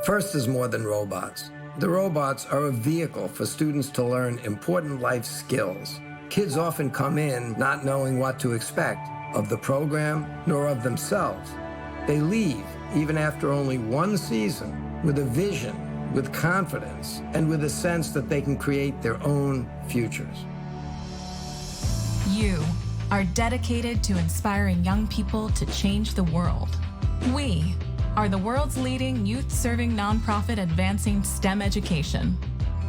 FIRST is more than robots. The robots are a vehicle for students to learn important life skills. Kids often come in not knowing what to expect of the program nor of themselves. They leave, even after only one season, with a vision, with confidence, and with a sense that they can create their own futures. You are dedicated to inspiring young people to change the world. We are the world's leading youth-serving nonprofit advancing STEM education.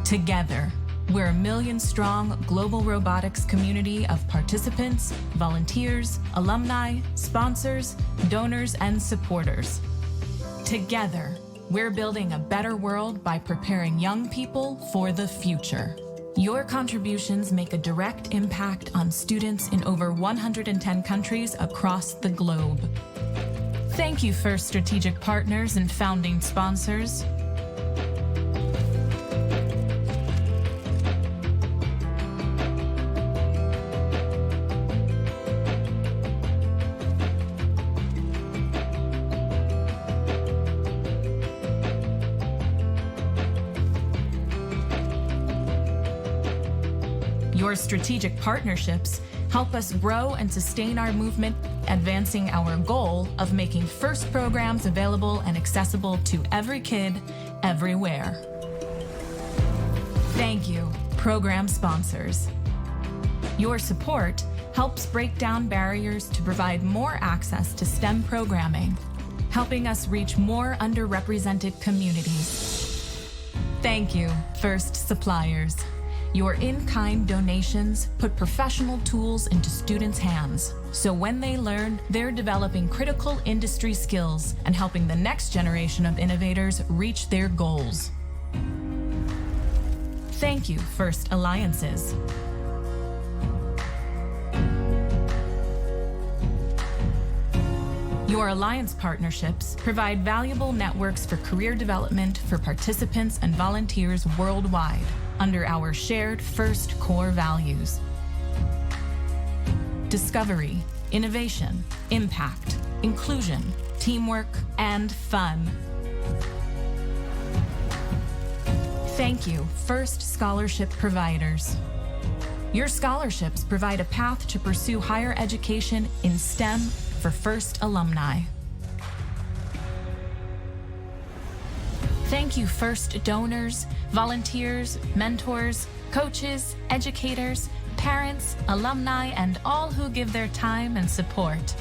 Together, we're a million-strong global robotics community of participants, volunteers, alumni, sponsors, donors, and supporters. Together, we're building a better world by preparing young people for the future. Your contributions make a direct impact on students in over 110 countries across the globe. Thank you, FIRST strategic partners and founding sponsors. Your strategic partnerships help us grow and sustain our movement, advancing our goal of making FIRST programs available and accessible to every kid, everywhere. Thank you, program sponsors. Your support helps break down barriers to provide more access to STEM programming, helping us reach more underrepresented communities. Thank you, FIRST suppliers. Your in-kind donations put professional tools into students' hands, so when they learn, they're developing critical industry skills and helping the next generation of innovators reach their goals. Thank you, FIRST Alliances. Your alliance partnerships provide valuable networks for career development for participants and volunteers worldwide under our shared FIRST core values: discovery, innovation, impact, inclusion, teamwork, and fun. Thank you, FIRST scholarship providers. Your scholarships provide a path to pursue higher education in STEM for FIRST alumni. Thank you, FIRST donors, volunteers, mentors, coaches, educators, parents, alumni, and all who give their time and support.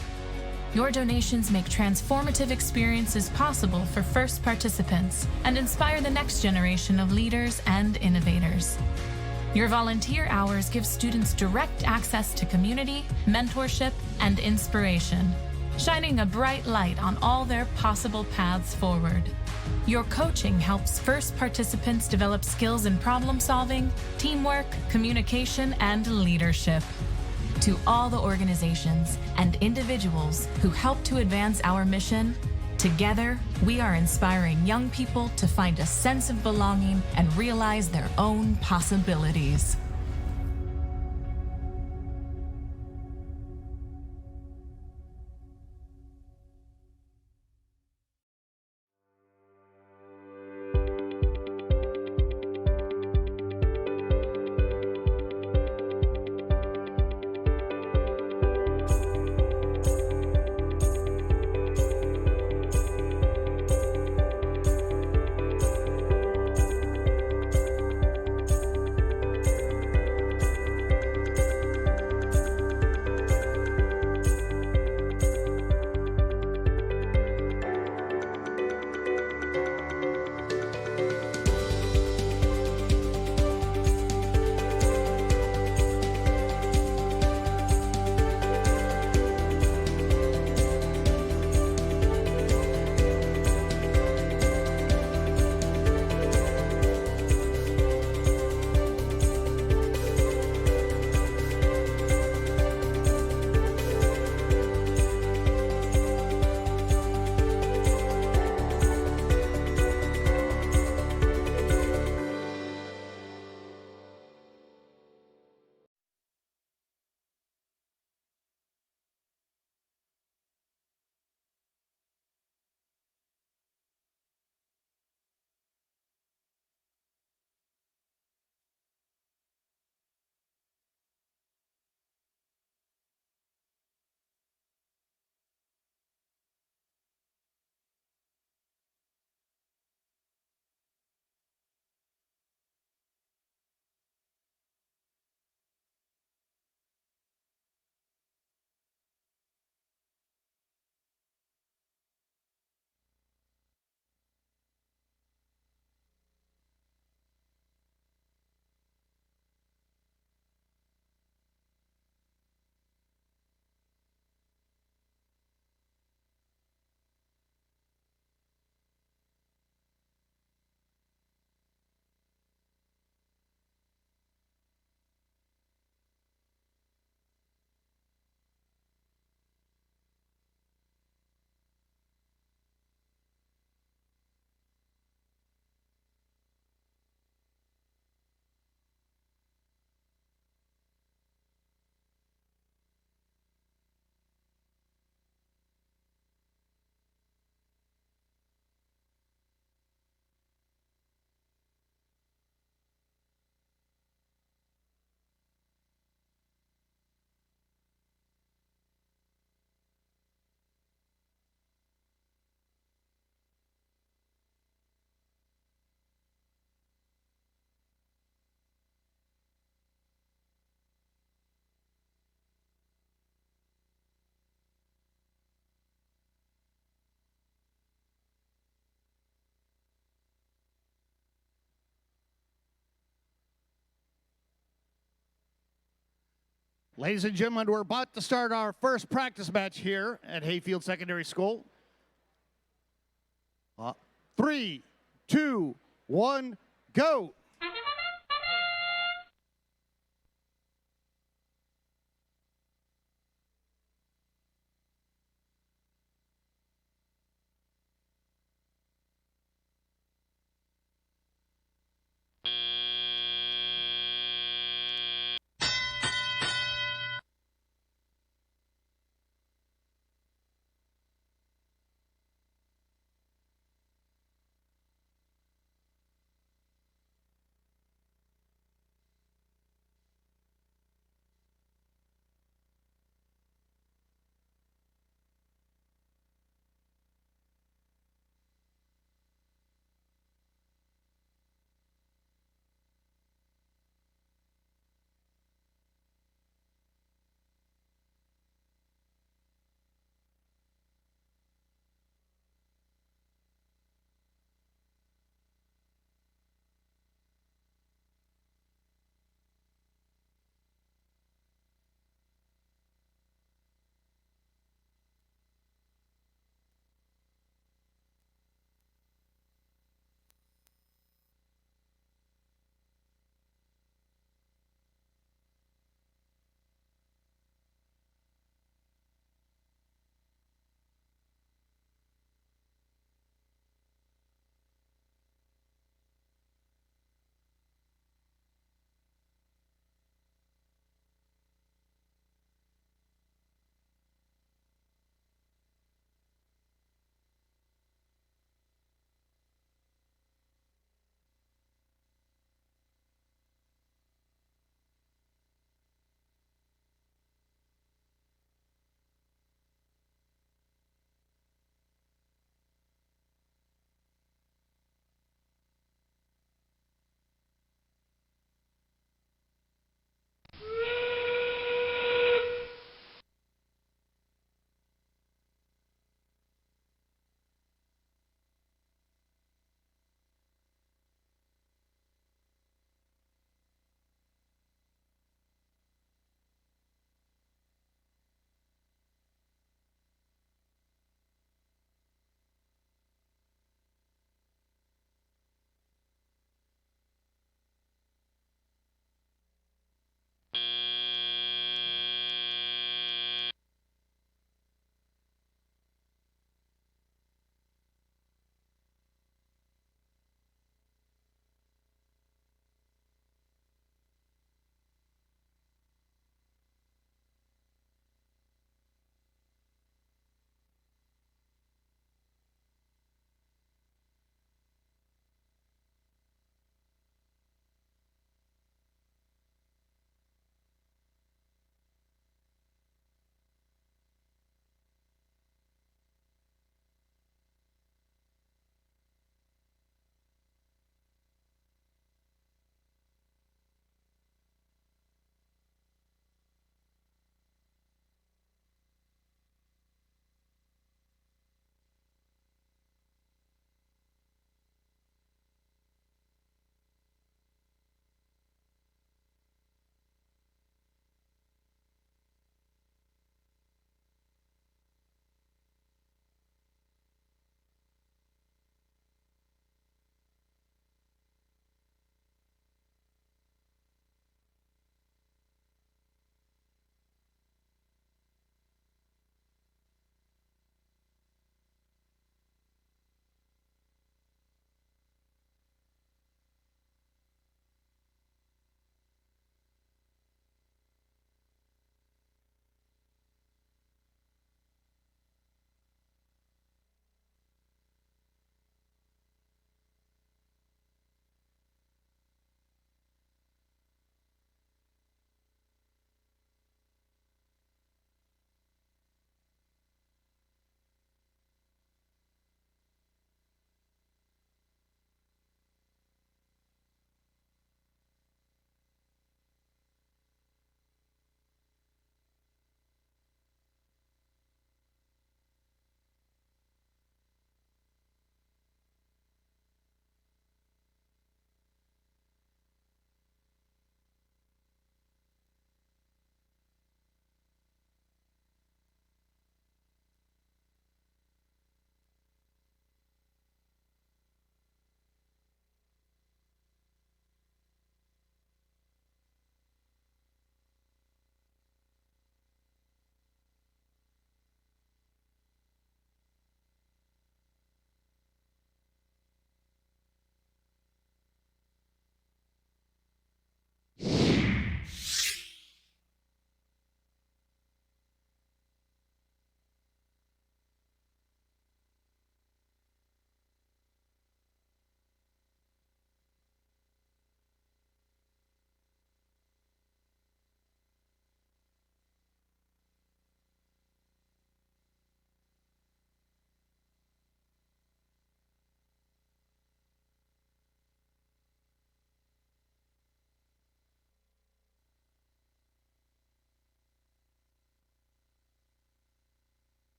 Your donations make transformative experiences possible for FIRST participants and inspire the next generation of leaders and innovators. Your volunteer hours give students direct access to community, mentorship, and inspiration, shining a bright light on all their possible paths forward. Your coaching helps FIRST participants develop skills in problem solving, teamwork, communication, and leadership. To all the organizations and individuals who help to advance our mission, together we are inspiring young people to find a sense of belonging and realize their own possibilities. Ladies and gentlemen, we're about to start our first practice match here at Hayfield Secondary School. 3, 2, 1, go!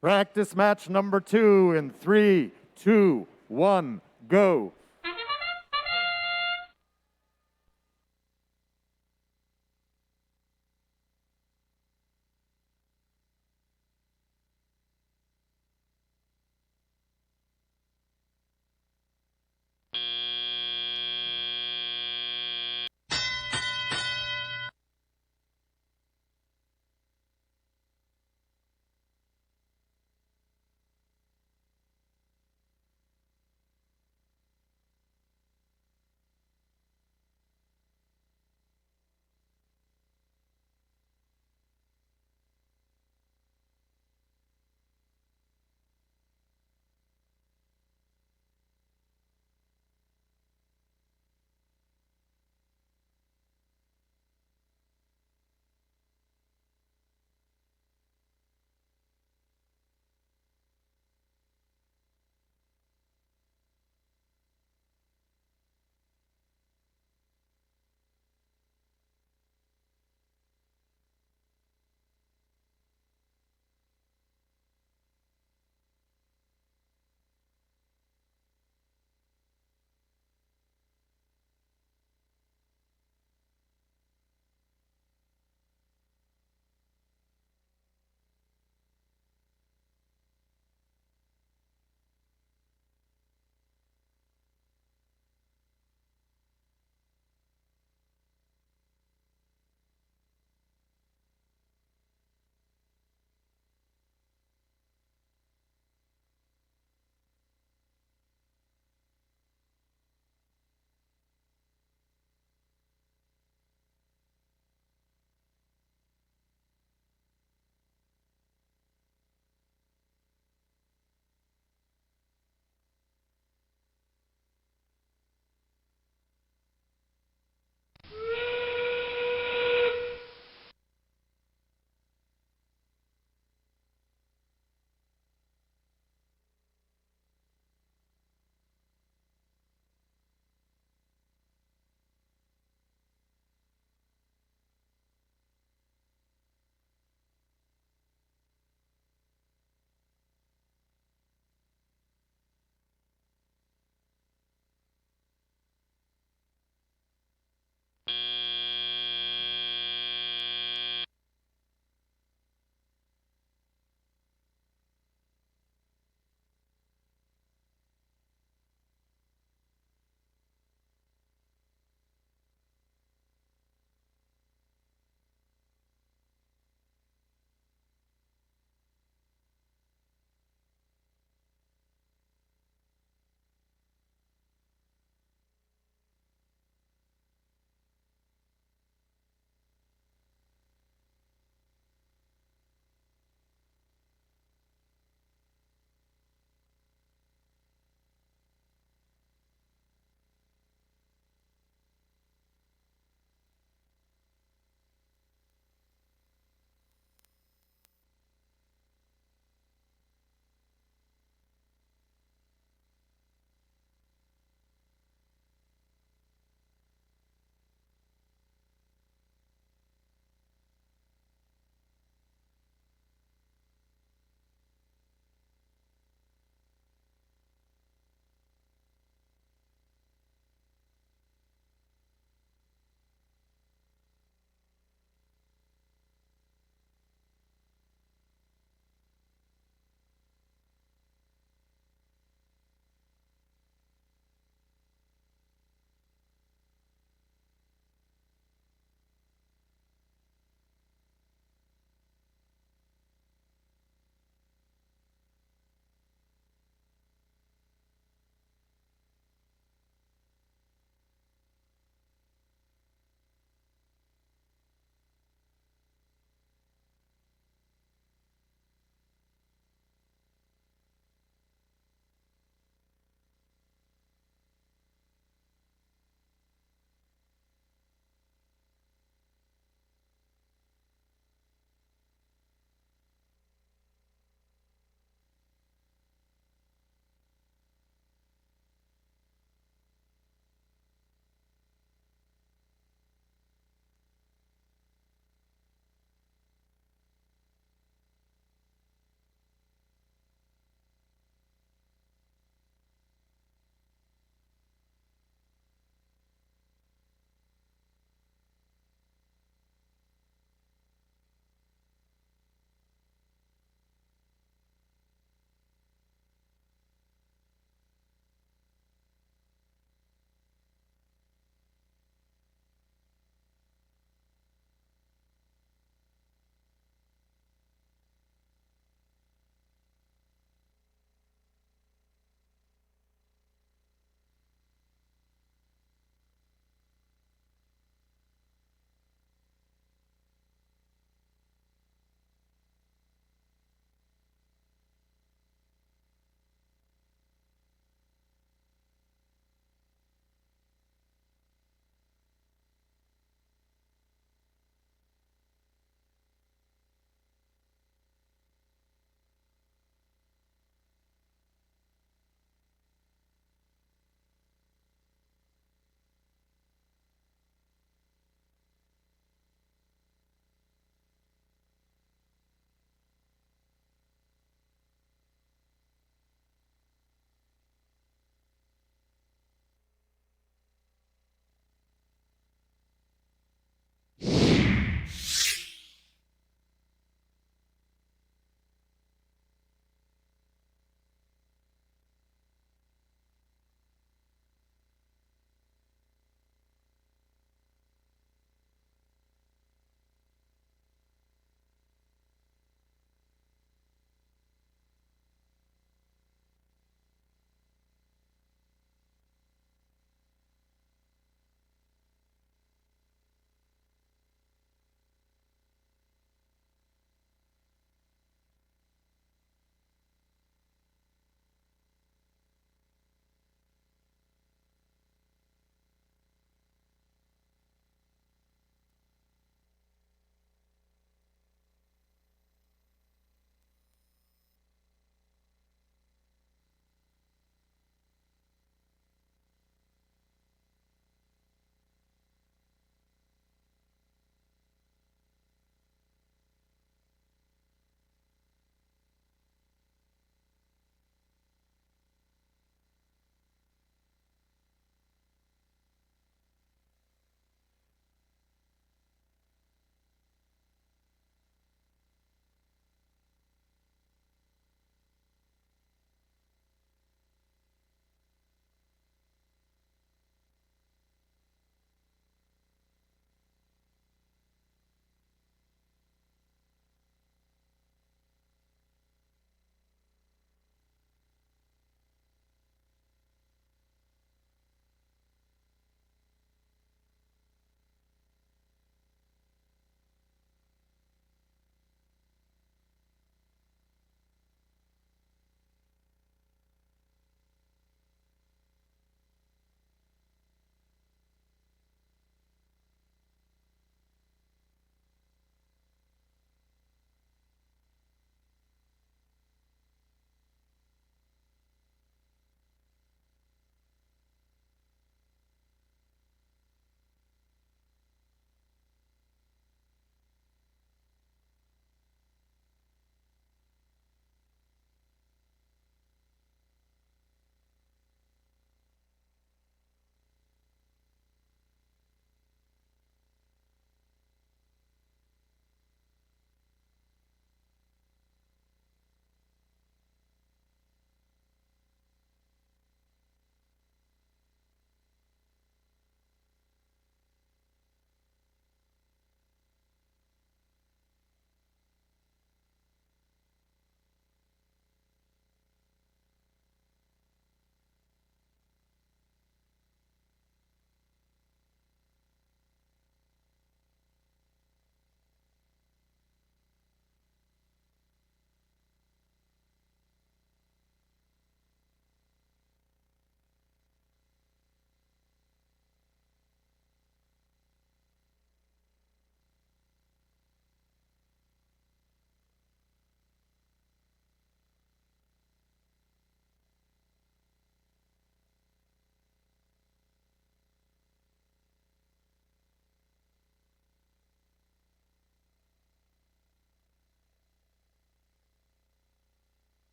Practice match number 2 in 3, 2, 1, go.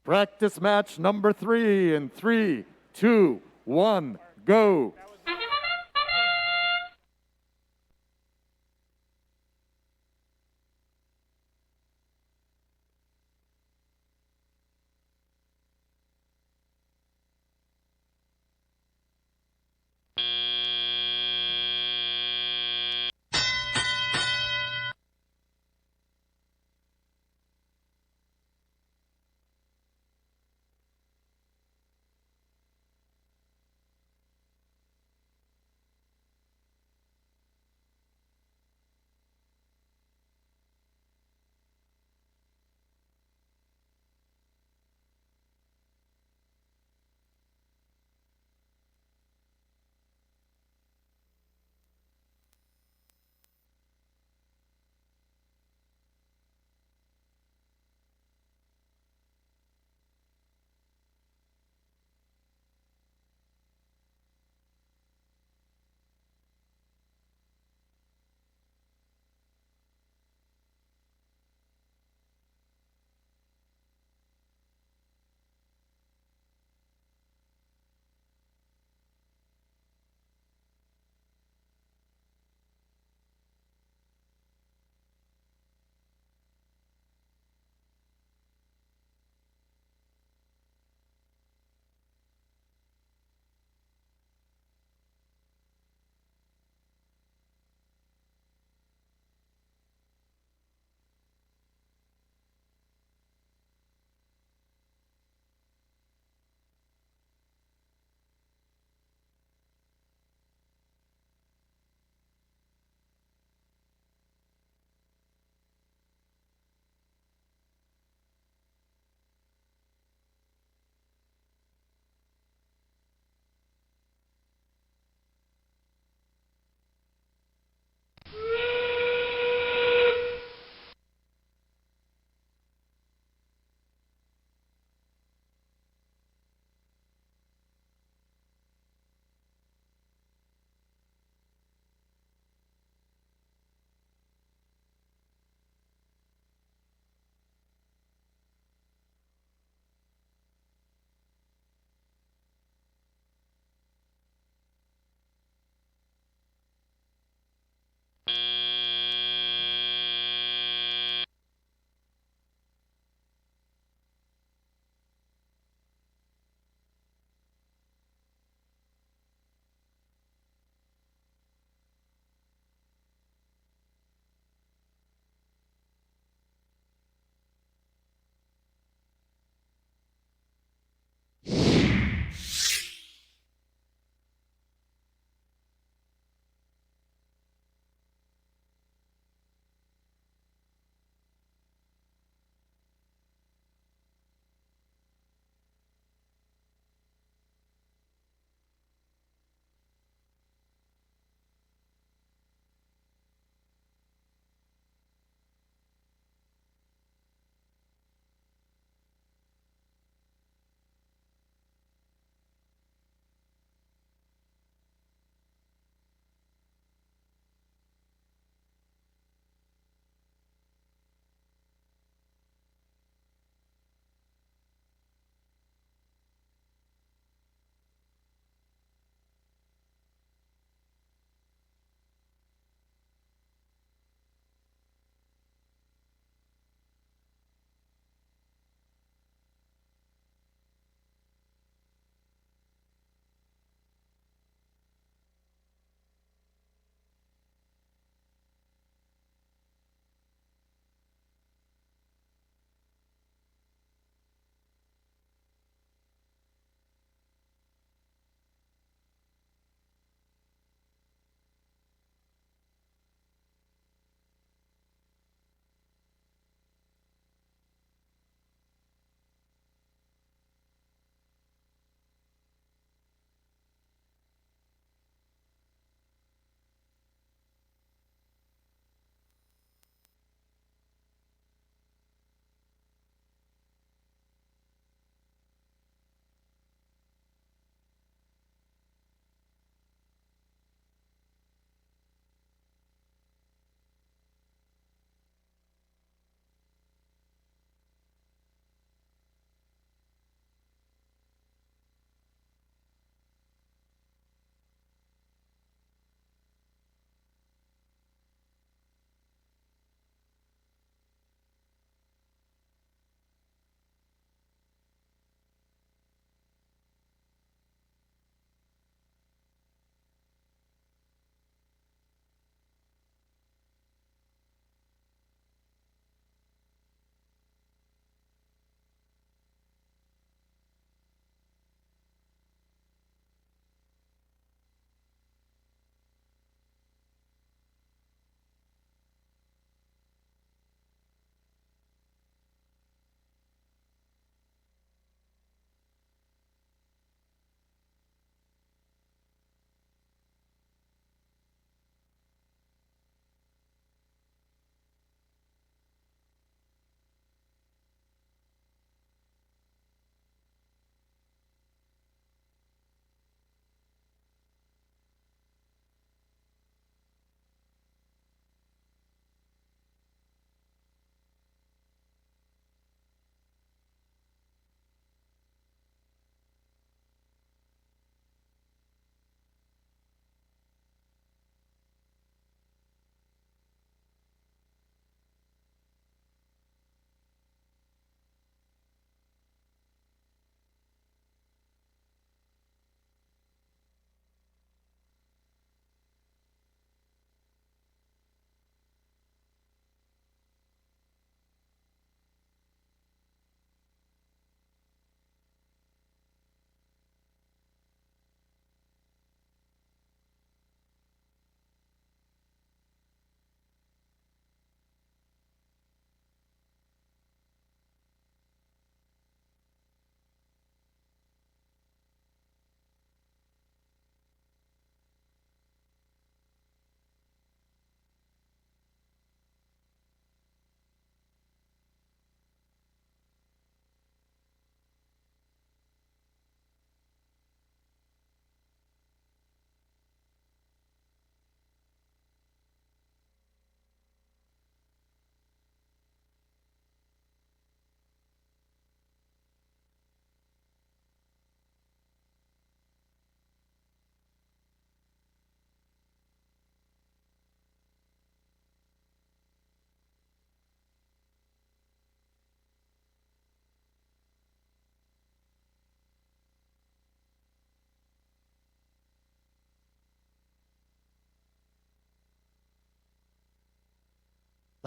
Practice match number 3 in 3, 2, 1, go.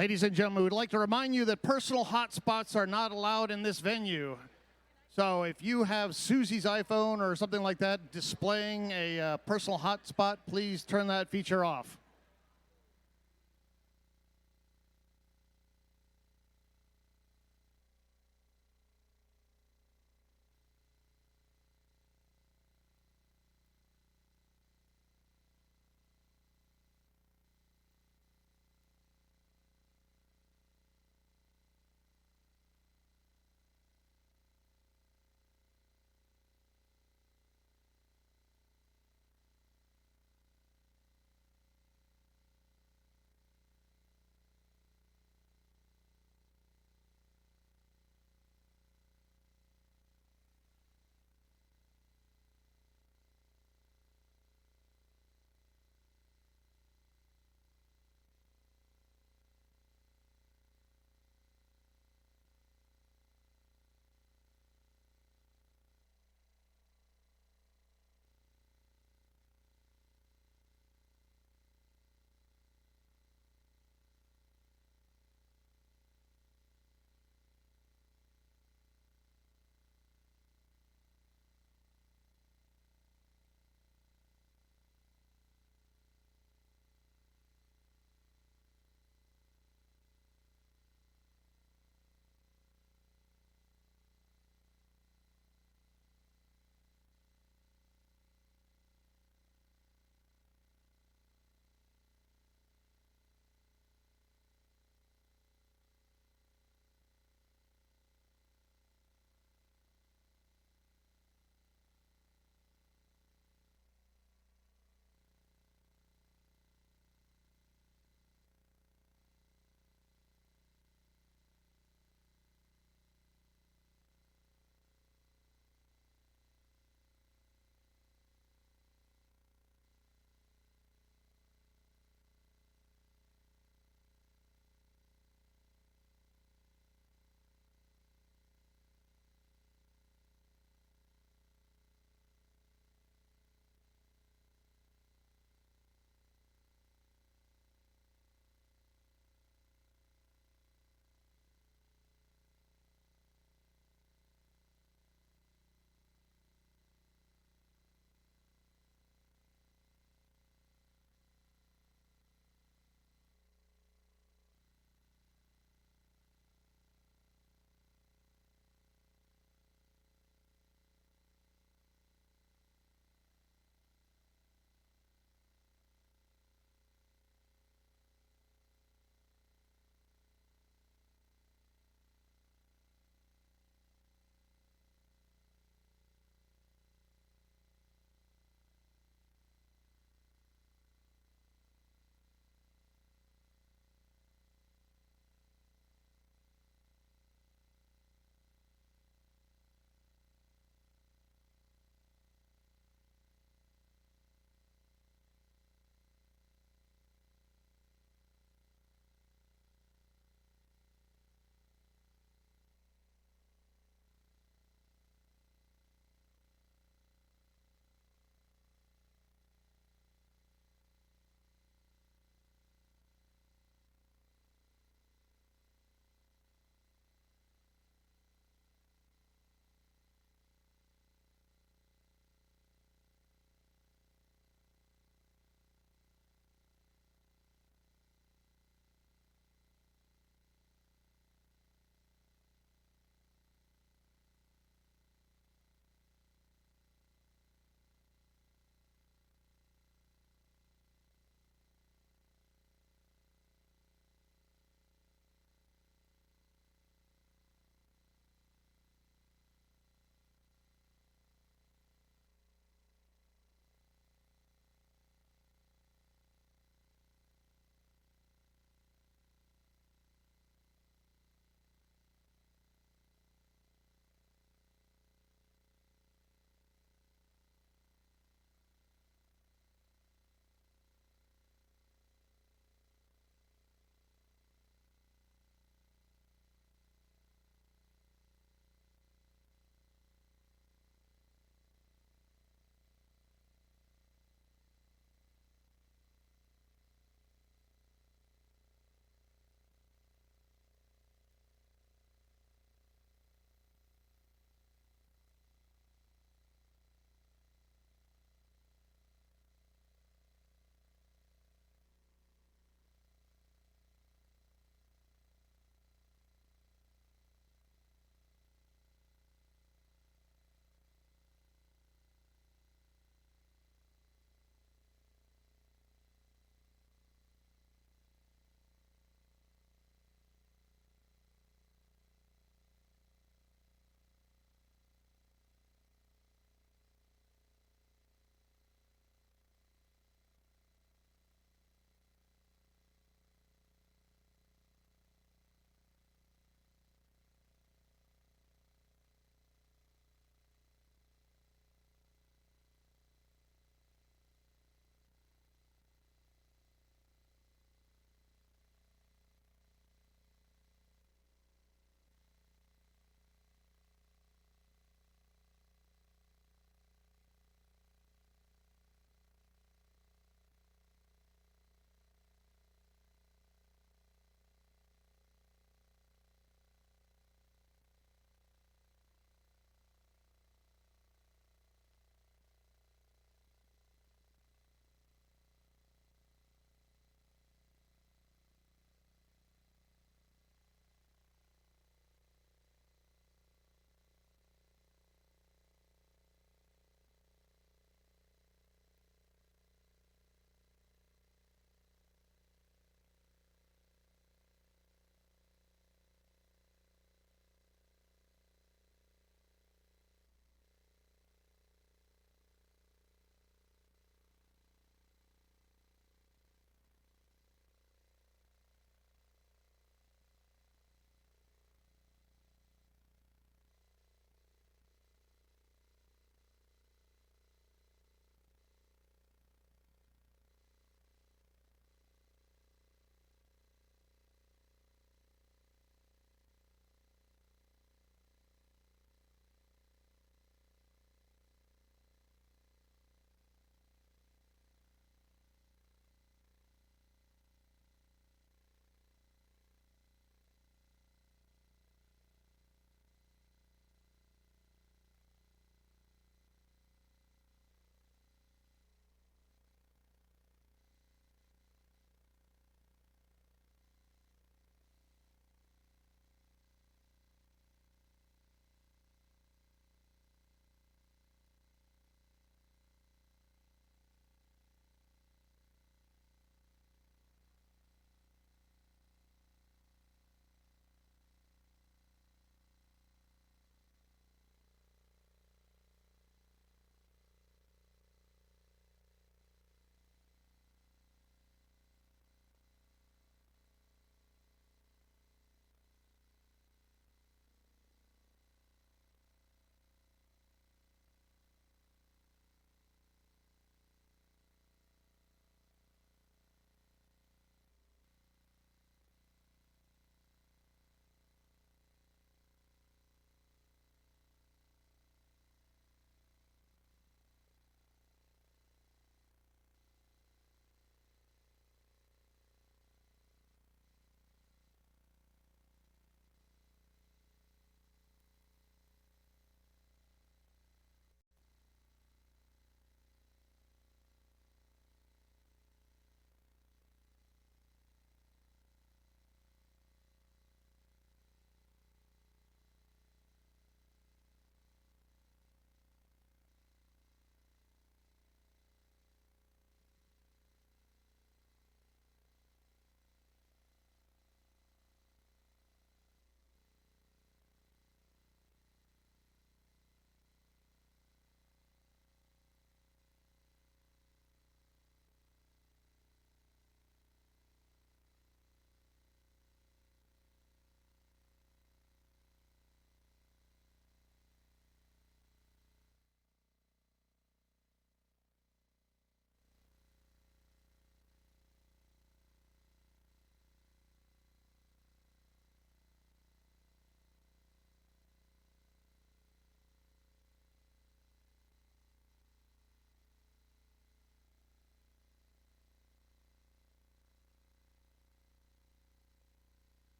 Ladies and gentlemen, we'd like to remind you that personal hotspots are not allowed in this venue. So if you have Susie's iPhone or something like that displaying a personal hotspot, please turn that feature off.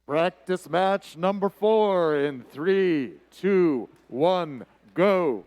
Practice match number 4 in 3, 2, 1, go.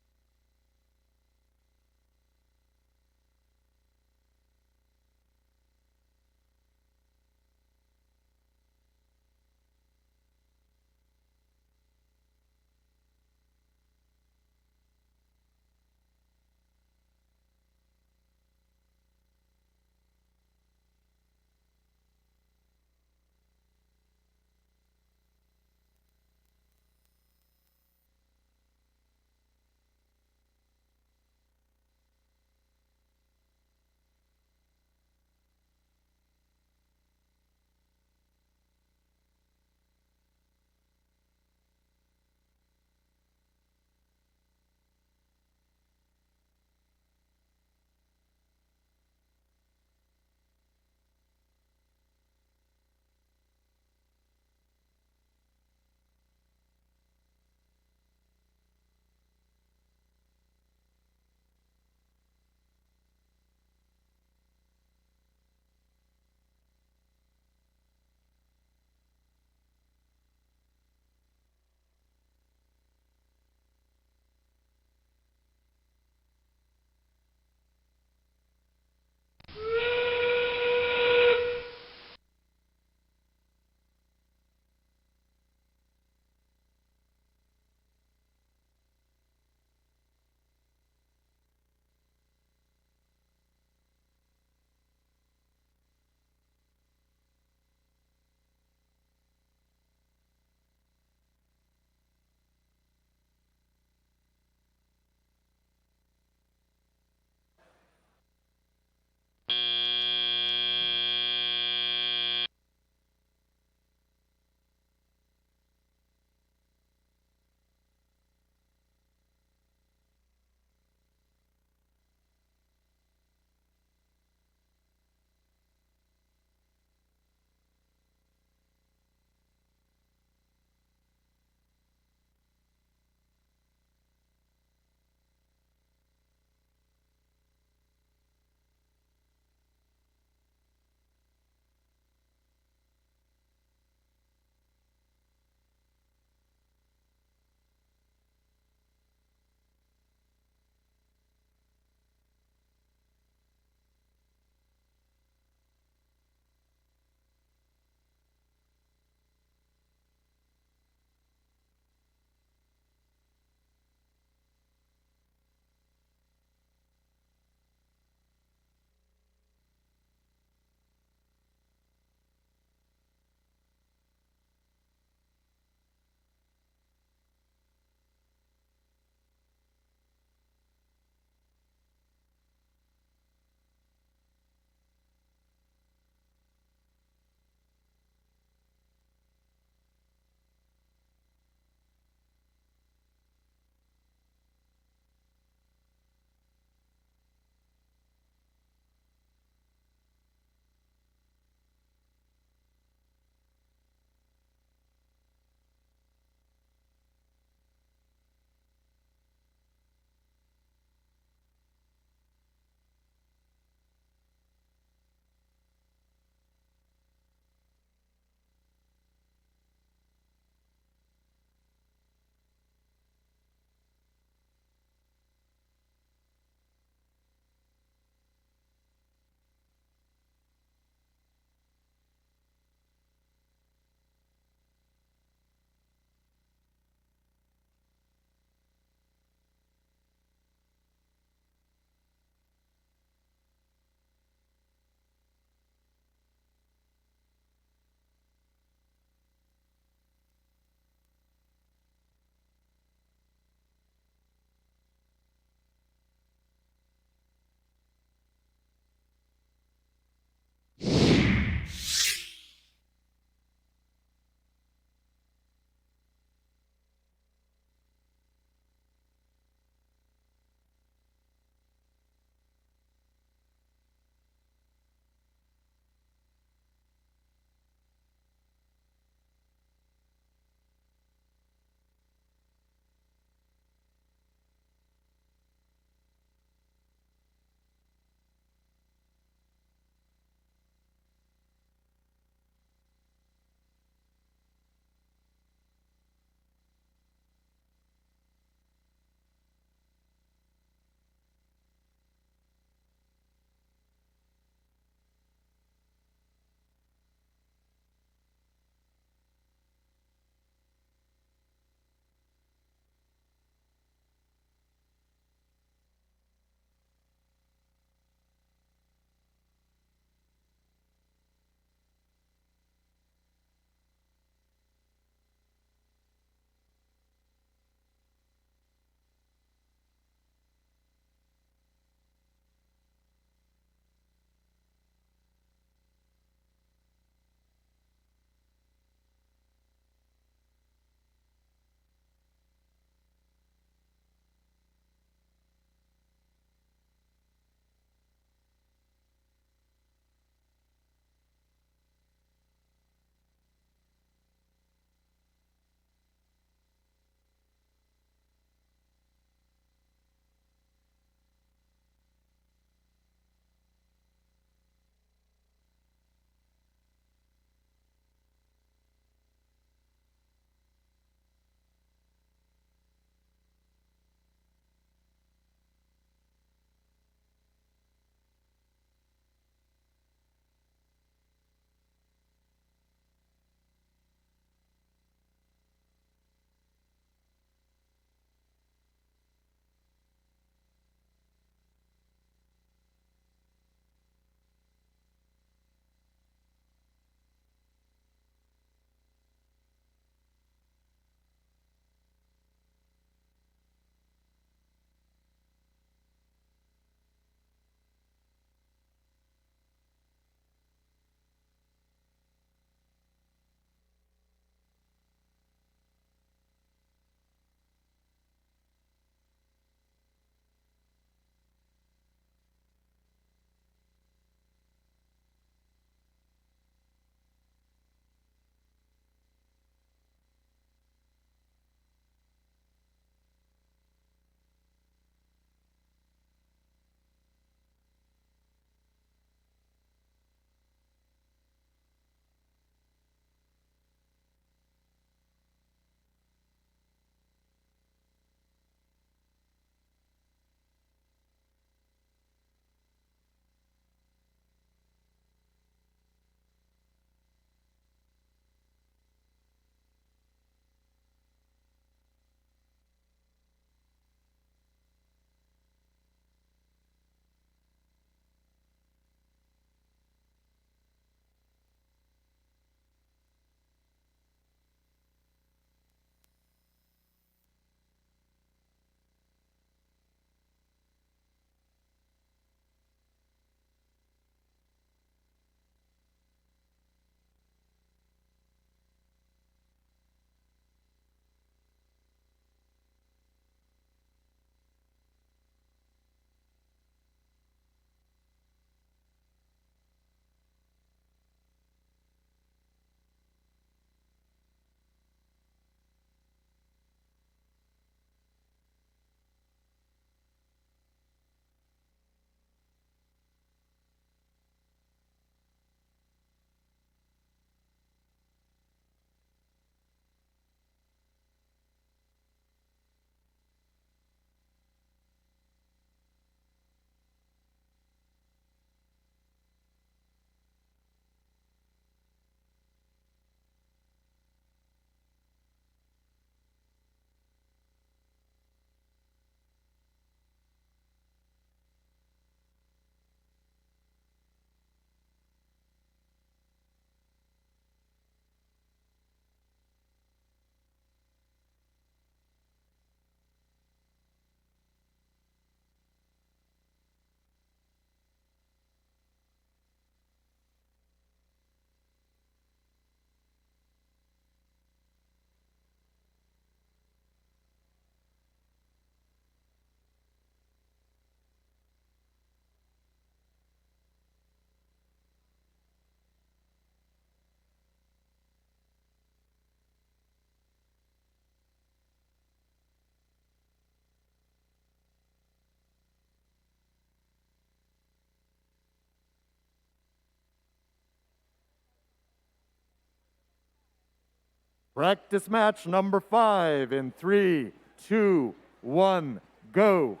Practice match number 5 in 3, 2, 1, go.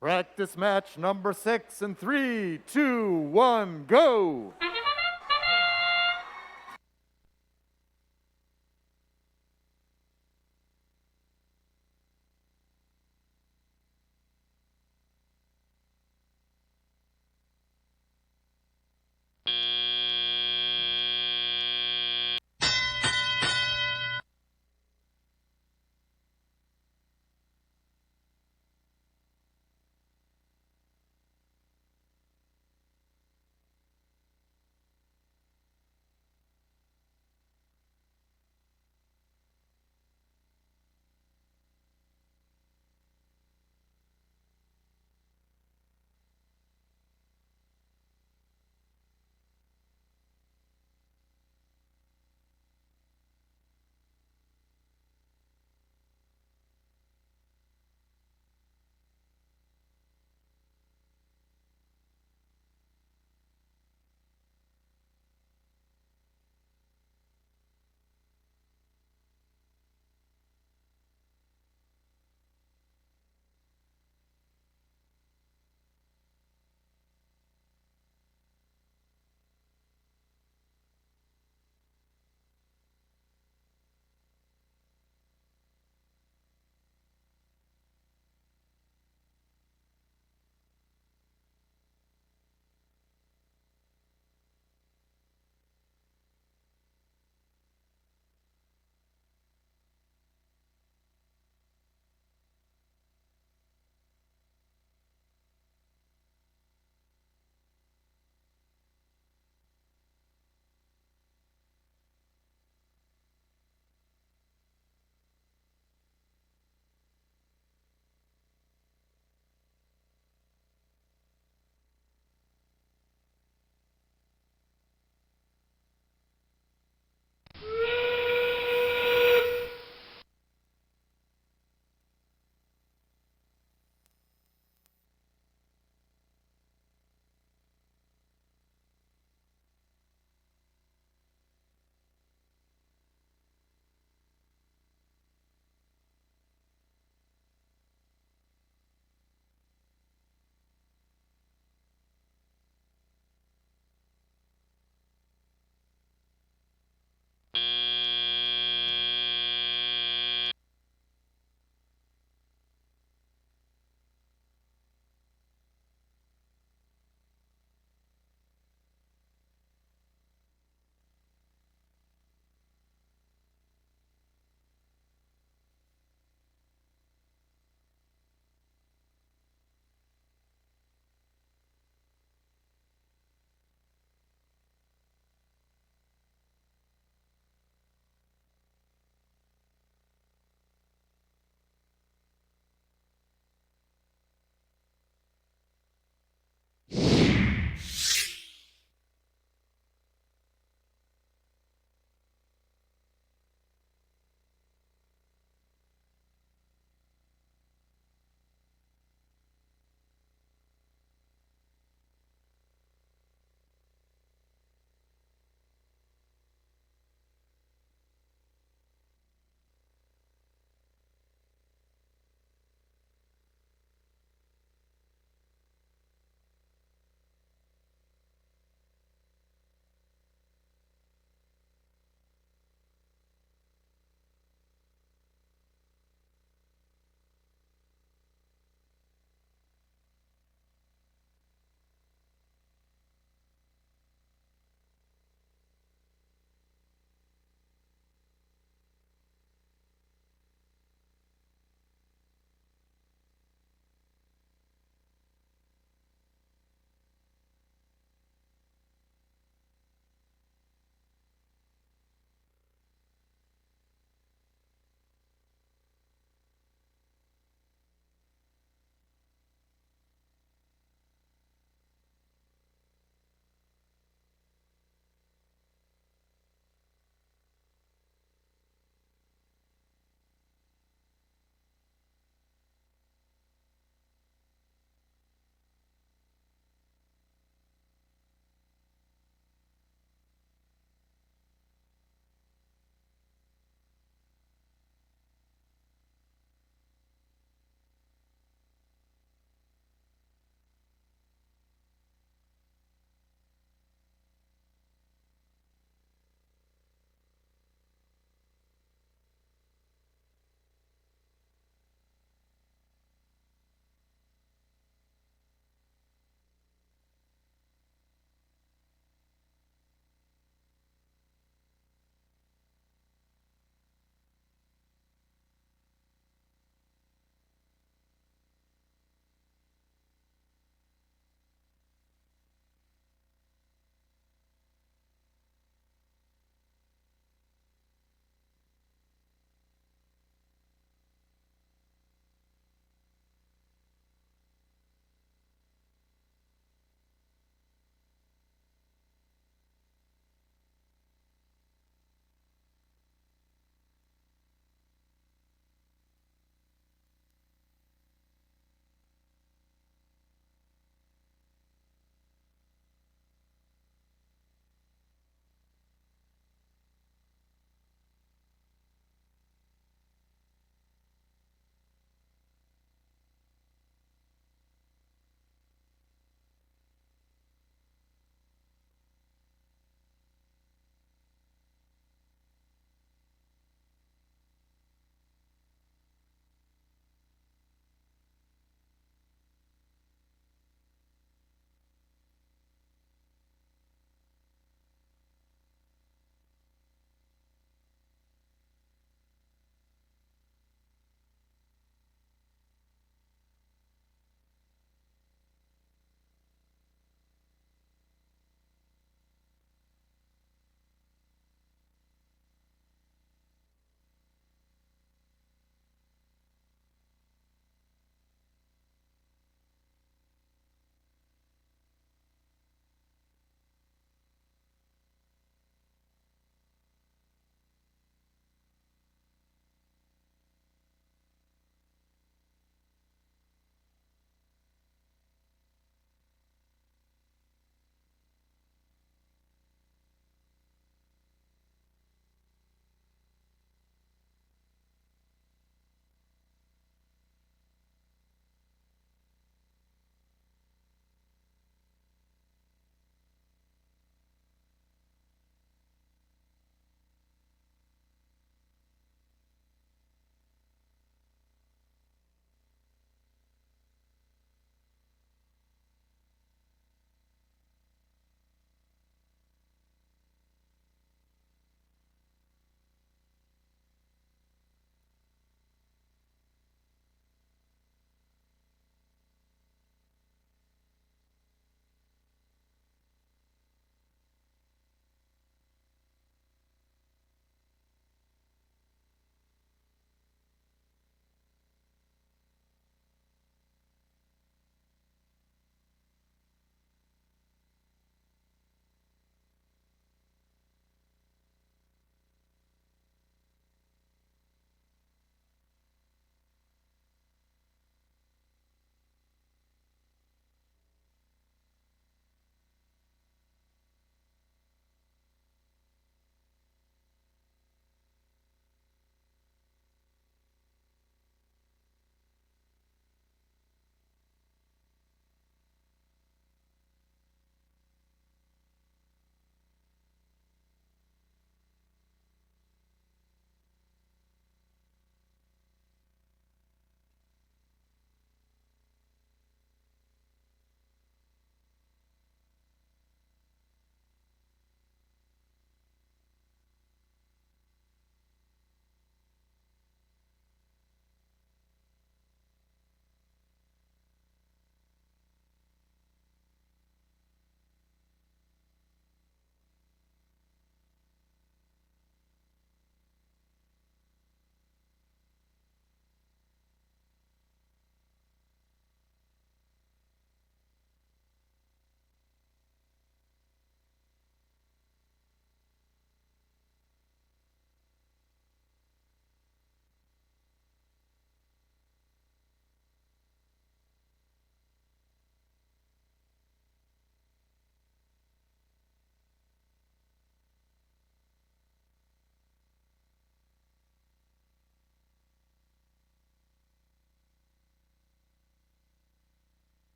Practice match number 6 in 3, 2, 1, go!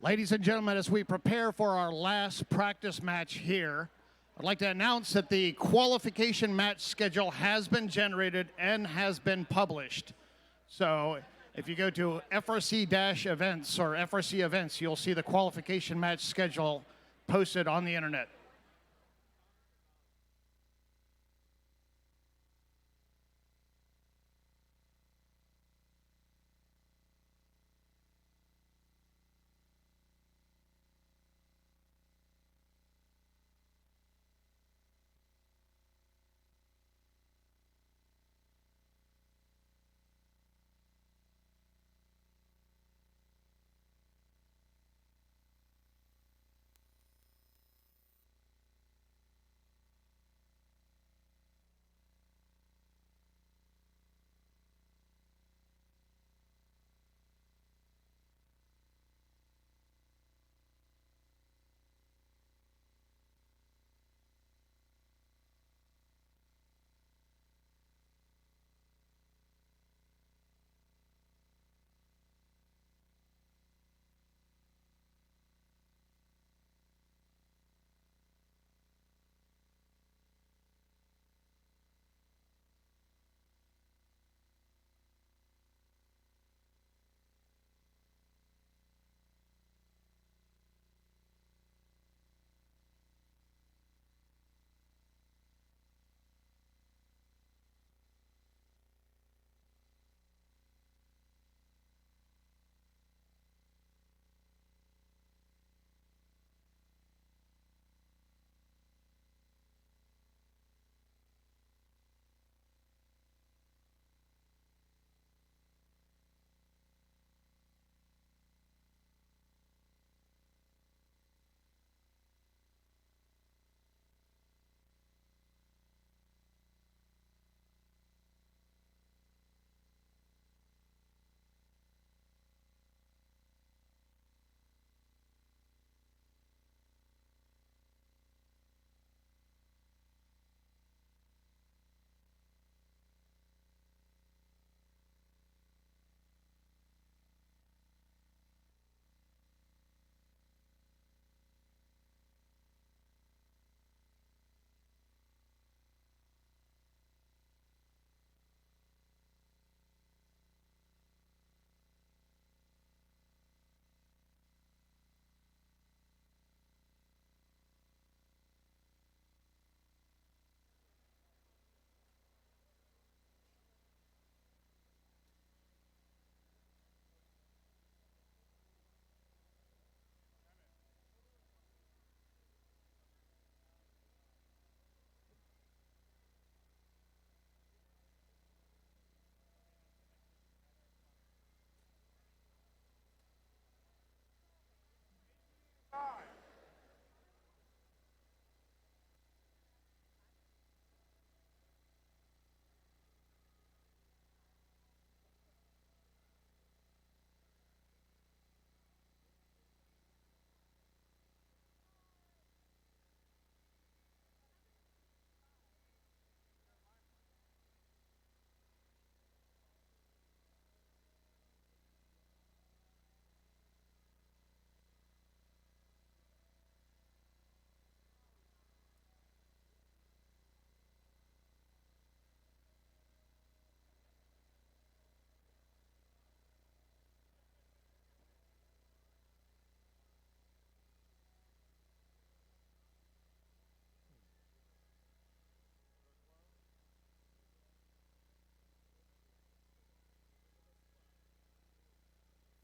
Ladies and gentlemen, as we prepare for our last practice match here, I'd like to announce that the qualification match schedule has been generated and has been published. So if you go to FRC-events or FRC events, you'll see the qualification match schedule posted on the internet.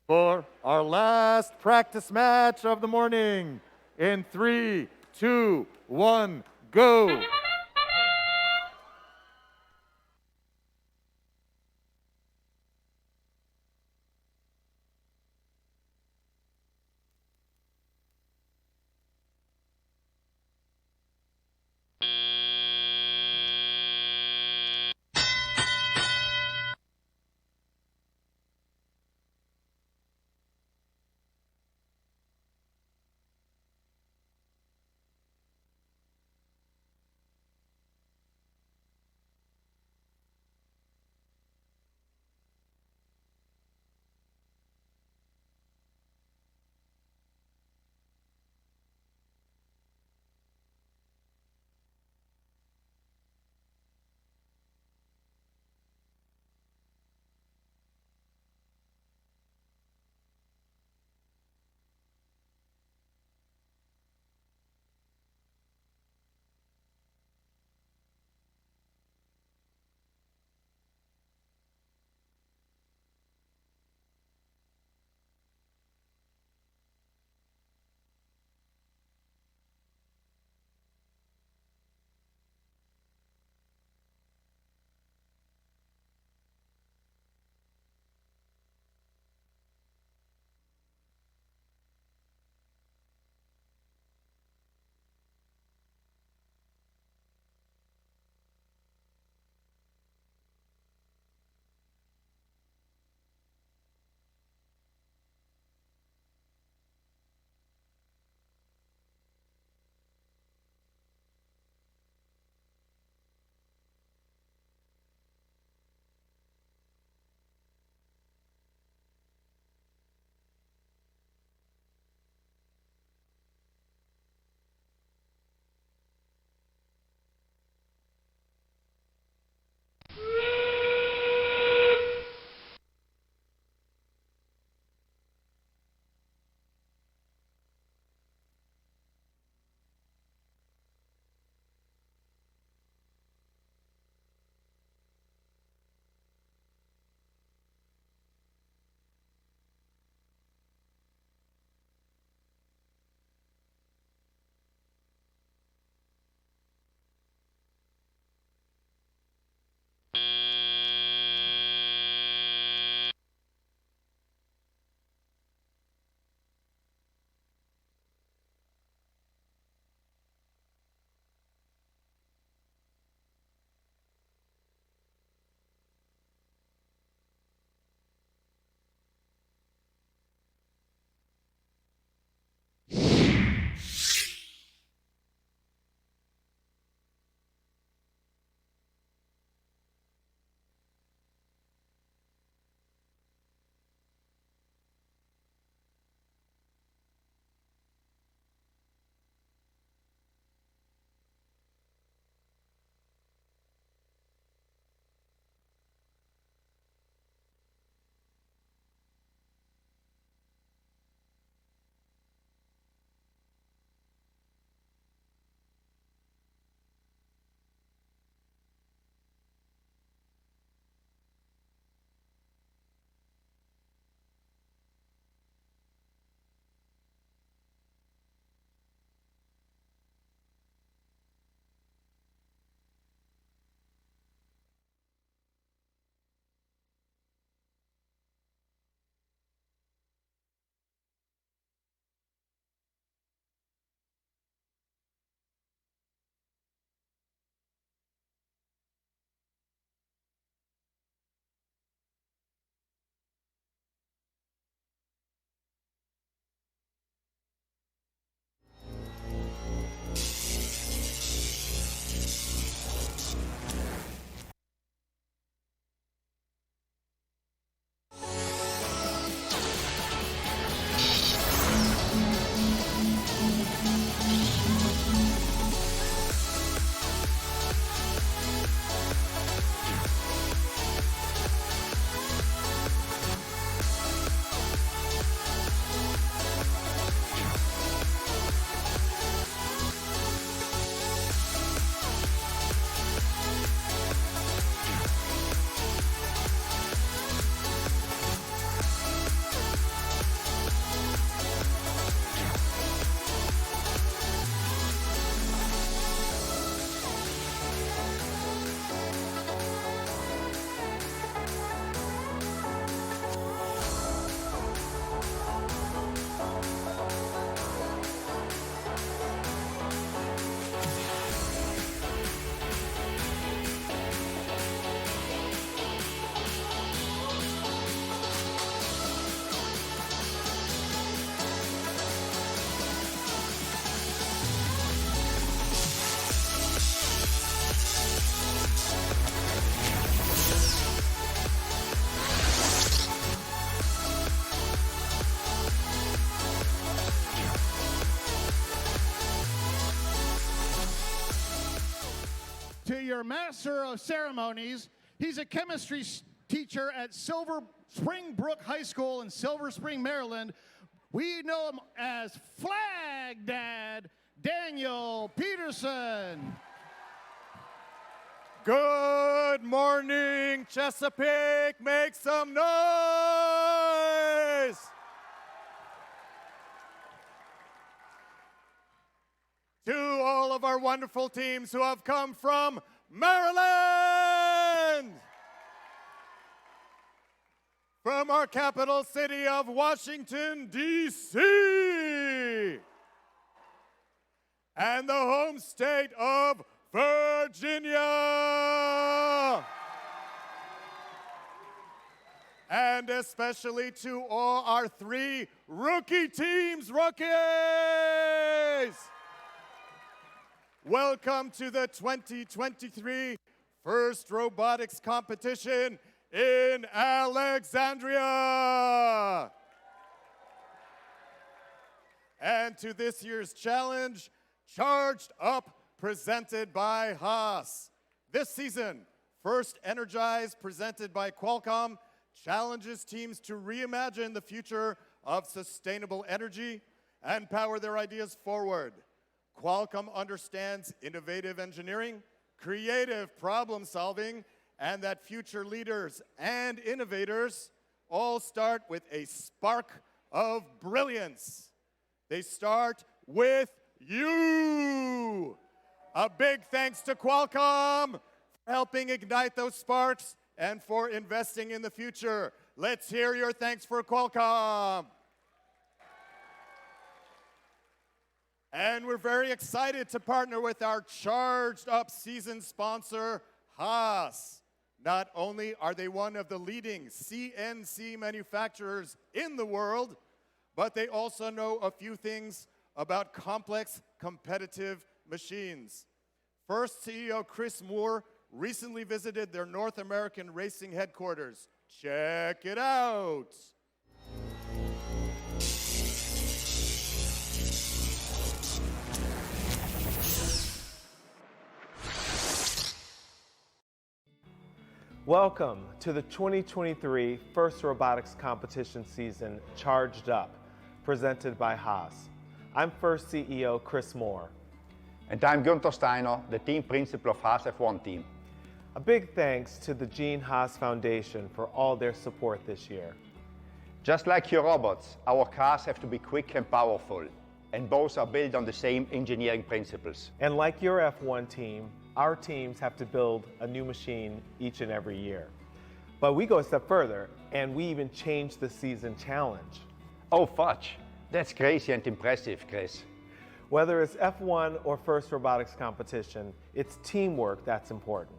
For our last practice match of the morning, in 3, 2, 1, go! To your master of ceremonies, he's a chemistry teacher at Silver Spring Brook High School in Silver Spring, Maryland. We know him as Flag Dad Daniel Peterson. Good morning, Chesapeake. Make some noise. To all of our wonderful teams who have come from Maryland, from our capital city of Washington, D.C., and the home state of Virginia. And especially to all our three rookie teams, rookies. Welcome to the 2023 First Robotics Competition in Alexandria. And to this year's challenge, Charged Up, presented by Haas. This season, First Energize, presented by Qualcomm, challenges teams to reimagine the future of sustainable energy and power their ideas forward. Qualcomm understands innovative engineering, creative problem solving, and that future leaders and innovators all start with a spark of brilliance. They start with you. A big thanks to Qualcomm for helping ignite those sparks and for investing in the future. Let's hear your thanks for Qualcomm. And we're very excited to partner with our Charged Up season sponsor, Haas. Not only are they one of the leading CNC manufacturers in the world, but they also know a few things about complex, competitive machines. First CEO Chris Moore recently visited their North American racing headquarters. Check it out. Welcome to the 2023 First Robotics Competition season, Charged Up, presented by Haas. I'm First CEO Chris Moore. And I'm Gunther Steiner, the team principal of Haas F1 team. A big thanks to the Gene Haas Foundation for all their support this year. Just like your robots, our cars have to be quick and powerful, and both are built on the same engineering principles. And like your F1 team, our teams have to build a new machine each and every year. But we go a step further, and we even change the season challenge. Oh, fudge. That's crazy and impressive, Chris. Whether it's F1 or First Robotics Competition, it's teamwork that's important.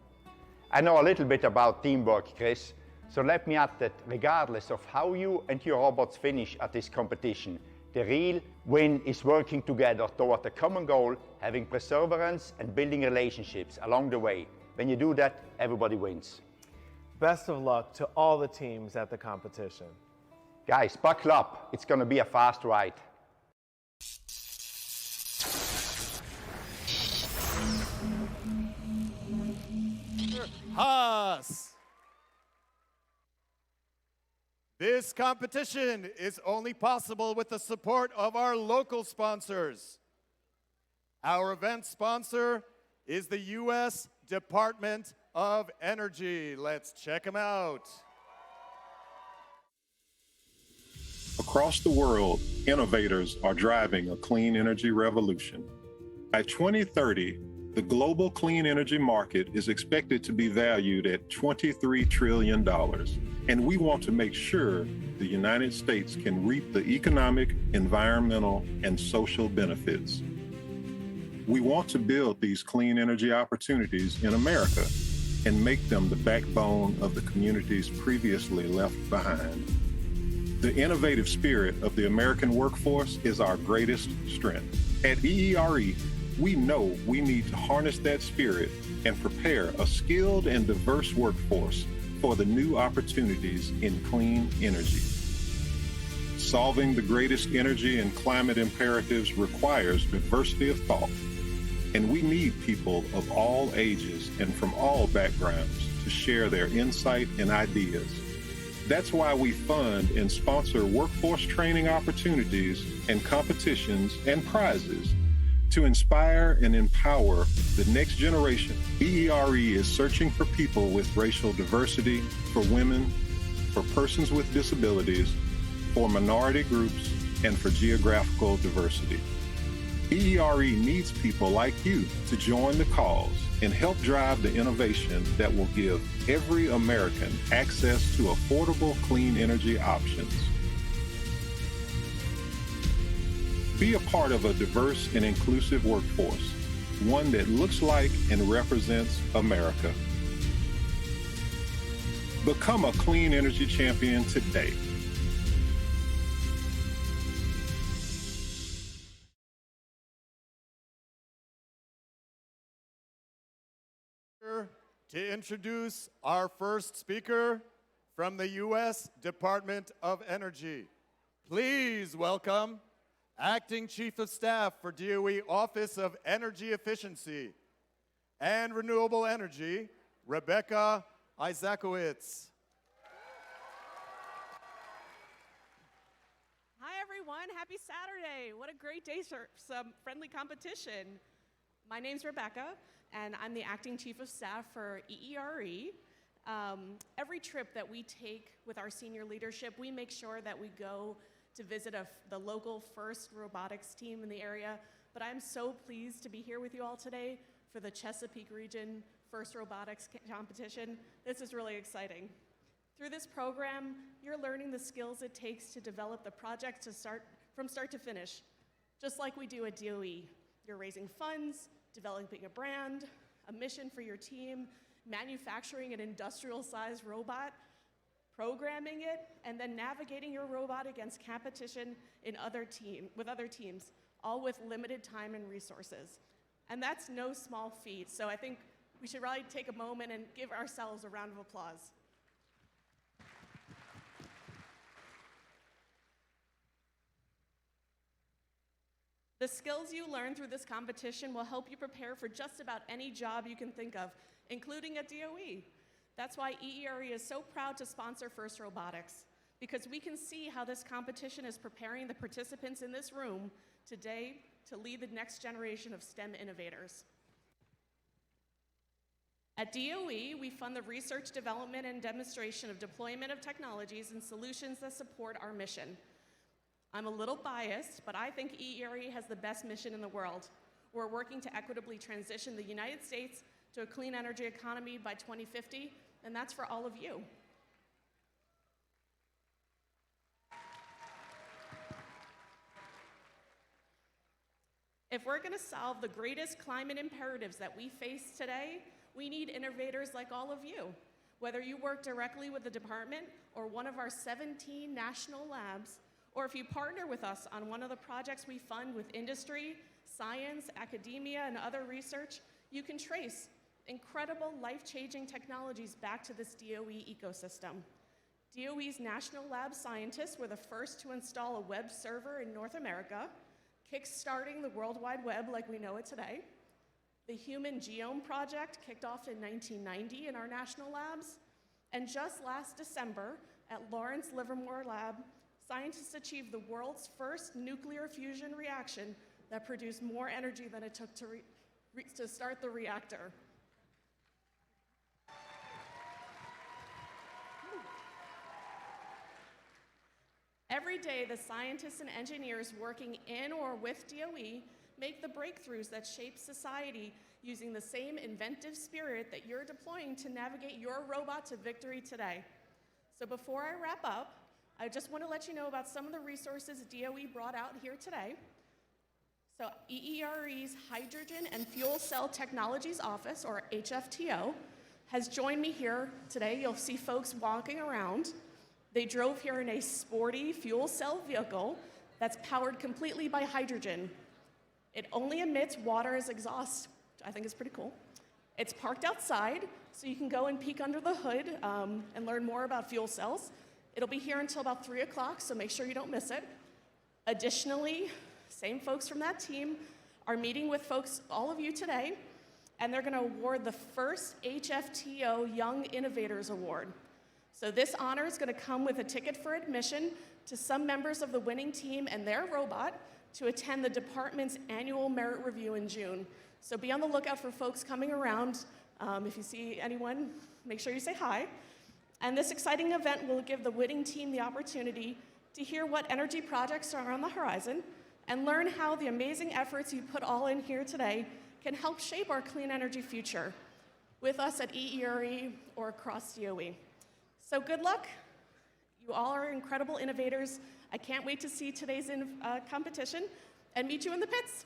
I know a little bit about teamwork, Chris, so let me add that regardless of how you and your robots finish at this competition, the real win is working together toward a common goal, having perseverance and building relationships along the way. When you do that, everybody wins. Best of luck to all the teams at the competition. Guys, buckle up. It's going to be a fast ride. Haas. This competition is only possible with the support of our local sponsors. Our event sponsor is the U.S. Department of Energy. Let's check them out. Across the world, innovators are driving a clean energy revolution. By 2030, the global clean energy market is expected to be valued at $23 trillion, and we want to make sure the United States can reap the economic, environmental, and social benefits. We want to build these clean energy opportunities in America and make them the backbone of the communities previously left behind. The innovative spirit of the American workforce is our greatest strength. At EERE, we know we need to harness that spirit and prepare a skilled and diverse workforce for the new opportunities in clean energy. Solving the greatest energy and climate imperatives requires diversity of thought, and we need people of all ages and from all backgrounds to share their insight and ideas. That's why we fund and sponsor workforce training opportunities and competitions and prizes to inspire and empower the next generation. EERE is searching for people with racial diversity, for women, for persons with disabilities, for minority groups, and for geographical diversity. EERE needs people like you to join the cause and help drive the innovation that will give every American access to affordable clean energy options. Be a part of a diverse and inclusive workforce, one that looks like and represents America. Become a clean energy champion today. To introduce our first speaker from the U.S. Department of Energy. Please welcome Acting Chief of Staff for DOE Office of Energy Efficiency and Renewable Energy, Rebecca Isakowitz. Hi everyone, happy Saturday. What a great day for some friendly competition. My name's Rebecca, and I'm the Acting Chief of Staff for EERE. Every trip that we take with our senior leadership, we make sure that we go to visit the local FIRST robotics team in the area, but I'm so pleased to be here with you all today for the Chesapeake Region FIRST Robotics Competition. This is really exciting. Through this program, you're learning the skills it takes to develop the project from start to finish, just like we do at DOE. You're raising funds, developing a brand, a mission for your team, manufacturing an industrial-sized robot, programming it, and then navigating your robot against competition with other teams, all with limited time and resources. And that's no small feat, so I think we should really take a moment and give ourselves a round of applause. The skills you learn through this competition will help you prepare for just about any job you can think of, including at DOE. That's why EERE is so proud to sponsor FIRST Robotics, because we can see how this competition is preparing the participants in this room today to lead the next generation of STEM innovators. At DOE, we fund the research, development, and demonstration of deployment of technologies and solutions that support our mission. I'm a little biased, but I think EERE has the best mission in the world. We're working to equitably transition the United States to a clean energy economy by 2050, and that's for all of you. If we're going to solve the greatest climate imperatives that we face today, we need innovators like all of you. Whether you work directly with the department or one of our 17 national labs, or if you partner with us on one of the projects we fund with industry, science, academia, and other research, you can trace incredible life-changing technologies back to this DOE ecosystem. DOE's national lab scientists were the first to install a web server in North America, kick-starting the World Wide Web like we know it today. The Human Genome Project kicked off in 1990 in our national labs. And just last December at Lawrence Livermore Lab, scientists achieved the world's first nuclear fusion reaction that produced more energy than it took to start the reactor. Every day, the scientists and engineers working in or with DOE make the breakthroughs that shape society using the same inventive spirit that you're deploying to navigate your robot to victory today. So before I wrap up, I just want to let you know about some of the resources DOE brought out here today. So EERE's Hydrogen and Fuel Cell Technologies Office, or HFTO, has joined me here today. You'll see folks walking around. They drove here in a sporty fuel cell vehicle that's powered completely by hydrogen. It only emits water as exhaust, which I think is pretty cool. It's parked outside, so you can go and peek under the hood and learn more about fuel cells. It'll be here until about 3 o'clock, so make sure you don't miss it. Additionally, same folks from that team are meeting with folks, all of you today, and they're gonna award the first HFTO Young Innovators Award. So this honor is gonna come with a ticket for admission to some members of the winning team and their robot to attend the department's annual merit review in June. So be on the lookout for folks coming around. If you see anyone, make sure you say hi. And this exciting event will give the winning team the opportunity to hear what energy projects are on the horizon and learn how the amazing efforts you put all in here today can help shape our clean energy future with us at EERE or across DOE. So good luck. You all are incredible innovators. I can't wait to see today's competition and meet you in the pits.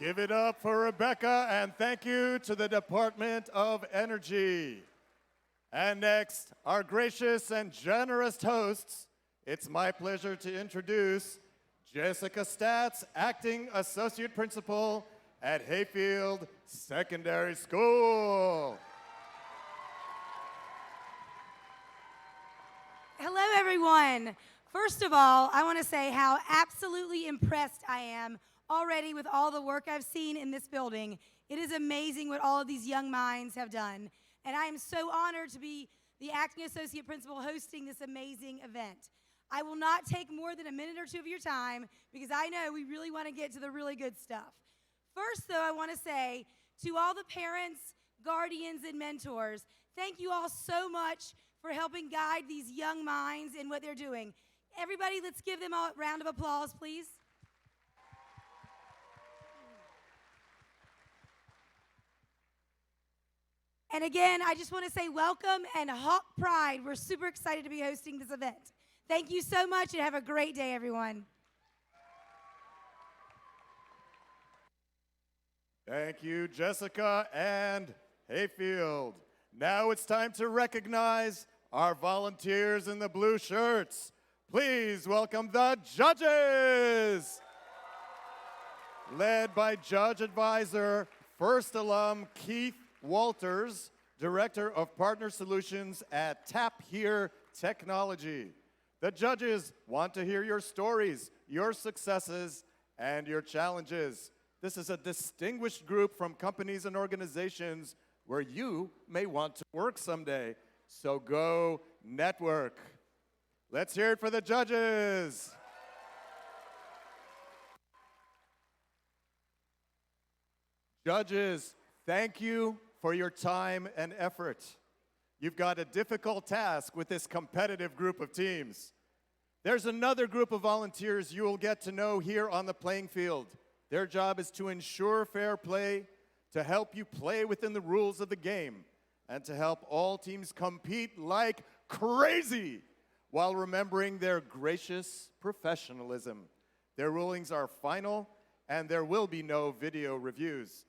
Give it up for Rebecca, and thank you to the Department of Energy. And next, our gracious and generous hosts, it's my pleasure to introduce Jessica Statz, Acting Associate Principal at Hayfield Secondary School. Hello, everyone. First of all, I want to say how absolutely impressed I am already with all the work I've seen in this building. It is amazing what all of these young minds have done. And I am so honored to be the acting associate principal hosting this amazing event. I will not take more than a minute or two of your time because I know we really want to get to the really good stuff. First, though, I want to say to all the parents, guardians, and mentors, thank you all so much for helping guide these young minds in what they're doing. Everybody, let's give them a round of applause, please. And again, I just want to say welcome and hawk pride. We're super excited to be hosting this event. Thank you so much and have a great day, everyone. Thank you, Jessica and Hayfield. Now it's time to recognize our volunteers in the blue shirts. Please welcome the judges. Led by Judge Advisor, First Alum Keith Walters, Director of Partner Solutions at Tap Here Technology. The judges want to hear your stories, your successes, and your challenges. This is a distinguished group from companies and organizations where you may want to work someday. So go network. Let's hear it for the judges. Judges, thank you for your time and effort. You've got a difficult task with this competitive group of teams. There's another group of volunteers you will get to know here on the playing field. Their job is to ensure fair play, to help you play within the rules of the game, and to help all teams compete like crazy while remembering their gracious professionalism. Their rulings are final, and there will be no video reviews.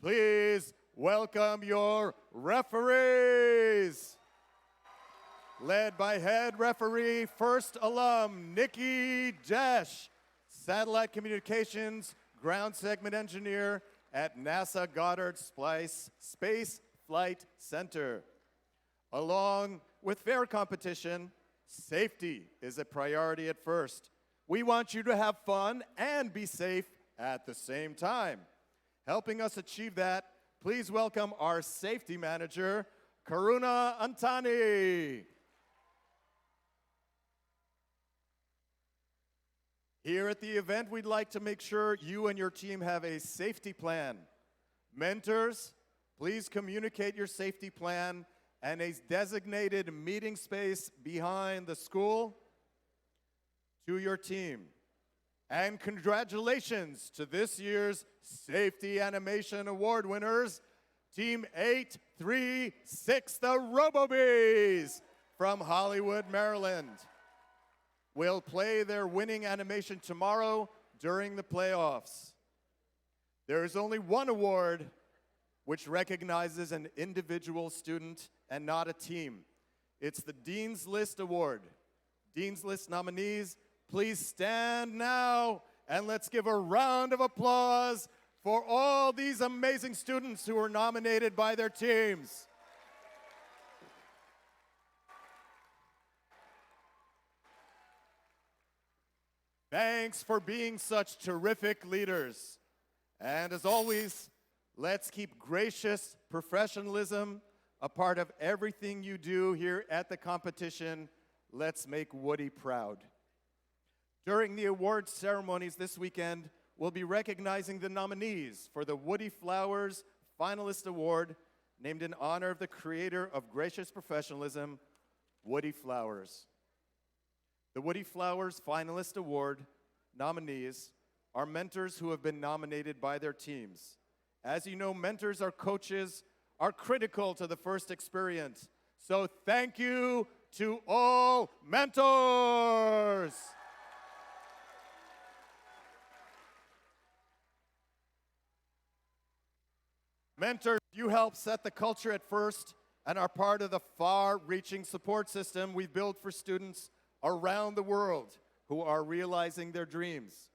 Please welcome your referees. Led by head referee, First Alum Nikki Desch, Satellite Communications Ground Segment Engineer at NASA Goddard Space Flight Center. Along with fair competition, safety is a priority at first. We want you to have fun and be safe At the same time, helping us achieve that, please welcome our safety manager, Karuna Antani. Here at the event, we'd like to make sure you and your team have a safety plan. Mentors, please communicate your safety plan and a designated meeting space behind the school to your team. And congratulations to this year's Safety Animation Award winners, Team 836, the RoboBees from Hollywood, Maryland. Will play their winning animation tomorrow during the playoffs. There is only one award which recognizes an individual student and not a team. It's the Dean's List Award. Dean's List nominees, please stand now and let's give a round of applause for all these amazing students who were nominated by their teams. Thanks for being such terrific leaders. And as always, let's keep gracious professionalism a part of everything you do here at the competition. Let's make Woody proud. During the awards ceremonies this weekend, we'll be recognizing the nominees for the Woody Flowers Finalist Award, named in honor of the creator of gracious professionalism, Woody Flowers. The Woody Flowers Finalist Award nominees are mentors who have been nominated by their teams. As you know, mentors or coaches are critical to the FIRST experience. So thank you to all mentors. Mentors, you help set the culture at FIRST and are part of the far-reaching support system we've built for students around the world who are realizing their dreams.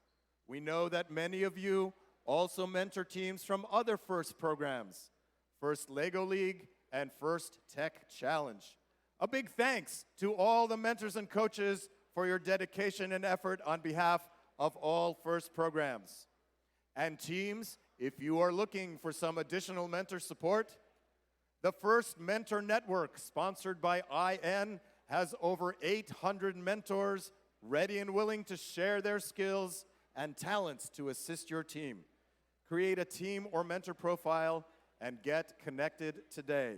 We know that many of you also mentor teams from other FIRST programs, FIRST Lego League and FIRST Tech Challenge. A big thanks to all the mentors and coaches for your dedication and effort on behalf of all FIRST programs. And teams, if you are looking for some additional mentor support, the FIRST Mentor Network, sponsored by IN, has over 800 mentors ready and willing to share their skills and talents to assist your team. Create a team or mentor profile and get connected today.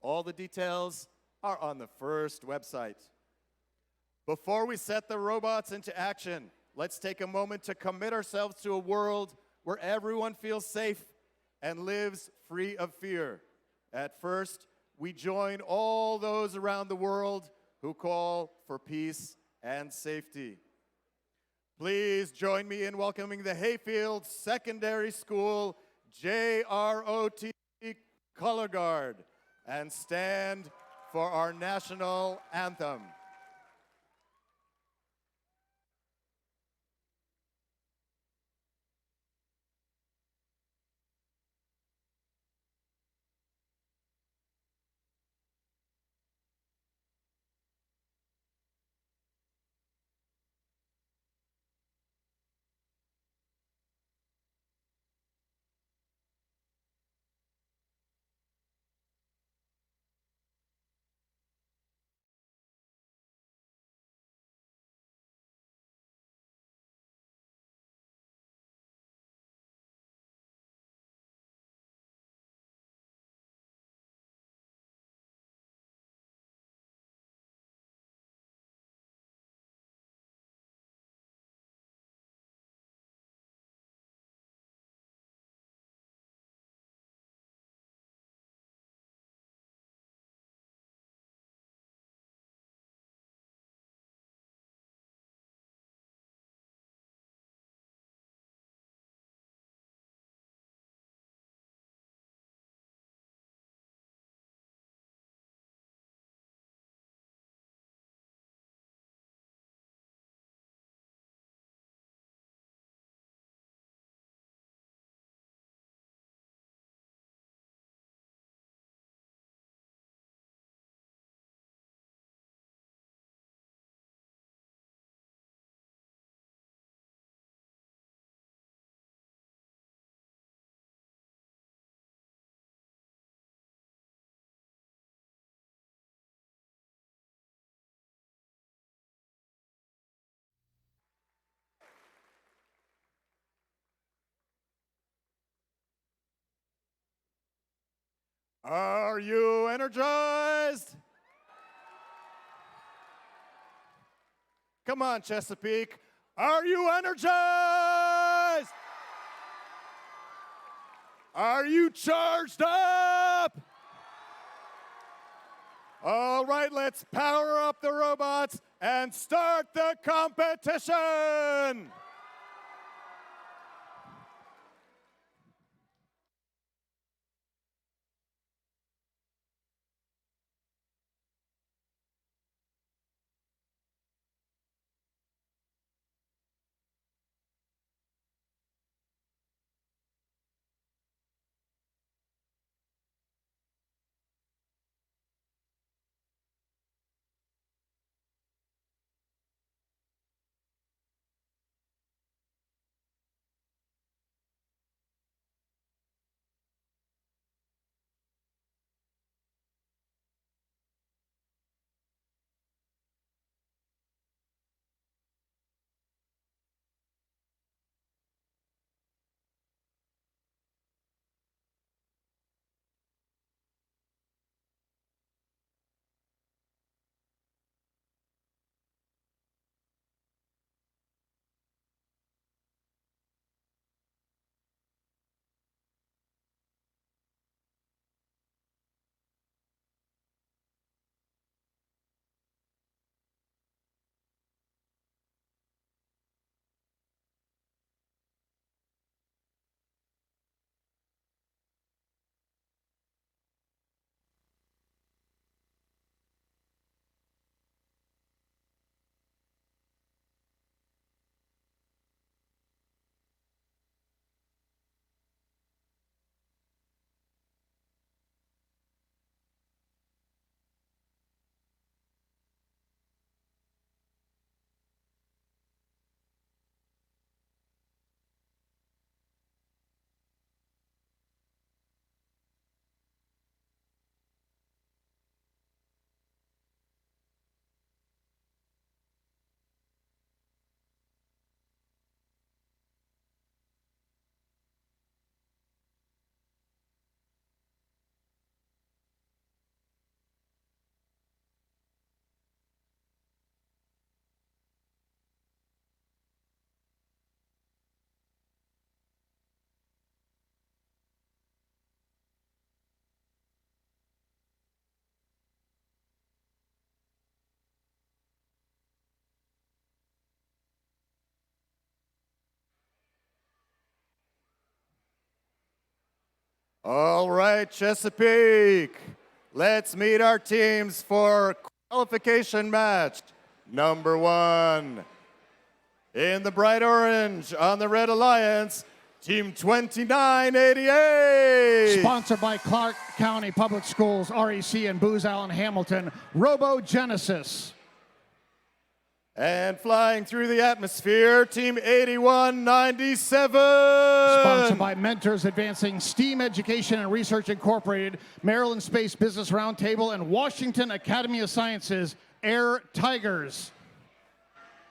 All the details are on the FIRST website. Before we set the robots into action, let's take a moment to commit ourselves to a world where everyone feels safe and lives free of fear. At FIRST, we join all those around the world who call for peace and safety. Please join me in welcoming the Hayfield Secondary School JROT Color Guard and stand for our national anthem. Are you energized? Come on, Chesapeake. Are you energized? Are you charged up? All right, let's power up the robots and start the competition. All right, Chesapeake. Let's meet our teams for qualification match number 1. In the bright orange on the Red Alliance, Team 2988. Sponsored by Clark County Public Schools, REC, and Booz Allen Hamilton, Robogenesis. And flying through the atmosphere, Team 8197. Sponsored by Mentors Advancing STEAM Education and Research Incorporated, Maryland Space Business Roundtable, and Washington Academy of Sciences, Air Tigers.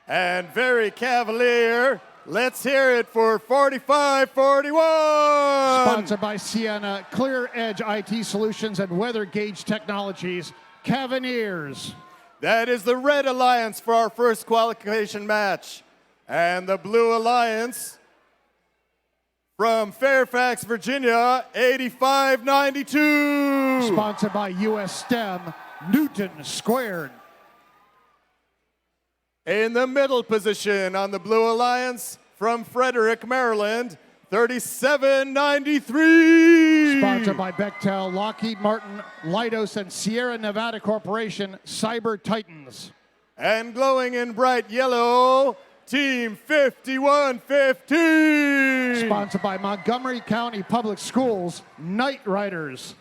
And very cavalier, let's hear it for 4541. Sponsored by Sienna, Clear Edge IT Solutions, and Weather Gauge Technologies, Cavaliers. That is the Red Alliance for our first qualification match. And the Blue Alliance from Fairfax, Virginia, 8592. Sponsored by US STEM, Newton Squared. In the middle position on the Blue Alliance from Frederick, Maryland, 3793. Sponsored by Bechtel, Lockheed Martin, Leidos, and Sierra Nevada Corporation, Cyber Titans. And glowing in bright yellow, Team 5115. Sponsored by Montgomery County Public Schools, Night Riders.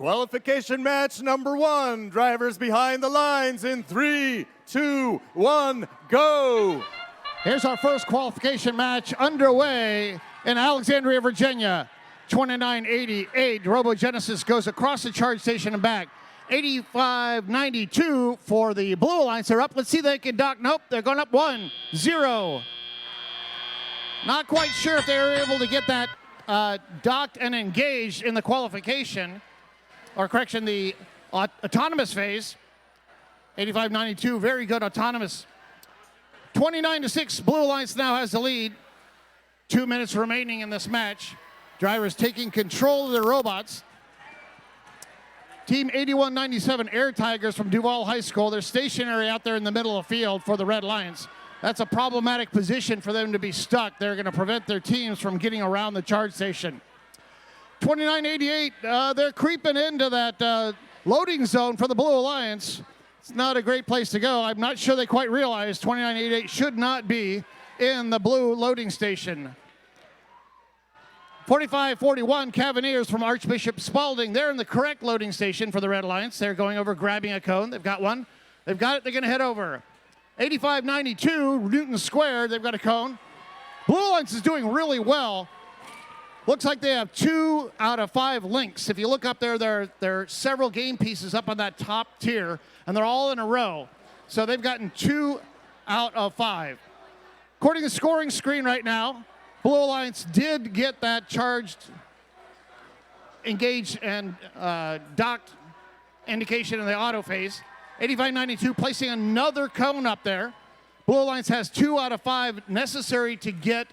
Qualification match number 1. Drivers behind the lines in 3, 2, 1, go. Here's our first qualification match underway in Alexandria, Virginia. 2988, Robogenesis goes across the charge station and back. 8592 for the Blue Alliance. They're up. Let's see if they can dock. Nope, they're going up 1-0. Not quite sure if they were able to get that docked and engaged in the qualification, or correction, the autonomous phase. 8592, very good autonomous. 29-6, Blue Alliance now has the lead. 2 minutes remaining in this match. Drivers taking control of their robots. Team 8197 Air Tigers from Duval High School. They're stationary out there in the middle of the field for the Red Lions. That's a problematic position for them to be stuck. They're going to prevent their teams from getting around the charge station. 2988, they're creeping into that loading zone for the Blue Alliance. It's not a great place to go. I'm not sure they quite realize 2988 should not be in the blue loading station. 4541 Cavaliers from Archbishop Spalding. They're in the correct loading station for the Red Alliance. They're going over, grabbing a cone. They've got one. They've got it. They're going to head over. 8592 Newton Square. They've got a cone. Blue Alliance is doing really well. Looks like they have 2 out of 5 links. If you look up there, there are several game pieces up on that top tier, and they're all in a row. So they've gotten 2 out of 5. According to the scoring screen right now, Blue Alliance did get that charged, engaged, and docked indication in the auto phase. 8592 placing another cone up there. Blue Alliance has 2 out of 5 necessary to get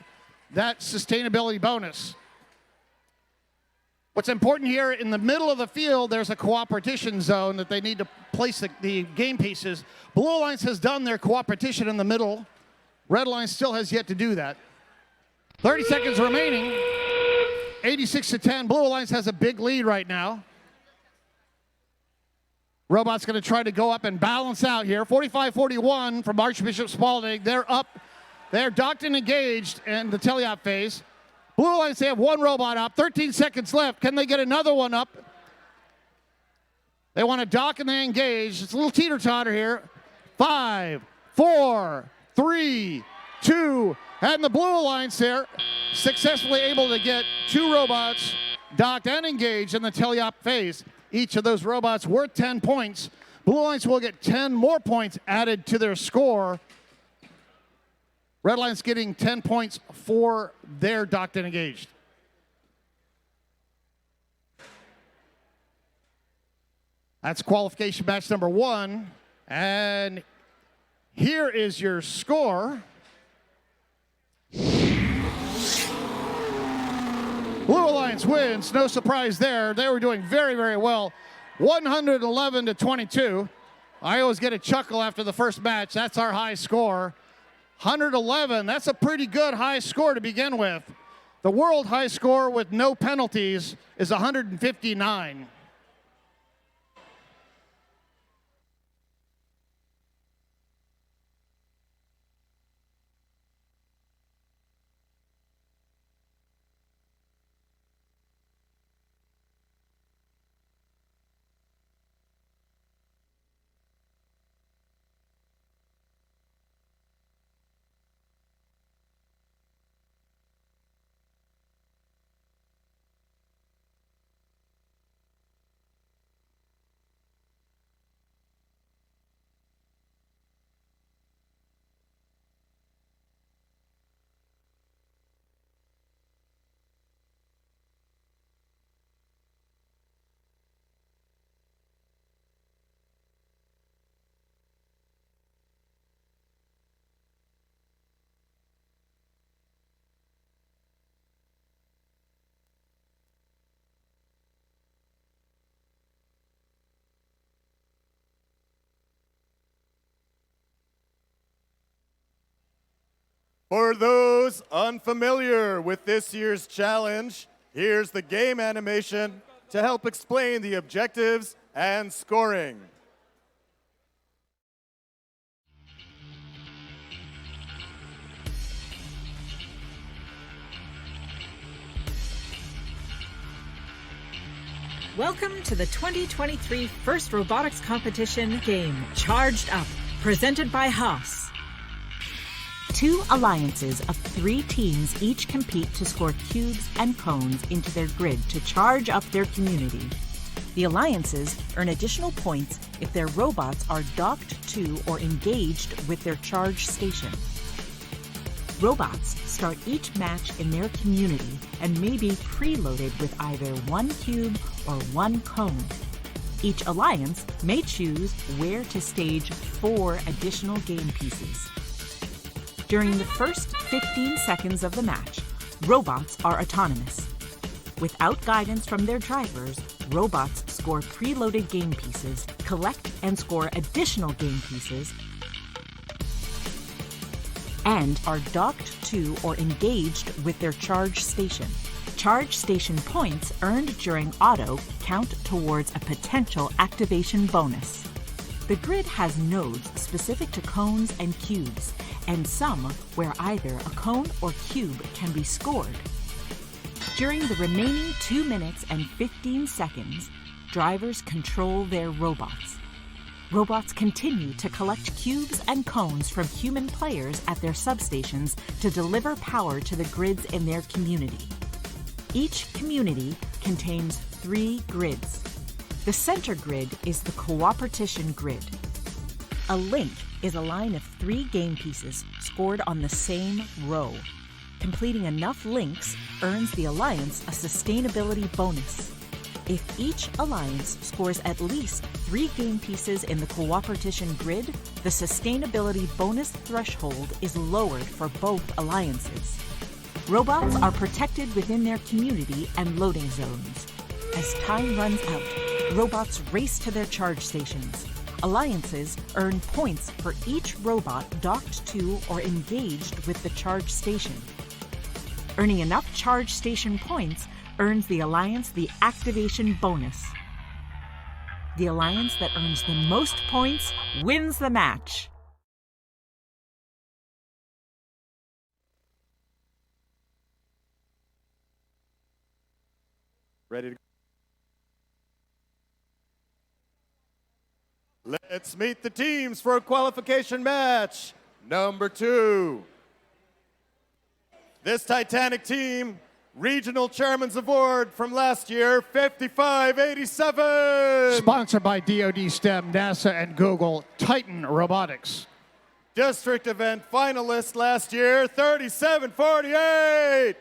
that sustainability bonus. What's important here, in the middle of the field, there's a cooperation zone that they need to place the game pieces. Blue Alliance has done their cooperation in the middle. Red Alliance still has yet to do that. 30 seconds remaining. 86-10. Blue Alliance has a big lead right now. Robot's going to try to go up and balance out here. 4541 from Archbishop Spalding. They're up. They're docked and engaged in the teleop phase. Blue Alliance, they have 1 robot up. 13 seconds left. Can they get another one up? They want to dock and they engage. It's a little teeter-totter here. 5, 4, 3, 2, and the Blue Alliance there successfully able to get 2 robots docked and engaged in the teleop phase. Each of those robots worth 10 points. Blue Alliance will get 10 more points added to their score. Red Alliance getting 10 points for their docked and engaged. That's qualification match number 1. And here is your score. Blue Alliance wins, no surprise there. They were doing very, very well. 111-22. I always get a chuckle after the first match. That's our high score. 111, that's a pretty good high score to begin with. The world high score with no penalties is 159. For those unfamiliar with this year's challenge, here's the game animation to help explain the objectives and scoring. Welcome to the 2023 First Robotics Competition game, Charged Up, presented by Haas. 2 alliances of 3 teams each compete to score cubes and cones into their grid to charge up their community. The alliances earn additional points if their robots are docked to or engaged with their charge station. Robots start each match in their community and may be preloaded with either 1 cube or 1 cone. Each alliance may choose where to stage 4 additional game pieces. During the first 15 seconds of the match, robots are autonomous. Without guidance from their drivers, robots score preloaded game pieces, collect and score additional game pieces, and are docked to or engaged with their charge station. Charge station points earned during auto count towards a potential activation bonus. The grid has nodes specific to cones and cubes, and some where either a cone or cube can be scored. During the remaining 2 minutes and 15 seconds, drivers control their robots. Robots continue to collect cubes and cones from human players at their substations to deliver power to the grids in their community. Each community contains 3 grids. The center grid is the cooperation grid. A link is a line of 3 game pieces scored on the same row. Completing enough links earns the alliance a sustainability bonus. If each alliance scores at least 3 game pieces in the cooperation grid, the sustainability bonus threshold is lowered for both alliances. Robots are protected within their community and loading zones. As time runs out, robots race to their charge stations. Alliances earn points for each robot docked to or engaged with the charge station. Earning enough charge station points earns the alliance the activation bonus. The alliance that earns the most points wins the match. Ready to go? Let's meet the teams for a qualification match. Number 2. This Titanic team, Regional Chairman's Award from last year, 5587. Sponsored by DoD STEM, NASA, and Google, Titan Robotics. District event finalist last year, 3748.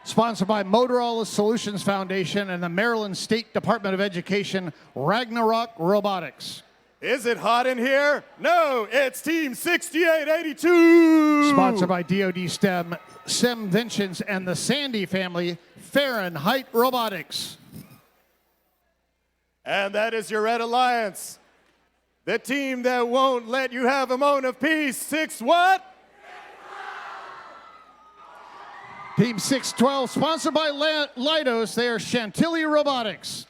Sponsored by Motorola Solutions Foundation and the Maryland State Department of Education, Ragnarok Robotics. Is it hot in here? No, it's Team 6882. Sponsored by DoD STEM, Simventions, and the Sandy family, Fahrenheit Robotics. And that is your Red Alliance. The team that won't let you have a moment of peace. 6 what? Team 612, sponsored by Leidos, they are Chantilly Robotics.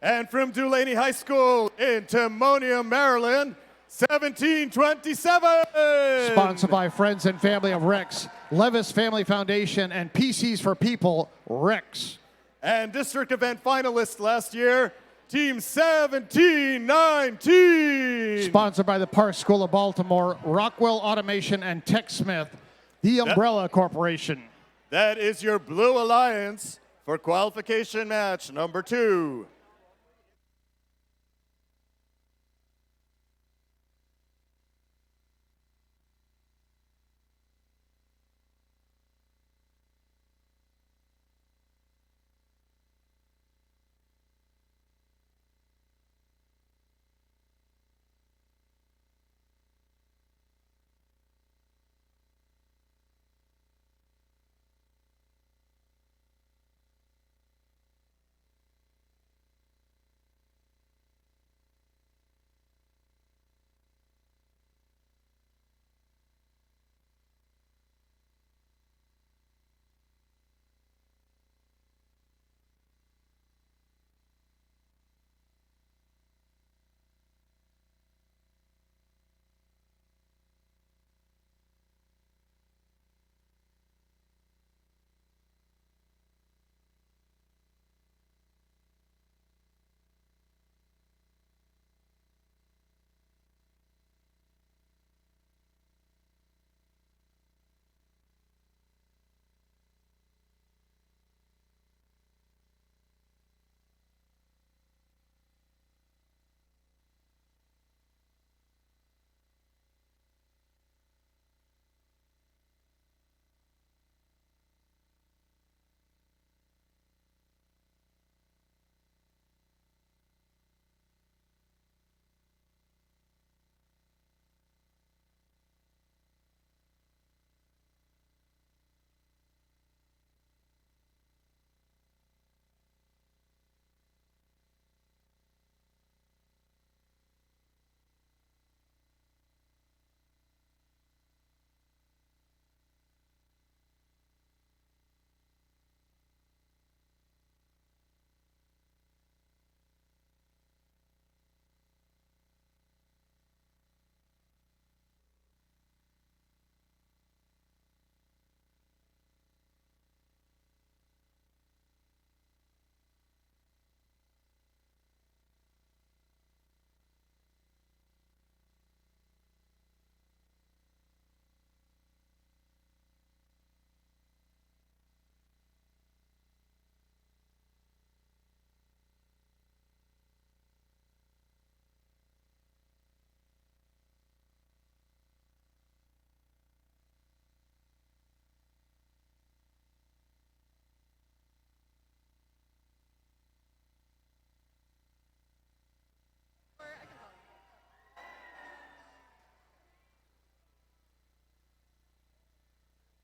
And from Dulaney High School in Timonium, Maryland, 1727. Sponsored by Friends and Family of Rex, Levis Family Foundation, and PCs for People, Rex. And district event finalist last year, Team 1719. Sponsored by the Park School of Baltimore, Rockwell Automation, and TechSmith, the Umbrella Corporation. That is your Blue Alliance for qualification match number 2.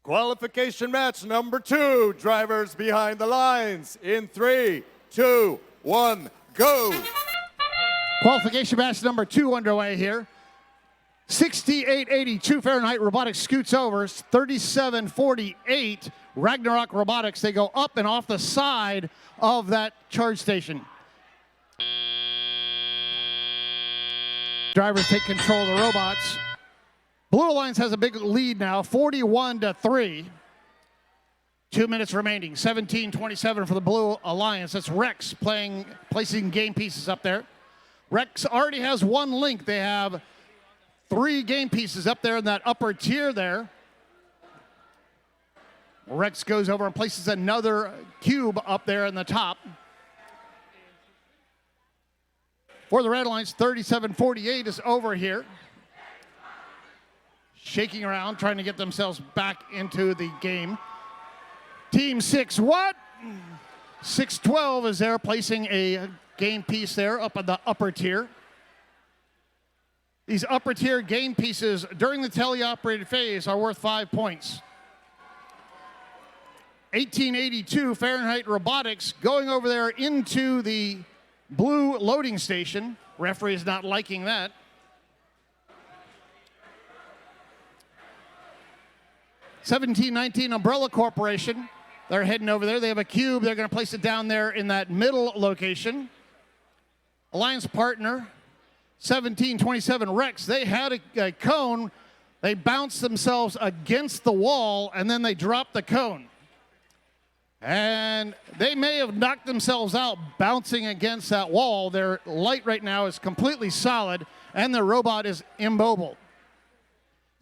Qualification match number 2, drivers behind the lines. In 3, 2, 1, go. Qualification match number 2 underway here. 6882 Fahrenheit Robotics scoots over. 3748 Ragnarok Robotics. They go up and off the side of that charge station. Drivers take control of the robots. Blue Alliance has a big lead now, 41-3. 2 minutes remaining, 17-27 for the Blue Alliance. That's Rex placing game pieces up there. Rex already has 1 link. They have 3 game pieces up there in that upper tier there. Rex goes over and places another cube up there in the top. For the Red Alliance, 37-48 is over here. Shaking around, trying to get themselves back into the game. Team 6, what? 612 is there, placing a game piece there up in the upper tier. These upper tier game pieces during the teleoperated phase are worth 5 points. 1882 Fahrenheit Robotics going over there into the blue loading station. Referee is not liking that. 1719 Umbrella Corporation. They're heading over there. They have a cube. They're going to place it down there in that middle location. Alliance partner, 1727 Rex. They had a cone. They bounced themselves against the wall, and then they dropped the cone. And they may have knocked themselves out bouncing against that wall. Their light right now is completely solid, and their robot is immobile.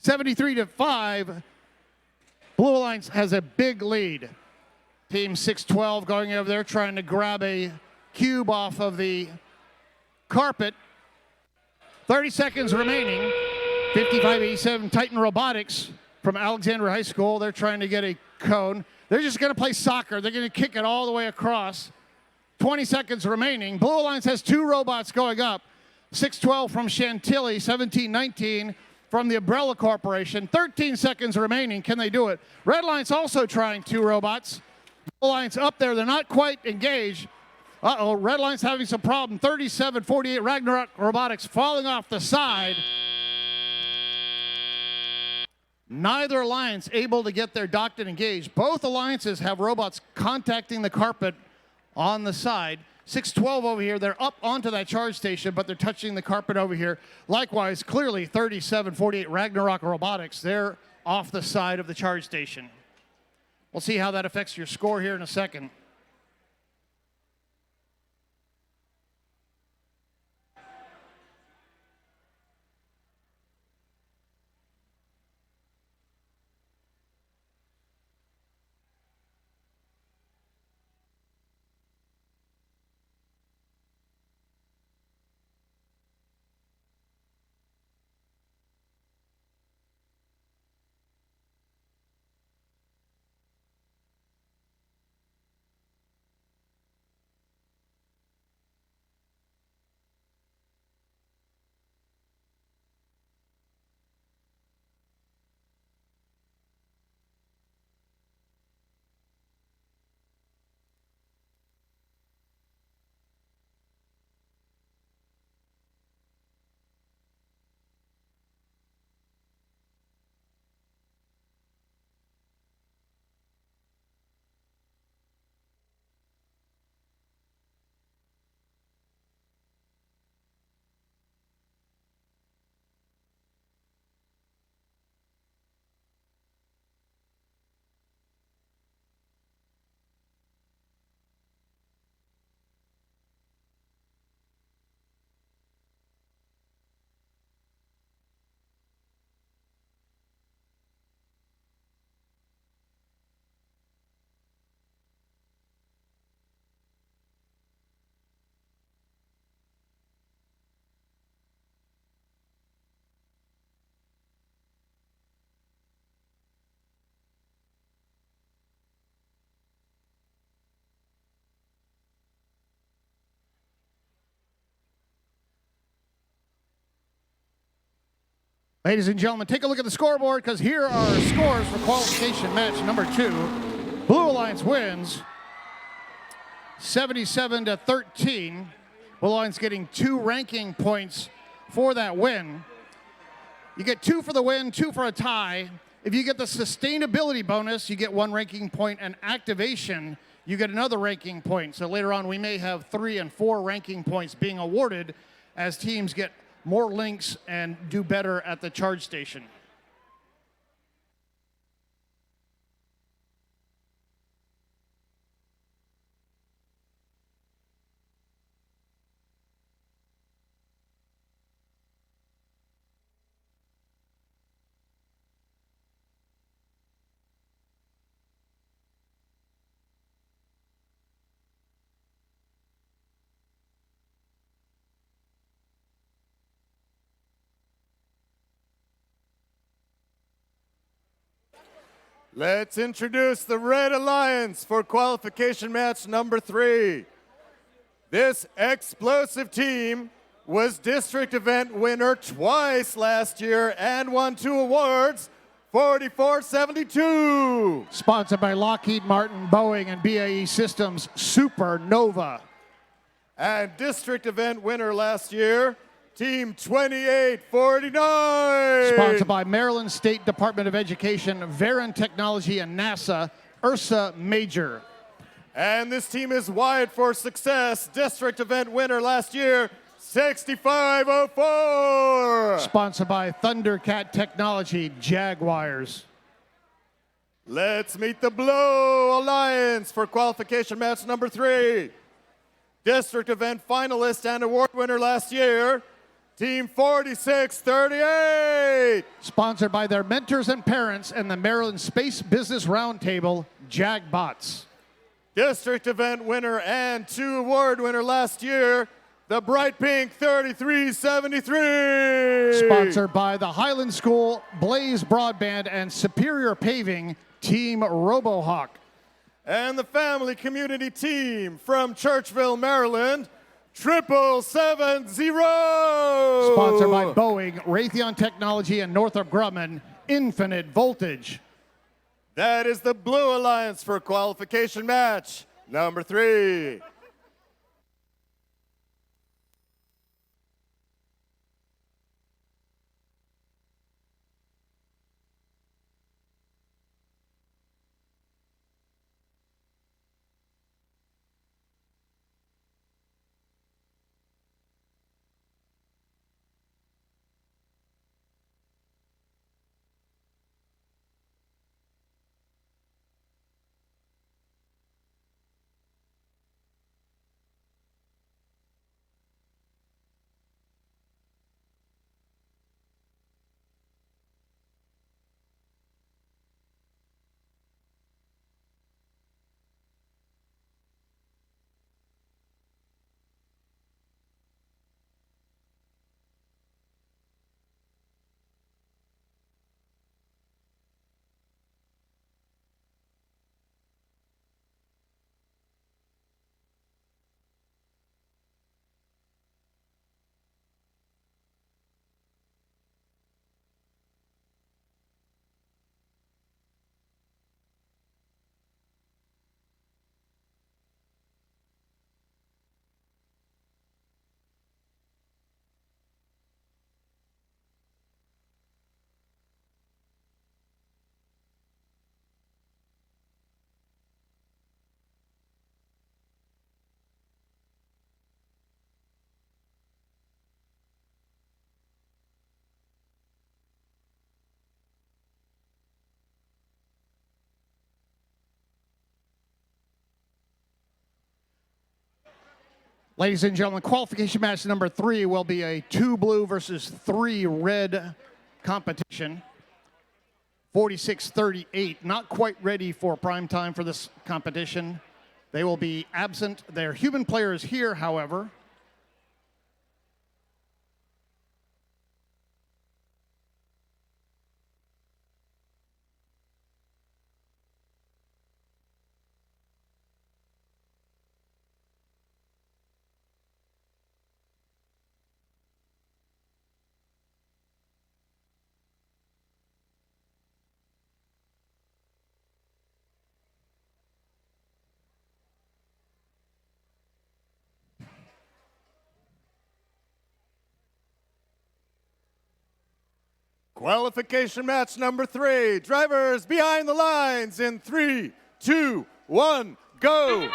73-5. Blue Alliance has a big lead. Team 612 going over there trying to grab a cube off of the carpet. 30 seconds remaining. 5587 Titan Robotics from Alexandria High School. They're trying to get a cone. They're just going to play soccer. They're going to kick it all the way across. 20 seconds remaining. Blue Alliance has 2 robots going up. 612 from Chantilly, 1719 from the Umbrella Corporation. 13 seconds remaining. Can they do it? Red Alliance also trying 2 robots. Blue Alliance up there. They're not quite engaged. Uh-oh, Red Alliance having some problem. 37-48 Ragnarok Robotics falling off the side. Neither alliance able to get their docked and engaged. Both alliances have robots contacting the carpet on the side. 612 over here, they're up onto that charge station, but they're touching the carpet over here. Likewise, clearly 37-48 Ragnarok Robotics, they're off the side of the charge station. We'll see how that affects your score here in a second. Ladies and gentlemen, take a look at the scoreboard because here are our scores for qualification match number 2. Blue Alliance wins 77-13. Blue Alliance getting 2 ranking points for that win. You get 2 for the win, 2 for a tie. If you get the sustainability bonus, you get 1 ranking point, and activation, you get another ranking point. So later on, we may have 3 and 4 ranking points being awarded as teams get more links and do better at the charge station. Let's introduce the Red Alliance for qualification match number 3. This explosive team was district event winner twice last year and won 2 awards, 44-72. Sponsored by Lockheed Martin, Boeing, and BAE Systems Supernova. And district event winner last year, Team 2849. Sponsored by Maryland State Department of Education, Varen Technology, and NASA, Ursa Major. And this team is wide for success. District event winner last year, 6504. Sponsored by Thundercat Technology, Jaguars. Let's meet the Blue Alliance for qualification match number 3. District event finalist and award winner last year, Team 4638. Sponsored by their mentors and parents and the Maryland Space Business Roundtable, Jagbots. District event winner and 2 award winner last year, the Bright Pink 3373. Sponsored by the Highland School, Blaze Broadband, and Superior Paving, Team RoboHawk. And the family community team from Churchville, Maryland, 7770. Sponsored by Boeing, Raytheon Technology, and Northrop Grumman, Infinite Voltage. That is the Blue Alliance for qualification match number 3. Ladies and gentlemen, qualification match number 3 will be a 2 blue versus 3 red competition. 46-38, not quite ready for prime time for this competition. They will be absent. Their human player is here, however. Qualification match number 3. Drivers behind the lines in 3, 2, 1, go.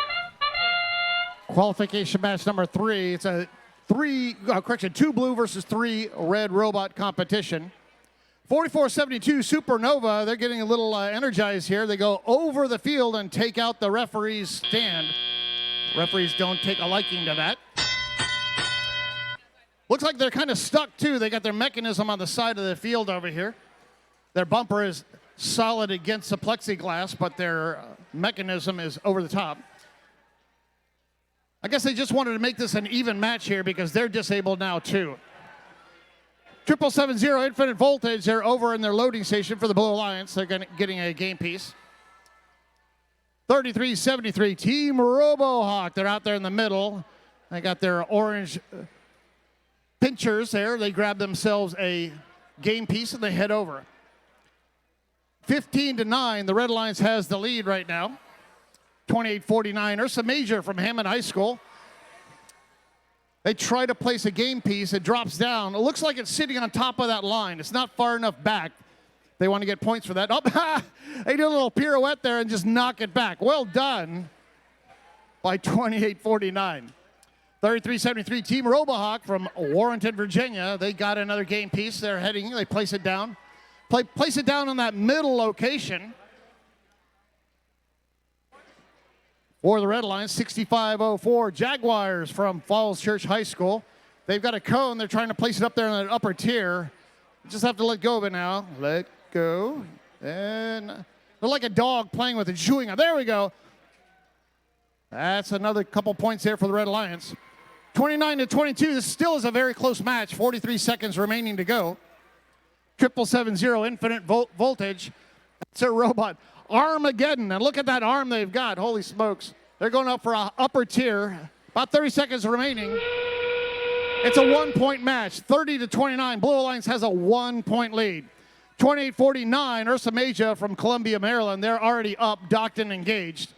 Qualification match number 3. It's a 2 blue versus 3 red robot competition. 4472 Supernova, they're getting a little energized here. They go over the field and take out the referee's stand. Referees don't take a liking to that. Looks like they're kind of stuck too. They got their mechanism on the side of the field over here. Their bumper is solid against the plexiglass, but their mechanism is over the top. I guess they just wanted to make this an even match here because they're disabled now too. 770 Infinite Voltage, they're over in their loading station for the Blue Alliance. They're getting a game piece. 3373 Team RoboHawk, they're out there in the middle. They got their orange pinchers there. They grab themselves a game piece and they head over. 15-9, the Red Alliance has the lead right now. 2849, Ursa Major from Hammond High School. They try to place a game piece. It drops down. It looks like it's sitting on top of that line. It's not far enough back. They want to get points for that. Oh, they do a little pirouette there and just knock it back. Well done by 2849. 3373 Team RoboHawk from Warrenton, Virginia. They got another game piece. They're heading. They place it down. Place it down on that middle location. For the Red Alliance, 6504 Jaguars from Falls Church High School. They've got a cone. They're trying to place it up there in that upper tier. Just have to let go of it now. Let go. And they're like a dog playing with it, chewing on. There we go. That's another couple points there for the Red Alliance. 29-22. This still is a very close match. 43 seconds remaining to go. 770 Infinite Voltage. It's a robot. Armageddon. And look at that arm they've got. Holy smokes. They're going up for an upper tier. About 30 seconds remaining. It's a 1-point match. 30-29. Blue Alliance has a 1-point lead. 2849 Ursa Major from Columbia, Maryland. They're already up, docked, and engaged.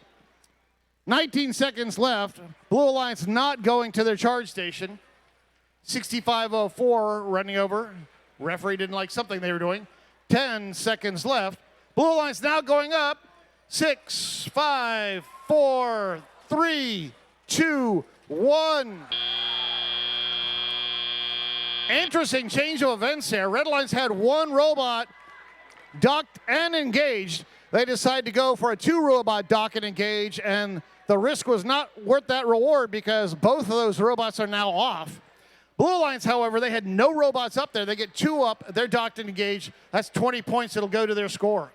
19 seconds left. Blue Alliance not going to their charge station. 6504 running over. Referee didn't like something they were doing. 10 seconds left. Blue Alliance now going up. 6, 5, 4, 3, 2, 1. Interesting change of events here. Red Alliance had one robot docked and engaged. They decided to go for a 2-robot dock and engage, and the risk was not worth that reward because both of those robots are now off. Blue Alliance, however, they had no robots up there. They get 2 up. They're docked and engaged. That's 20 points. It'll go to their score.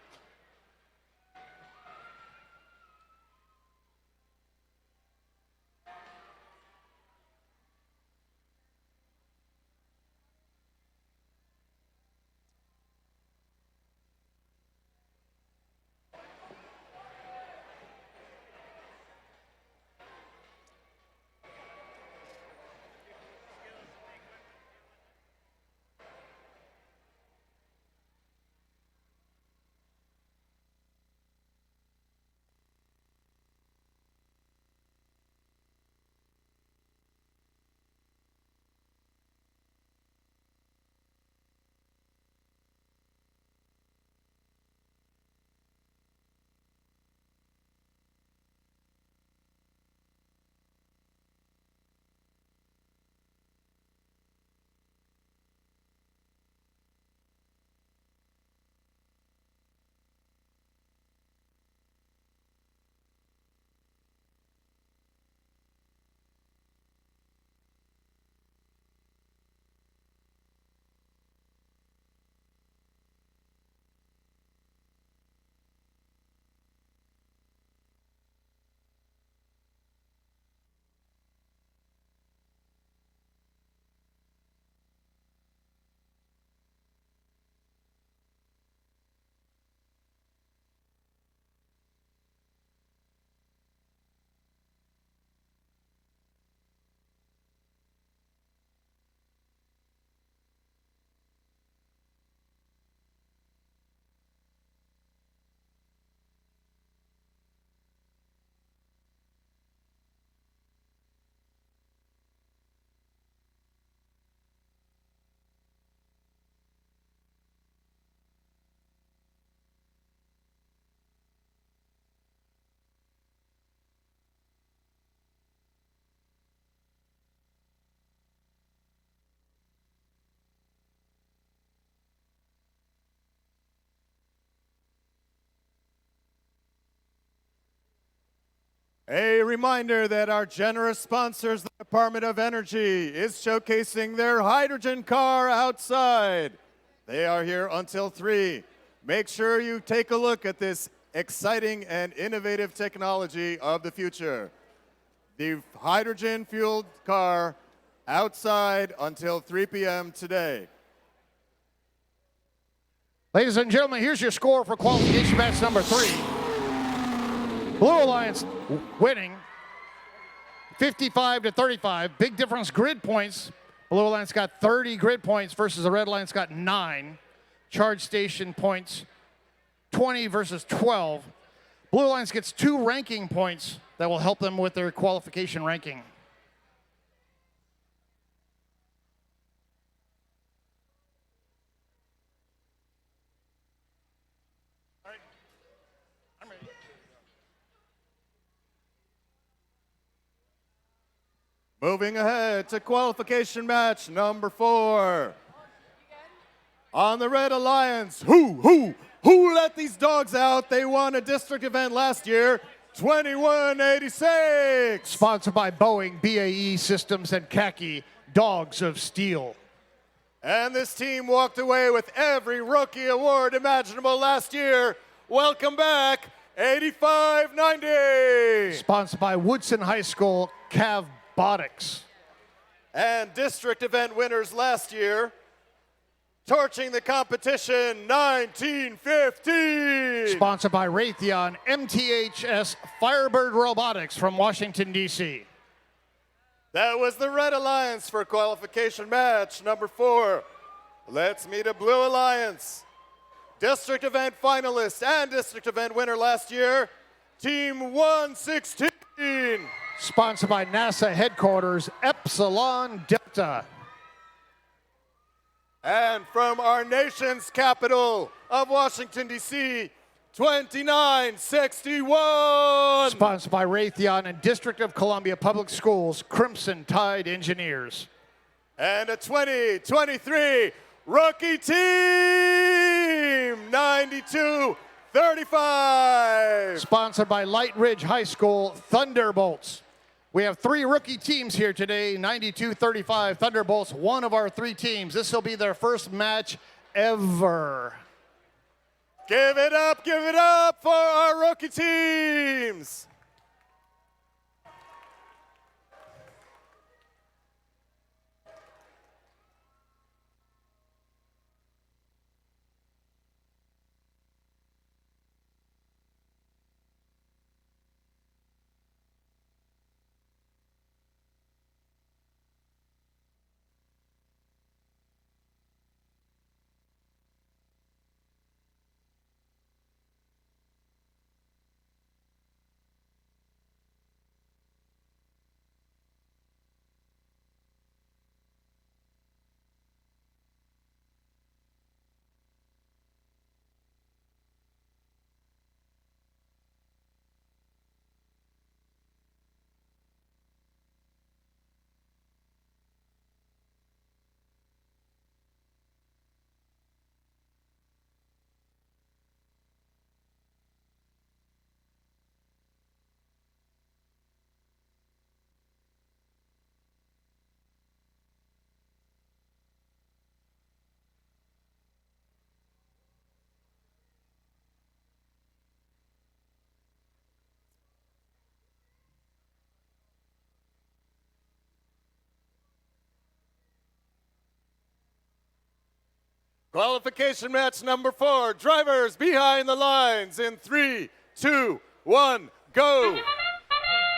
A reminder that our generous sponsors, the Department of Energy, is showcasing their hydrogen car outside. They are here until 3. Make sure you take a look at this exciting and innovative technology of the future. The hydrogen-fueled car outside until 3 p.m. today. Ladies and gentlemen, here's your score for qualification match number 3. Blue Alliance winning 55-35. Big difference grid points. Blue Alliance got 30 grid points versus the Red Alliance got 9. Charge station points 20 versus 12. Blue Alliance gets 2 ranking points that will help them with their qualification ranking. Moving ahead to qualification match number 4. On the Red Alliance, who let these dogs out? They won a district event last year, 2186. Sponsored by Boeing, BAE Systems, and Khaki, Dogs of Steel. And this team walked away with every rookie award imaginable last year. Welcome back, 8590. Sponsored by Woodson High School, Cav Botics. And district event winners last year, torching the competition, 1915. Sponsored by Raytheon, MTHS Firebird Robotics from Washington, D.C. That was the Red Alliance for qualification match number 4. Let's meet a Blue Alliance. District event finalist and district event winner last year, Team 116. Sponsored by NASA headquarters, Epsilon Delta. And from our nation's capital of Washington, D.C., 2961. Sponsored by Raytheon and District of Columbia Public Schools, Crimson Tide Engineers. And a 2023 rookie team, 9235. Sponsored by Light Ridge High School, Thunderbolts. We have 3 rookie teams here today, 92-35 Thunderbolts, one of our 3 teams. This will be their first match ever. Give it up for our rookie teams. Qualification match number 4. Drivers behind the lines in 3, 2, 1, go.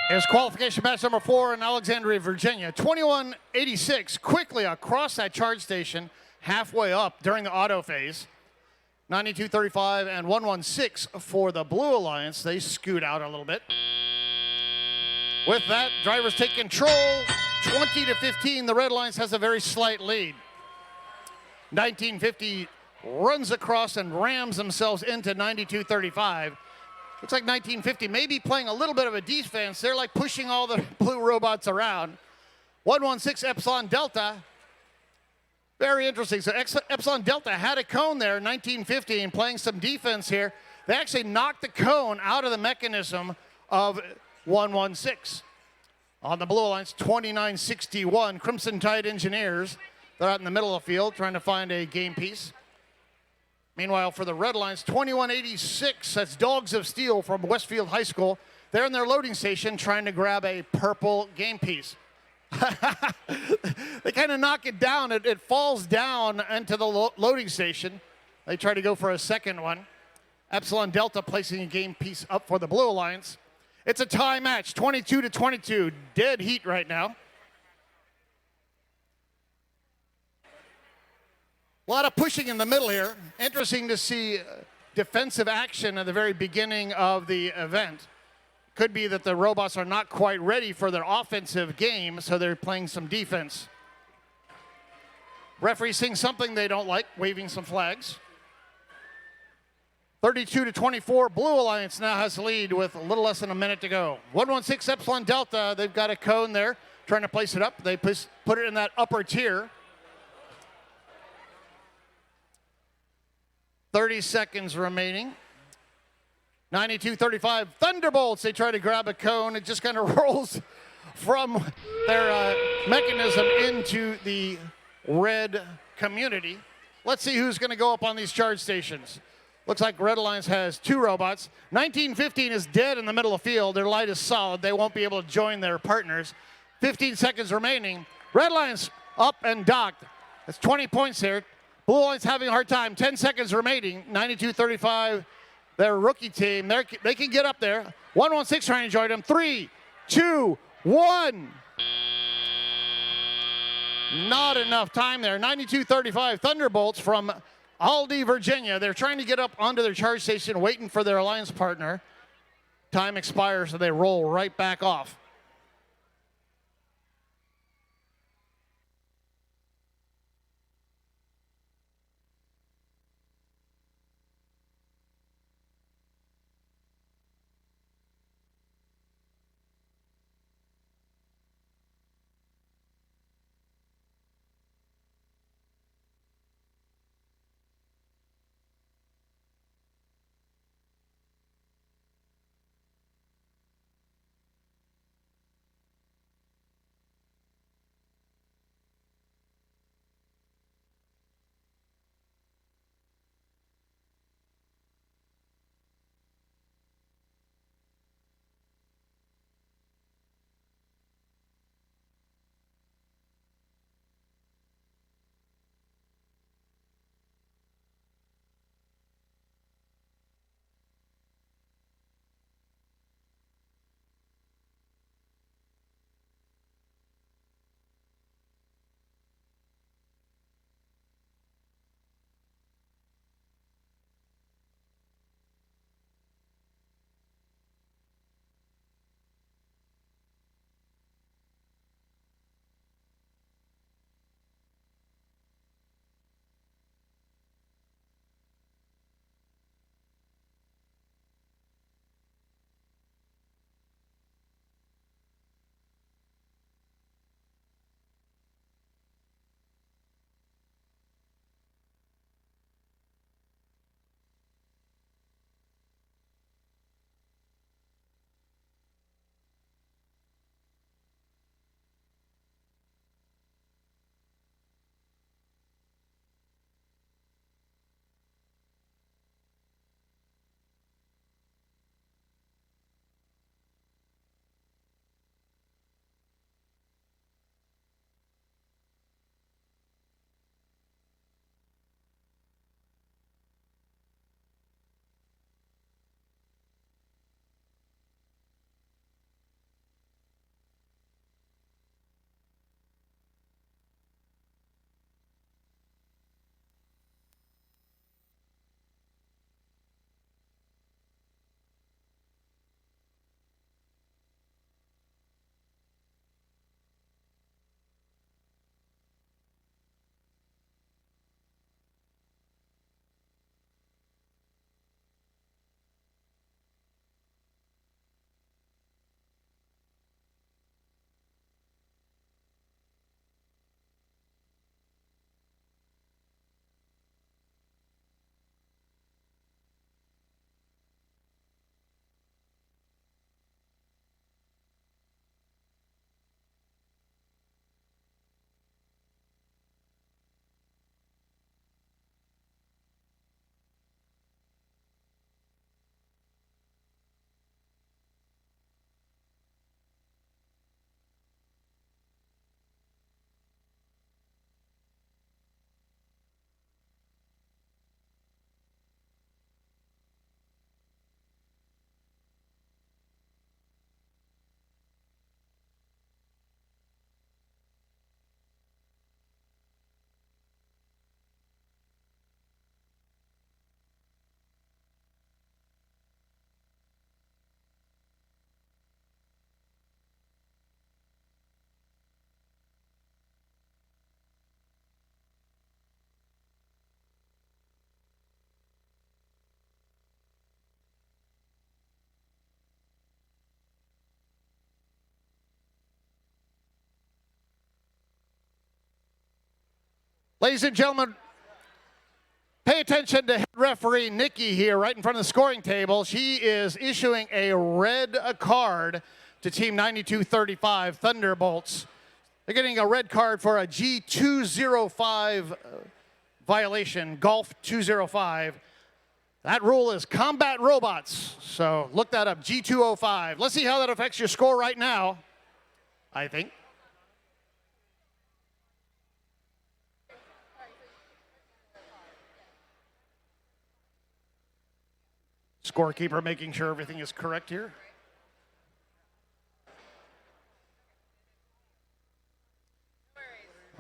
Here's qualification match number 4 in Alexandria, Virginia. 2186 quickly across that charge station, halfway up during the auto phase. 9235 and 116 for the Blue Alliance. They scoot out a little bit. With that, drivers take control. 20-15, the Red Alliance has a very slight lead. 1950 runs across and rams themselves into 9235. Looks like 1950 maybe playing a little bit of a defense. They're like pushing all the blue robots around. 116 Epsilon Delta. Very interesting. So Epsilon Delta had a cone there in 1950 and playing some defense here. They actually knocked the cone out of the mechanism of 1-1-6. On the Blue Alliance, 29-61. Crimson Tide Engineers, they're out in the middle of the field trying to find a game piece. Meanwhile, for the Red Alliance, 21-86. That's Dogs of Steel from Westfield High School. They're in their loading station trying to grab a purple game piece. They kind of knock it down. It falls down into the loading station. They try to go for a second one. Epsilon Delta placing a game piece up for the Blue Alliance. It's a tie match, 22-22. Dead heat right now. A lot of pushing in the middle here. Interesting to see defensive action at the very beginning of the event. Could be that the robots are not quite ready for their offensive game, so they're playing some defense. Referee seeing something they don't like, waving some flags. 32-24, Blue Alliance now has the lead with a little less than a minute to go. 1-1-6 Epsilon Delta, they've got a cone there, trying to place it up. They put it in that upper tier. 30 seconds remaining. 92-35, Thunderbolts, they try to grab a cone. It just kind of rolls from their mechanism into the red community. Let's see who's going to go up on these charge stations. Looks like Red Alliance has 2 robots. 1915 is dead in the middle of the field. Their light is solid. They won't be able to join their partners. 15 seconds remaining. Red Alliance up and docked. That's 20 points here. Blue Alliance having a hard time. 10 seconds remaining. 92-35. Their rookie team, they can get up there. 1-1-6 trying to join them. 3, 2, 1. Not enough time there. 92-35. Thunderbolts from Aldie, Virginia. They're trying to get up onto their charge station, waiting for their alliance partner. Time expires, so they roll right back off. Ladies and gentlemen, pay attention to head referee Nikki here right in front of the scoring table. She is issuing a red card to Team 9235 Thunderbolts. They're getting a red card for a G205 violation, Golf 205. That rule is combat robots, so look that up, G205. Let's see how that affects your score right now, I think. Scorekeeper making sure everything is correct here.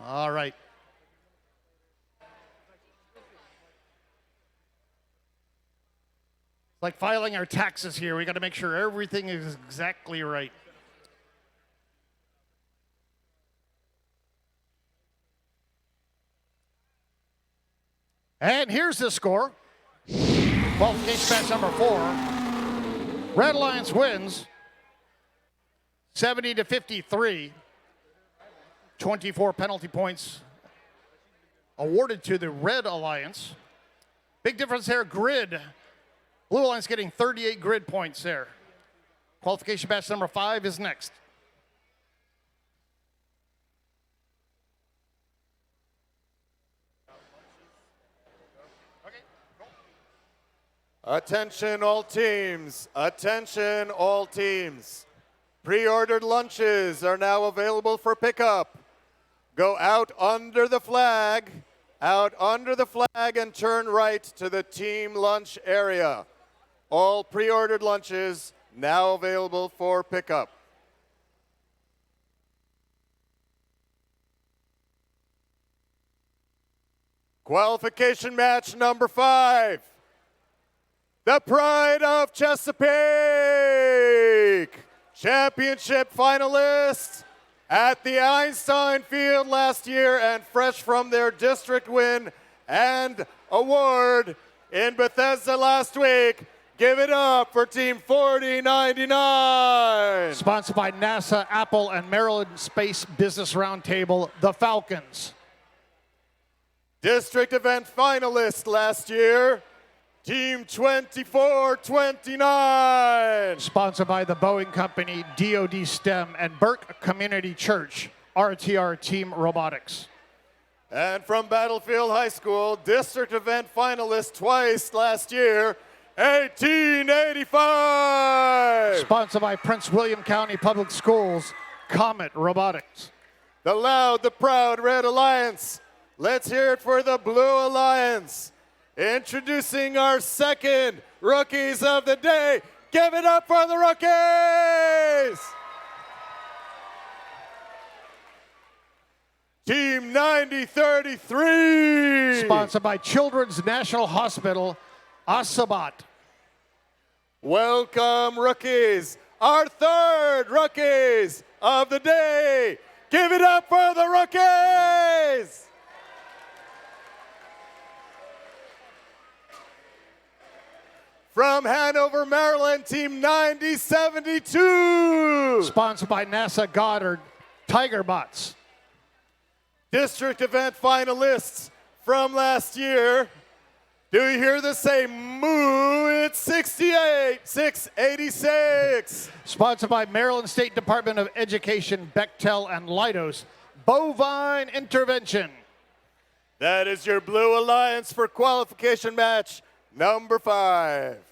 All right. Like filing our taxes here, we got to make sure everything is exactly right. And here's the score. Qualification match number 4. Red Alliance wins 70-53. 24 penalty points awarded to the Red Alliance. Big difference there, grid. Blue Alliance getting 38 grid points there. Qualification match number 5 is next. Attention all teams, attention all teams. Pre-ordered lunches are now available for pickup. Go out under the flag and turn right to the team lunch area. All pre-ordered lunches now available for pickup. Qualification match number 5. The Pride of Chesapeake, championship finalists at the Einstein Field last year and fresh from their district win and award in Bethesda last week. Give it up for Team 4099. Sponsored by NASA, Apple, and Maryland Space Business Roundtable, the Falcons. District event finalist last year, Team 2429. Sponsored by the Boeing Company, DoD STEM, and Burke Community Church, RTR Team Robotics. And from Battlefield High School, district event finalist twice last year, 1885. Sponsored by Prince William County Public Schools, Comet Robotics. The loud, the proud Red Alliance. Let's hear it for the Blue Alliance. Introducing our second rookies of the day. Give it up for the rookies! Team 9033. Sponsored by Children's National Hospital, Asabat. Welcome, rookies. Our third rookies of the day. Give it up for the rookies! From Hanover, Maryland, Team 9072. Sponsored by NASA Goddard, Tigerbots. District event finalists from last year. Do you hear the say moo? It's 686. Sponsored by Maryland State Department of Education, Bechtel, and Leidos, Bovine Intervention. That is your Blue Alliance for qualification match number 5.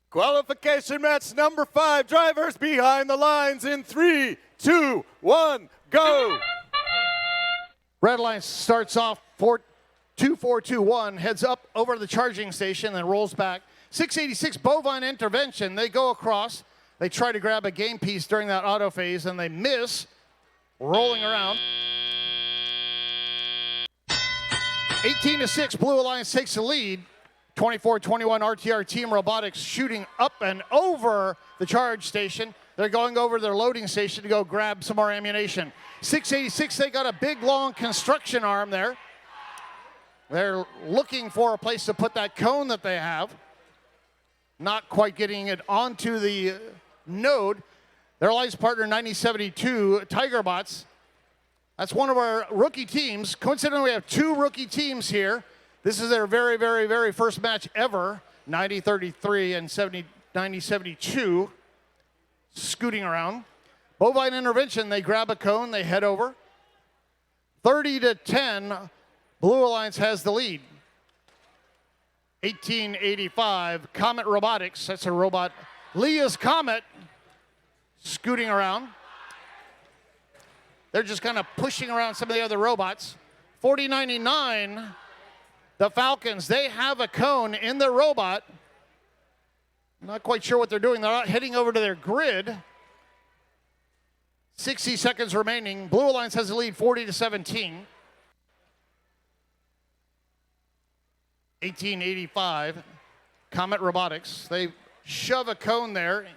Qualification match number 5. Drivers behind the lines in 3, 2, 1, go. Red Line starts off 2-4-2-1, heads up over to the charging station and rolls back. 686 Bovine Intervention. They go across. They try to grab a game piece during that auto phase and they miss, rolling around. 18-6, Blue Alliance takes the lead. 24-21 RTR Team Robotics shooting up and over the charge station. They're going over to their loading station to go grab some more ammunition. 686, they got a big, long construction arm there. They're looking for a place to put that cone that they have. Not quite getting it onto the node. Their alliance partner, 9072 Tigerbots. That's one of our rookie teams. Coincidentally, we have 2 rookie teams here. This is their very, very, very first match ever. 9033 and 9072 scooting around. Bovine Intervention, they grab a cone, they head over. 30-10, Blue Alliance has the lead. 1885, Comet Robotics, that's a robot. Leah's Comet, scooting around. They're just kind of pushing around some of the other robots. 4099, the Falcons, they have a cone in their robot. Not quite sure what they're doing. They're not heading over to their grid. 60 seconds remaining. Blue Alliance has the lead 40-17. 1885, Comet Robotics. They shove a cone there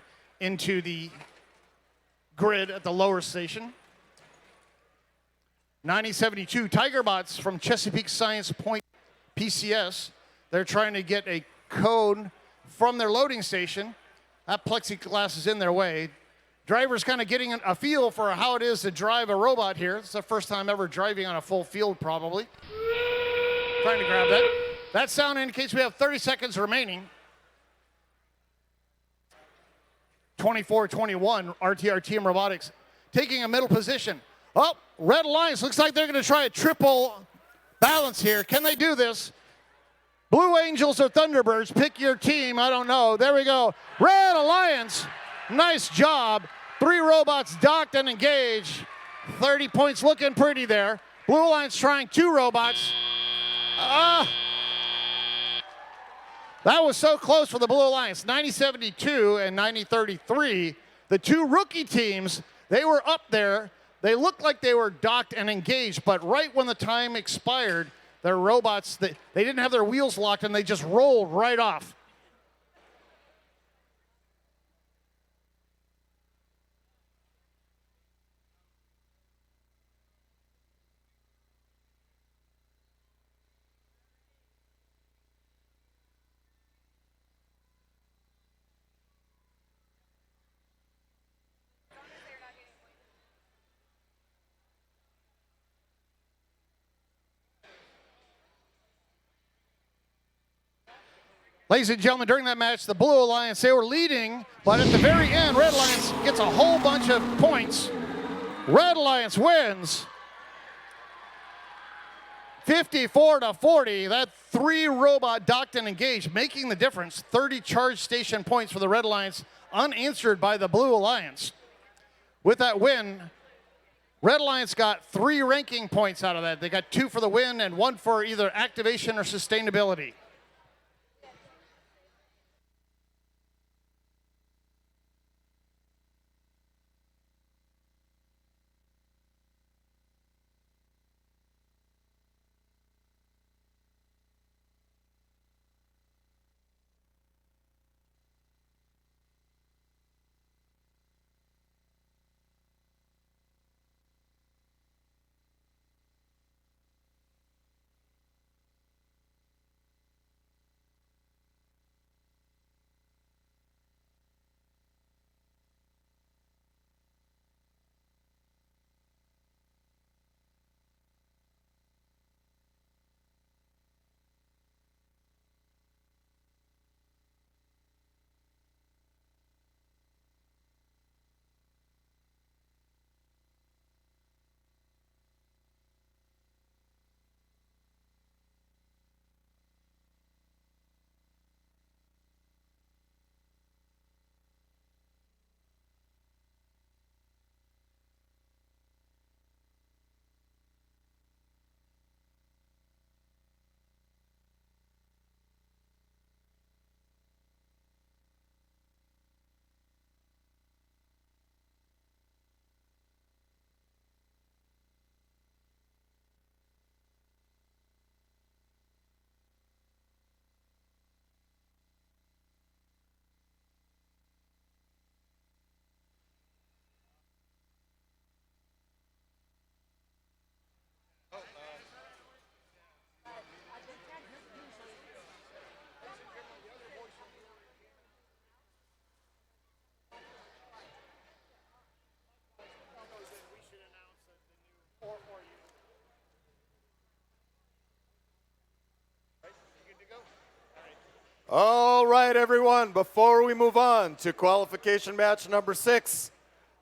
into the grid at the lower station. 9072, Tigerbots from Chesapeake Science Point PCS. They're trying to get a cone from their loading station. That plexiglass is in their way. Drivers kind of getting a feel for how it is to drive a robot here. It's the first time ever driving on a full field, probably. Trying to grab that. That sound indicates we have 30 seconds remaining. 24-21, RTR Team Robotics taking a middle position. Oh, Red Alliance looks like they're going to try a triple balance here. Can they do this? Blue Angels or Thunderbirds, pick your team. I don't know. There we go. Red Alliance, nice job. 3 robots docked and engaged. 30 points looking pretty there. Blue Alliance trying 2 robots. That was so close for the Blue Alliance. 9072 and 9033. The 2 rookie teams, they were up there. They looked like they were docked and engaged, but right when the time expired, their robots, they didn't have their wheels locked and they just rolled right off. Ladies and gentlemen, during that match, the Blue Alliance, they were leading, but at the very end, Red Alliance gets a whole bunch of points. Red Alliance wins 54-40. That 3 robot docked and engaged, making the difference. 30 charge station points for the Red Alliance, unanswered by the Blue Alliance. With that win, Red Alliance got 3 ranking points out of that. They got 2 for the win and 1 for either activation or sustainability. All right, everyone, before we move on to qualification match number 6,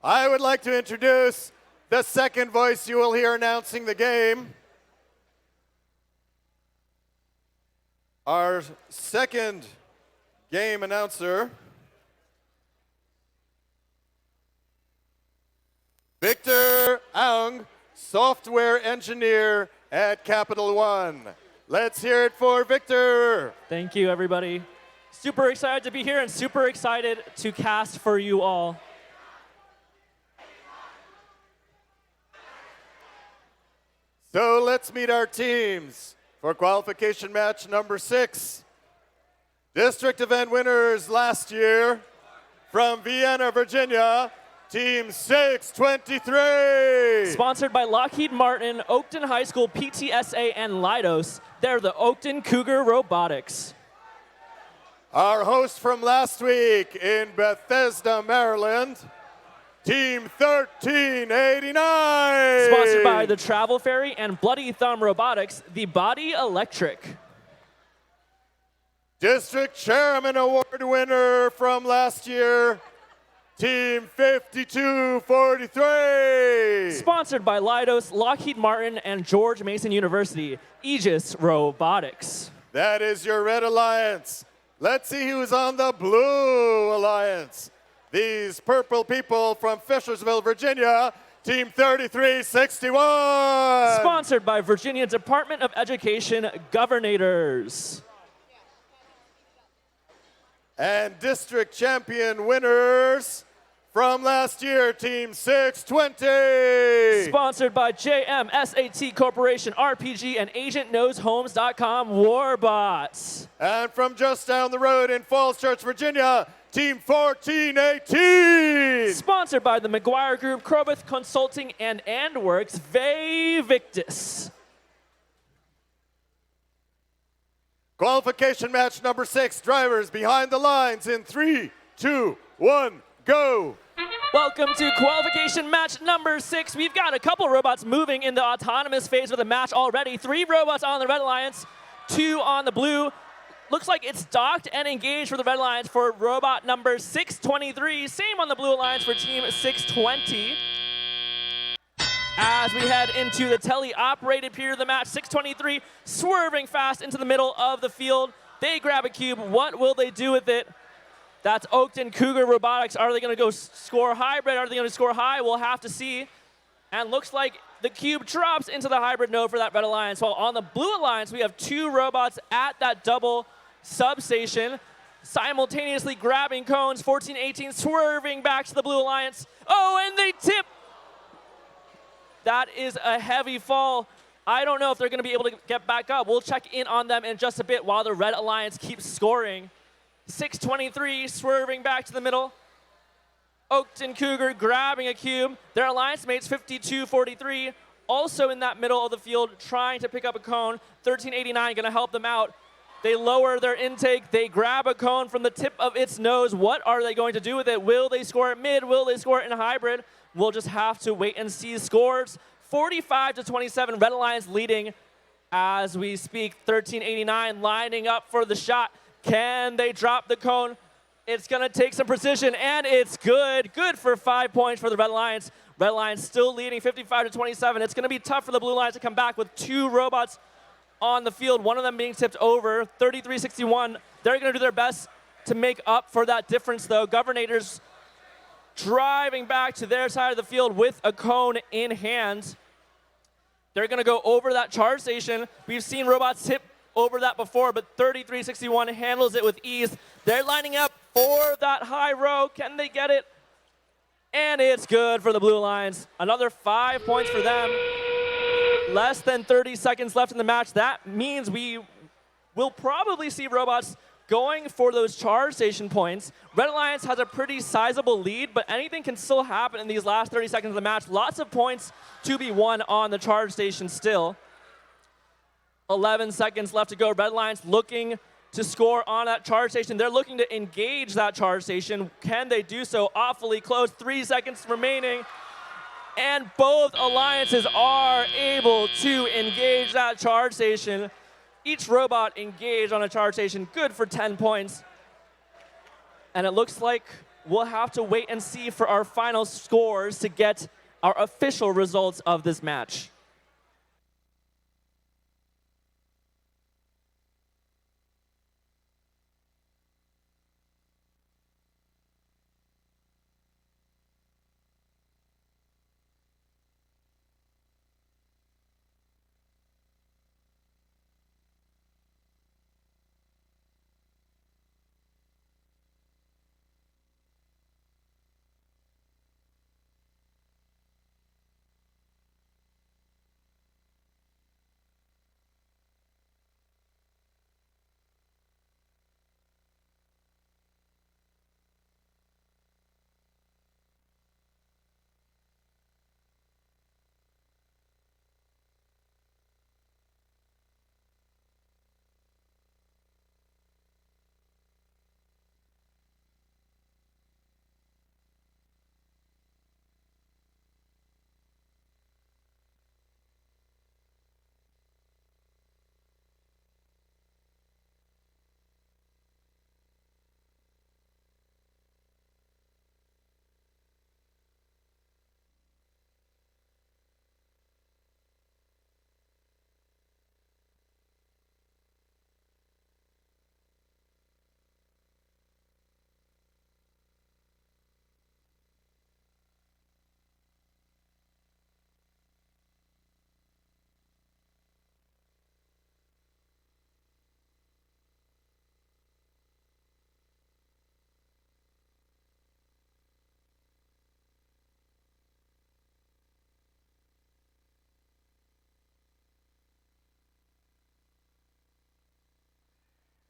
I would like to introduce the second voice you will hear announcing the game. Our second game announcer, Victor Aung, software engineer at Capital One. Let's hear it for Victor. Thank you, everybody. Super excited to be here and super excited to cast for you all. So let's meet our teams for qualification match number 6. District event winners last year from Vienna, Virginia, Team 623. Sponsored by Lockheed Martin, Oakton High School, PTSA, and Leidos. They're the Oakton Cougar Robotics. Our host from last week in Bethesda, Maryland, Team 1389. Sponsored by the Travel Ferry and Bloody Thumb Robotics, the Body Electric. District Chairman Award winner from last year, Team 5243. Sponsored by Leidos, Lockheed Martin, and George Mason University, Aegis Robotics. That is your Red Alliance. Let's see who's on the Blue Alliance. These purple people from Fishersville, Virginia, Team 3361. Sponsored by Virginia Department of Education Governators. And district champion winners from last year, Team 620. Sponsored by JMSAT Corporation, RPG, and AgentKnowsHomes.com Warbots. And from just down the road in Falls Church, Virginia, Team 1418. Sponsored by the McGuire Group, Crobeth Consulting, and AndWorks, Victus. Qualification match number 6, drivers behind the lines in 3, 2, 1, go. Welcome to qualification match number 6. We've got a couple robots moving in the autonomous phase of the match already. 3 robots on the Red Alliance, 2 on the blue. Looks like it's docked and engaged for the Red Alliance for robot number 623. Same on the Blue Alliance for Team 620. As we head into the tele-operated period of the match, 623 swerving fast into the middle of the field. They grab a cube. What will they do with it? That's Oakton Cougar Robotics. Are they going to go score hybrid? Are they going to score high? We'll have to see. And looks like the cube drops into the hybrid node for that Red Alliance. While on the Blue Alliance, we have 2 robots at that double substation, simultaneously grabbing cones. 1418 swerving back to the Blue Alliance. Oh, and they tip. That is a heavy fall. I don't know if they're going to be able to get back up. We'll check in on them in just a bit while the Red Alliance keeps scoring. 623 swerving back to the middle. Oakton Cougar grabbing a cube. Their alliance mates 5243 also in that middle of the field trying to pick up a cone. 1389 going to help them out. They lower their intake. They grab a cone from the tip of its nose. What are they going to do with it? Will they score it mid? Will they score it in hybrid? We'll just have to wait and see. Scores 45-27. Red Alliance leading as we speak. 1389 lining up for the shot. Can they drop the cone? It's going to take some precision, and it's good. Good for 5 points for the Red Alliance. Red Alliance still leading 55-27. It's going to be tough for the Blue Alliance to come back with 2 robots on the field, one of them being tipped over. 3361. They're going to do their best to make up for that difference, though. Governators driving back to their side of the field with a cone in hand. They're going to go over that charge station. We've seen robots tip over that before, but 3361 handles it with ease. They're lining up for that high row. Can they get it? And it's good for the Blue Alliance. Another 5 points for them. Less than 30 seconds left in the match. That means we will probably see robots going for those charge station points. Red Alliance has a pretty sizable lead, but anything can still happen in these last 30 seconds of the match. Lots of points to be won on the charge station still. 11 seconds left to go. Red Alliance looking to score on that charge station. They're looking to engage that charge station. Can they do so? Awfully close. 3 seconds remaining. And both alliances are able to engage that charge station. Each robot engaged on a charge station, good for 10 points. And it looks like we'll have to wait and see for our final scores to get our official results of this match.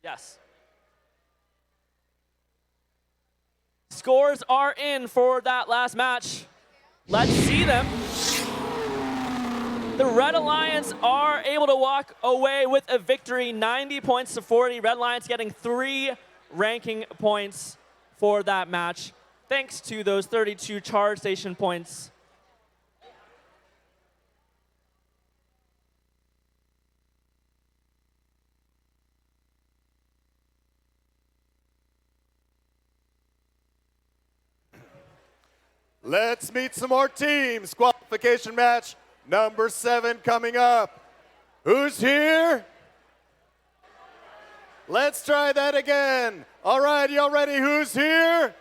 Yes. Scores are in for that last match. Let's see them. The Red Alliance are able to walk away with a victory, 90 points to 40. Red Alliance getting 3 ranking points for that match, thanks to those 32 charge station points. Let's meet some more teams. Qualification match number 7 coming up. Who's here? Let's try that again. All right, y'all ready? Who's here?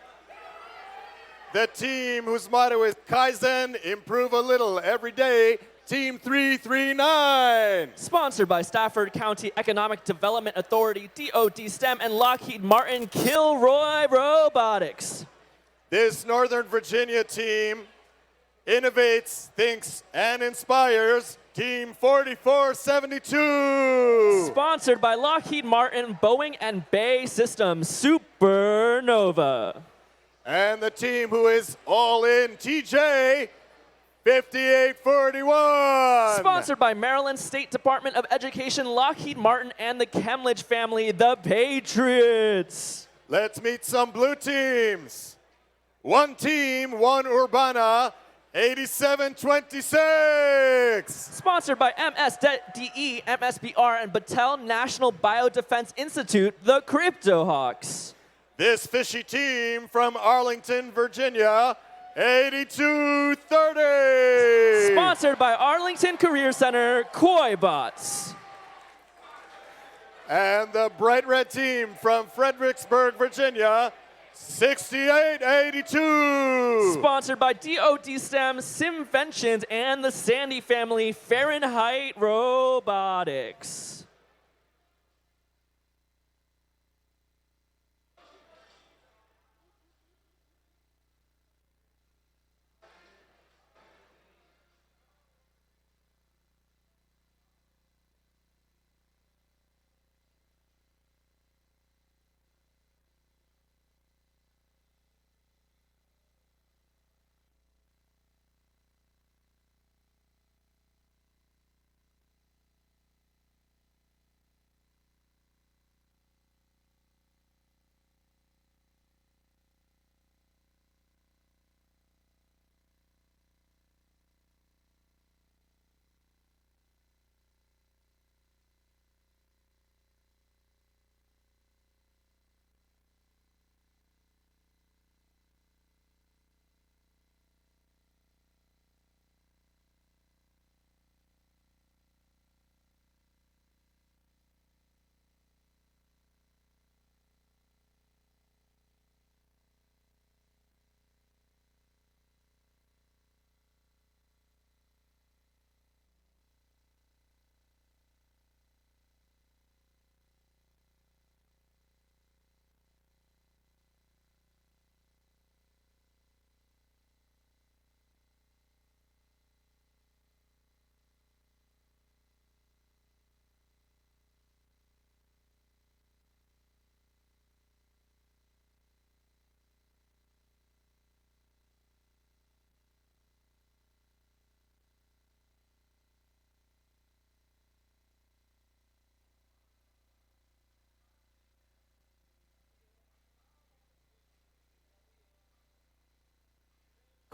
The team whose motto is Kaizen, improve a little every day. Team 339. Sponsored by Stafford County Economic Development Authority, DOD STEM, and Lockheed Martin Kilroy Robotics. This Northern Virginia team innovates, thinks, and inspires. Team 4472. Sponsored by Lockheed Martin, Boeing, and Bay Systems, Supernova. And the team who is all in, TJ 5841. Sponsored by Maryland State Department of Education, Lockheed Martin, and the Kemlich family, the Patriots. Let's meet some blue teams. One team, one Urbana, 8726. Sponsored by MSDE, MSBR, and Battelle National Biodefense Institute, the Crypto Hawks. This fishy team from Arlington, Virginia, 8230. Sponsored by Arlington Career Center, Koi Bots. And the bright red team from Fredericksburg, Virginia, 6882. Sponsored by DOD STEM, Simventions, and the Sandy family, Fahrenheit Robotics.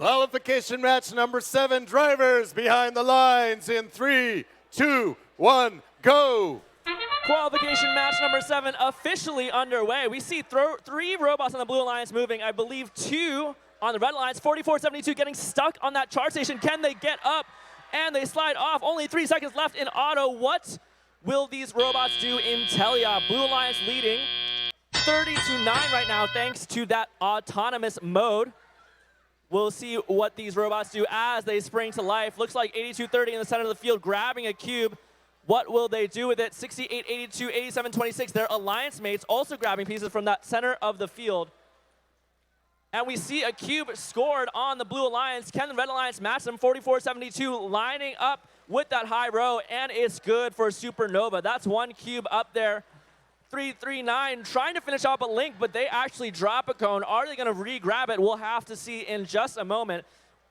Qualification match number 7, drivers behind the lines in 3, 2, 1, go. Qualification match number 7 officially underway. We see 3 robots on the Blue Alliance moving. I believe 2 on the Red Alliance. 4472 getting stuck on that charge station. Can they get up? And they slide off. Only 3 seconds left in auto. What will these robots do in Telia? Blue Alliance leading 30-9 right now thanks to that autonomous mode. We'll see what these robots do as they spring to life. Looks like 8230 in the center of the field grabbing a cube. What will they do with it? 6882, 8726, their alliance mates also grabbing pieces from that center of the field. And we see a cube scored on the Blue Alliance. Can the Red Alliance match them? 4472 lining up with that high row, and it's good for Supernova. That's 1 cube up there. 339 trying to finish off a link, but they actually drop a cone. Are they going to re-grab it? We'll have to see in just a moment.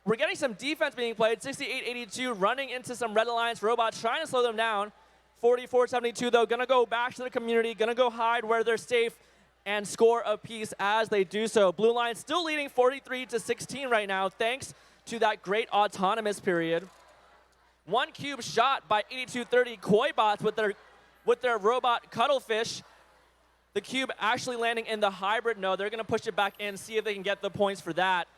We're getting some defense being played. 6882 running into some Red Alliance robots, trying to slow them down. 4472, though, going to go back to the community, going to go hide where they're safe and score a piece as they do so. Blue Alliance still leading 43-16 right now, thanks to that great autonomous period. 1 cube shot by 8230 Koi bots with their robot Cuttlefish. The cube actually landing in the hybrid node. They're going to push it back in, see if they can get the points for that.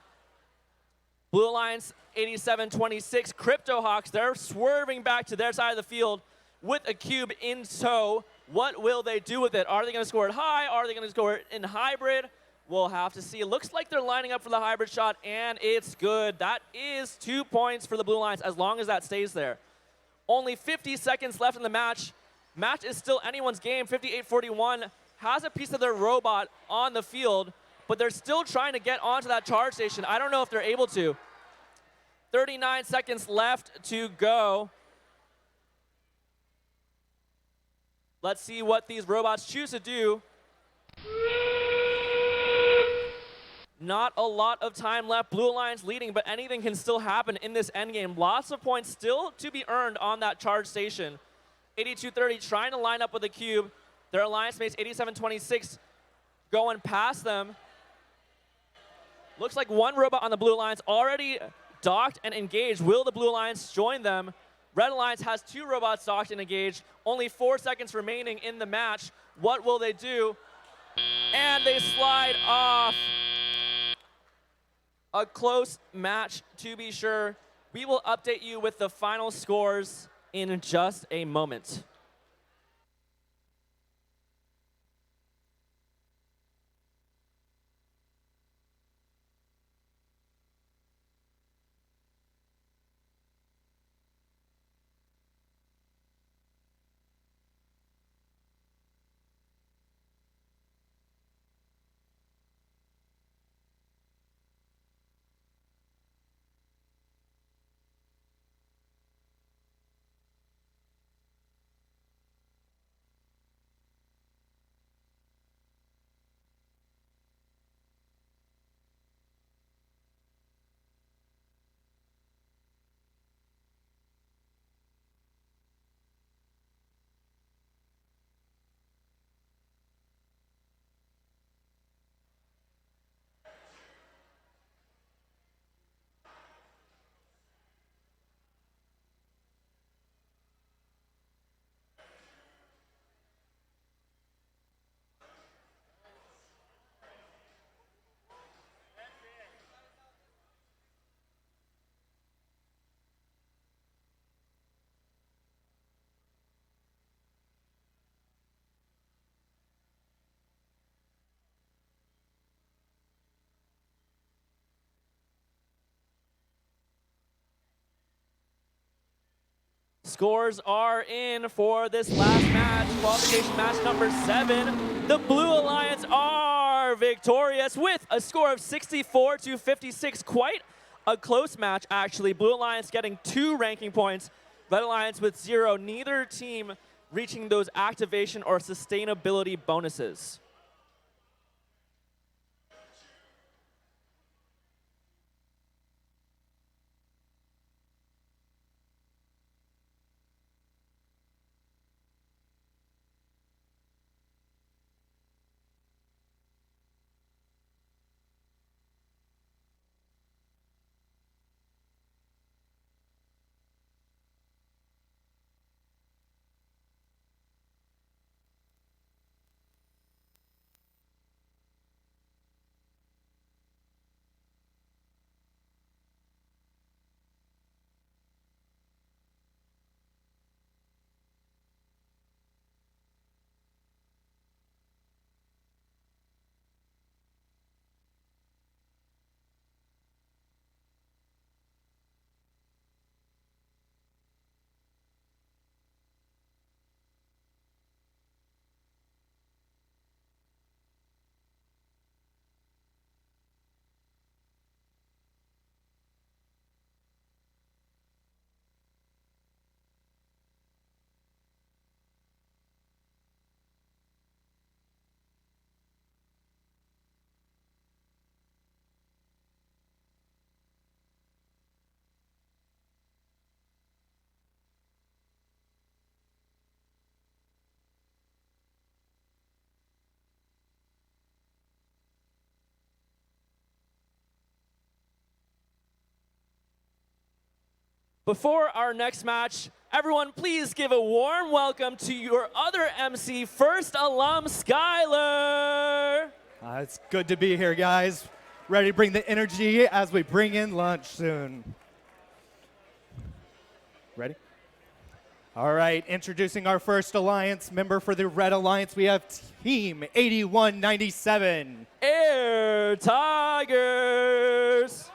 Blue Alliance 8726 Crypto Hawks, they're swerving back to their side of the field with a cube in tow. What will they do with it? Are they going to score it high? Are they going to score it in hybrid? We'll have to see. It looks like they're lining up for the hybrid shot, and it's good. That is 2 points for the Blue Alliance as long as that stays there. Only 50 seconds left in the match. Match is still anyone's game. 5841 has a piece of their robot on the field, but they're still trying to get onto that charge station. I don't know if they're able to. 39 seconds left to go. Let's see what these robots choose to do. Not a lot of time left. Blue Alliance leading, but anything can still happen in this endgame. Lots of points still to be earned on that charge station. 8230 trying to line up with a cube. Their alliance mates 8726 going past them. Looks like 1 robot on the Blue Alliance already docked and engaged. Will the Blue Alliance join them? Red Alliance has 2 robots docked and engaged. Only 4 seconds remaining in the match. What will they do? And they slide off. A close match, to be sure. We will update you with the final scores in just a moment. Scores are in for this last match, qualification match number 7. The Blue Alliance are victorious with a score of 64-56. Quite a close match, actually. Blue Alliance getting 2 ranking points, Red Alliance with 0. Neither team reaching those activation or sustainability bonuses. Before our next match, everyone please give a warm welcome to your other MC, first alum, Skylar. It's good to be here, guys. Ready to bring the energy as we bring in lunch soon. Ready? All right, introducing our first alliance member for the Red Alliance, we have Team 8197. Air Tigers.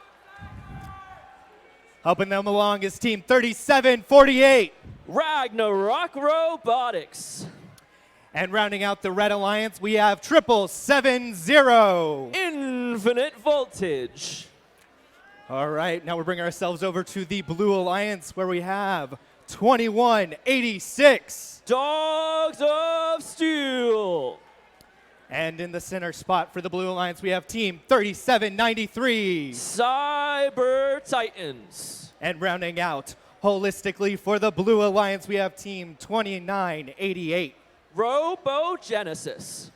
Helping them along is Team 3748. Ragnarok Robotics. And rounding out the Red Alliance, we have 7770. Infinite Voltage. All right, now we're bringing ourselves over to the Blue Alliance where we have 2186. Dogs of Steel. And in the center spot for the Blue Alliance, we have Team 3793. Cyber Titans. And rounding out holistically for the Blue Alliance, we have Team 2988. Robogenesis.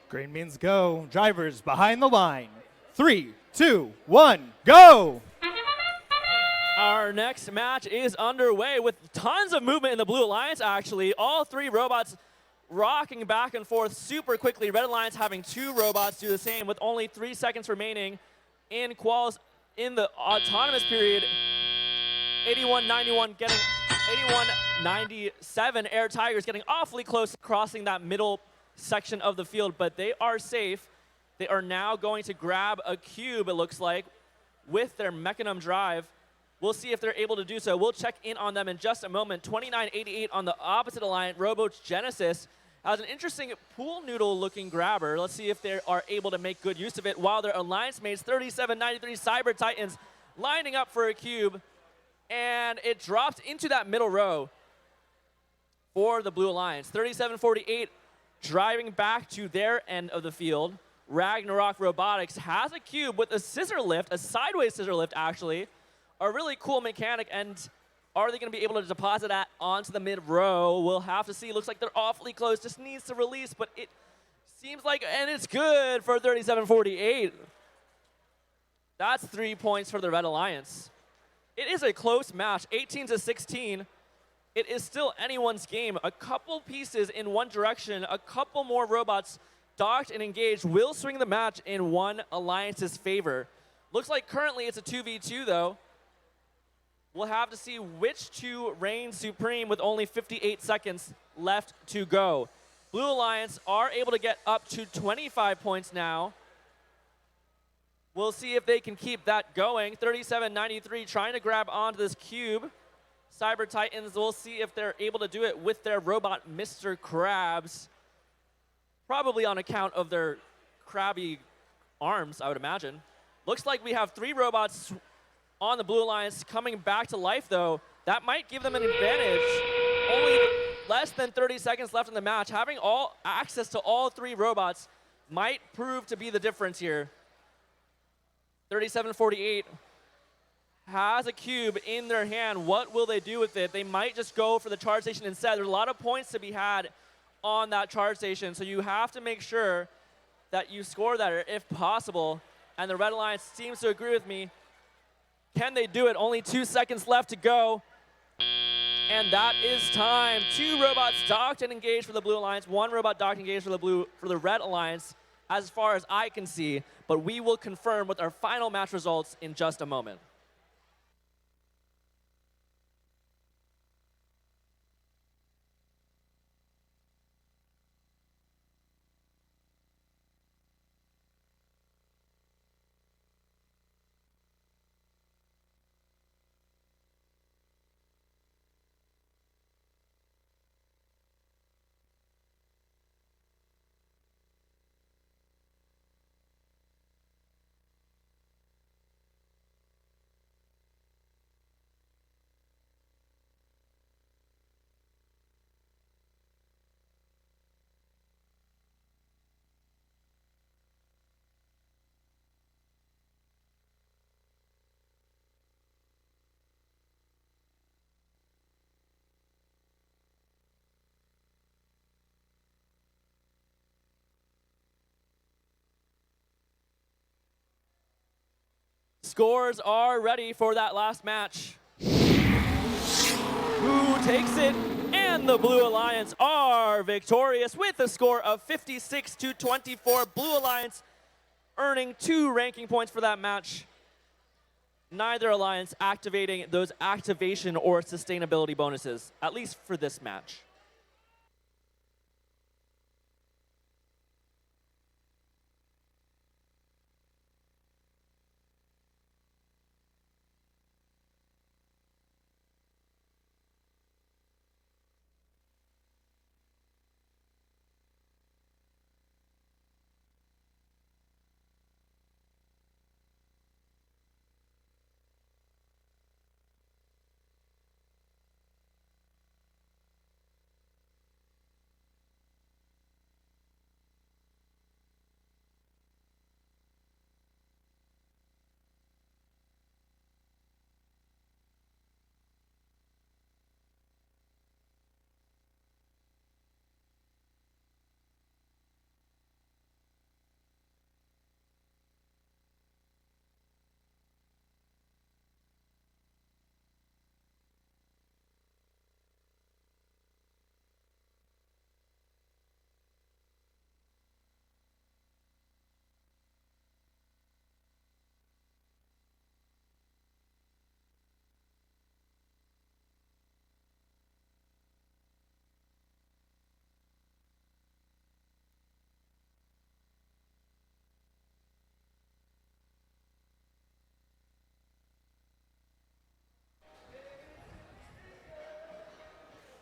Green means go. Drivers behind the line. 3, 2, 1, go! Our next match is underway with tons of movement in the Blue Alliance, actually. All three robots rocking back and forth super quickly. Red Alliance having 2 robots do the same with only 3 seconds remaining in quals in the autonomous period. 8191 getting 8197 Air Tigers getting awfully close to crossing that middle section of the field, but they are safe. They are now going to grab a cube, it looks like, with their Mechanim drive. We'll see if they're able to do so. We'll check in on them in just a moment. 2988 on the opposite alliance, Robogenesis, has an interesting pool noodle looking grabber. Let's see if they are able to make good use of it, while their alliance mates 3793 Cyber Titans lining up for a cube, and it drops into that middle row for the Blue Alliance. 3748 driving back to their end of the field. Ragnarok Robotics has a cube with a scissor lift, a sideways scissor lift actually, a really cool mechanic, and are they going to be able to deposit that onto the mid row? We'll have to see. Looks like they're awfully close, just needs to release, but it seems like, and it's good for 3748. That's 3 points for the Red Alliance. It is a close match, 18-16. It is still anyone's game. A couple pieces in one direction, a couple more robots docked and engaged will swing the match in one alliance's favor. Looks like currently it's a 2v2 though. We'll have to see which two reign supreme with only 58 seconds left to go. Blue Alliance are able to get up to 25 points now. We'll see if they can keep that going. 3793 trying to grab onto this cube. Cyber Titans, we'll see if they're able to do it with their robot, Mr. Krabs. Probably on account of their crabby arms, I would imagine. Looks like we have 3 robots on the Blue Alliance coming back to life, though. That might give them an advantage. Only less than 30 seconds left in the match. Having all access to all 3 robots might prove to be the difference here. 3748 has a cube in their hand. What will they do with it? They might just go for the charge station instead. There's a lot of points to be had on that charge station, so you have to make sure that you score that if possible. And the Red Alliance seems to agree with me. Can they do it? Only 2 seconds left to go. And that is time. 2 robots docked and engaged for the Blue Alliance. 1 robot docked and engaged for the Red Alliance, as far as I can see. But we will confirm with our final match results in just a moment. Scores are ready for that last match. Who takes it? And the Blue Alliance are victorious with a score of 56-24. Blue Alliance earning 2 ranking points for that match. Neither alliance activating those activation or sustainability bonuses, at least for this match.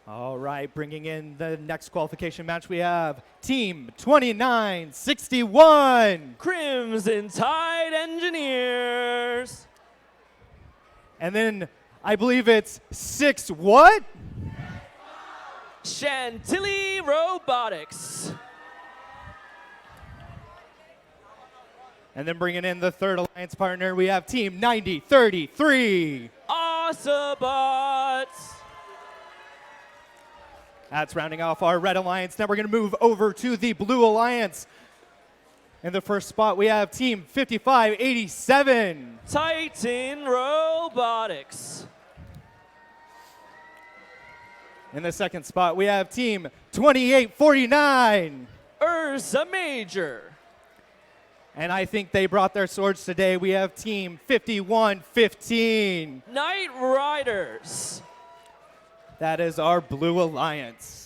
All right, bringing in the next qualification match, we have Team 2961. Crimson Tide Engineers. And then I believe it's 6 what? Chantilly Robotics. And then bringing in the third alliance partner, we have Team 9033. Autobots. That's rounding off our Red Alliance. Now we're going to move over to the Blue Alliance. In the first spot, we have Team 5587. Titan Robotics. In the second spot, we have Team 2849. Ursa Major. And I think they brought their swords today. We have Team 5115. Knight Riders. That is our Blue Alliance.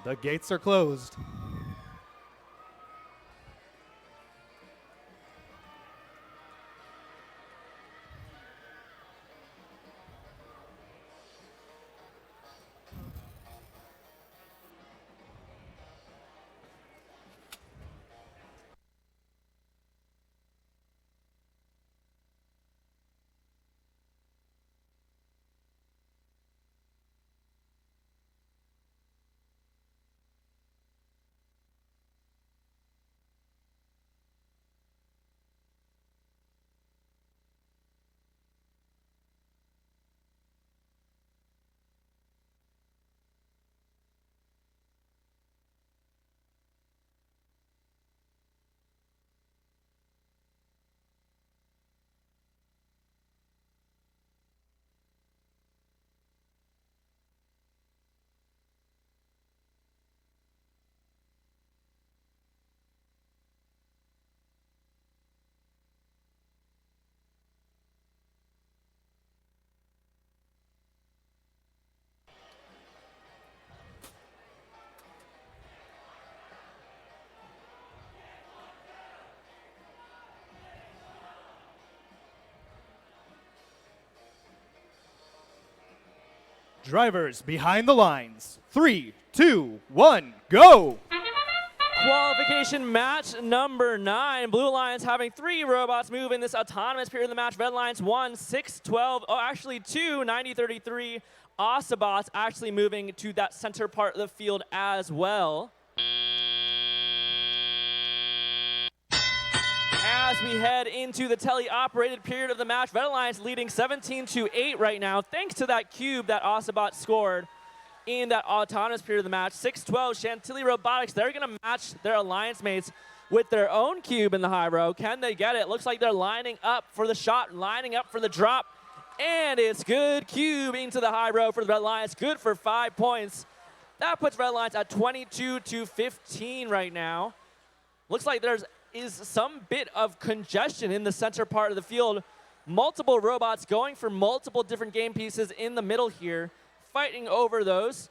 The gates are closed. Drivers behind the lines. 3, 2, 1, go! Qualification match number 9. Blue Alliance having 3 robots move in this autonomous period of the match. Red Alliance 1, 6, 12, oh, actually 2, 90, 33. Autobots actually moving to that center part of the field as well. As we head into the tele-operated period of the match, Red Alliance leading 17-8 right now, thanks to that cube that Autobot scored in that autonomous period of the match. 6-12, Chantilly Robotics, they're going to match their alliance mates with their own cube in the high row. Can they get it? Looks like they're lining up for the shot, lining up for the drop. And it's good cube into the high row for the Red Alliance. Good for 5 points. That puts Red Alliance at 22-15 right now. Looks like there is some bit of congestion in the center part of the field. Multiple robots going for multiple different game pieces in the middle here, fighting over those.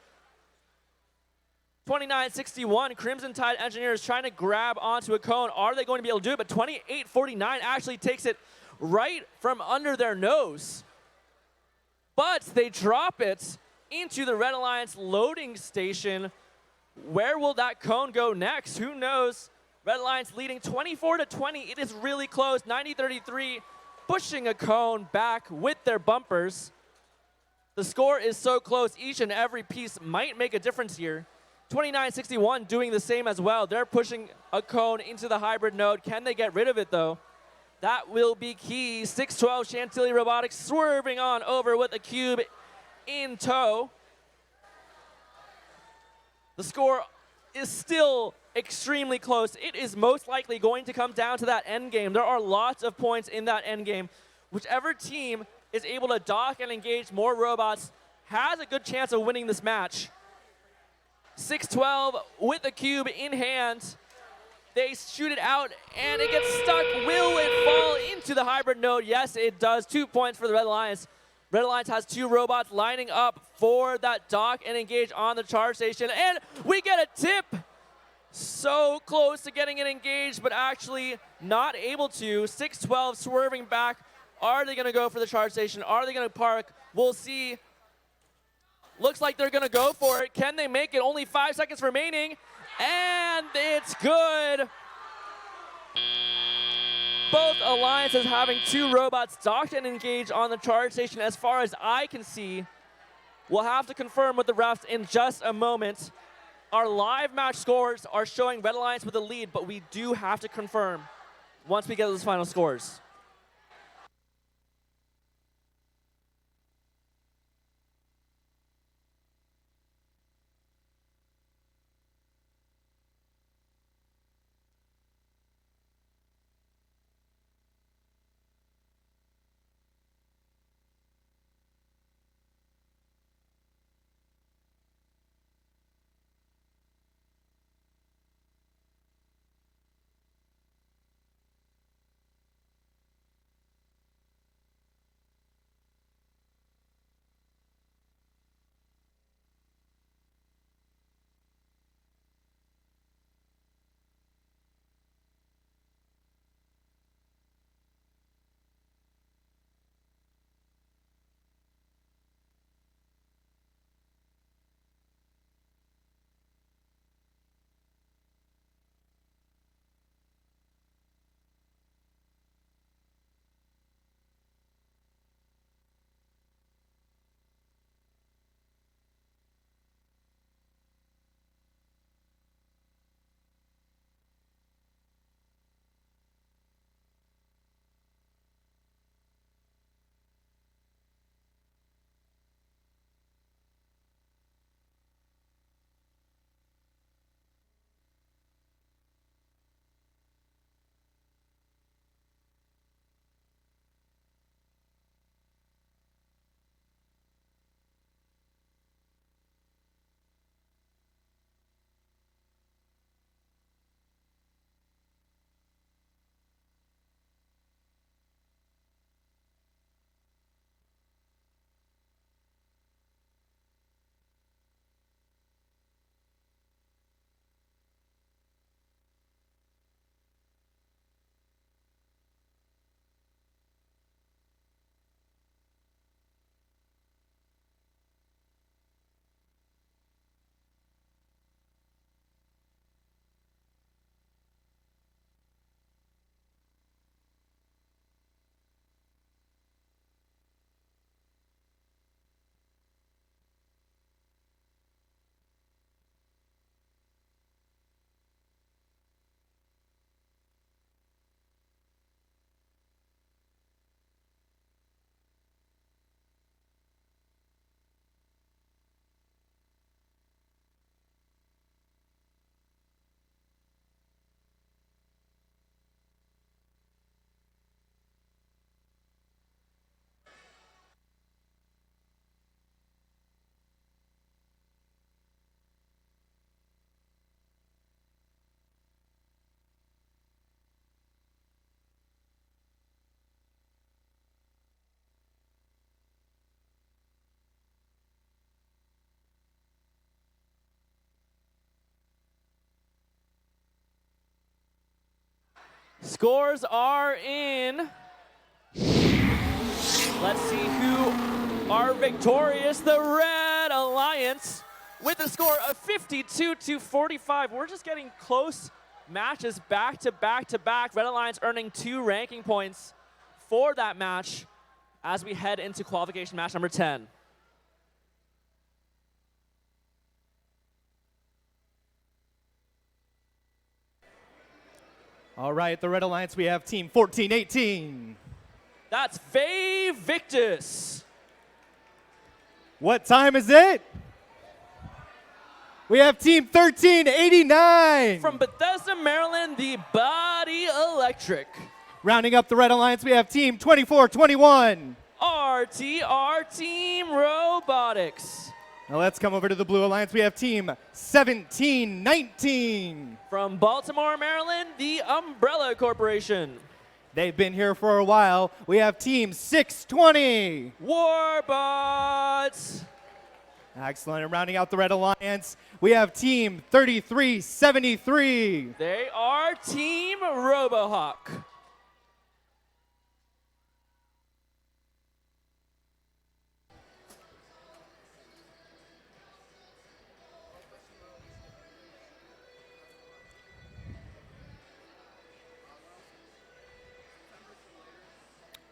29-61, Crimson Tide Engineers trying to grab onto a cone. Are they going to be able to do it? But 28-49 actually takes it right from under their nose. But they drop it into the Red Alliance loading station. Where will that cone go next? Who knows? Red Alliance leading 24-20. It is really close. 90-33, pushing a cone back with their bumpers. The score is so close. Each and every piece might make a difference here. 29-61 doing the same as well. They're pushing a cone into the hybrid node. Can they get rid of it, though? That will be key. 6-12, Chantilly Robotics swerving on over with a cube in tow. The score is still extremely close. It is most likely going to come down to that end game. There are lots of points in that end game. Whichever team is able to dock and engage more robots has a good chance of winning this match. 6-12 with the cube in hand. They shoot it out, and it gets stuck. Will it fall into the hybrid node? Yes, it does. 2 points for the Red Alliance. Red Alliance has 2 robots lining up for that dock and engage on the charge station. And we get a tip. So close to getting it engaged, but actually not able to. 6-12 swerving back. Are they going to go for the charge station? Are they going to park? We'll see. Looks like they're going to go for it. Can they make it? Only 5 seconds remaining. And it's good. Both alliances having 2 robots docked and engaged on the charge station as far as I can see. We'll have to confirm with the refs in just a moment. Our live match scores are showing Red Alliance with the lead, but we do have to confirm once we get those final scores. Scores are in. Let's see who are victorious. The Red Alliance with a score of 52-45. We're just getting close matches back to back to back. Red Alliance earning 2 ranking points for that match as we head into qualification match number 10. All right, the Red Alliance, we have team 1418. That's Vay Victus. What time is it? We have team 1389. From Bethesda, Maryland, the Body Electric. Rounding up the Red Alliance, we have team 2421. RTR Team Robotics. Now let's come over to the Blue Alliance. We have team 1719. From Baltimore, Maryland, the Umbrella Corporation. They've been here for a while. We have team 620. Warbots. Excellent. And rounding out the Red Alliance, we have team 3373. They are Team Robohawk.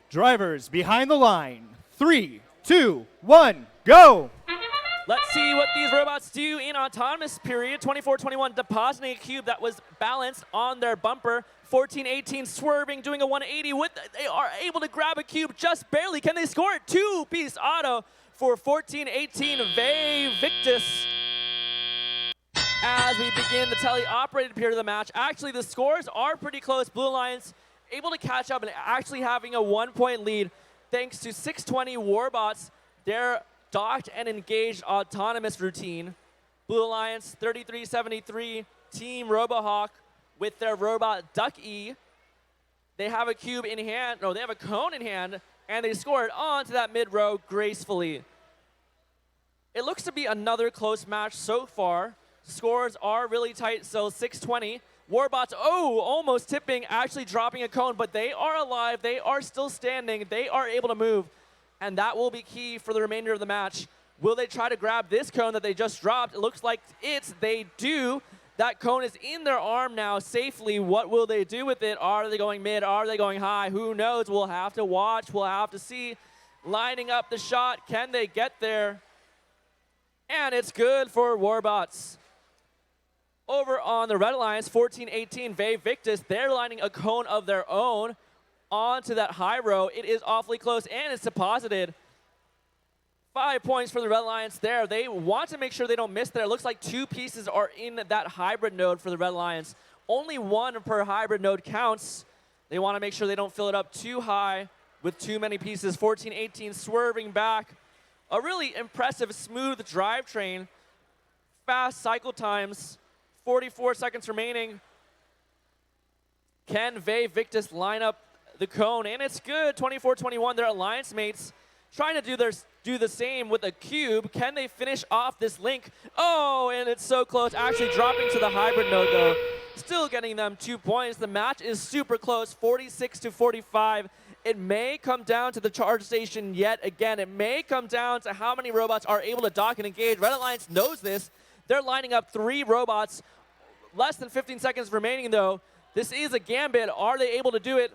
Drivers behind the line. 3, 2, 1, go! Let's see what these robots do in autonomous period. 24-21 depositing a cube that was balanced on their bumper. 14-18 swerving, doing a 180. They are able to grab a cube just barely. Can they score it? 2-piece auto for 14-18 Vay Victus. As we begin the teleoperated period of the match, actually the scores are pretty close. Blue Alliance able to catch up and actually having a 1-point lead thanks to 620 Warbots. Their docked and engaged autonomous routine. Blue Alliance 3373 Team Robohawk with their robot Duck E. They have a cube in hand, no, they have a cone in hand, and they score it onto that mid row gracefully. It looks to be another close match so far. Scores are really tight, so 620. Warbots, almost tipping, actually dropping a cone, but they are alive, they are still standing, they are able to move, and that will be key for the remainder of the match. Will they try to grab this cone that they just dropped? It looks like they do. That cone is in their arm now safely. What will they do with it? Are they going mid? Are they going high? Who knows? We'll have to watch. We'll have to see. Lining up the shot. Can they get there? And it's good for Warbots. Over on the Red Alliance, 14-18, Vay Victus, they're lining a cone of their own onto that high row. It is awfully close, and it's deposited. 5 points for the Red Alliance there. They want to make sure they don't miss there. It looks like 2 pieces are in that hybrid node for the Red Alliance. Only 1 per hybrid node counts. They want to make sure they don't fill it up too high with too many pieces. 14-18 swerving back. A really impressive, smooth drivetrain. Fast cycle times. 44 seconds remaining. Can Vay Victus line up the cone? And it's good. 24-21, their alliance mates trying to do the same with a cube. Can they finish off this link? Oh, and it's so close. Actually dropping to the hybrid node, though. Still getting them 2 points. The match is super close, 46-45. It may come down to the charge station yet again. It may come down to how many robots are able to dock and engage. Red Alliance knows this. They're lining up 3 robots. Less than 15 seconds remaining, though. This is a gambit. Are they able to do it?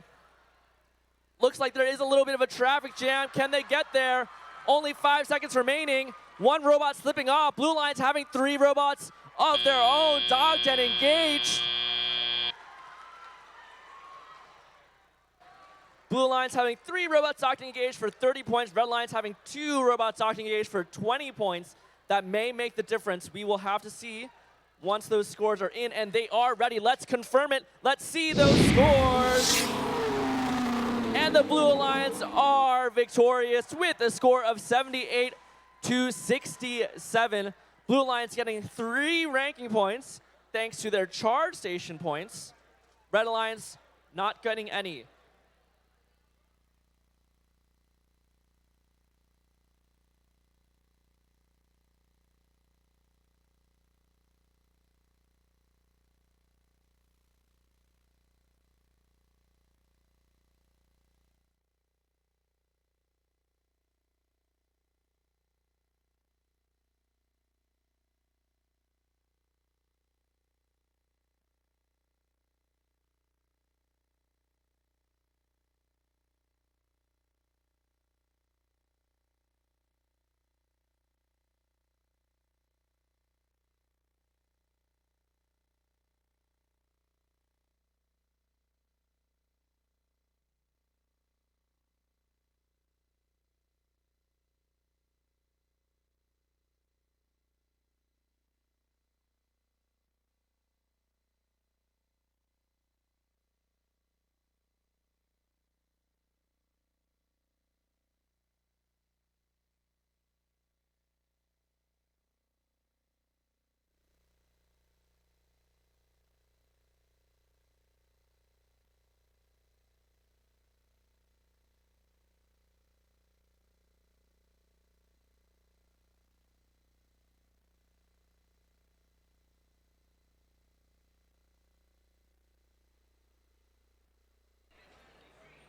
Looks like there is a little bit of a traffic jam. Can they get there? Only 5 seconds remaining. 1 robot slipping off. Blue Alliance having 3 robots of their own docked and engaged. Blue Alliance having 3 robots docked and engaged for 30 points. Red Alliance having 2 robots docked and engaged for 20 points. That may make the difference. We will have to see once those scores are in, and they are ready. Let's confirm it. Let's see those scores. And the Blue Alliance are victorious with a score of 78-67. Blue Alliance getting 3 ranking points thanks to their charge station points. Red Alliance not getting any.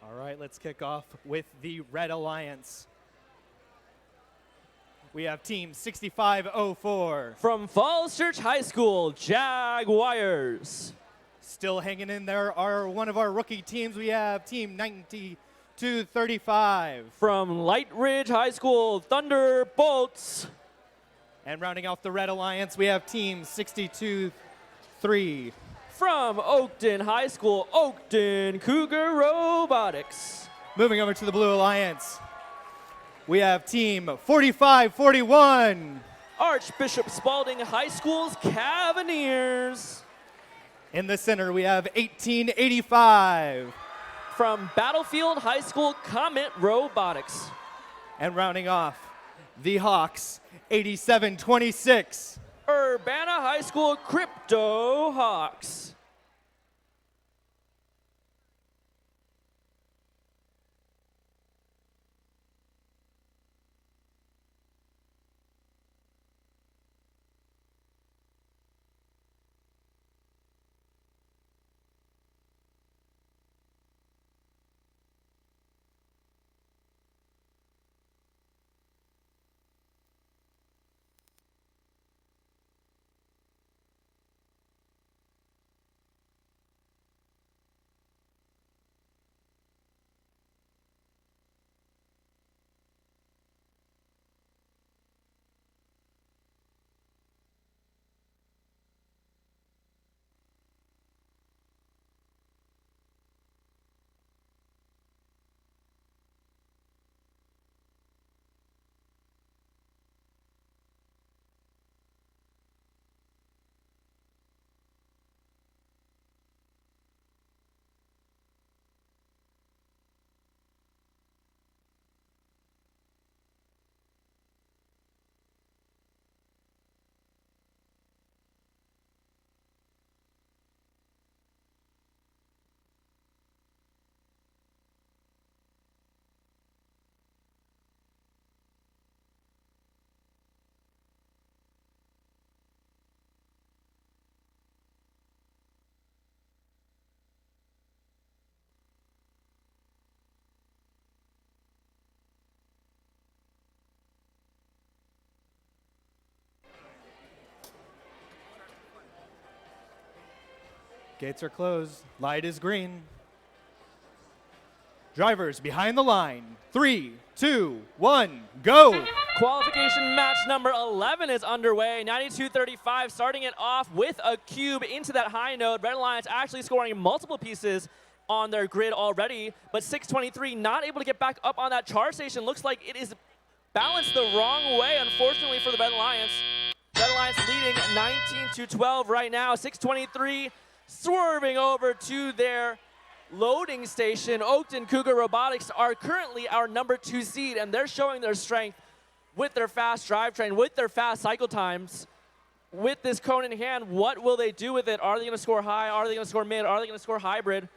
All right, let's kick off with the Red Alliance. We have team 6504. From Falls Church High School, Jaguars. Still hanging in there are one of our rookie teams. We have team 9235. From Light Ridge High School, Thunderbolts. And rounding off the Red Alliance, we have team 623. From Oakton High School, Oakton Cougar Robotics. Moving over to the Blue Alliance, we have team 4541. Archbishop Spalding High School's Cavaliers. In the center, we have 1885. From Battlefield High School, Comet Robotics. And rounding off the Hawks, 8726. Urbana High School, Crypto Hawks. Gates are closed. Light is green. Drivers behind the line. 3, 2, 1, go! Qualification match number 11 is underway. 92-35, starting it off with a cube into that high note. Red Alliance actually scoring multiple pieces on their grid already, but 623 not able to get back up on that charge station. Looks like it is balanced the wrong way, unfortunately, for the Red Alliance. Red Alliance leading 19-12 right now. 623 swerving over to their loading station. Oakton Cougar Robotics are currently our number 2 seed, and they're showing their strength with their fast drivetrain, with their fast cycle times. With this cone in hand, what will they do with it? Are they going to score high? Are they going to score mid? Are they going to score hybrid?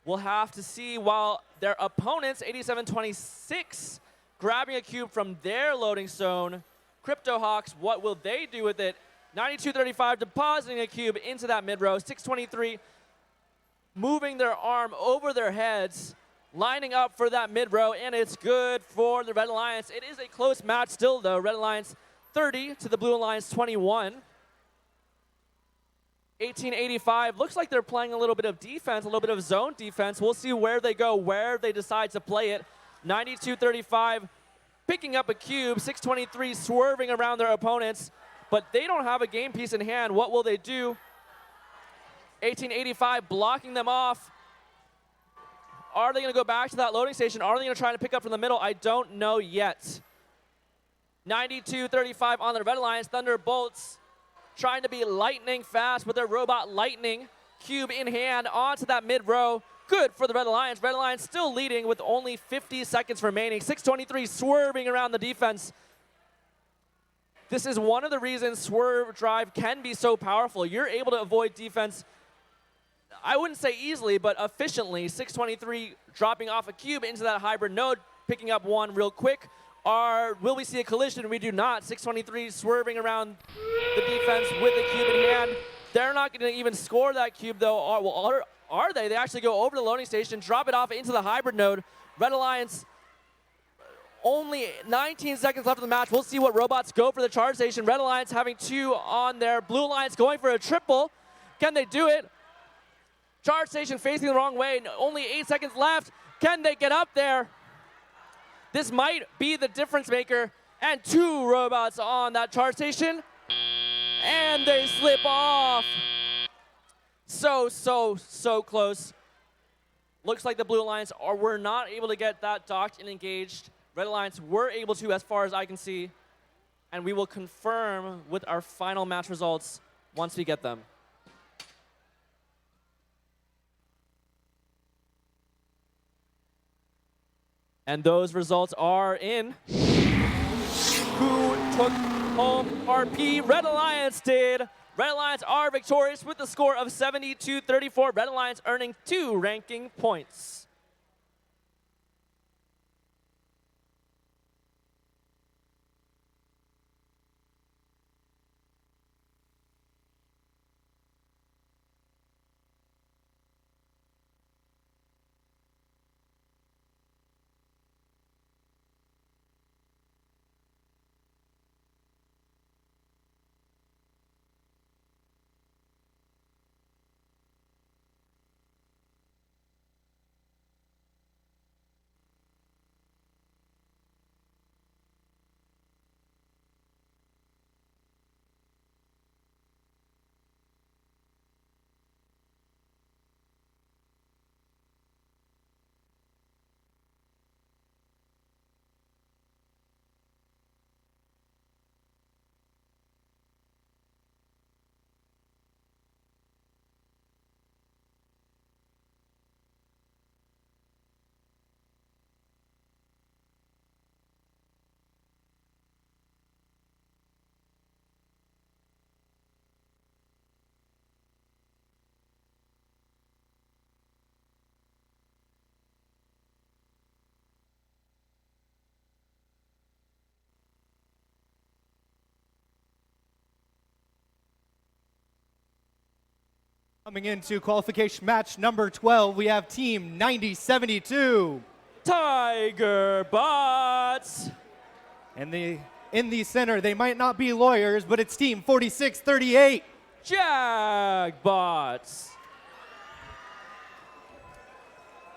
We'll have to see, while their opponents, 87-26, grabbing a cube from their loading zone. Crypto Hawks, what will they do with it? 92-35, depositing a cube into that mid row. 623, moving their arm over their heads, lining up for that mid row, and it's good for the Red Alliance. It is a close match still, though. Red Alliance 30 to the Blue Alliance 21. 1885, looks like they're playing a little bit of defense, a little bit of zone defense. We'll see where they go, where they decide to play it. 92-35, picking up a cube. 623 swerving around their opponents, but they don't have a game piece in hand. What will they do? 1885 blocking them off. Are they going to go back to that loading station? Are they going to try to pick up from the middle? I don't know yet. 92-35 on the Red Alliance. Thunderbolts trying to be lightning fast with their robot lightning. Cube in hand onto that mid row. Good for the Red Alliance. Red Alliance still leading with only 50 seconds remaining. 623 swerving around the defense. This is one of the reasons Swerve Drive can be so powerful. You're able to avoid defense, I wouldn't say easily, but efficiently. 623 dropping off a cube into that hybrid node, picking up one real quick. Will we see a collision? We do not. 623 swerving around the defense with the cube in hand. They're not going to even score that cube, though. are they? They actually go over to the loading station, drop it off into the hybrid node. Red Alliance, only 19 seconds left of the match. We'll see what robots go for the charge station. Red Alliance having 2 on there. Blue Alliance going for a triple. Can they do it? Charge station facing the wrong way. Only 8 seconds left. Can they get up there? This might be the difference maker. And 2 robots on that charge station. And they slip off. So close. Looks like the Blue Alliance were not able to get that docked and engaged. Red Alliance were able to, as far as I can see. And we will confirm with our final match results once we get them. And those results are in. Who took home RP? Red Alliance did. Red Alliance are victorious with the score of 72-34. Red Alliance earning 2 ranking points. Coming into qualification match number 12, we have Team 9072. Tiger Bots. And in the center, they might not be lawyers, but it's Team 4638. Jackbots.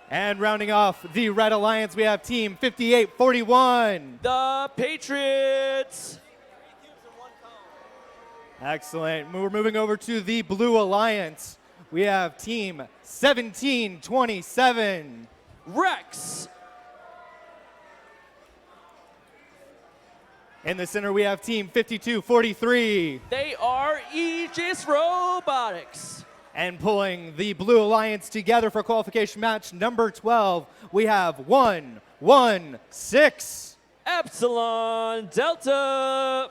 And rounding off the Red Alliance, we have Team 5841. The Patriots. Excellent. We're moving over to the Blue Alliance. We have Team 1727. Rex. In the center, we have Team 5243. They are Aegis Robotics. And pulling the Blue Alliance together for qualification match number 12, we have 116. Epsilon Delta.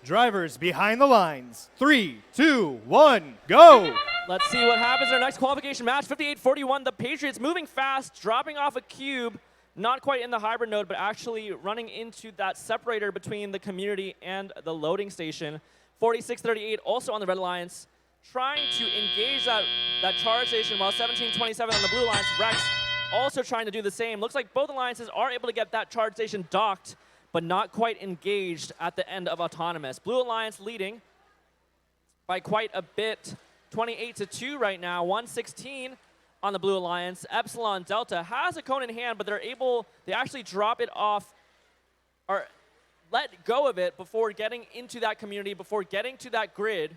Drivers behind the lines. 3, 2, 1, go! Let's see what happens in our next qualification match. 58-41, the Patriots moving fast, dropping off a cube, not quite in the hybrid node, but actually running into that separator between the community and the loading station. 46-38, also on the Red Alliance, trying to engage that charge station, while 17-27 on the Blue Alliance. Rex also trying to do the same. Looks like both alliances are able to get that charge station docked, but not quite engaged at the end of Autonomous. Blue Alliance leading by quite a bit, 28-2 right now, 116 on the Blue Alliance. Epsilon Delta has a cone in hand, but they actually drop it off, or let go of it before getting into that community, before getting to that grid.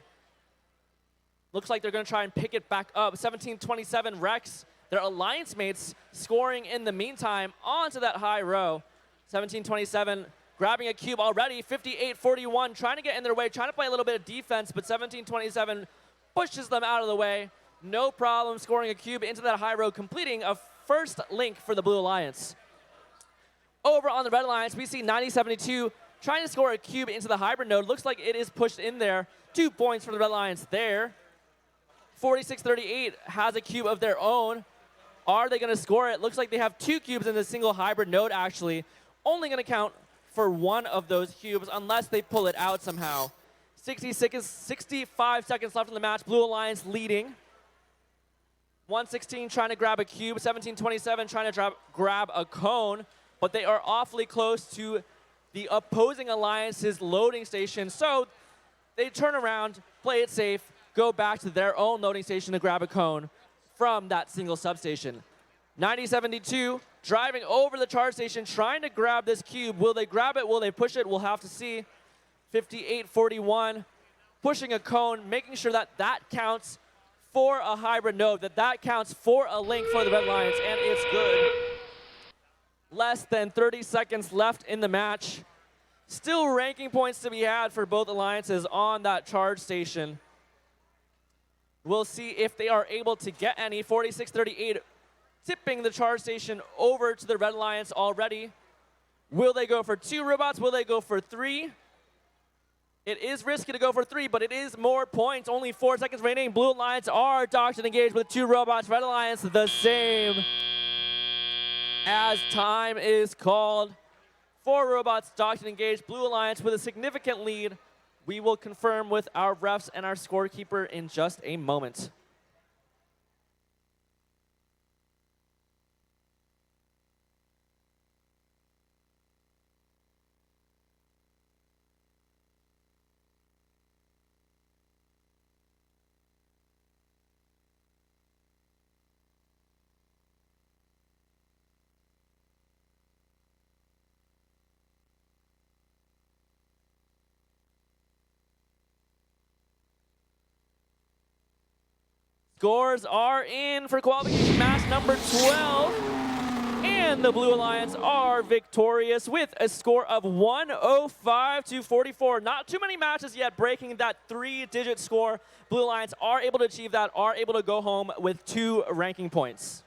Looks like they're going to try and pick it back up. 17-27 Rex, their alliance mates, scoring in the meantime onto that high row. 17-27 grabbing a cube already. 58-41 trying to get in their way, trying to play a little bit of defense, but 17-27 pushes them out of the way. No problem scoring a cube into that high row, completing a first link for the Blue Alliance. Over on the Red Alliance, we see 90-72 trying to score a cube into the hybrid node. Looks like it is pushed in there. 2 points for the Red Alliance there. 46-38 has a cube of their own. Are they going to score it? Looks like they have 2 cubes in the single hybrid node, actually. Only going to count for 1 of those cubes unless they pull it out somehow. 65 seconds left in the match. Blue Alliance leading. 116 trying to grab a cube. 17-27 trying to grab a cone. But they are awfully close to the opposing alliance's loading station. So they turn around, play it safe, go back to their own loading station to grab a cone from that single substation. 90-72, driving over the charge station, trying to grab this cube. Will they grab it? Will they push it? We'll have to see. 58-41, pushing a cone, making sure that that counts for a hybrid node, that counts for a link for the Red Alliance, and it's good. Less than 30 seconds left in the match. Still ranking points to be had for both alliances on that charge station. We'll see if they are able to get any. 46-38, tipping the charge station over to the Red Alliance already. Will they go for 2 robots? Will they go for 3? It is risky to go for 3, but it is more points. Only 4 seconds remaining. Blue Alliance are docked and engaged with 2 robots. Red Alliance the same. As time is called, 4 robots docked and engaged. Blue Alliance with a significant lead. We will confirm with our refs and our scorekeeper in just a moment. Scores are in for qualification match number 12. And the Blue Alliance are victorious with a score of 105-44. Not too many matches yet breaking that 3-digit score. Blue Alliance are able to achieve that, are able to go home with 2 ranking points.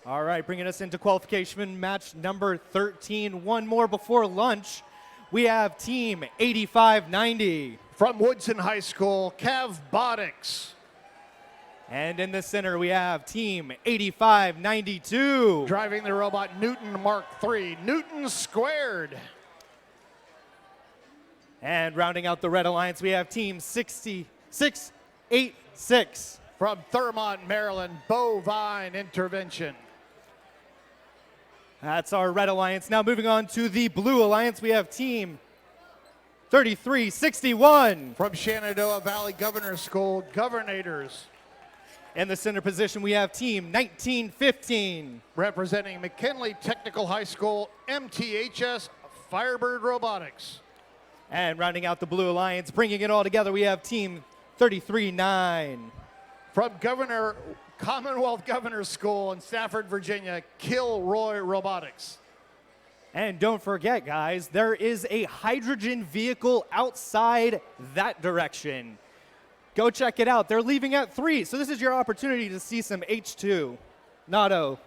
All right, bringing us into qualification match number 13. One more before lunch. We have Team 8590. From Woodson High School, Cavbotics. And in the center, we have Team 8592. Driving the robot Newton Mark III, Newton squared. And rounding out the Red Alliance, we have Team 6686. From Thurmont, Maryland, Bovine Intervention. That's our Red Alliance. Now moving on to the Blue Alliance, we have Team 3361. From Shenandoah Valley Governor's School, Governators. In the center position, we have Team 1915. Representing McKinley Technical High School, MTHS Firebird Robotics. And rounding out the Blue Alliance, bringing it all together, we have Team 339. From Commonwealth Governor's School in Stafford, Virginia, Kilroy Robotics. And don't forget, guys, there is a hydrogen vehicle outside that direction. Go check it out. They're leaving at 3, so this is your opportunity to see some H2. Nado.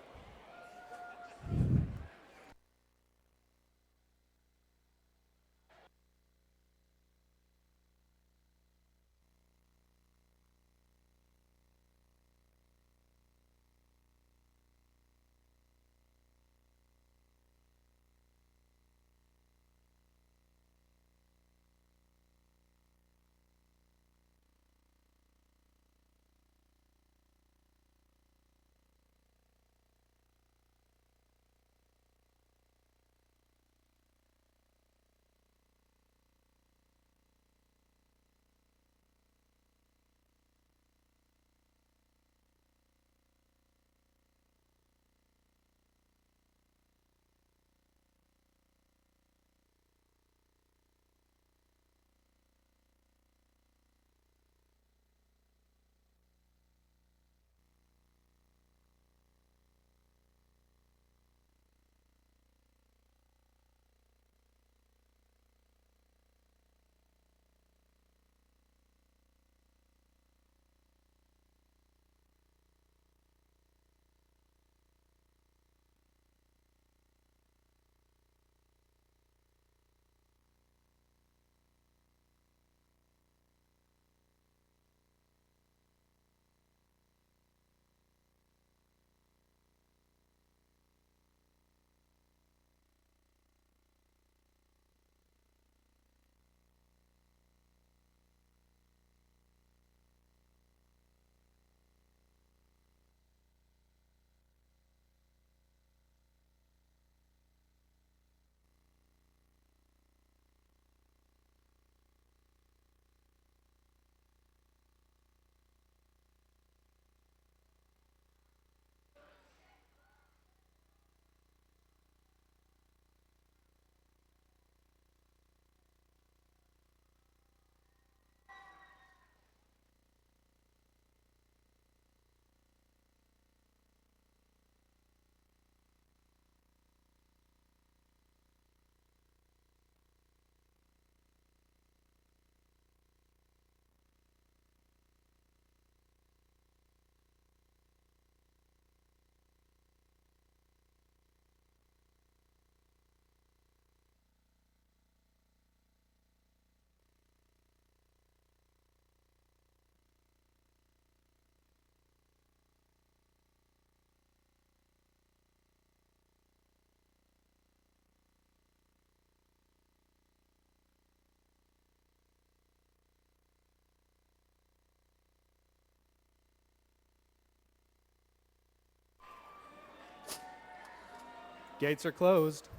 Gates are closed.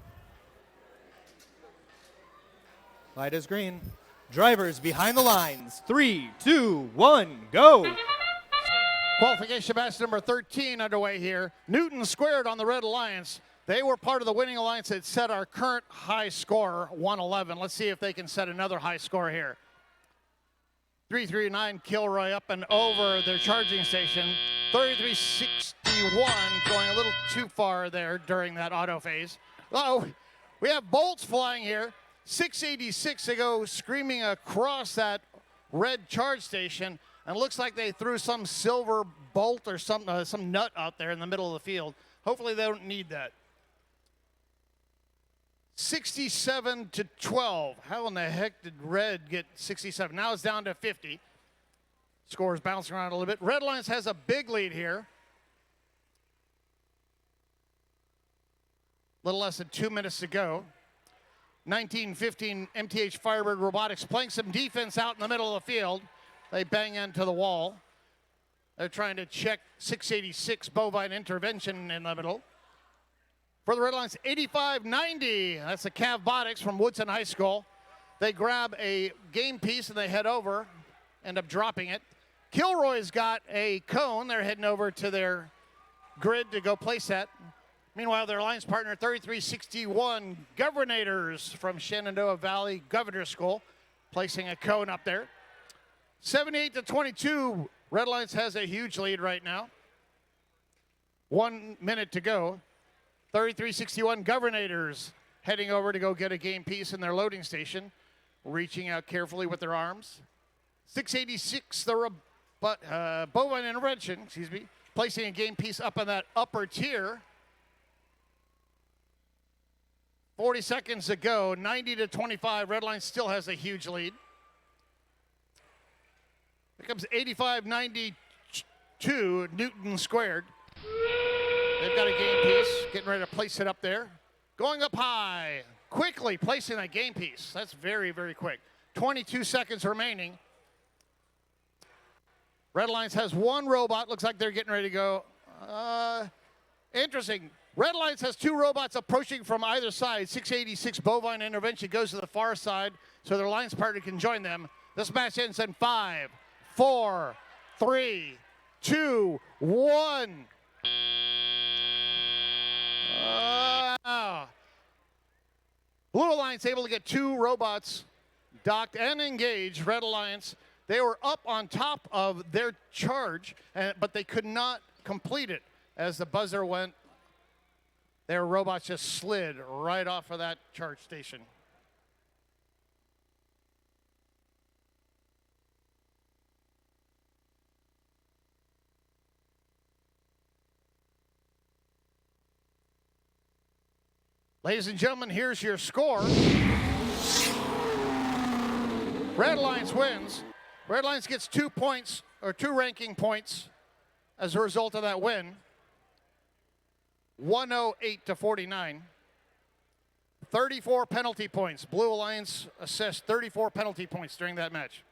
Light is green. Drivers behind the lines. 3, 2, 1, go. Qualification match number 13 underway here. Newton squared on the Red Alliance. They were part of the winning alliance that set our current high score, 111. Let's see if they can set another high score here. 339 Kilroy up and over their charging station. 3361 going a little too far there during that auto phase. Oh, we have bolts flying here. 686 to go screaming across that red charge station, and it looks like they threw some silver bolt or some nut out there in the middle of the field. Hopefully they don't need that. 67 to 12. How in the heck did red get 67? Now it's down to 50. Scores bouncing around a little bit. Red Alliance has a big lead here. Little less than 2 minutes to go. 1915 MTH Firebird Robotics playing some defense out in the middle of the field. They bang into the wall. They're trying to check 686 Bovine Intervention in the middle. For the Red Alliance, 85-90. That's the Cavbotics from Woodson High School. They grab a game piece and they head over, end up dropping it. Kilroy's got a cone. They're heading over to their grid to go place that. Meanwhile, their alliance partner, 3361 Governators from Shenandoah Valley Governor School, placing a cone up there. 78-22, Red Alliance has a huge lead right now. 1 minute to go. 3361 Governators heading over to go get a game piece in their loading station, reaching out carefully with their arms. 686, the Bovine Intervention, placing a game piece up in that upper tier. 40 seconds to go, 90-25. Red Line still has a huge lead. Here comes 85-92, Newton squared. They've got a game piece, getting ready to place it up there. Going up high, quickly placing that game piece. That's very, very quick. 22 seconds remaining. Red Alliance has one robot. Looks like they're getting ready to go. Interesting. Red Alliance has two robots approaching from either side. 686 Bovine Intervention goes to the far side so their alliance partner can join them. This match ends in 5, 4, 3, 2, 1. Blue Alliance able to get two robots docked and engaged. Red Alliance, they were up on top of their charge, but they could not complete it. As the buzzer went, their robots just slid right off of that charge station. Ladies and gentlemen, here's your score. Red Alliance wins. Red Alliance gets 2 points, or 2 ranking points as a result of that win. 108-49. 34 penalty points. Blue Alliance assessed 34 penalty points during that match.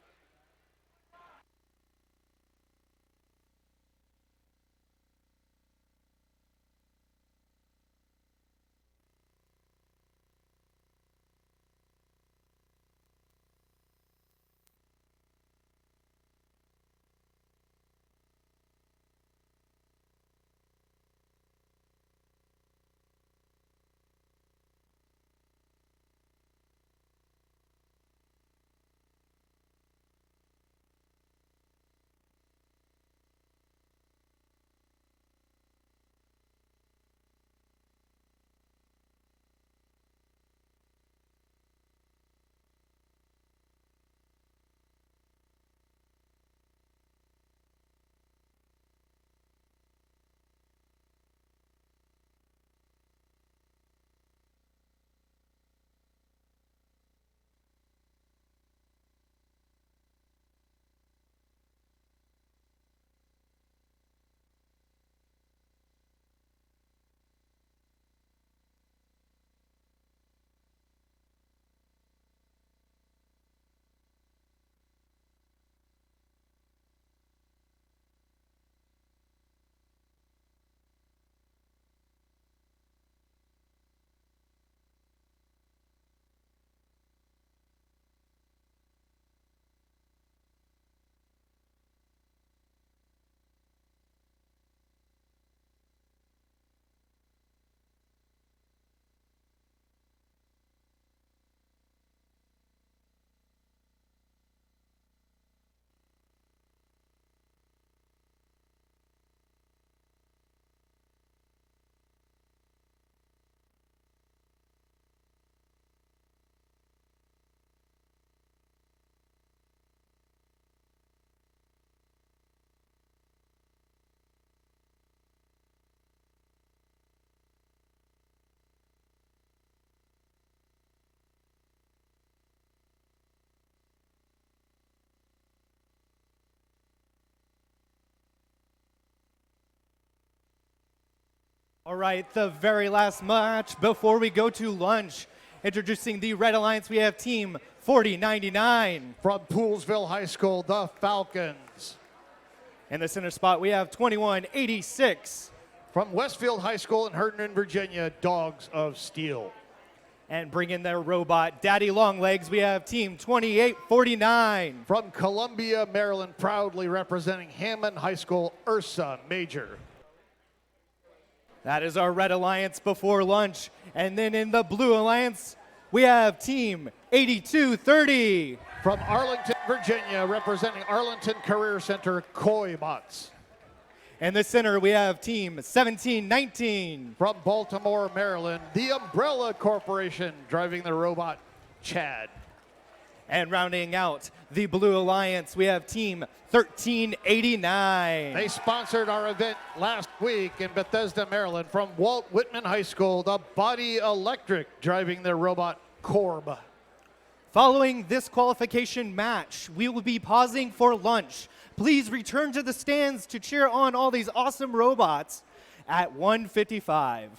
All right, the very last match before we go to lunch. Introducing the Red Alliance, we have Team 4099. From Poolsville High School, the Falcons. In the center spot, we have 2186. From Westfield High School in Herndon, Virginia, Dogs of Steel. And bringing their robot, Daddy Longlegs, we have Team 2849. From Columbia, Maryland, proudly representing Hammond High School, Ursa Major. That is our Red Alliance before lunch. And then in the Blue Alliance, we have Team 8230. From Arlington, Virginia, representing Arlington Career Center, Koi Bots. In the center, we have Team 1719. From Baltimore, Maryland, the Umbrella Corporation, driving the robot, Chad. And rounding out the Blue Alliance, we have Team 1389. They sponsored our event last week in Bethesda, Maryland. From Walt Whitman High School, the Body Electric, driving their robot, Corb. Following this qualification match, we will be pausing for lunch. Please return to the stands to cheer on all these awesome robots at 1:55.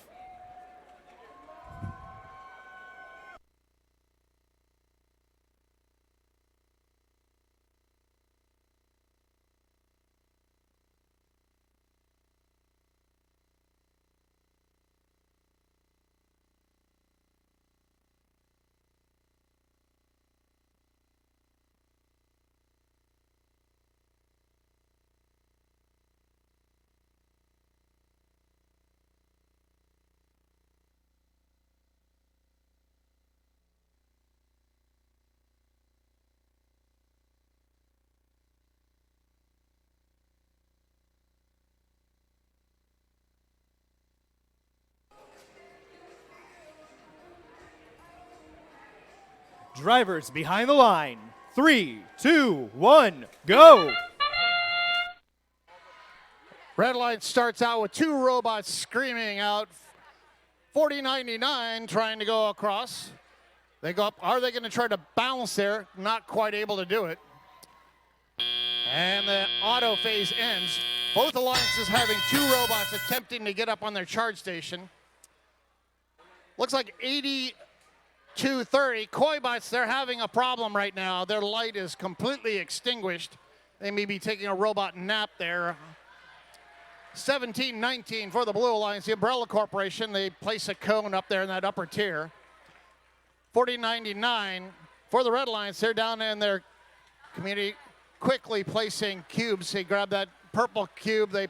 Drivers behind the line. 3, 2, 1, go! Red Alliance starts out with two robots screaming out. 4099 trying to go across. They go up. Are they going to try to bounce there? Not quite able to do it. And the auto phase ends. Both alliances having two robots attempting to get up on their charge station. Looks like 8230. Koibots, they're having a problem right now. Their light is completely extinguished. They may be taking a robot nap there. 1719 for the Blue Alliance, the Umbrella Corporation. They place a cone up there in that upper tier. 4099 for the Red Alliance. They're down in their community, quickly placing cubes. They grab that purple cube. They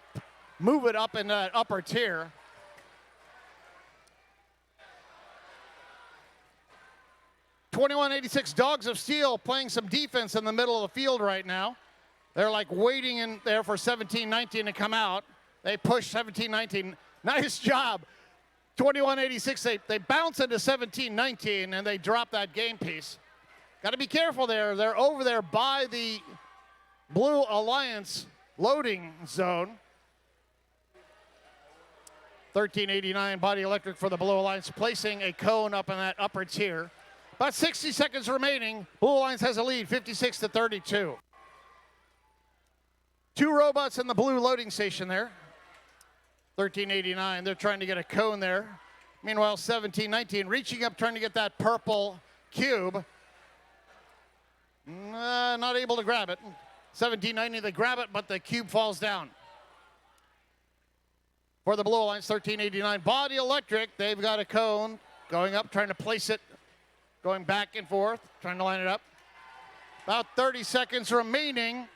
move it up in that upper tier. $21.86 Dogs of Steel playing some defense in the middle of the field right now. They're like waiting in there for 1719 to come out. They push 1719. Nice job. 2186, they bounce into 1719 and they drop that game piece. Got to be careful there. They're over there by the Blue Alliance loading zone. 1389 Body Electric for the Blue Alliance, placing a cone up in that upper tier. About 60 seconds remaining. Blue Alliance has a lead, 56-32. Two robots in the blue loading station there. 1389, they're trying to get a cone there. Meanwhile, 1719 reaching up, trying to get that purple cube. Not able to grab it. 1790, they grab it, but the cube falls down. For the Blue Alliance, 1389 Body Electric, they've got a cone going up, trying to place it, going back and forth, trying to line it up. About 30 seconds remaining.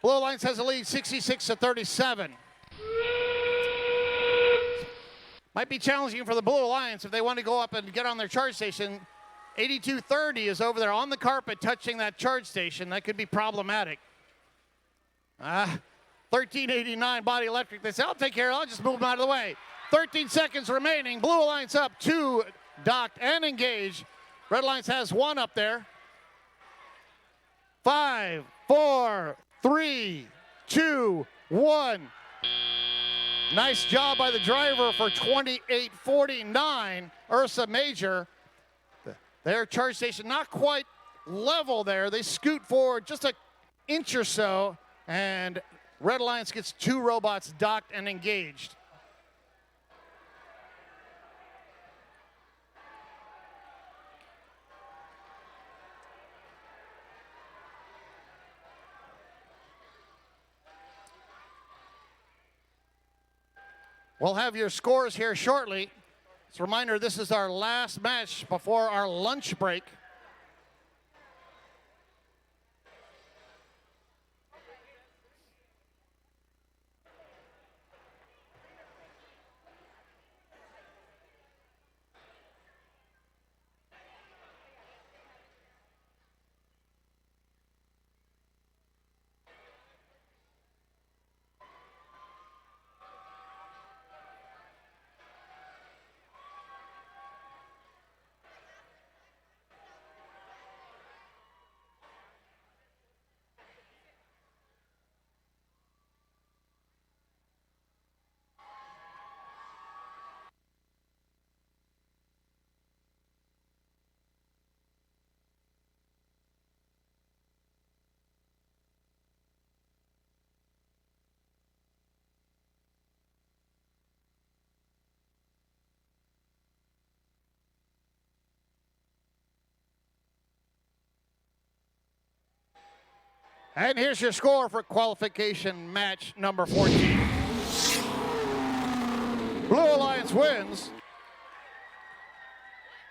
Blue Alliance has a lead, 66-37. Might be challenging for the Blue Alliance if they want to go up and get on their charge station. 8230 is over there on the carpet touching that charge station. That could be problematic. 1389 Body Electric. They say, I'll take care of it. I'll just move them out of the way. 13 seconds remaining. Blue Alliance up, two docked and engaged. Red Alliance has one up there. 5, 4, 3, 2, 1. Nice job by the driver for 2849, Ursa Major. Their charge station not quite level there. They scoot forward just an inch or so, and Red Alliance gets two robots docked and engaged. We'll have your scores here shortly. As a reminder, this is our last match before our lunch break. And here's your score for qualification match number 14. Blue Alliance wins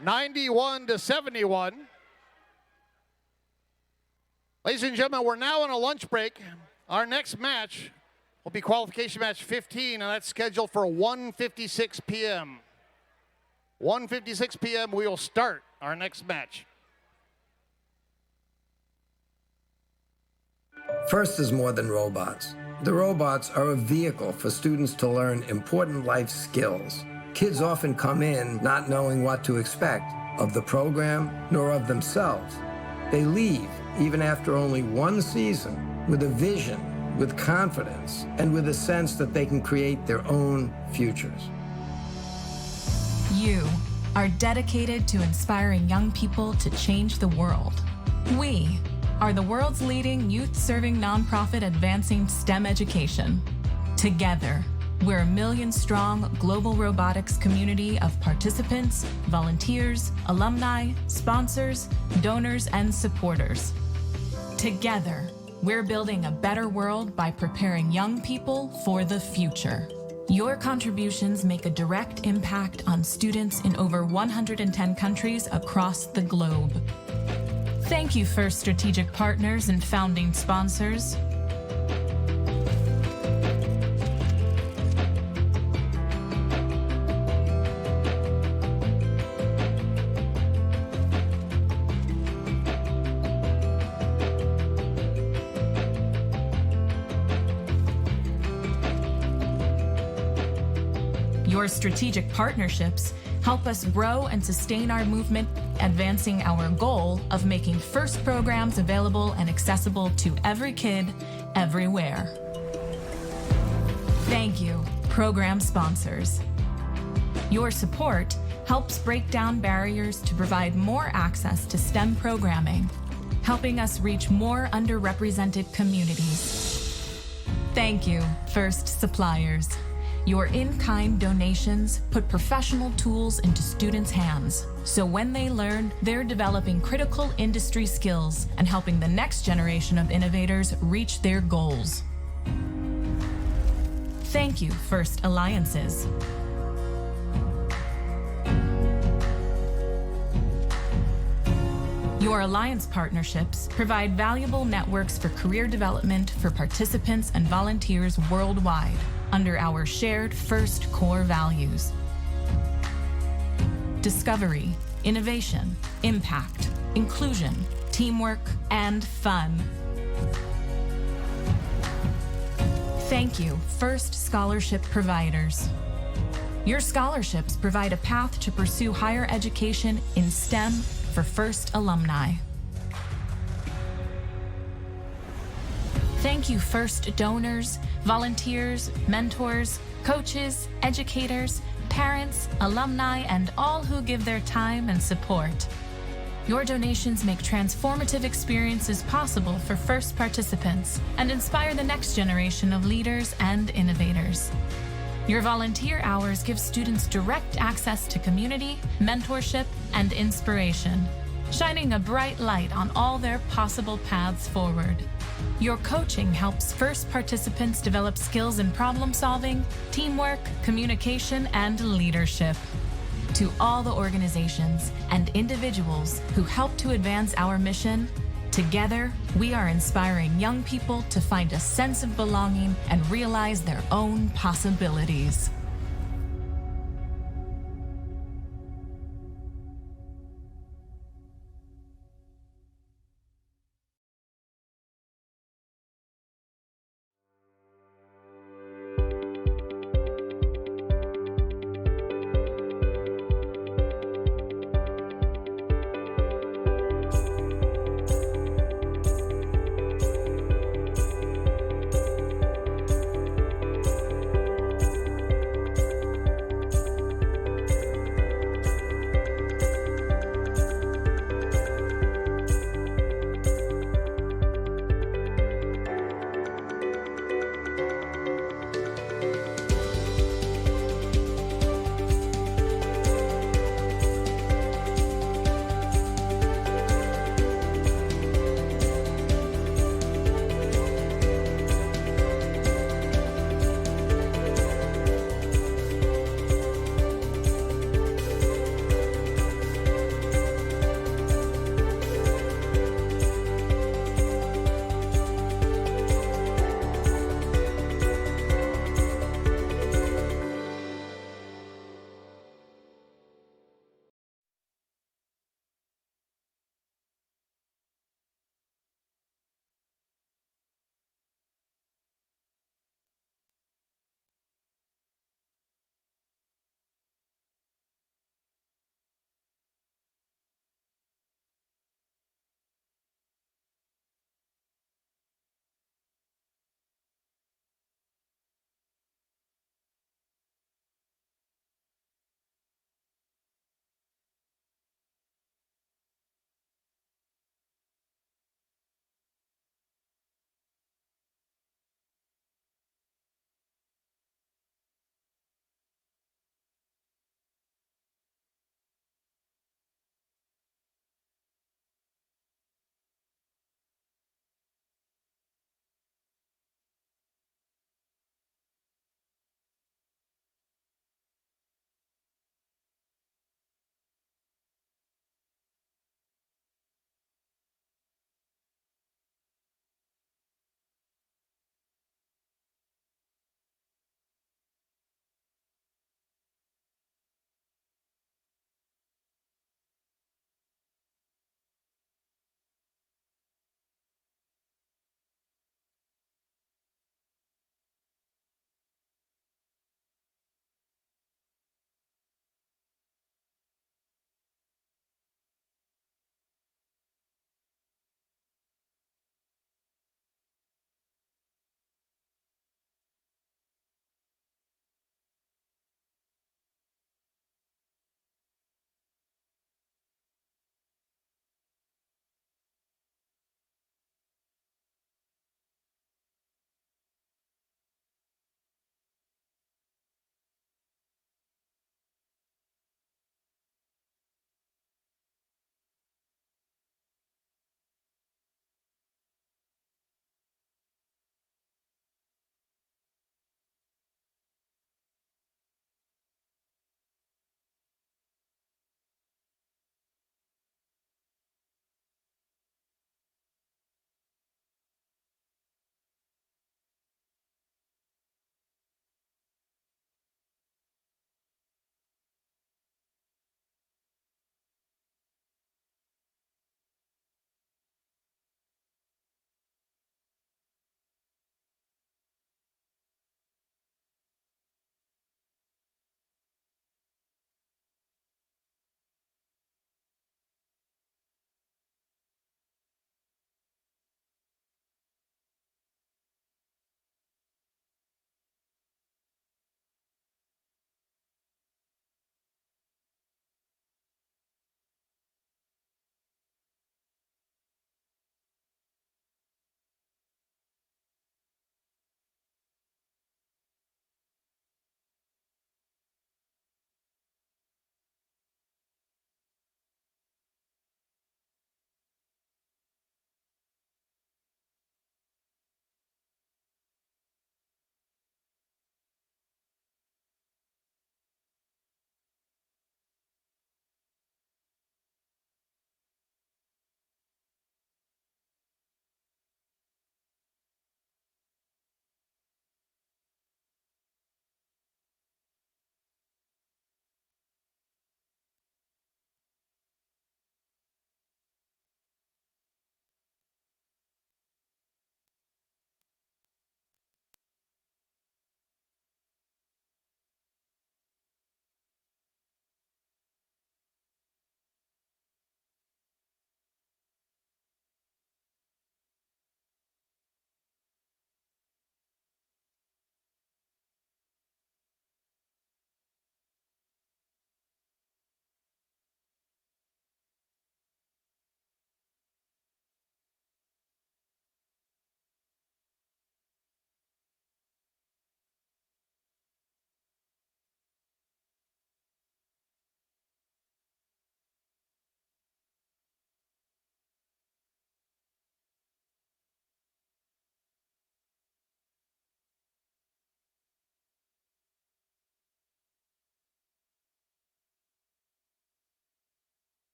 91-71. Ladies and gentlemen, we're now on a lunch break. Our next match will be qualification match 15, and that's scheduled for 1:56 p.m. 1:56 p.m. we will start our next match. FIRST is more than robots. The robots are a vehicle for students to learn important life skills. Kids often come in not knowing what to expect of the program nor of themselves. They leave, even after only one season, with a vision, with confidence, and with a sense that they can create their own futures. You are dedicated to inspiring young people to change the world. We are the world's leading youth-serving nonprofit advancing STEM education. Together, we're a million-strong global robotics community of participants, volunteers, alumni, sponsors, donors, and supporters. Together, we're building a better world by preparing young people for the future. Your contributions make a direct impact on students in over 110 countries across the globe. Thank you, FIRST strategic partners and founding sponsors. Your strategic partnerships help us grow and sustain our movement, advancing our goal of making FIRST programs available and accessible to every kid, everywhere. Thank you, program sponsors. Your support helps break down barriers to provide more access to STEM programming, helping us reach more underrepresented communities. Thank you, FIRST suppliers. Your in-kind donations put professional tools into students' hands, so when they learn, they're developing critical industry skills and helping the next generation of innovators reach their goals. Thank you, FIRST Alliances. Your alliance partnerships provide valuable networks for career development for participants and volunteers worldwide under our shared FIRST core values: discovery, innovation, impact, inclusion, teamwork, and fun. Thank you, FIRST scholarship providers. Your scholarships provide a path to pursue higher education in STEM for FIRST alumni. Thank you, FIRST donors, volunteers, mentors, coaches, educators, parents, alumni, and all who give their time and support. Your donations make transformative experiences possible for FIRST participants and inspire the next generation of leaders and innovators. Your volunteer hours give students direct access to community, mentorship, and inspiration, shining a bright light on all their possible paths forward. Your coaching helps first participants develop skills in problem solving, teamwork, communication, and leadership. To all the organizations and individuals who help to advance our mission, together we are inspiring young people to find a sense of belonging and realize their own possibilities.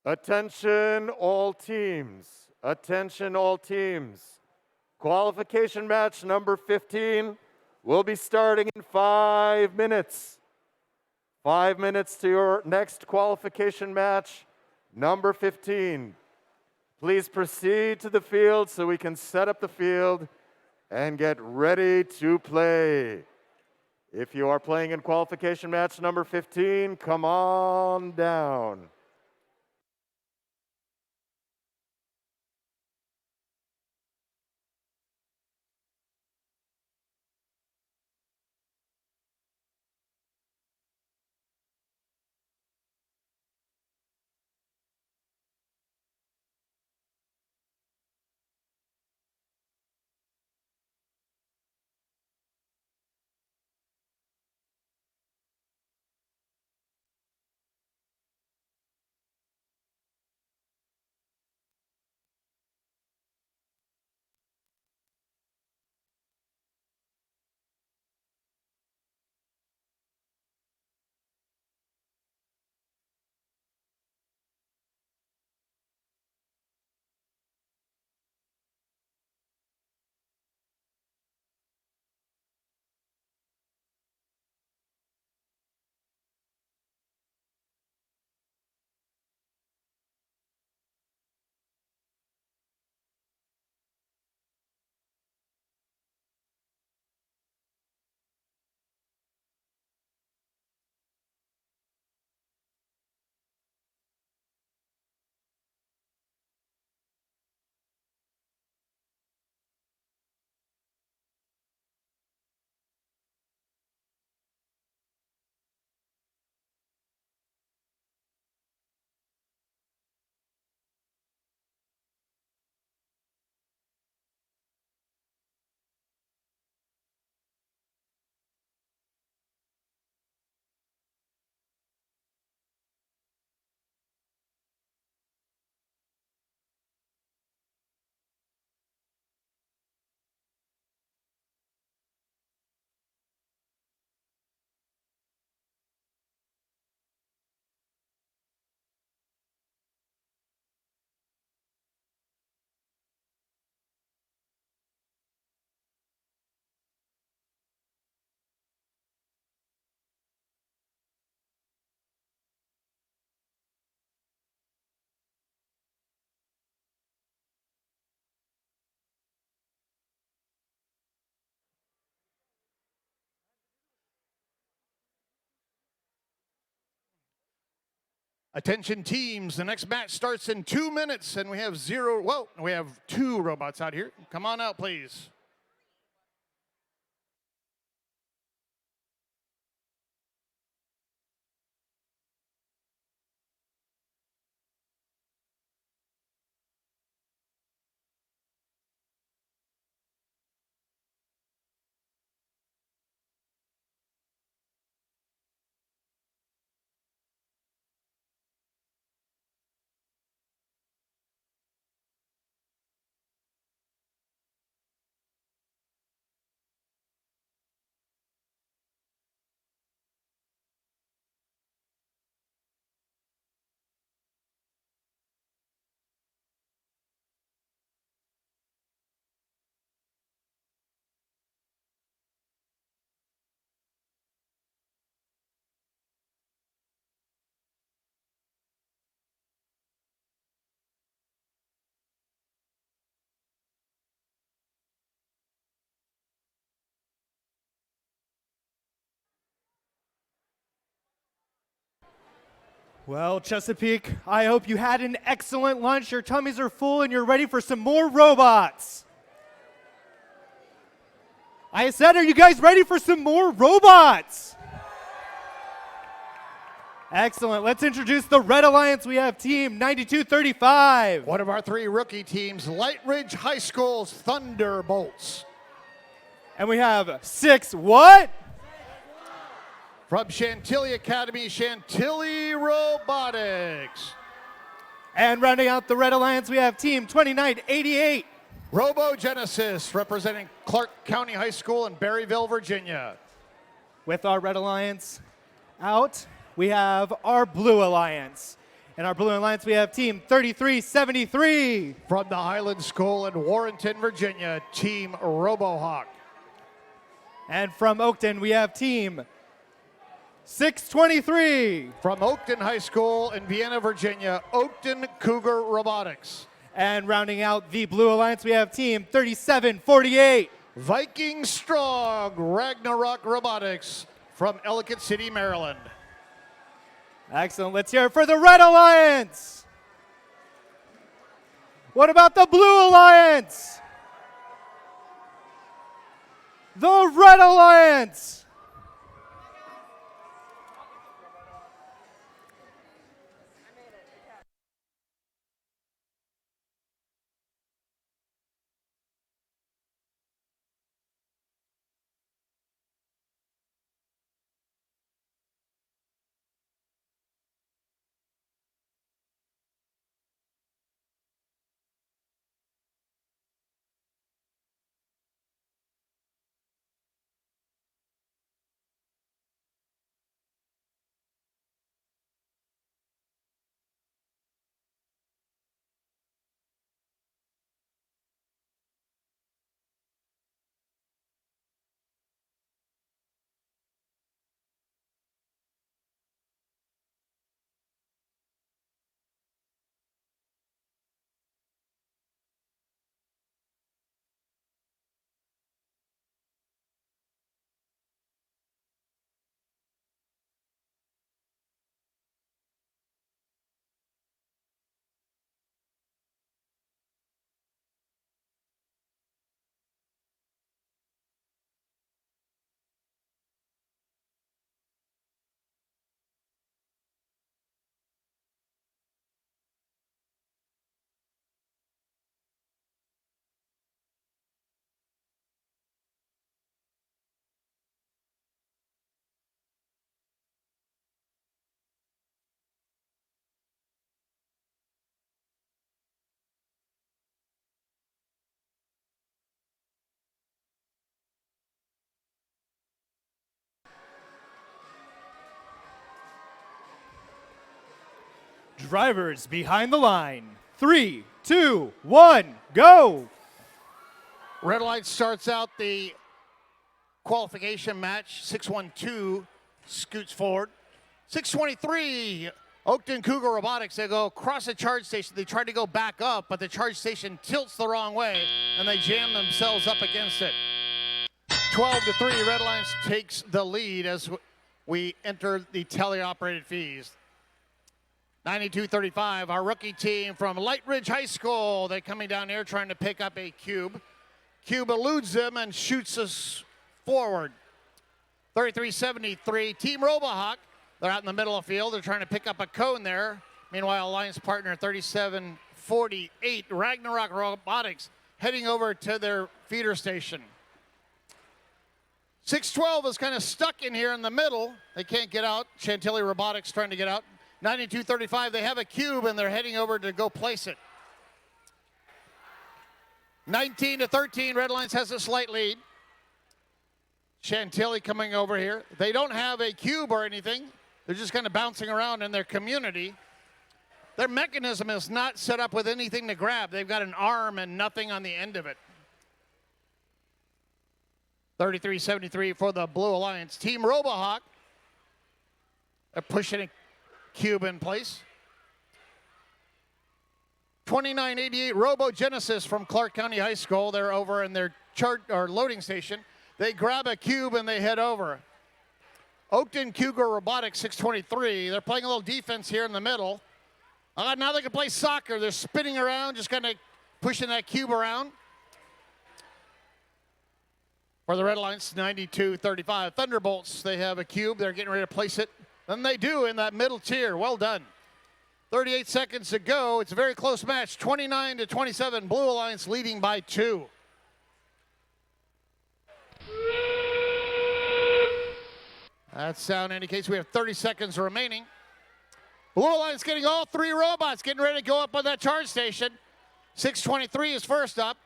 Attention all teams. Attention all teams. Qualification match number 15 will be starting in 5 minutes. 5 minutes to your next qualification match, number 15. Please proceed to the field so we can set up the field and get ready to play. If you are playing in qualification match number 15, come on down. Attention teams, the next match starts in 2 minutes, and we have we have 2 robots out here. Come on out, please. Well, Chesapeake, I hope you had an excellent lunch, your tummies are full, and you're ready for some more robots. I said, are you guys ready for some more robots? Excellent. Let's introduce the Red Alliance. We have Team 9235. One of our 3 rookie teams, Light Ridge High School's Thunderbolts. And we have 6 what? From Chantilly Academy, Chantilly Robotics. And rounding out the Red Alliance, we have Team 2988. Robogenesis, representing Clark County High School in Berryville, Virginia. With our Red Alliance out, we have our Blue Alliance. In our Blue Alliance, we have Team 3373. From the Highland School in Warrenton, Virginia, Team RoboHawk. And from Oakton, we have Team 623. From Oakton High School in Vienna, Virginia, Oakton Cougar Robotics. And rounding out the Blue Alliance, we have Team 3748. Viking Strong Ragnarok Robotics from Ellicott City, Maryland. Excellent. Let's hear it for the Red Alliance. What about the Blue Alliance? The Red Alliance. Drivers behind the line. 3, 2, 1, go! Red Alliance starts out the qualification match. 612 scoots forward. 623, Oakton Cougar Robotics. They go across the charge station. They try to go back up, but the charge station tilts the wrong way, and they jam themselves up against it. 12-3, Red Alliance takes the lead as we enter the teleoperated fees. 92-35, our rookie team from Light Ridge High School. They're coming down here trying to pick up a cube. Cube eludes them and shoots us forward. 33-73, Team RoboHawk. They're out in the middle of the field. They're trying to pick up a cone there. Meanwhile, Alliance partner 37-48, Ragnarok Robotics, heading over to their feeder station. 612 is kind of stuck in here in the middle. They can't get out. Chantilly Robotics trying to get out. 92-35, they have a cube and they're heading over to go place it. 19-13, Red Alliance has a slight lead. Chantilly coming over here. They don't have a cube or anything. They're just kind of bouncing around in their community. Their mechanism is not set up with anything to grab. They've got an arm and nothing on the end of it. 33-73 for the Blue Alliance. Team RoboHawk. They're pushing a cube in place. 29-88 RoboGenesis from Clark County High School. They're over in their loading station. They grab a cube and they head over. Oakton Cougar Robotics 623. They're playing a little defense here in the middle. Now they can play soccer. They're spinning around, just kind of pushing that cube around. For the Red Alliance, 92-35. Thunderbolts, they have a cube. They're getting ready to place it. And they do in that middle tier. Well done. 38 seconds to go. It's a very close match. 29-27. Blue Alliance leading by 2. That sound indicates we have 30 seconds remaining. Blue Alliance getting all 3 robots, getting ready to go up on that charge station. 623 is first up.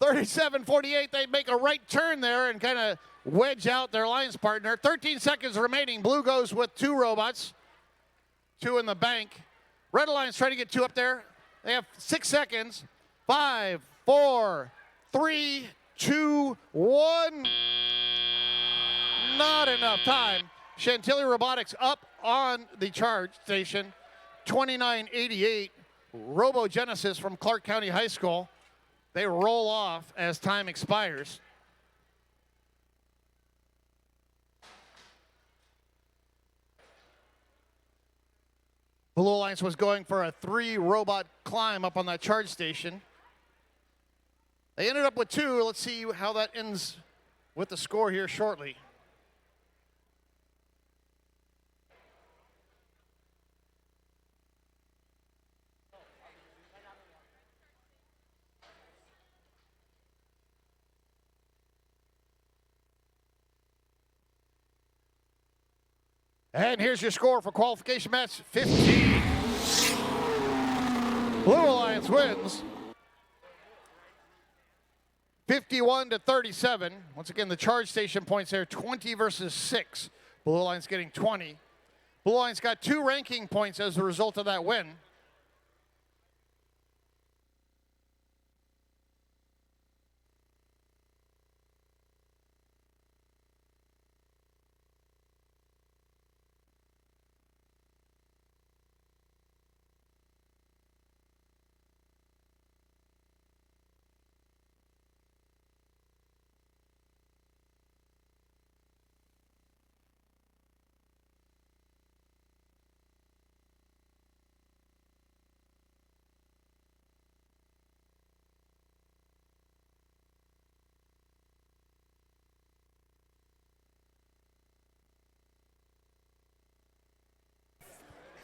37-48, they make a right turn there and kind of wedge out their alliance partner. 13 seconds remaining. Blue goes with 2 robots. 2 in the bank. Red Alliance trying to get 2 up there. They have 6 seconds. 5, 4, 3, 2, 1. Not enough time. Chantilly Robotics up on the charge station. 29.88. Robogenesis from Clark County High School. They roll off as time expires. Blue Alliance was going for a 3-robot climb up on that charge station. They ended up with 2. Let's see how that ends with the score here shortly. And here's your score for qualification match 15. Blue Alliance wins 51-37. Once again, the charge station points there, 20 versus 6. Blue Alliance getting 20. Blue Alliance got 2 ranking points as a result of that win.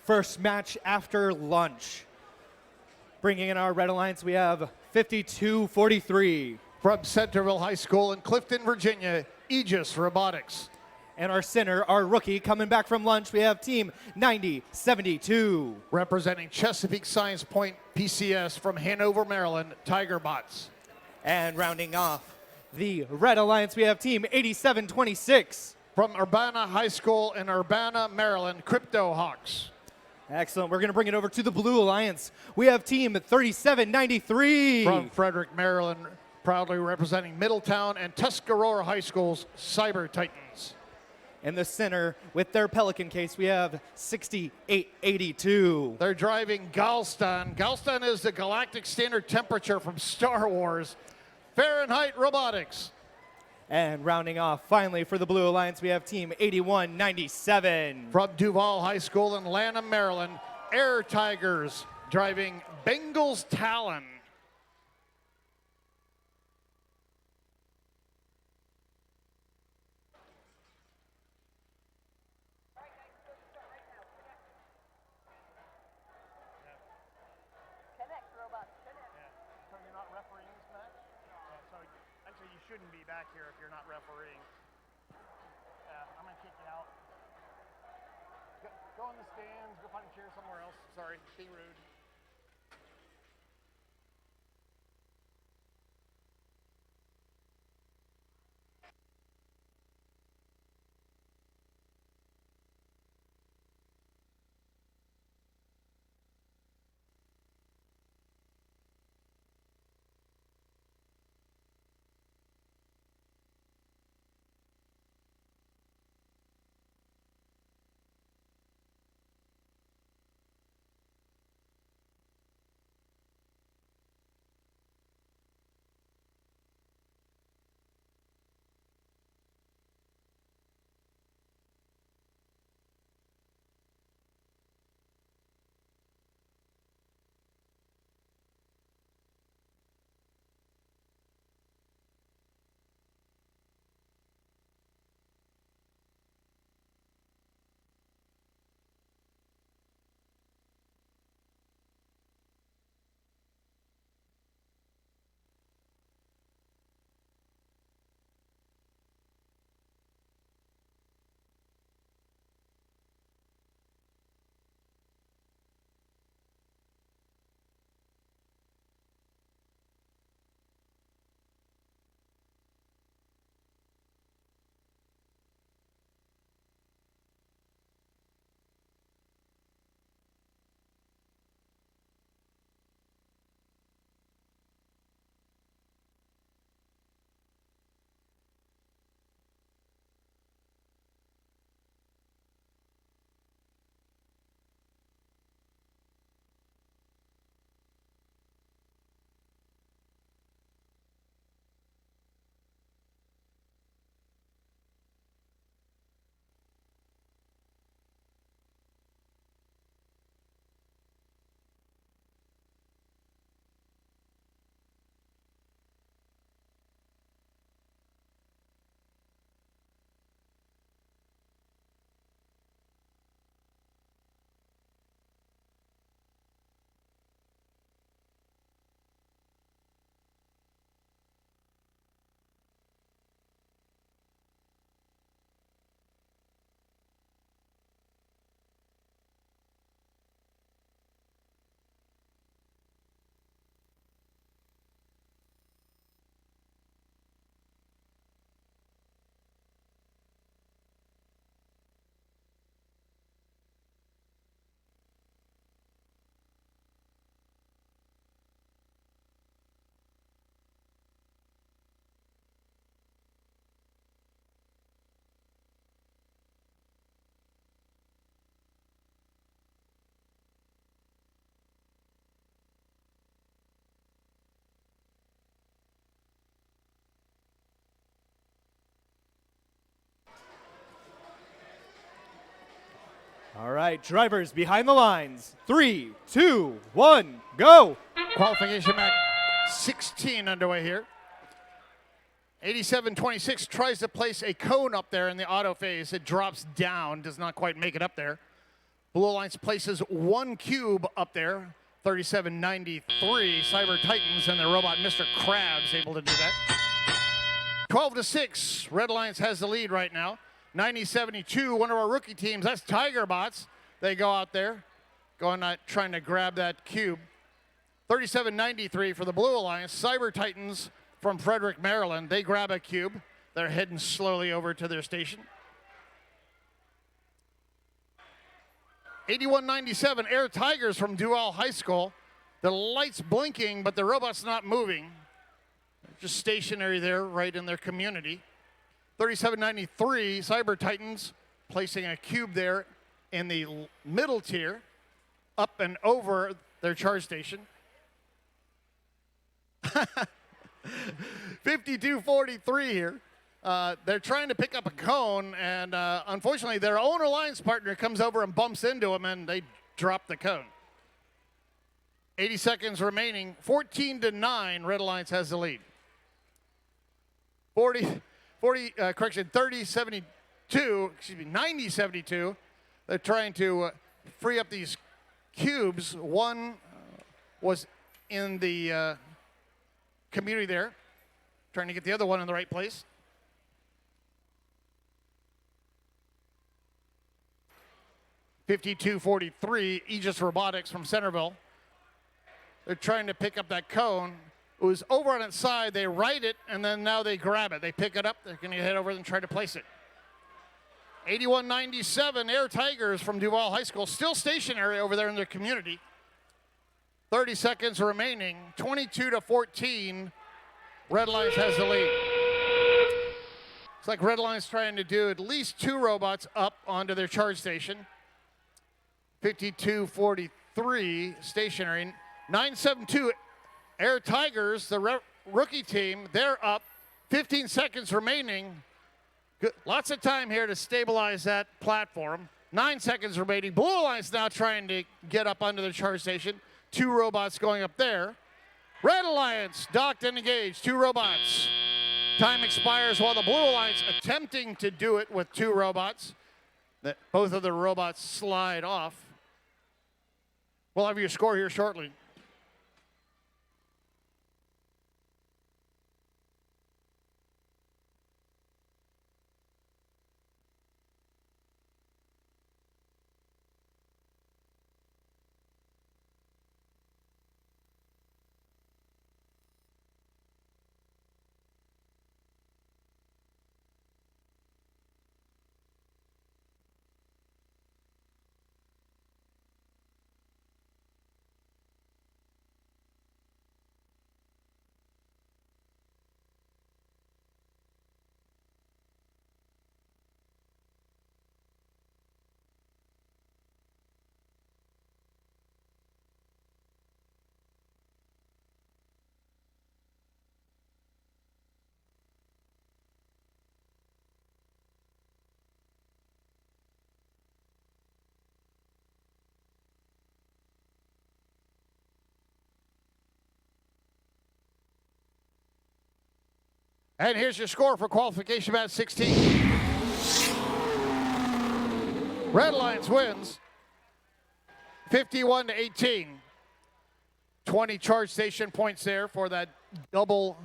First match after lunch. Bringing in our Red Alliance, we have 52-43. From Centerville High School in Clifton, Virginia, Aegis Robotics. And our center, our rookie, coming back from lunch, we have team 90-72. Representing Chesapeake Science Point PCS from Hanover, Maryland, Tigerbots. And rounding off the Red Alliance, we have team 87-26. From Urbana High School in Urbana, Maryland, Crypto Hawks. Excellent. We're going to bring it over to the Blue Alliance. We have team 3793. From Frederick, Maryland, proudly representing Middletown and Tuscarora High School's Cyber Titans. In the center, with their Pelican case, we have 6882. They're driving Galston. Galston is the galactic standard temperature from Star Wars. Fahrenheit Robotics. And rounding off, finally, for the Blue Alliance, we have team 8197. From Duval High School in Lanham, Maryland, Air Tigers driving Bengals Talon. Shouldn't be back here if you're not refereeing. I'm going to kick you out. Go in the stands, go find a chair somewhere else. Sorry, being rude. All right, drivers behind the lines. 3, 2, 1, go. Qualification match 16 underway here. 87-26 tries to place a cone up there in the auto phase. It drops down, does not quite make it up there. Blue Alliance places one cube up there. 37-93, Cyber Titans and their robot Mr. Krabs able to do that. 12-6, Red Alliance has the lead right now. 90-72, one of our rookie teams, that's Tiger Bots. They go out there, trying to grab that cube. 37-93 for the Blue Alliance. Cyber Titans from Frederick, Maryland, they grab a cube. They're heading slowly over to their station. 81-97, Air Tigers from Duval High School. The light's blinking, but the robot's not moving. Just stationary there, right in their community. 37-93, Cyber Titans placing a cube there in the middle tier, up and over their charge station. 52-43 here. They're trying to pick up a cone, and unfortunately, their own alliance partner comes over and bumps into them, and they drop the cone. 80 seconds remaining. 14-9, Red Alliance has the lead. 90-72. They're trying to free up these cubes. One was in the community there, trying to get the other one in the right place. 52-43, Aegis Robotics from Centerville. They're trying to pick up that cone. It was over on its side. They right it, and then now they grab it. They pick it up. They're going to head over and try to place it. 81-97, Air Tigers from Duval High School, still stationary over there in their community. 30 seconds remaining. 22-14, Red Alliance has the lead. It's like Red Alliance trying to do at least two robots up onto their charge station. 52-43, stationary. 9-7-2, Air Tigers, the rookie team, they're up. 15 seconds remaining. Good. Lots of time here to stabilize that platform. 9 seconds remaining. Blue Alliance now trying to get up onto the charge station. Two robots going up there. Red Alliance docked and engaged. Two robots. Time expires while the Blue Alliance attempting to do it with two robots. Both of the robots slide off. We'll have your score here shortly. And here's your score for qualification match 16. Red Alliance wins 51-18. 20 charge station points there for that double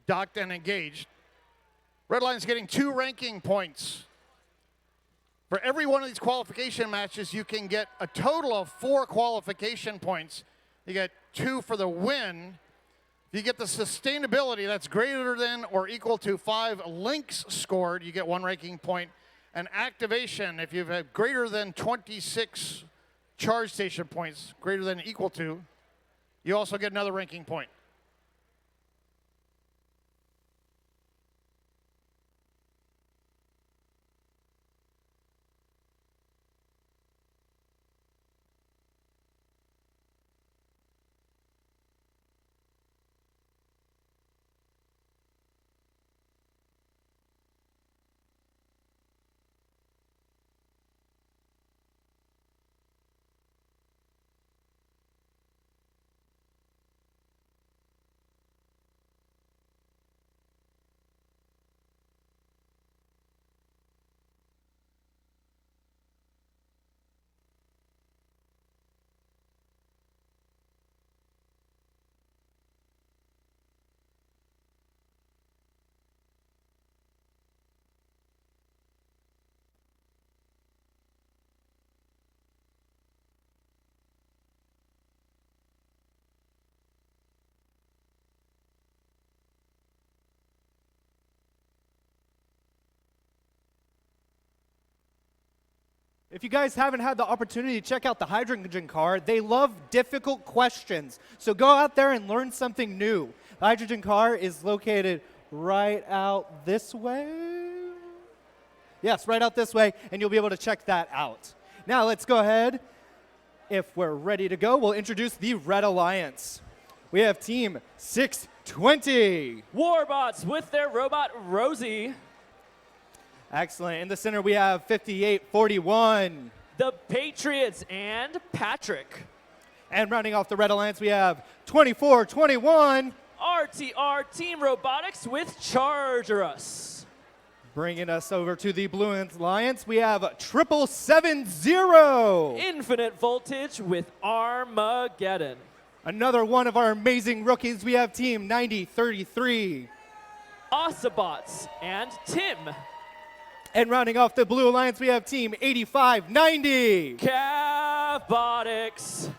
docked and engaged. Red Alliance getting 2 ranking points. For every one of these qualification matches, you can get a total of 4 qualification points. You get 2 for the win. You get the sustainability that's greater than or equal to 5 links scored, you get 1 ranking point. And activation, if you've had greater than 26 charge station points, greater than or equal to, you also get another ranking point. If you guys haven't had the opportunity to check out the hydrogen car, they love difficult questions. So go out there and learn something new. The hydrogen car is located right out this way. Yes, right out this way, and you'll be able to check that out. Now let's go ahead. If we're ready to go, we'll introduce the Red Alliance. We have Team 620. Warbots with their robot Rosie. Excellent. In the center, we have 5841. The Patriots and Patrick. And rounding off the Red Alliance, we have 2421. RTR Team Robotics with Charger Us. Bringing us over to the Blue Alliance, we have 7770. Infinite Voltage with Armageddon. Another one of our amazing rookies, we have Team 9033. Autobots and Tim. And rounding off the Blue Alliance, we have Team 8590. Cavbotics.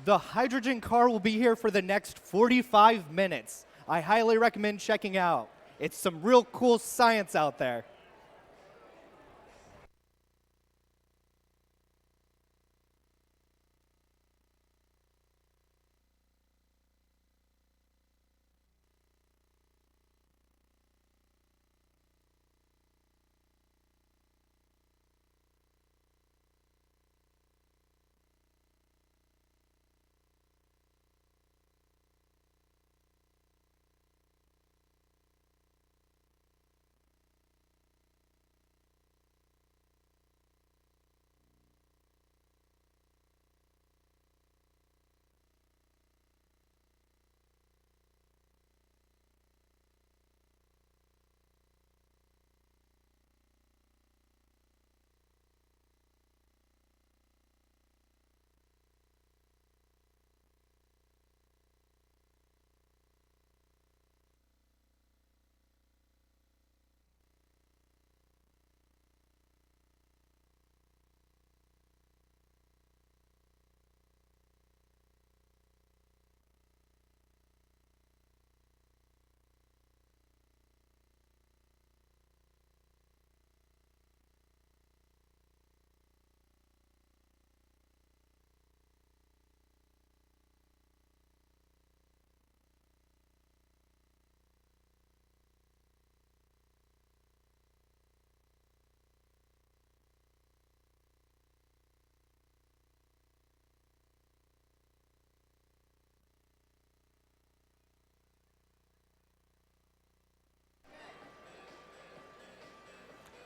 The hydrogen car will be here for the next 45 minutes. I highly recommend checking out. It's some real cool science out there.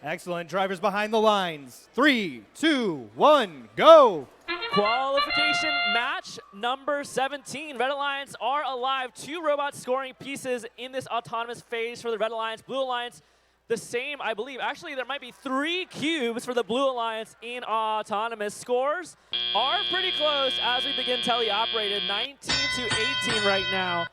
Excellent. Drivers behind the lines. 3, 2, 1, go. Qualification match number 17. Red Alliance are alive. 2 robots scoring pieces in this autonomous phase for the Red Alliance. Blue Alliance, the same, I believe. Actually, there might be 3 cubes for the Blue Alliance in autonomous. Scores are pretty close as we begin teleoperated. 19 to 18 right now.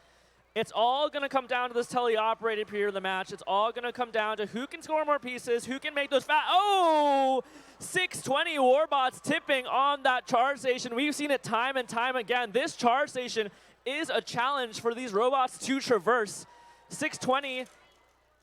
It's all going to come down to this teleoperated period of the match. It's all going to come down to who can score more pieces, who can make those Oh! 620 Warbots tipping on that charge station. We've seen it time and time again. This charge station is a challenge for these robots to traverse. 620,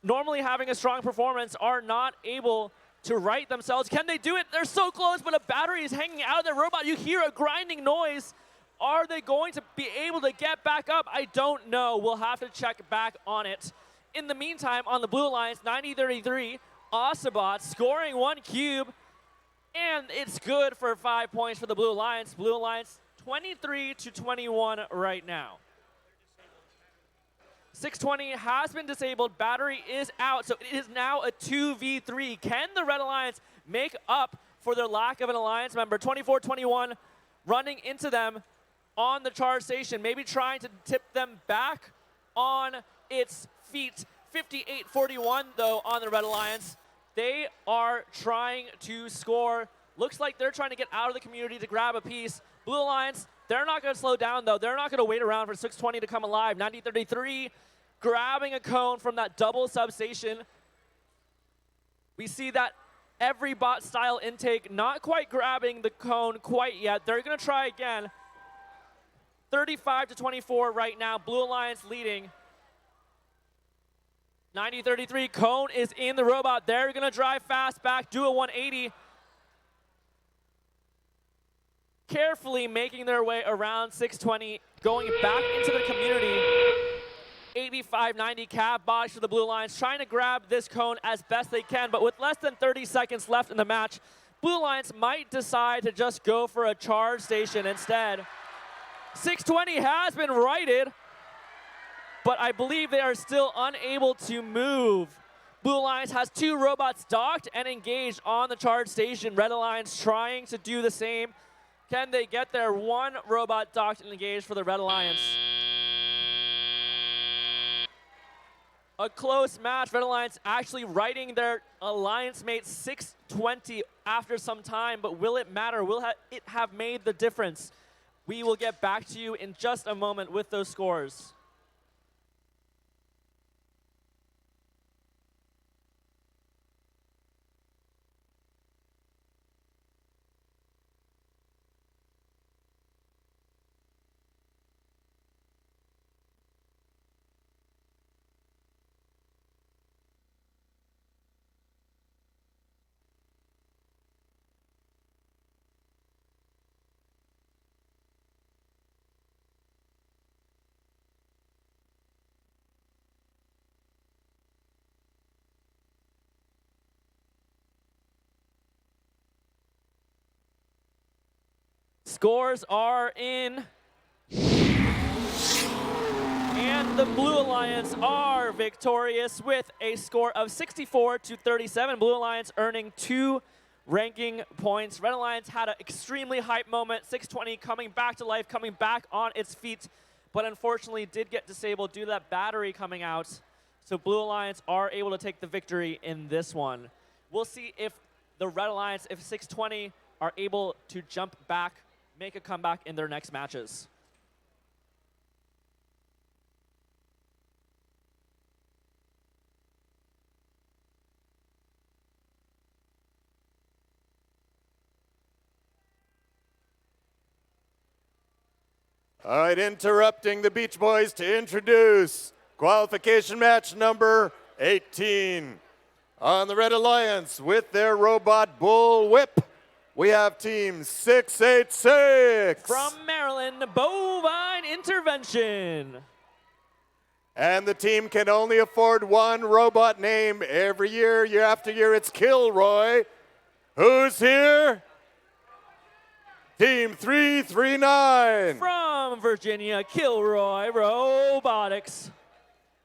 normally having a strong performance, are not able to right themselves. Can they do it? They're so close, but a battery is hanging out of their robot. You hear a grinding noise. Are they going to be able to get back up? I don't know. We'll have to check back on it. In the meantime, on the Blue Alliance, 90-33, Autobots scoring 1 cube, and it's good for 5 points for the Blue Alliance. Blue Alliance 23 to 21 right now. 620 has been disabled. Battery is out, so it is now a 2v3. Can the Red Alliance make up for their lack of an Alliance member? 24-21 running into them on the charge station, maybe trying to tip them back on its feet. 58-41 though on the Red Alliance. They are trying to score. Looks like they're trying to get out of the community to grab a piece. Blue Alliance, they're not going to slow down though. They're not going to wait around for 620 to come alive. 90-33, grabbing a cone from that double substation. We see that every bot style intake not quite grabbing the cone quite yet. They're going to try again. 35-24 right now. Blue Alliance leading. 90-33, cone is in the robot. They're going to drive fast back, do a 180. Carefully making their way around 620, going back into the community. 85-90 cab box for the Blue Alliance, trying to grab this cone as best they can, but with less than 30 seconds left in the match, Blue Alliance might decide to just go for a charge station instead. 620 has been righted, but I believe they are still unable to move. Blue Alliance has 2 robots docked and engaged on the charge station. Red Alliance trying to do the same. Can they get there? 1 robot docked and engaged for the Red Alliance. A close match. Red Alliance actually righting their alliance mate 620 after some time, but will it matter? Will it have made the difference? We will get back to you in just a moment with those scores. Scores are in. And the Blue Alliance are victorious with a score of 64-37. Blue Alliance earning 2 ranking points. Red Alliance had an extremely hype moment. 620 coming back to life, coming back on its feet, but unfortunately did get disabled due to that battery coming out. So Blue Alliance are able to take the victory in this one. We'll see if the Red Alliance, if 620 are able to jump back, make a comeback in their next matches. All right, interrupting the Beach Boys to introduce qualification match number 18. On the Red Alliance with their robot Bull Whip, we have team 686. From Maryland, Bovine Intervention. And the team can only afford 1 robot name every year, year after year. It's Kilroy. Who's here? Team 339. From Virginia, Kilroy Robotics.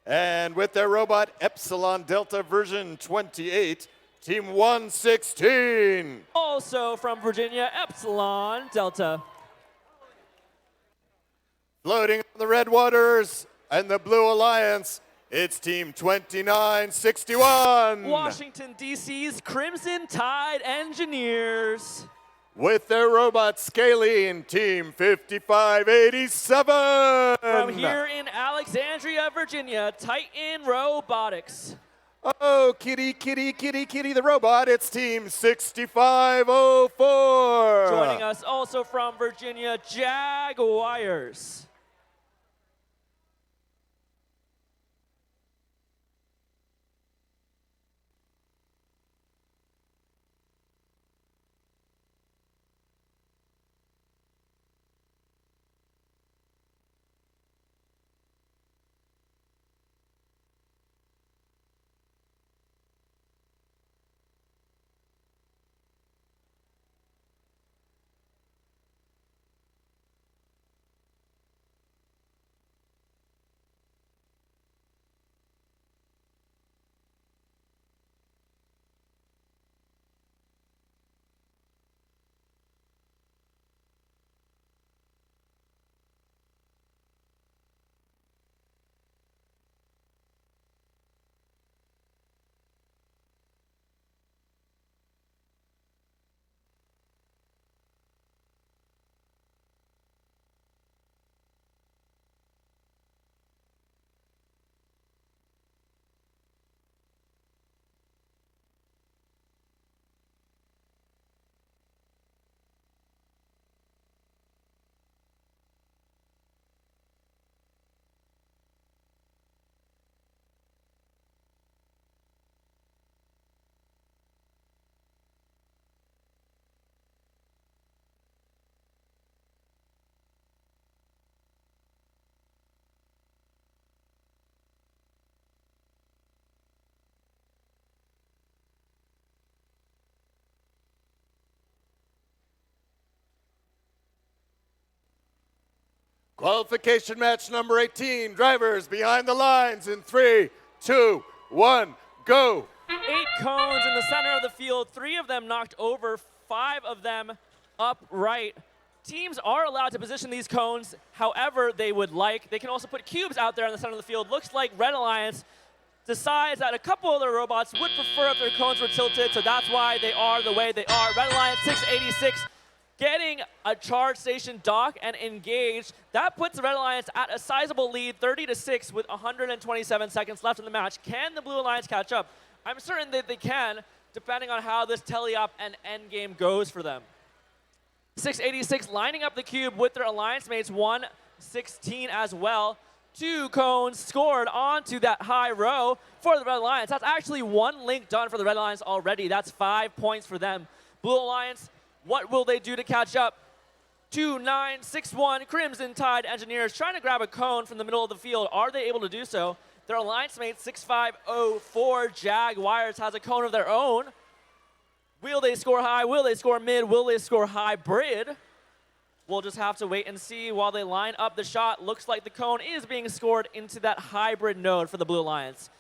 And with their robot Epsilon Delta version 28, Team 116. Also from Virginia, Epsilon Delta. Floating on the red waters and the Blue Alliance, it's Team 2961. Washington, D.C.'s Crimson Tide Engineers. With their robot Scalene, Team 5587. From here in Alexandria, Virginia, Titan Robotics. Oh, kitty, kitty, kitty, kitty, the robot, it's Team 6504. Joining us also from Virginia, Jaguars. Qualification match number 18. Drivers behind the lines in 3, 2, 1, go. 8 cones in the center of the field, 3 of them knocked over, 5 of them upright. Teams are allowed to position these cones however they would like. They can also put cubes out there in the center of the field. Looks like Red Alliance decides that a couple of their robots would prefer if their cones were tilted, so that's why they are the way they are. Red Alliance 686 getting a charge station dock and engaged. That puts the Red Alliance at a sizable lead, 30-6 with 127 seconds left in the match. Can the Blue Alliance catch up? I'm certain that they can, depending on how this teleop and endgame goes for them. 686 lining up the cube with their alliance mates, 116 as well. 2 cones scored onto that high row for the Red Alliance. That's actually 1 link done for the Red Alliance already. That's 5 points for them. Blue Alliance, what will they do to catch up? 2-9-6-1 Crimson Tide Engineers trying to grab a cone from the middle of the field. Are they able to do so? Their alliance mate 6504 Jaguars has a cone of their own. Will they score high? Will they score mid? Will they score hybrid? We'll just have to wait and see while they line up the shot. Looks like the cone is being scored into that hybrid node for the Blue Alliance.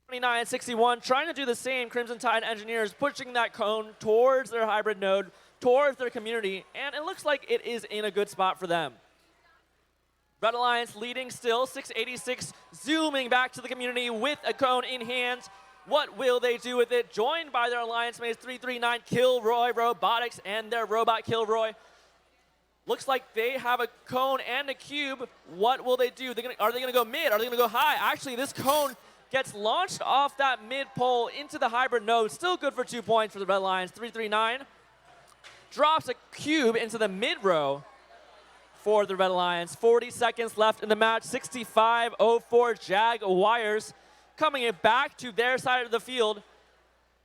2961 trying to do the same. Crimson Tide Engineers pushing that cone towards their hybrid node, towards their community, and it looks like it is in a good spot for them. Red Alliance leading still, 686 zooming back to the community with a cone in hand. What will they do with it? Joined by their alliance mates 339 Kilroy Robotics and their robot Kilroy. Looks like they have a cone and a cube. What will they do? Are they going to go mid? Are they going to go high? Actually, this cone gets launched off that mid pole into the hybrid node. Still good for 2 points for the Red Alliance. 339 drops a cube into the mid row for the Red Alliance. 40 seconds left in the match. 6504 Jaguars coming it back to their side of the field.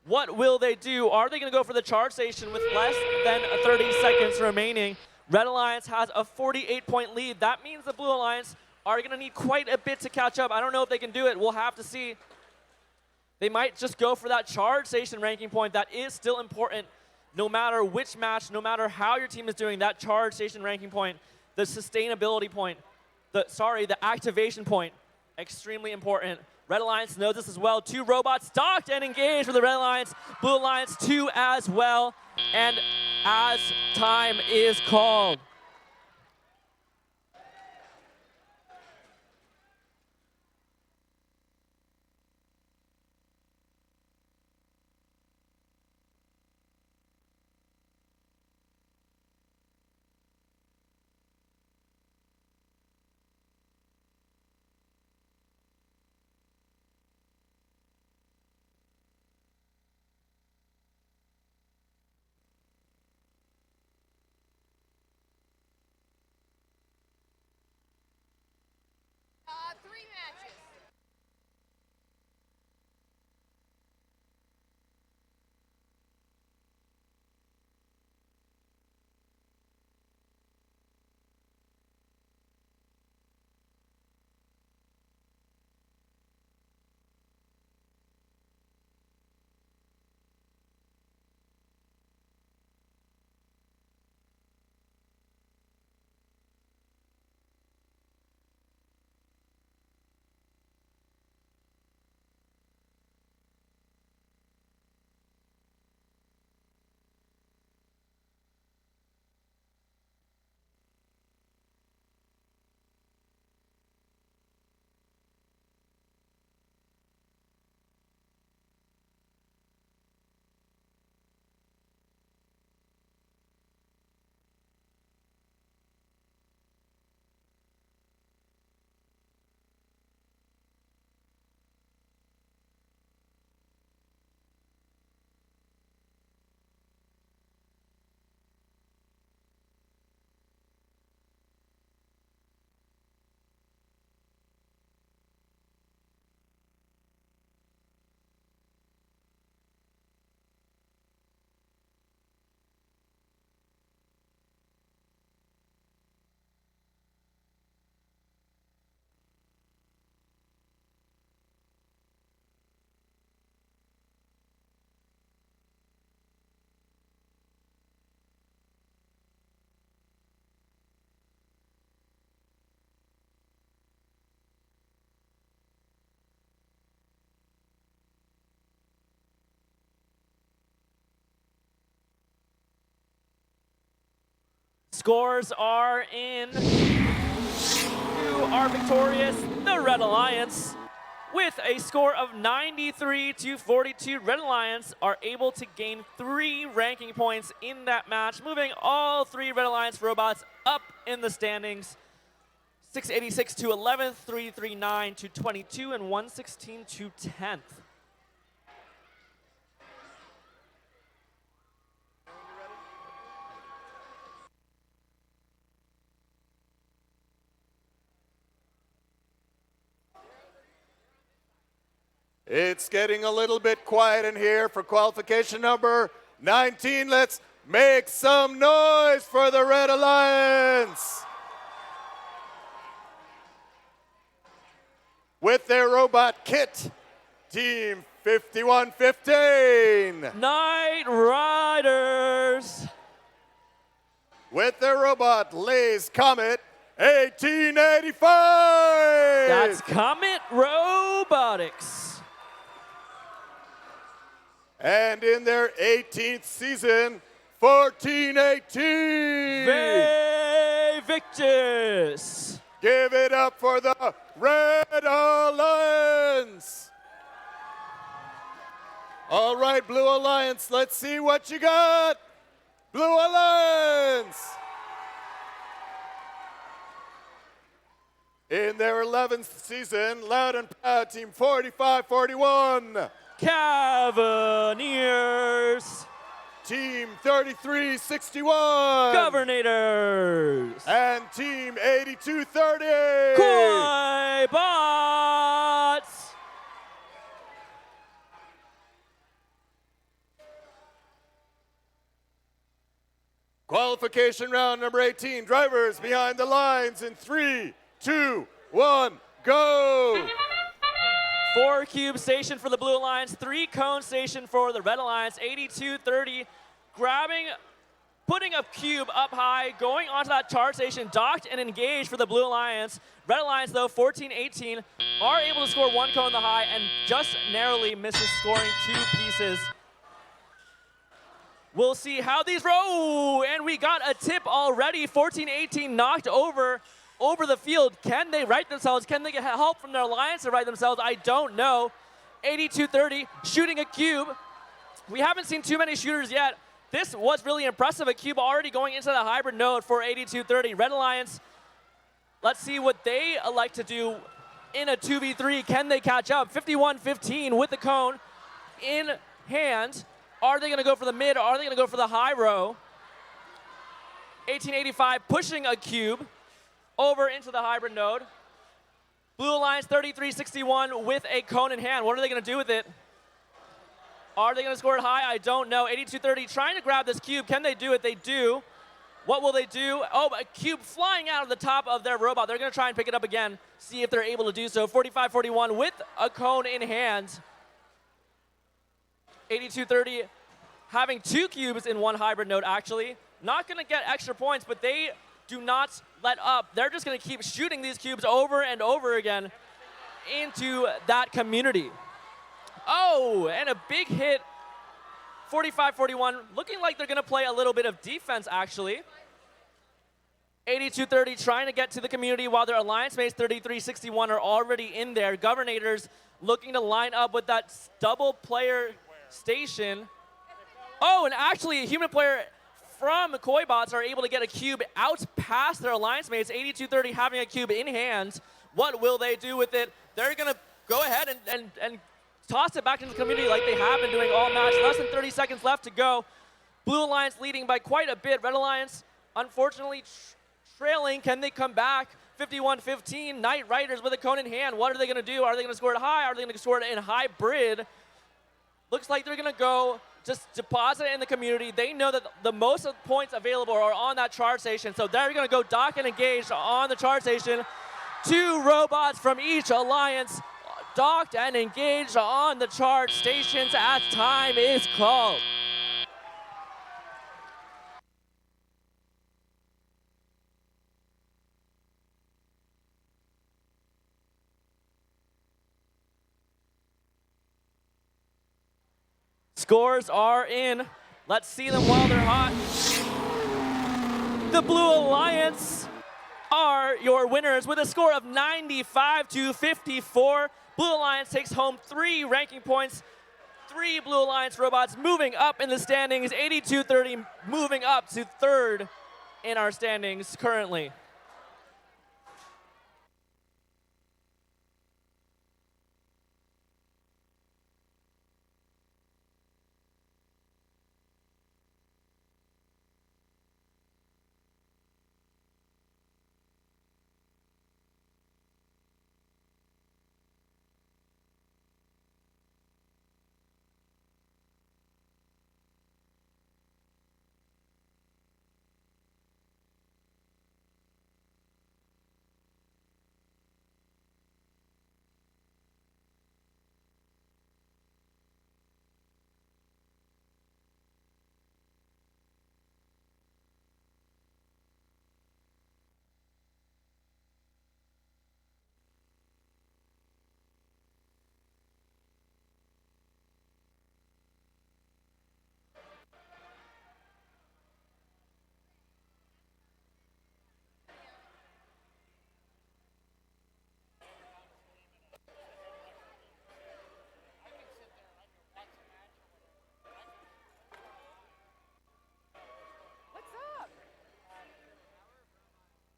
What will they do? Are they going to go for the charge station with less than 30 seconds remaining? Red Alliance has a 48-point lead. That means the Blue Alliance are going to need quite a bit to catch up. I don't know if they can do it. We'll have to see. They might just go for that charge station ranking point. That is still important no matter which match, no matter how your team is doing. That charge station ranking point, the sustainability point, the activation point, extremely important. Red Alliance knows this as well. 2 robots docked and engaged with the Red Alliance. Blue Alliance 2 as well. And as time is called. Scores are in. You are victorious, the Red Alliance. With a score of 93-42, Red Alliance are able to gain 3 ranking points in that match, moving all 3 Red Alliance robots up in the standings. 686 to 11th, 339 to 22, and 116 to 10th. It's getting a little bit quiet in here for qualification number 19. Let's make some noise for the Red Alliance. With their robot kit, Team 5115. Knight Riders. With their robot Lay's Comet, 1885. That's Comet Robotics. And in their 18th season, 1418. Victus. Give it up for the Red Alliance. All right, Blue Alliance, let's see what you got. Blue Alliance. In their 11th season, loud and proud, Team 4541. Cavaliers. Team 3361. Governators. And Team 8230. Koi Bots. Qualification round number 18. Drivers behind the lines in 3, 2, 1, go. 4 cube station for the Blue Alliance, 3 cone station for the Red Alliance, 8230, putting a cube up high, going onto that charge station, docked and engaged for the Blue Alliance. Red Alliance, though, 1418, are able to score 1 cone the high and just narrowly misses scoring 2 pieces. We'll see how these roll, and we got a tip already. 1418 knocked over the field. Can they right themselves? Can they get help from their alliance to right themselves? I don't know. 8230 shooting a cube. We haven't seen too many shooters yet. This was really impressive. A cube already going into the hybrid node for 8230. Red Alliance, let's see what they like to do in a 2v3. Can they catch up? 5115 with the cone in hand. Are they going to go for the mid or are they going to go for the high row? 1885 pushing a cube over into the hybrid node. Blue Alliance 3361 with a cone in hand. What are they going to do with it? Are they going to score it high? I don't know. 8230 trying to grab this cube. Can they do it? They do. What will they do? Oh, a cube flying out of the top of their robot. They're going to try and pick it up again, see if they're able to do so. 4541 with a cone in hand. 8230 having 2 cubes in 1 hybrid node, actually. Not going to get extra points, but they do not let up. They're just going to keep shooting these cubes over and over again into that community. Oh, and a big hit. 4541, looking like they're going to play a little bit of defense, actually. 8230 trying to get to the community while their alliance mates 3361 are already in there. Governators looking to line up with that double player station. Oh, and actually a human player from Koi Bots are able to get a cube out past their alliance mates. 8230 having a cube in hand. What will they do with it? They're going to go ahead and toss it back into the community like they have been doing all match. Less than 30 seconds left to go. Blue Alliance leading by quite a bit. Red Alliance, unfortunately, trailing. Can they come back? 51-15. Knight Riders with a cone in hand. What are they going to do? Are they going to score it high? Are they going to score it in hybrid? Looks like they're going to go just deposit it in the community. They know that the most of the points available are on that charge station, so they're going to go dock and engage on the charge station. 2 robots from each alliance docked and engaged on the charge stations as time is called. Scores are in. Let's see them while they're hot. The Blue Alliance are your winners with a score of 95-54. Blue Alliance takes home 3 ranking points. 3 Blue Alliance robots moving up in the standings, 82-30, moving up to 3rd in our standings currently.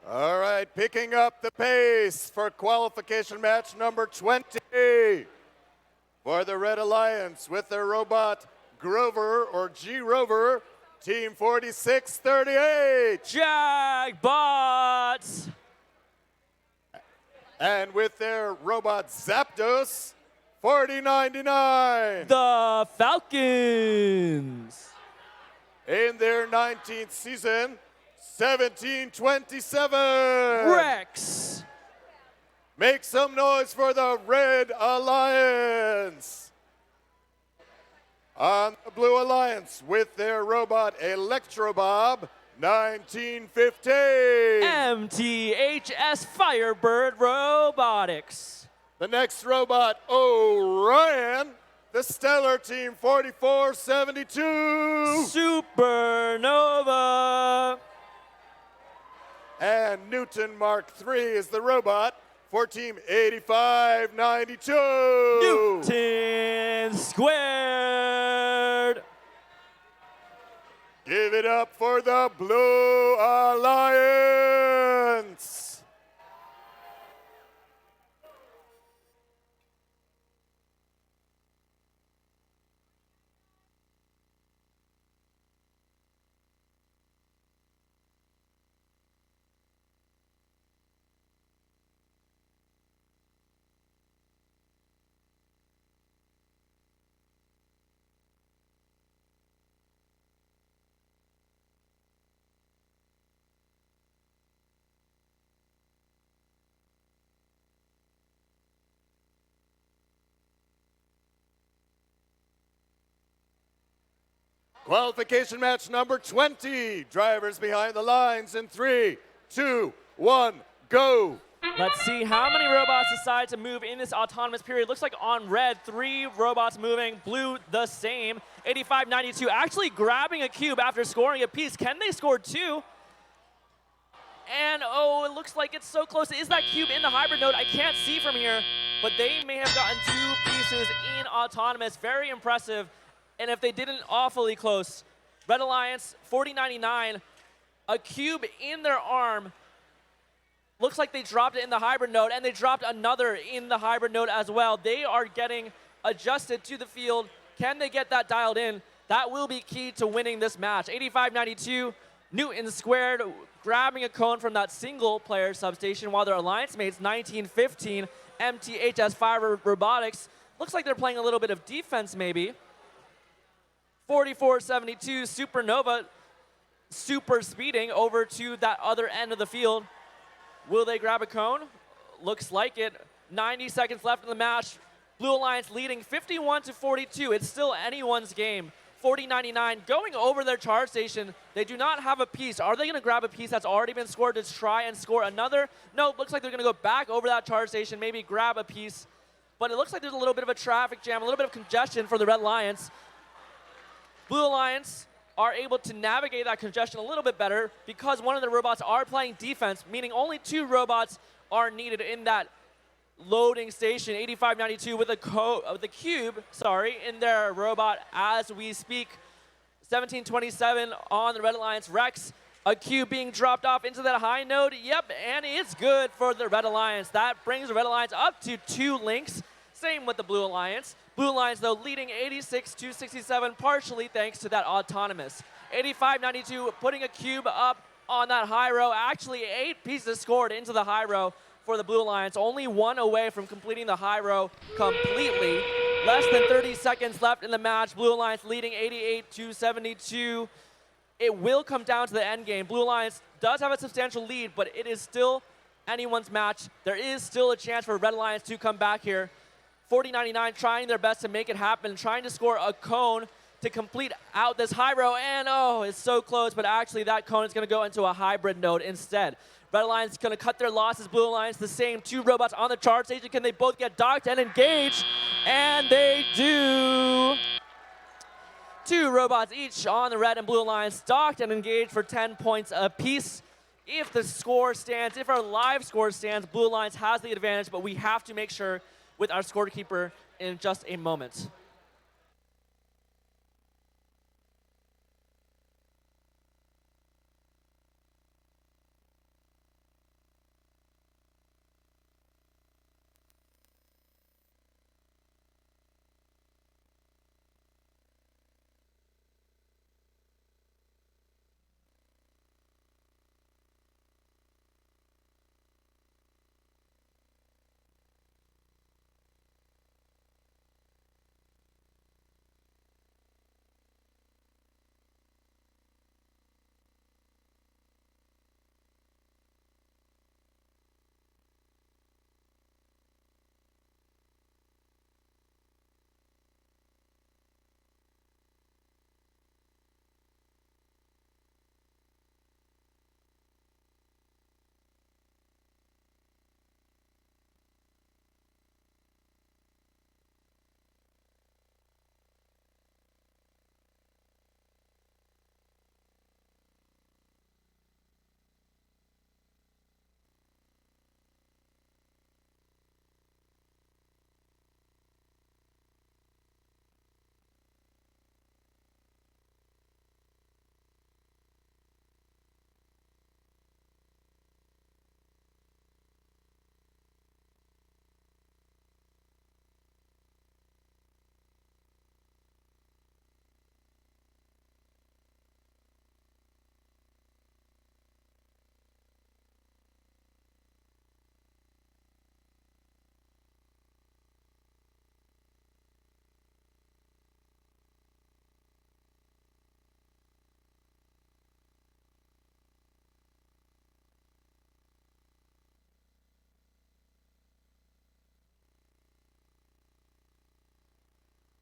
All right, picking up the pace for qualification match number 20 for the Red Alliance with their robot Grover or G-Rover, Team 4638. Jagbots! And with their robot Zapdos, 4099. The Falcons! In their 19th season, 1727. Rex. Make some noise for the Red Alliance. On the Blue Alliance with their robot Electrobob, 1915. MTHS Firebird Robotics. The next robot, Orion, the Stellar Team 4472. Supernova. And Newton Mark III is the robot for Team 8592. Newton Squared. Give it up for the Blue Alliance. Qualification match number 20. Drivers behind the lines in 3, 2, 1, go. Let's see how many robots decide to move in this autonomous period. Looks like on red, 3 robots moving, blue the same. 85-92 actually grabbing a cube after scoring a piece. Can they score 2? And oh, it looks like it's so close. Is that cube in the hybrid node? I can't see from here, but they may have gotten 2 pieces in autonomous. Very impressive. And if they didn't, awfully close. Red Alliance, 40-99, a cube in their arm. Looks like they dropped it in the hybrid node, and they dropped another in the hybrid node as well. They are getting adjusted to the field. Can they get that dialed in? That will be key to winning this match. 85-92, Newton Squared grabbing a cone from that single-player substation, while their alliance mates, 1915, MTHS Fire Robotics. Looks like they're playing a little bit of defense, maybe. 44-72, Supernova super speeding over to that other end of the field. Will they grab a cone? Looks like it. 90 seconds left in the match. Blue Alliance leading 51-42. It's still anyone's game. 40-99 going over their charge station. They do not have a piece. Are they going to grab a piece that's already been scored to try and score another? No, looks like they're going to go back over that charge station, maybe grab a piece. But it looks like there's a little bit of a traffic jam, a little bit of congestion for the Red Alliance. Blue Alliance are able to navigate that congestion a little bit better because one of the robots are playing defense, meaning only 2 robots are needed in that loading station. 8592 with a cube, in their robot as we speak. 1727 on the Red Alliance. Rex, a cube being dropped off into that high node. Yep, and it's good for the Red Alliance. That brings the Red Alliance up to 2 links. Same with the Blue Alliance. Blue Alliance, though, leading 86-67, partially thanks to that autonomous. 8592 putting a cube up on that high row. Actually, 8 pieces scored into the high row for the Blue Alliance. Only 1 away from completing the high row completely. Less than 30 seconds left in the match. Blue Alliance leading 88-72. It will come down to the end game. Blue Alliance does have a substantial lead, but it is still anyone's match. There is still a chance for Red Alliance to come back here. 4099 trying their best to make it happen, trying to score a cone to complete out this high row, and oh, it's so close, but actually that cone is going to go into a hybrid node instead. Red Alliance going to cut their losses. Blue Alliance the same. 2 robots on the charge station. Can they both get docked and engaged? And they do. 2 robots each on the Red and Blue Alliance docked and engaged for 10 points apiece. If the score stands, if our live score stands, Blue Alliance has the advantage, but we have to make sure with our scorekeeper in just a moment.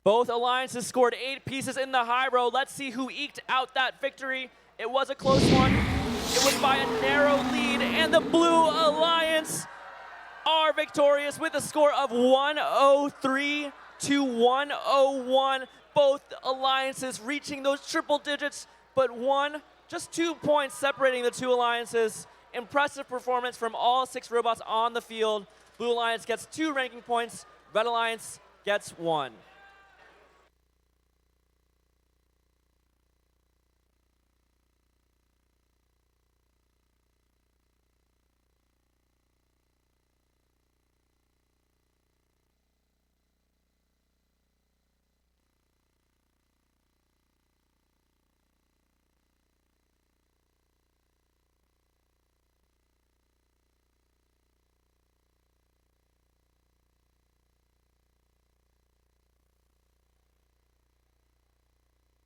Both alliances scored 8 pieces in the high row. Let's see who eked out that victory. It was a close one. It was by a narrow lead, and the Blue Alliance are victorious with a score of 103 to 101. Both alliances reaching those triple digits, but just 2 points separating the 2 alliances. Impressive performance from all 6 robots on the field. Blue Alliance gets 2 ranking points. Red Alliance gets 1.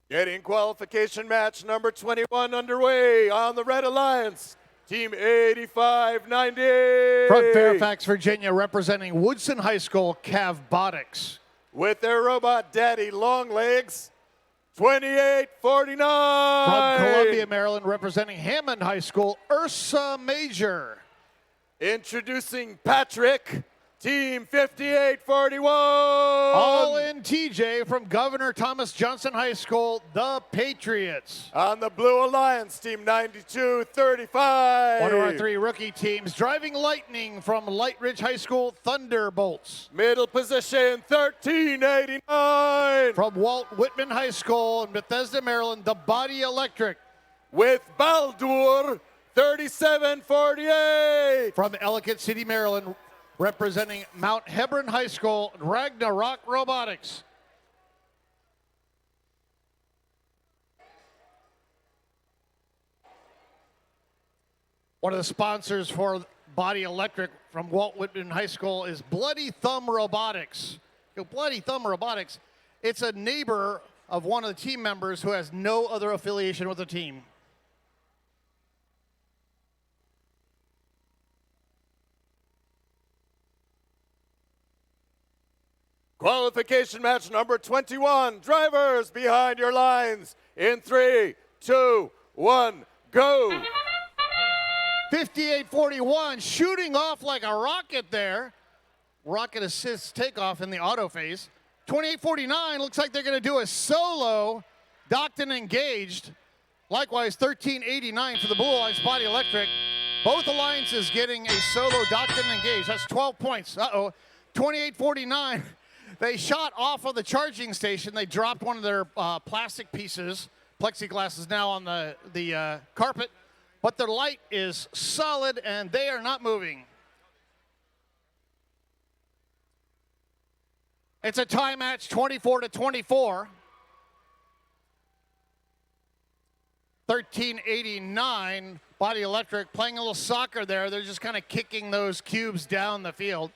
Getting qualification match number 21 underway on the Red Alliance. Team 8590. From Fairfax, Virginia, representing Woodson High School, Cavbotics. With their robot daddy, Longlegs, 2849. From Columbia, Maryland, representing Hammond High School, Ursa Major. Introducing Patrick, Team 5841. All in TJ from Governor Thomas Johnson High School, the Patriots. On the Blue Alliance, Team 9235. One of our 3 rookie teams, Driving Lightning from Light Ridge High School, Thunderbolts. Middle position, 1389. From Walt Whitman High School in Bethesda, Maryland, the Body Electric. With Baldur, 3748. From Ellicott City, Maryland, representing Mount Hebron High School, Ragnarok Robotics. One of the sponsors for Body Electric from Walt Whitman High School is Bloody Thumb Robotics. Bloody Thumb Robotics, it's a neighbor of one of the team members who has no other affiliation with the team. Qualification match number 21. Drivers behind your lines in 3, 2, 1, go. 5841 shooting off like a rocket there. Rocket assists takeoff in the auto phase. 2849 looks like they're going to do a solo, docked and engaged. Likewise, 1389 for the Blue Alliance Body Electric. Both alliances getting a solo, docked and engaged. That's 12 points. 2849. They shot off of the charging station. They dropped one of their plastic pieces. Plexiglass is now on the carpet. But their light is solid, and they are not moving. It's a tie match, 24-24. 1389, Body Electric playing a little soccer there. They're just kind of kicking those cubes down the field.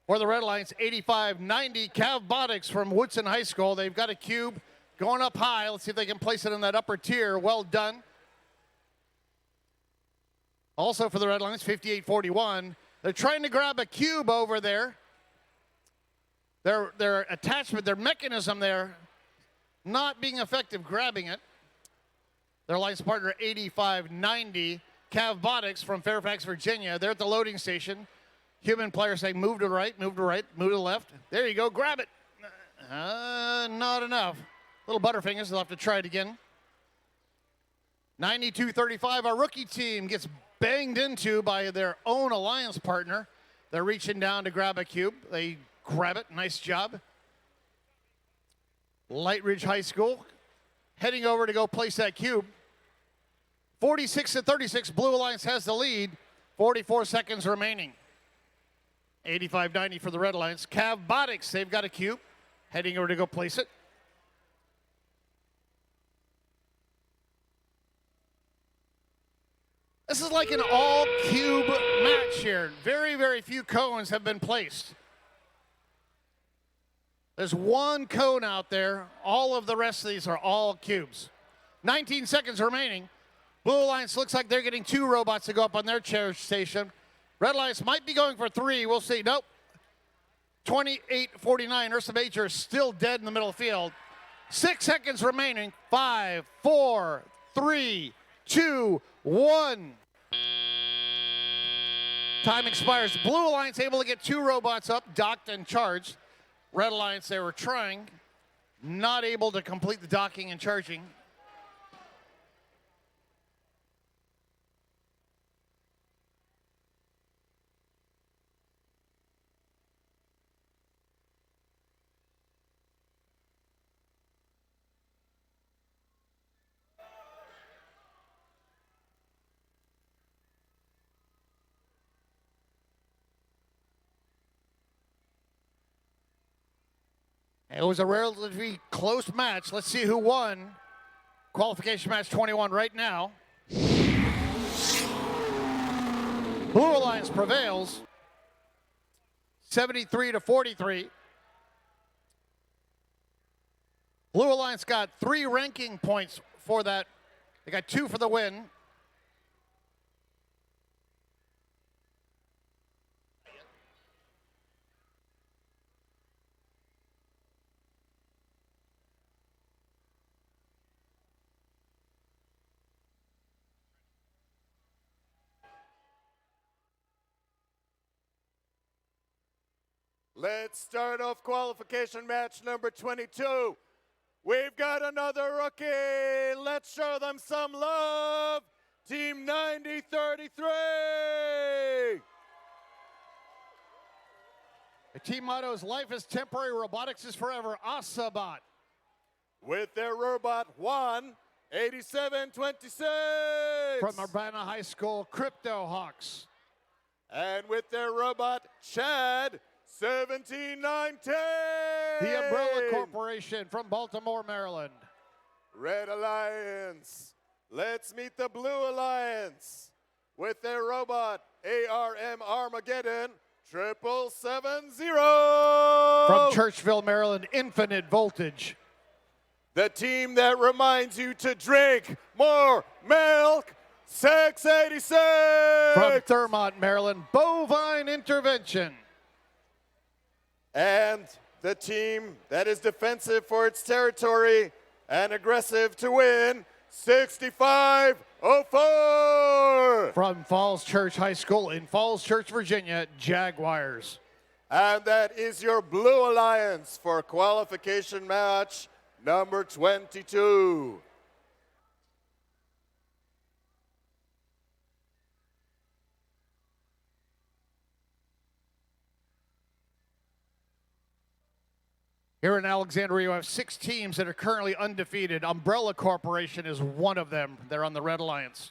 For the Red Alliance, 8590, Cavbotics from Woodson High School. They've got a cube going up high. Let's see if they can place it in that upper tier. Well done. Also for the Red Alliance, 5841. They're trying to grab a cube over there. Their attachment, their mechanism there, not being effective grabbing it. Their alliance partner, 8590, Cavbotics from Fairfax, Virginia. They're at the loading station. Human player saying, move to the right, move to the right, move to the left. There you go, grab it. Not enough. Little butterfingers, they'll have to try it again. 92-35, our rookie team gets banged into by their own alliance partner. They're reaching down to grab a cube. They grab it, nice job. Light Ridge High School heading over to go place that cube. 46-36, Blue Alliance has the lead. 44 seconds remaining. 8590 for the Red Alliance. Cavbotics, they've got a cube. Heading over to go place it. This is like an all-cube match here. Very, very few cones have been placed. There's one cone out there. All of the rest of these are all cubes. 19 seconds remaining. Blue Alliance looks like they're getting 2 robots to go up on their charge station. Red Alliance might be going for 3. We'll see. Nope. 28-49. Ursa Major is still dead in the middle of the field. 6 seconds remaining. 5, 4, 3, 2, 1. Time expires. Blue Alliance able to get 2 robots up, docked and charged. Red Alliance, they were trying. Not able to complete the docking and charging. It was a relatively close match. Let's see who won. Qualification match 21 right now. Blue Alliance prevails. 73-43. Blue Alliance got 3 ranking points for that. They got 2 for the win. Let's start off qualification match number 22. We've got another rookie. Let's show them some love. Team 9033. The team motto is life is temporary, robotics is forever. Asabat. With their robot 18726. From Urbana High School, Crypto Hawks. And with their robot Chad 1719. The Umbrella Corporation from Baltimore, Maryland. Red Alliance. Let's meet the Blue Alliance with their robot ARM Armageddon 7770. From Churchville, Maryland, Infinite Voltage. The team that reminds you to drink more milk, 686. From Thurmont, Maryland, Bovine Intervention. And the team that is defensive for its territory and aggressive to win, 6504. From Falls Church High School in Falls Church, Virginia, Jaguars. And that is your Blue Alliance for qualification match number 22. Here in Alexandria, you have 6 teams that are currently undefeated. Umbrella Corporation is one of them. They're on the Red Alliance.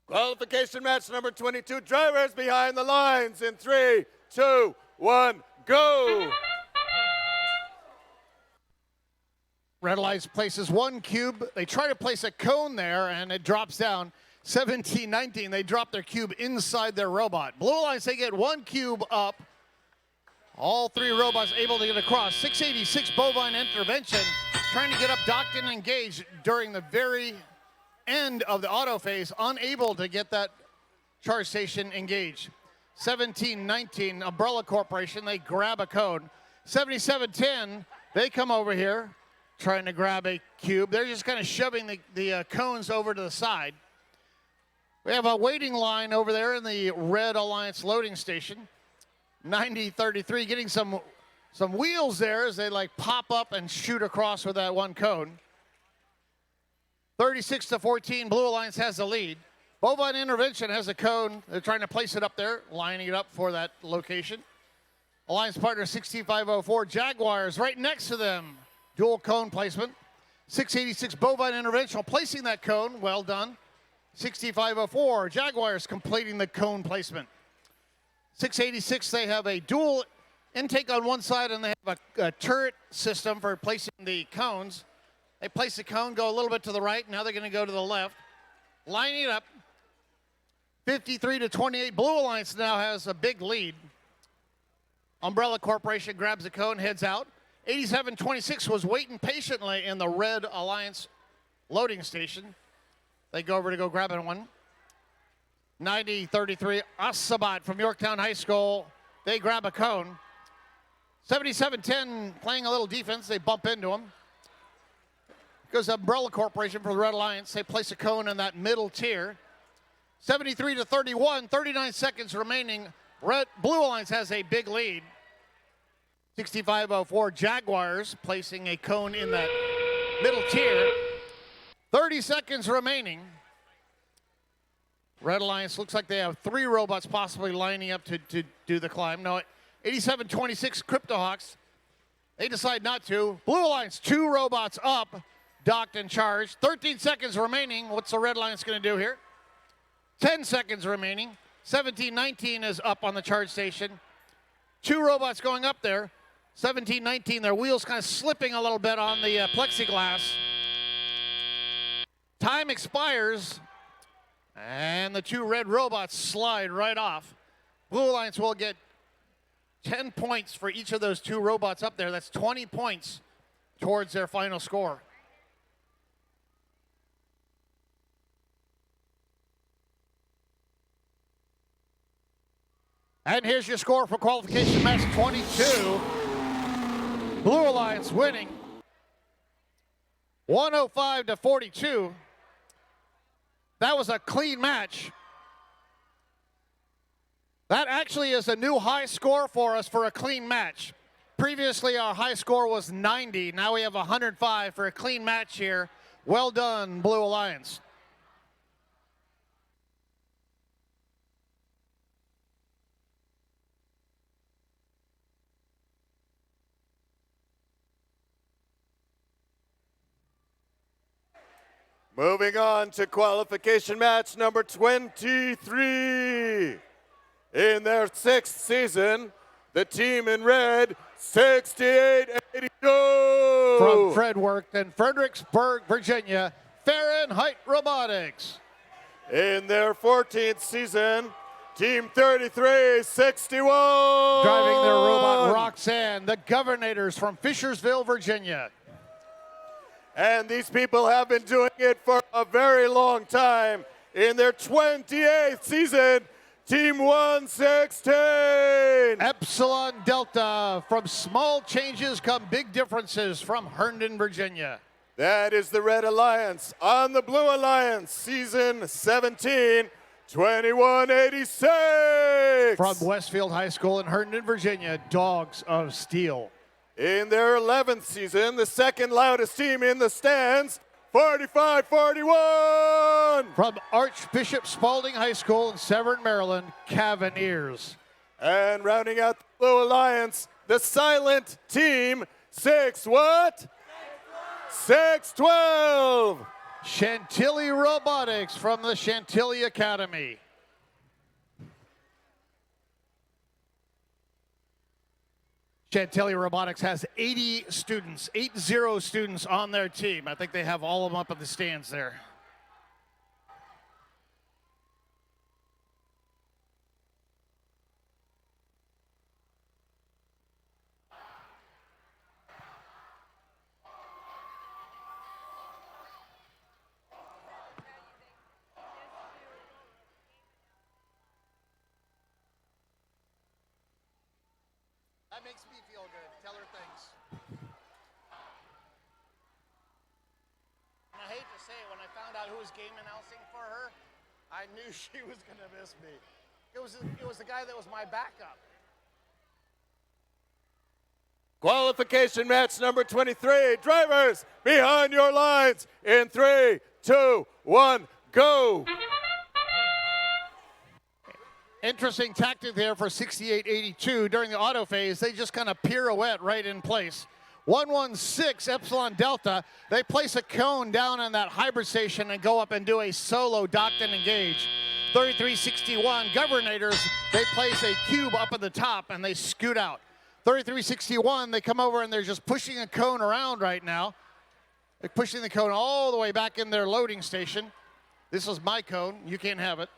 Qualification match number 22. Drivers behind the lines in 3, 2, 1, go. Red Alliance places 1 cube. They try to place a cone there, and it drops down. 17-19, they drop their cube inside their robot. Blue Alliance, they get 1 cube up. All 3 robots able to get across. 686 Bovine Intervention, trying to get up, docked and engaged during the very end of the auto phase, unable to get that charge station engaged. 17-19, Umbrella Corporation, they grab a cone. 77-10, they come over here, trying to grab a cube. They're just kind of shoving the cones over to the side. We have a waiting line over there in the Red Alliance loading station. 9033 getting some wheels there as they like pop up and shoot across with that 1 cone. 36-14, Blue Alliance has the lead. Bovine Intervention has a cone. They're trying to place it up there, lining it up for that location. Alliance partner 6504, Jaguars right next to them. Dual cone placement. 686 Bovine Intervention placing that cone. Well done. 6504, Jaguars completing the cone placement. 686, they have a dual intake on one side and they have a turret system for placing the cones. They place the cone, go a little bit to the right. Now they're going to go to the left. Lining it up. 53-28. Blue Alliance now has a big lead. Umbrella Corporation grabs the cone, heads out. 87-26 was waiting patiently in the Red Alliance loading station. They go over to go grab one. 90-33. Asabat from Yorktown High School. They grab a cone. 77-10 playing a little defense. They bump into him. Goes Umbrella Corporation for the Red Alliance. They place a cone in that middle tier. 73-31, 39 seconds remaining. Blue Alliance has a big lead. 6504 Jaguars placing a cone in that middle tier. 30 seconds remaining. Red Alliance looks like they have 3 robots possibly lining up to do the climb. No, 87-26 Crypto Hawks. They decide not to. Blue Alliance, 2 robots up. Docked and charged. 13 seconds remaining. What's the Red Alliance going to do here? 10 seconds remaining. 17-19 is up on the charge station. 2 robots going up there. 17, 19, their wheels kind of slipping a little bit on the plexiglass. Time expires, and the 2 red robots slide right off. Blue Alliance will get 10 points for each of those 2 robots up there. That's 20 points towards their final score. And here's your score for qualification match 22. Blue Alliance winning 105-42. That was a clean match. That actually is a new high score for us for a clean match. Previously, our high score was 90. Now we have 105 for a clean match here. Well done, Blue Alliance. Moving on to qualification match number 23. In their 6th season, the team in red, 6882. From Fredericksburg, Virginia, Fahrenheit Robotics. In their 14th season, Team 3361. Driving their robot Roxanne, the Governators from Fishersville, Virginia. And these people have been doing it for a very long time. In their 28th season, Team 116. Epsilon Delta, from small changes come big differences, from Herndon, Virginia. That is the Red Alliance. On the Blue Alliance, season 17, 2186. From Westfield High School in Herndon, Virginia, Dogs of Steel. In their 11th season, the second loudest team in the stands, 4541. From Archbishop Spalding High School in Severn, Maryland, Cavaliers. And rounding out the Blue Alliance, the silent team, 612. Chantilly Robotics from the Chantilly Academy. Chantilly Robotics has 80 students on their team. I think they have all of them up in the stands there. That makes me feel good. Tell her things. And I hate to say it, when I found out who was game announcing for her, I knew she was going to miss me. It was the guy that was my backup. Qualification match number 23. Drivers, behind your lines in 3, 2, 1, go. Interesting tactic there for 6882. During the auto phase, they just kind of pirouette right in place. 116 Epsilon Delta, they place a cone down on that hybrid station and go up and do a solo docked and engage. 3361 Governators, they place a cube up at the top and they scoot out. 3361, they come over and they're just pushing a cone around right now. They're pushing the cone all the way back in their loading station. This is my cone, you can't have it.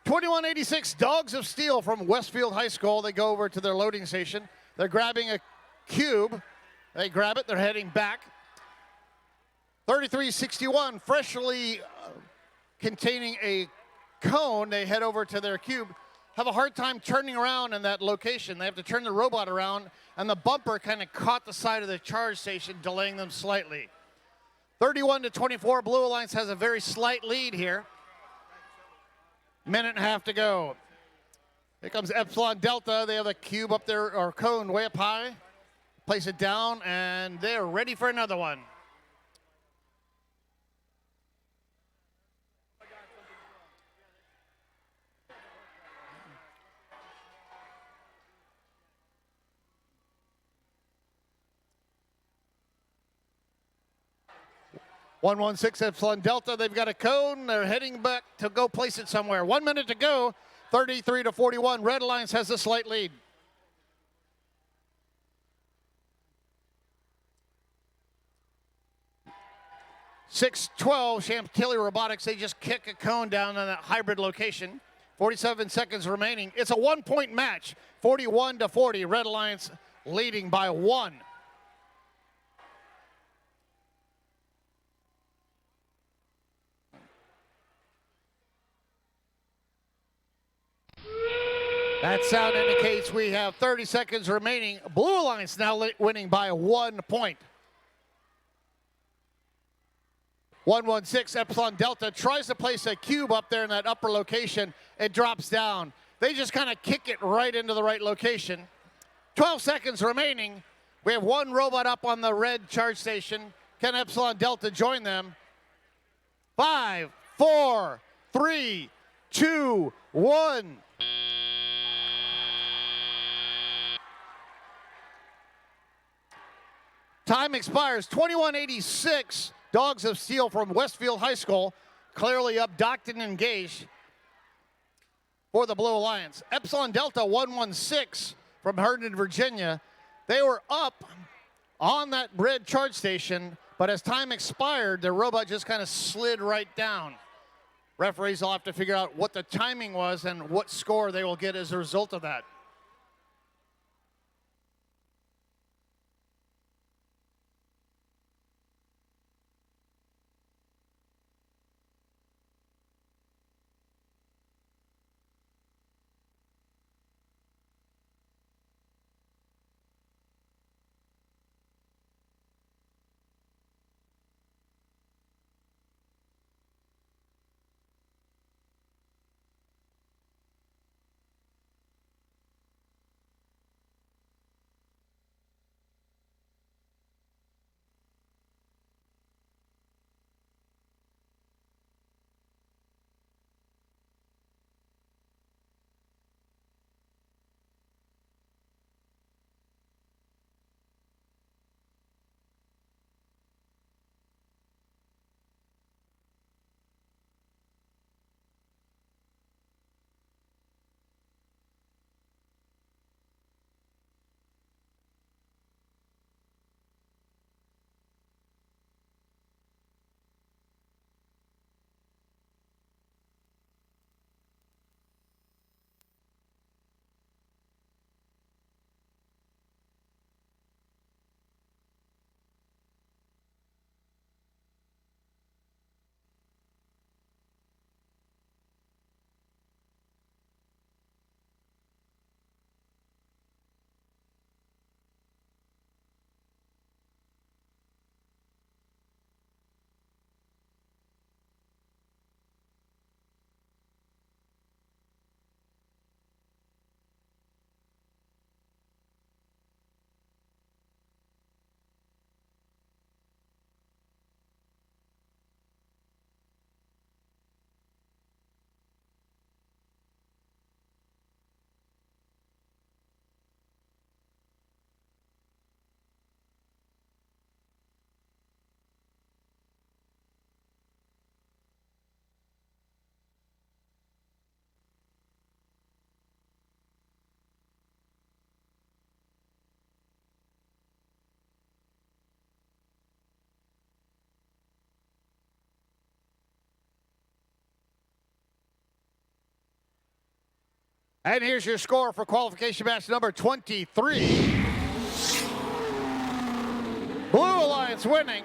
2186 Dogs of Steel from Westfield High School. They go over to their loading station. They're grabbing a cube. They grab it. They're heading back. 3361 freshly containing a cone. They head over to their cube. Have a hard time turning around in that location. They have to turn the robot around, and the bumper kind of caught the side of the charge station, delaying them slightly. 31-24. Blue Alliance has a very slight lead here. Minute and a half to go. Here comes Epsilon Delta. They have a cube up there, or cone way up high. Place it down, and they're ready for another one. .116 Epsilon Delta, they've got a cone. They're heading back to go place it somewhere. 1 minute to go. 33-41. Red Alliance has a slight lead. 6-12, Chantilly Robotics, they just kick a cone down on that hybrid location. 47 seconds remaining. It's a 1-point match, 41-40. Red Alliance leading by 1. That sound indicates we have 30 seconds remaining. Blue Alliance now winning by 1 point. 116 Epsilon Delta tries to place a cube up there in that upper location. It drops down. They just kind of kick it right into the right location. 12 seconds remaining. We have 1 robot up on the red charge station. Can Epsilon Delta join them? 5, 4, 3, 2, 1. Time expires 21:86. Dogs of Steel from Westfield High School, clearly up, docked and engaged for the Blue Alliance. Epsilon Delta 116 from Herndon, Virginia. They were up on that red charge station, but as time expired, their robot just kind of slid right down. Referees will have to figure out what the timing was and what score they will get as a result of that. And here's your score for qualification match number 23. Blue Alliance winning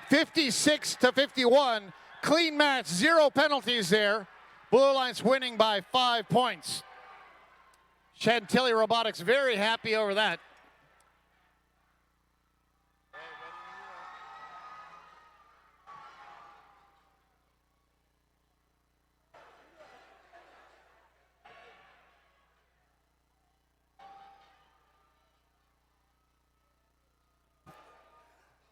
56-51. Clean match, 0 penalties there. Blue Alliance winning by 5 points. Chantilly Robotics very happy over that.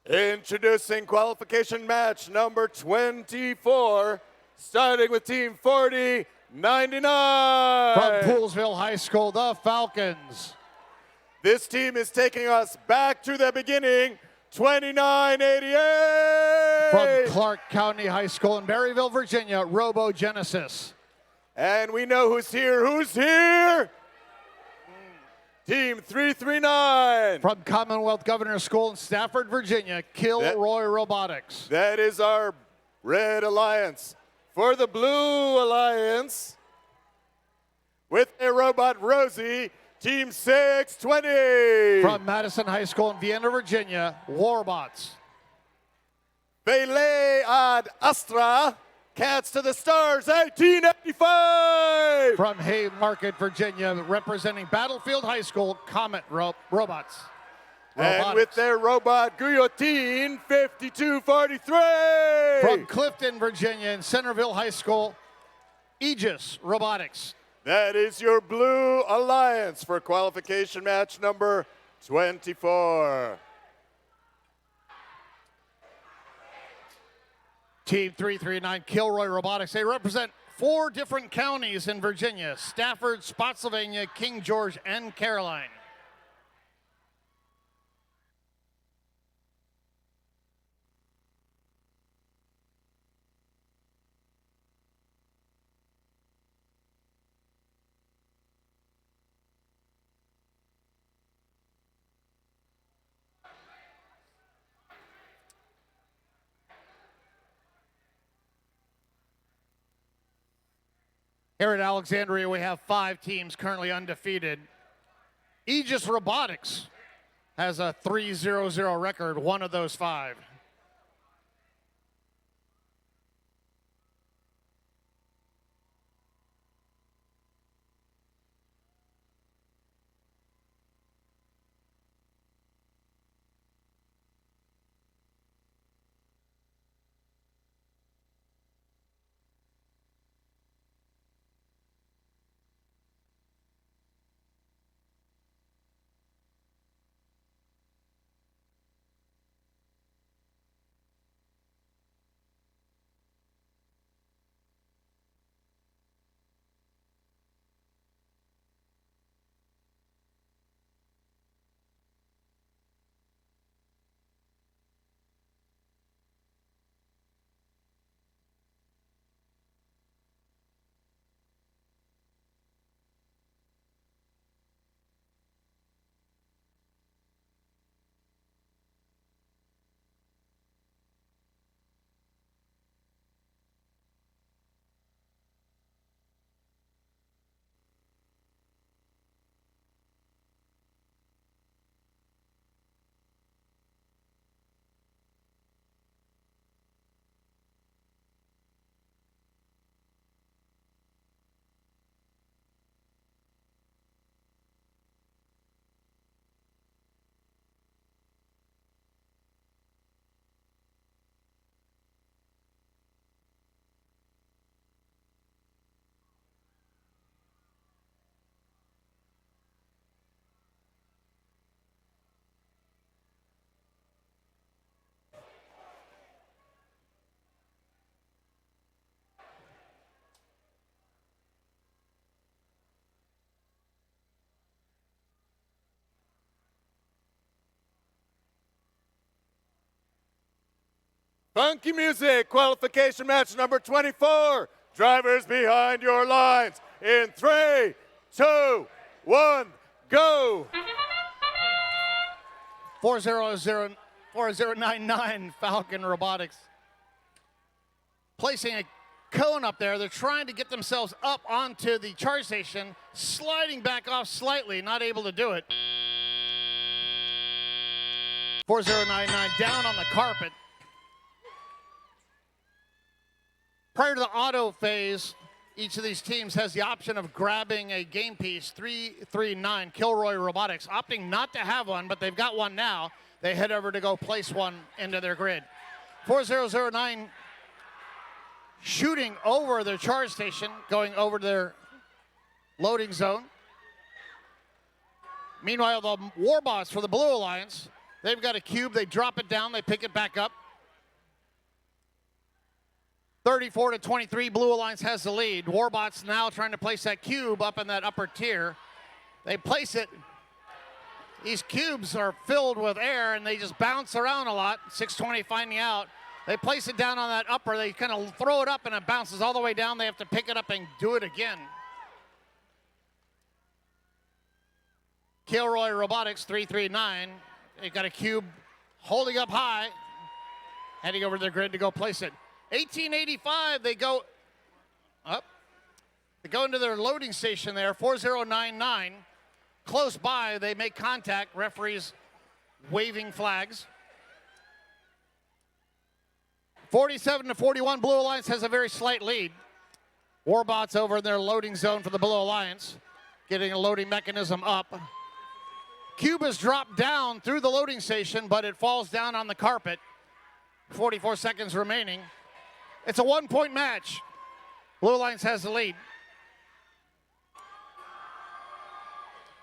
Introducing qualification match number 24, starting with team 4099. From Poolsville High School, the Falcons. This team is taking us back to the beginning, 2988. From Clark County High School in Berryville, Virginia, Robogenesis. And we know who's here. Who's here? Team 339. From Commonwealth Governor School in Stafford, Virginia, Kilroy Robotics. That is our Red Alliance. For the Blue Alliance, with a robot Rosie, Team 620. From Madison High School in Vienna, Virginia, Warbots. Vele ad Astra, Cats to the Stars, 1885. From Haymarket, Virginia, representing Battlefield High School, Comet Robots. And with their robot Guillotine, 5243. From Clifton, Virginia, and Centerville High School, Aegis Robotics. That is your Blue Alliance for qualification match number 24. Team 339, Kilroy Robotics. They represent 4 different counties in Virginia: Stafford, Spotsylvania, King George, and Caroline. Here at Alexandria, we have 5 teams currently undefeated. Aegis Robotics has a 3-0-0 record, one of those 5. Funky music, qualification match number 24. Drivers behind your lines in 3, 2, 1, go. 4099 Falcon Robotics. Placing a cone up there. They're trying to get themselves up onto the charge station, sliding back off slightly, not able to do it. 4099 down on the carpet. Prior to the auto phase, each of these teams has the option of grabbing a game piece. 339 Kilroy Robotics opting not to have one, but they've got one now. They head over to go place one into their grid. 4009 shooting over their charge station, going over to their loading zone. Meanwhile, the Warbots for the Blue Alliance, they've got a cube. They drop it down. They pick it back up. 34-23, Blue Alliance has the lead. Warbots now trying to place that cube up in that upper tier. They place it. These cubes are filled with air, and they just bounce around a lot. 620 finding out. They place it down on that upper. They kind of throw it up, and it bounces all the way down. They have to pick it up and do it again. Kilroy Robotics 339. They got a cube holding up high, heading over to their grid to go place it. 1885, they go up. They go into their loading station there, 4099. Close by, they make contact. Referees waving flags. 47-41, Blue Alliance has a very slight lead. Warbots over in their loading zone for the Blue Alliance, getting a loading mechanism up. Cube is dropped down through the loading station, but it falls down on the carpet. 44 seconds remaining. It's a 1-point match. Blue Alliance has the lead.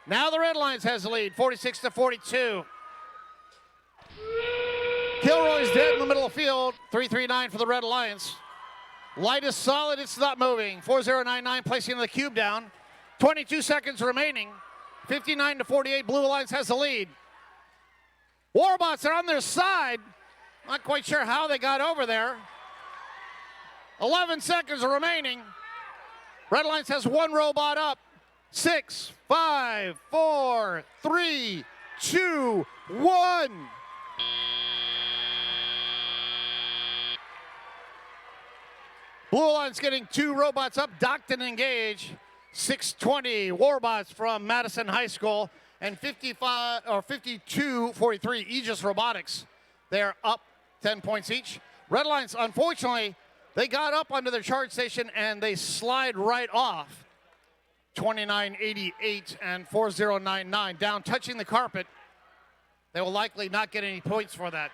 Now the Red Alliance has the lead, 46-42. Kilroy's dead in the middle of the field, 339 for the Red Alliance. Light is solid, it's not moving. 4099 placing the cube down. 22 seconds remaining. 59-48, Blue Alliance has the lead. Warbots are on their side. Not quite sure how they got over there. 11 seconds remaining. Red Alliance has one robot up. 6, 5, 4, 3, 2, 1. Blue Alliance getting two robots up, docked and engaged. 620 Warbots from Madison High School and 52-43 Aegis Robotics. They're up 10 points each. Red Alliance, unfortunately, they got up onto their charge station and they slide right off. 2988 and 4099 down, touching the carpet. They will likely not get any points for that.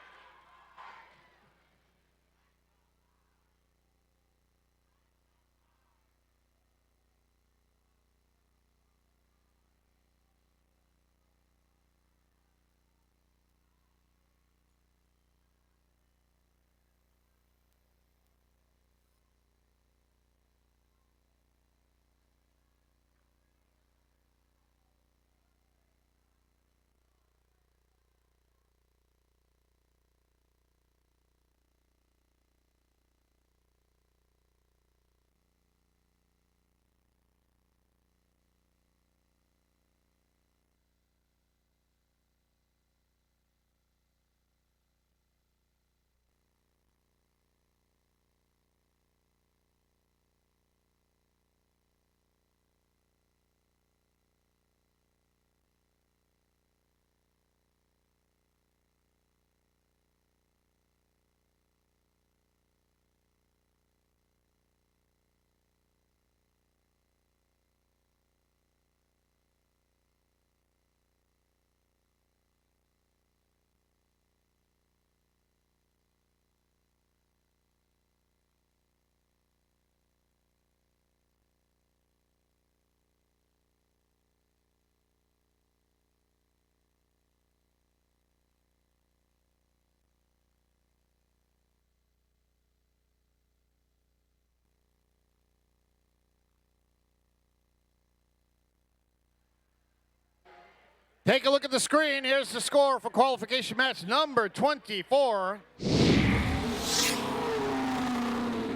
Take a look at the screen. Here's the score for qualification match number 24.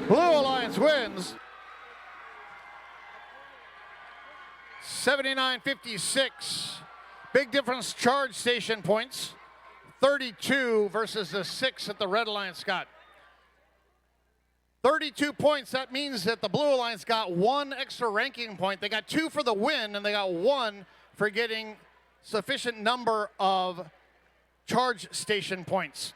Blue Alliance wins 79-56. Big difference charge station points. 32 versus the 6 that the Red Alliance got. 32 points, that means that the Blue Alliance got one extra ranking point. They got 2 for the win, and they got 1 for getting sufficient number of charge station points.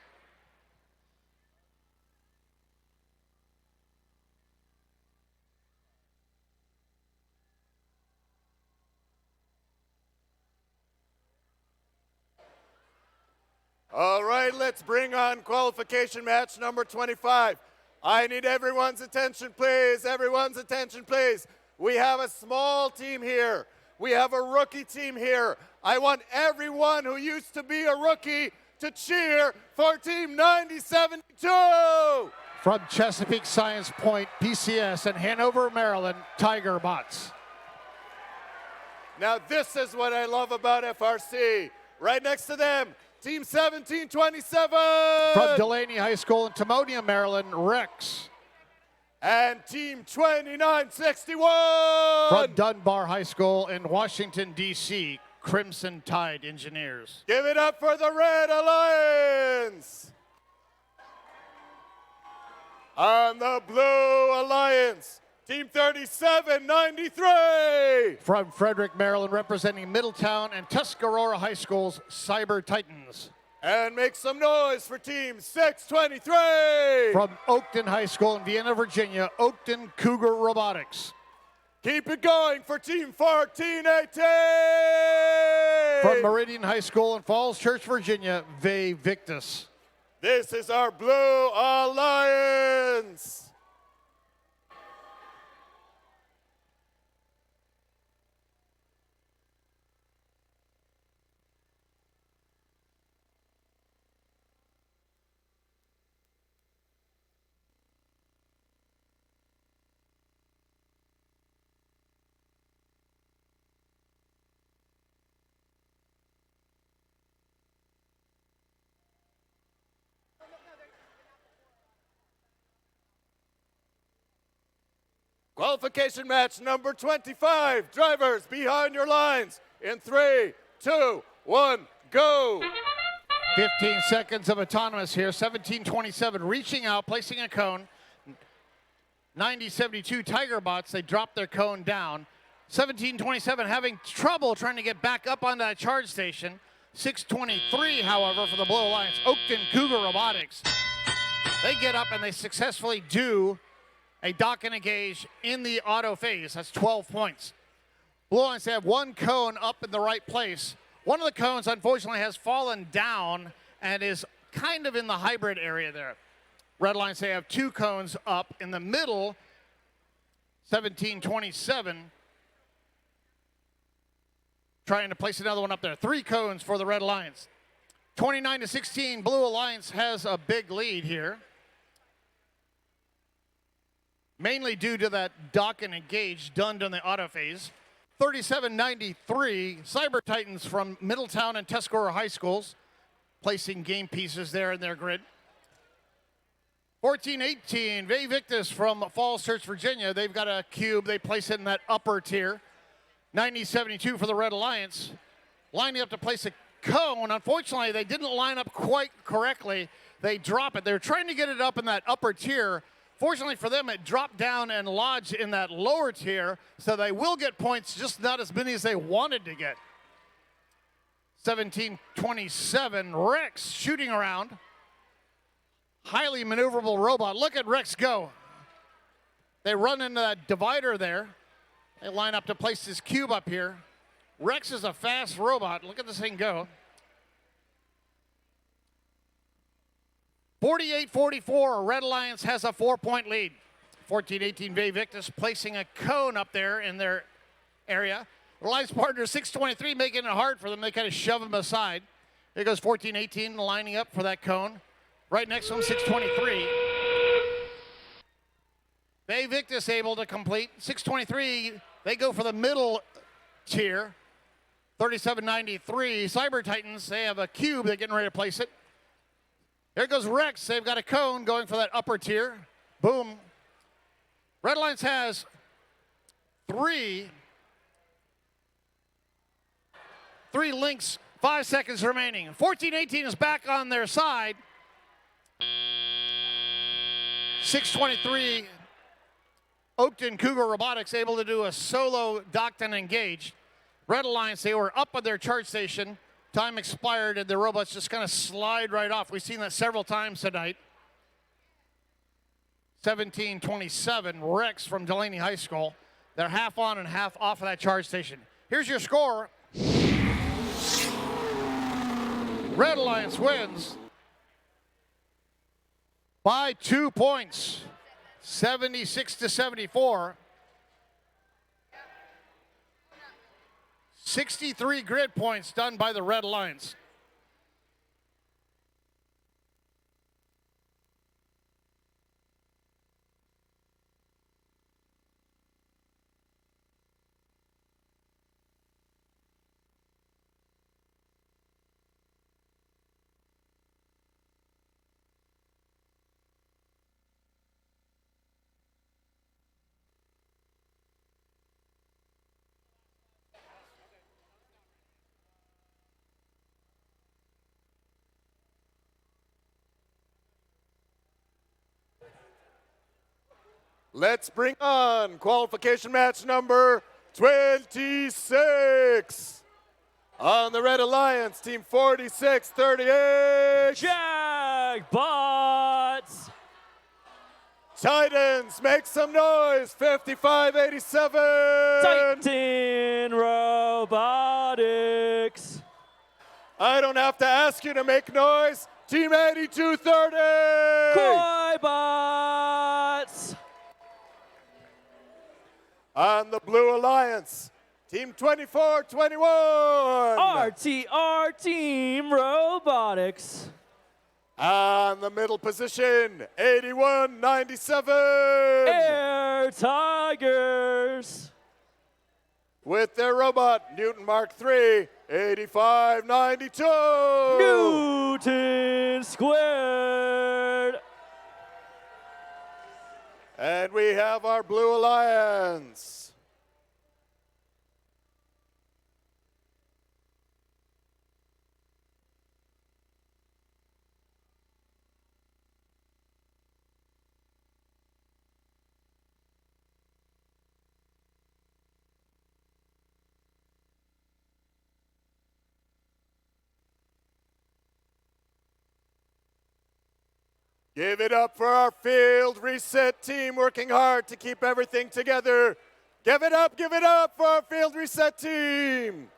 All right, let's bring on qualification match number 25. I need everyone's attention, please. Everyone's attention, please. We have a small team here. We have a rookie team here. I want everyone who used to be a rookie to cheer for Team 9072. From Chesapeake Science Point, PCS, and Hanover, Maryland, Tiger Bots. Now this is what I love about FRC. Right next to them, Team 1727. From Delaney High School in Timonium, Maryland, Rex. And Team 2961. From Dunbar High School in Washington, D.C., Crimson Tide Engineers. Give it up for the Red Alliance. On the Blue Alliance, Team 3793. From Frederick, Maryland, representing Middletown and Tuscarora High School's Cyber Titans. And make some noise for Team 623. From Oakton High School in Vienna, Virginia, Oakton Cougar Robotics. Keep it going for Team 1418. From Meridian High School in Falls Church, Virginia, Ve Victus. This is our Blue Alliance. Qualification match number 25. Drivers behind your lines in 3, 2, 1, go. 15 seconds of autonomous here. 1727 reaching out, placing a cone. 9072 Tiger Bots, they dropped their cone down. 1727 having trouble trying to get back up on that charge station. 623, however, for the Blue Alliance, Oakton Cougar Robotics. They get up and they successfully do a dock and engage in the auto phase. That's 12 points. Blue Alliance, they have one cone up in the right place. One of the cones, unfortunately, has fallen down and is kind of in the hybrid area there. Red Alliance, they have two cones up in the middle. 1727 trying to place another one up there. Three cones for the Red Alliance. 29-16, Blue Alliance has a big lead here. Mainly due to that dock and engage done in the auto phase. 37-93, Cyber Titans from Middletown and Tuscarora High Schools, placing game pieces there in their grid. 14-18, Ve Victus from Falls Church, Virginia. They've got a cube. They place it in that upper tier. 90-72 for the Red Alliance. Lining up to place a cone. Unfortunately, they didn't line up quite correctly. They drop it. They're trying to get it up in that upper tier. Fortunately for them, it dropped down and lodged in that lower tier, so they will get points, just not as many as they wanted to get. 1727, Rex shooting around. Highly maneuverable robot. Look at Rex go. They run into that divider there. They line up to place his cube up here. Rex is a fast robot. Look at this thing go. 48-44, Red Alliance has a 4-point lead. 14-18, Ve Victus placing a cone up there in their area. Alliance partner 623 making it hard for them. They kind of shove them aside. Here goes 14-18 lining up for that cone. Right next to him, 623. Ve Victus able to complete. 623, they go for the middle tier. 37-93, Cyber Titans, they have a cube. They're getting ready to place it. Here goes Rex. They've got a cone going for that upper tier. Boom. Red Alliance has three links, 5 seconds remaining. 14-18 is back on their side. 623, Oakton Cougar Robotics able to do a solo docked and engaged. Red Alliance, they were up on their charge station. Time expired and the robots just kind of slide right off. We've seen that several times tonight. 1727, Rex from Delaney High School. They're half on and half off of that charge station. Here's your score. Red Alliance wins by 2 points, 76-74. 63 grid points done by the Red Alliance. Let's bring on qualification match number 26. On the Red Alliance, team 4638. Jackbots. Titans, make some noise, 5587. Titan Robotics. I don't have to ask you to make noise. Team 8230. Bots. On the Blue Alliance, team 2421. RTR Team Robotics. On the middle position, 8197. Air Tigers. With their robot, Newton Mark III, 8592. Newton Squared. And we have our Blue Alliance. Give it up for our field reset team working hard to keep everything together. Give it up for our field reset team.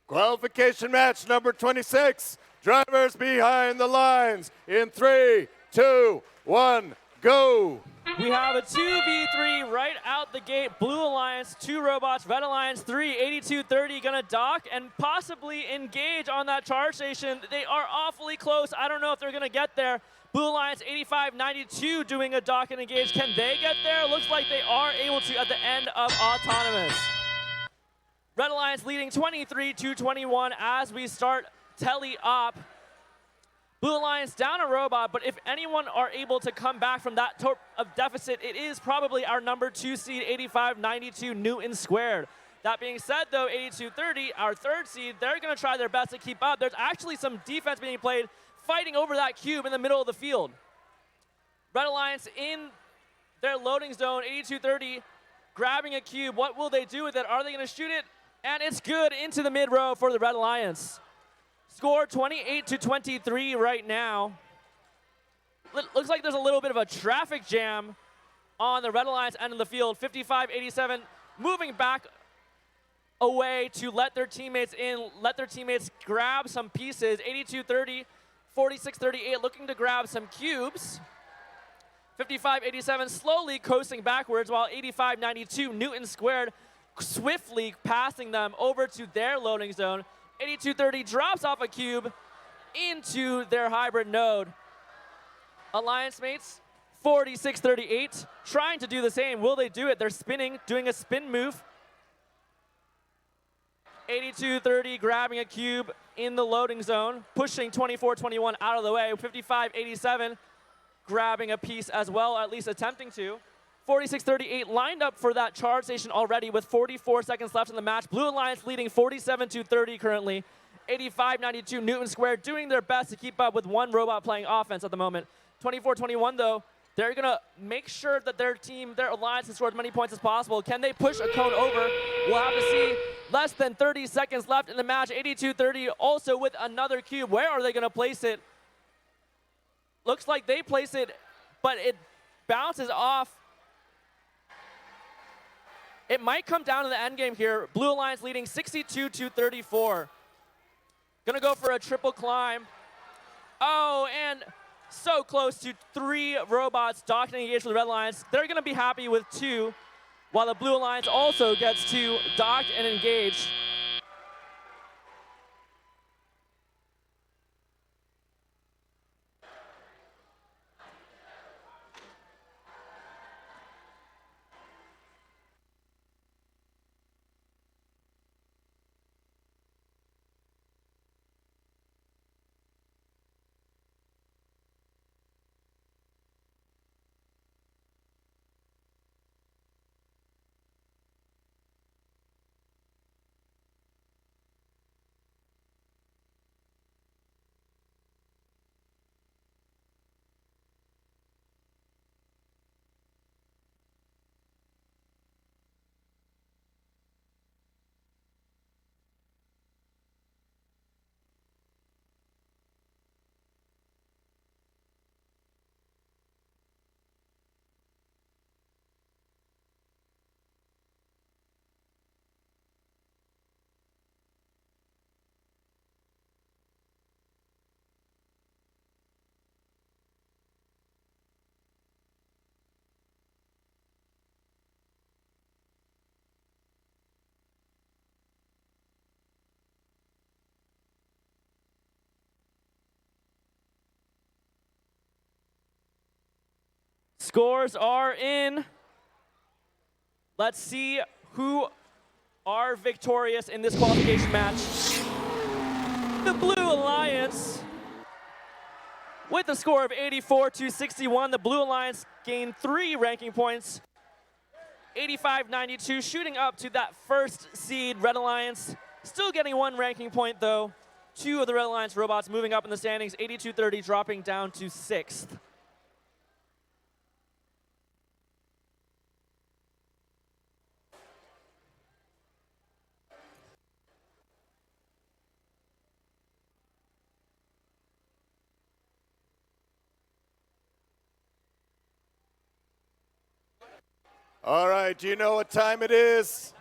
Qualification match number 26. Drivers behind the lines in 3, 2, 1, go. We have a 2v3 right out the gate. Blue Alliance, 2 robots. Red Alliance, 3. 8230 gonna dock and possibly engage on that charge station. They are awfully close. I don't know if they're gonna get there. Blue Alliance, 8592 doing a dock and engage. Can they get there? Looks like they are able to at the end of Autonomous. Red Alliance leading 23-21 as we start tele-op. Blue Alliance down a robot, but if anyone are able to come back from that type of deficit, it is probably our number 2 seed, 8592 Newton Squared. That being said, though, 8230, our 3rd seed, they're going to try their best to keep up. There's actually some defense being played, fighting over that cube in the middle of the field. Red Alliance in their loading zone, 8230, grabbing a cube. What will they do with it? Are they going to shoot it? And it's good into the mid-row for the Red Alliance. Score 28-23 right now. Looks like there's a little bit of a traffic jam on the Red Alliance end of the field. 55-87, moving back away to let their teammates in, let their teammates grab some pieces. 82-30, 46-38, looking to grab some cubes. 55-87, slowly coasting backwards, while 85-92 Newton Squared swiftly passing them over to their loading zone. 8230 drops off a cube into their hybrid node. Alliance mates, 4638, trying to do the same. Will they do it? They're spinning, doing a spin move. 8230 grabbing a cube in the loading zone, pushing 2421 out of the way. 5587 grabbing a piece as well, at least attempting to. 4638 lined up for that charge station already with 44 seconds left in the match. Blue Alliance leading 47-30 currently. 85-92 Newton Square doing their best to keep up with one robot playing offense at the moment. 24-21 though, they're gonna make sure that their team, their alliance, can score as many points as possible. Can they push a cone over? We'll have to see. Less than 30 seconds left in the match. 82-30 also with another cube. Where are they gonna place it? Looks like they place it, but it bounces off. It might come down to the end game here. Blue Alliance leading 62-34. Gonna go for a triple climb. Oh, and so close to 3 robots docked and engaged for the Red Alliance. They're gonna be happy with 2, while the Blue Alliance also gets 2 docked and engaged. Scores are in. Let's see who are victorious in this qualification match. The Blue Alliance, with a score of 84-61, the Blue Alliance gained 3 ranking points. 85-92, shooting up to that 1st seed. Red Alliance still getting 1 ranking point though. 2 of the Red Alliance robots moving up in the standings. 82-30 dropping down to 6th. All right, do you know what time it is?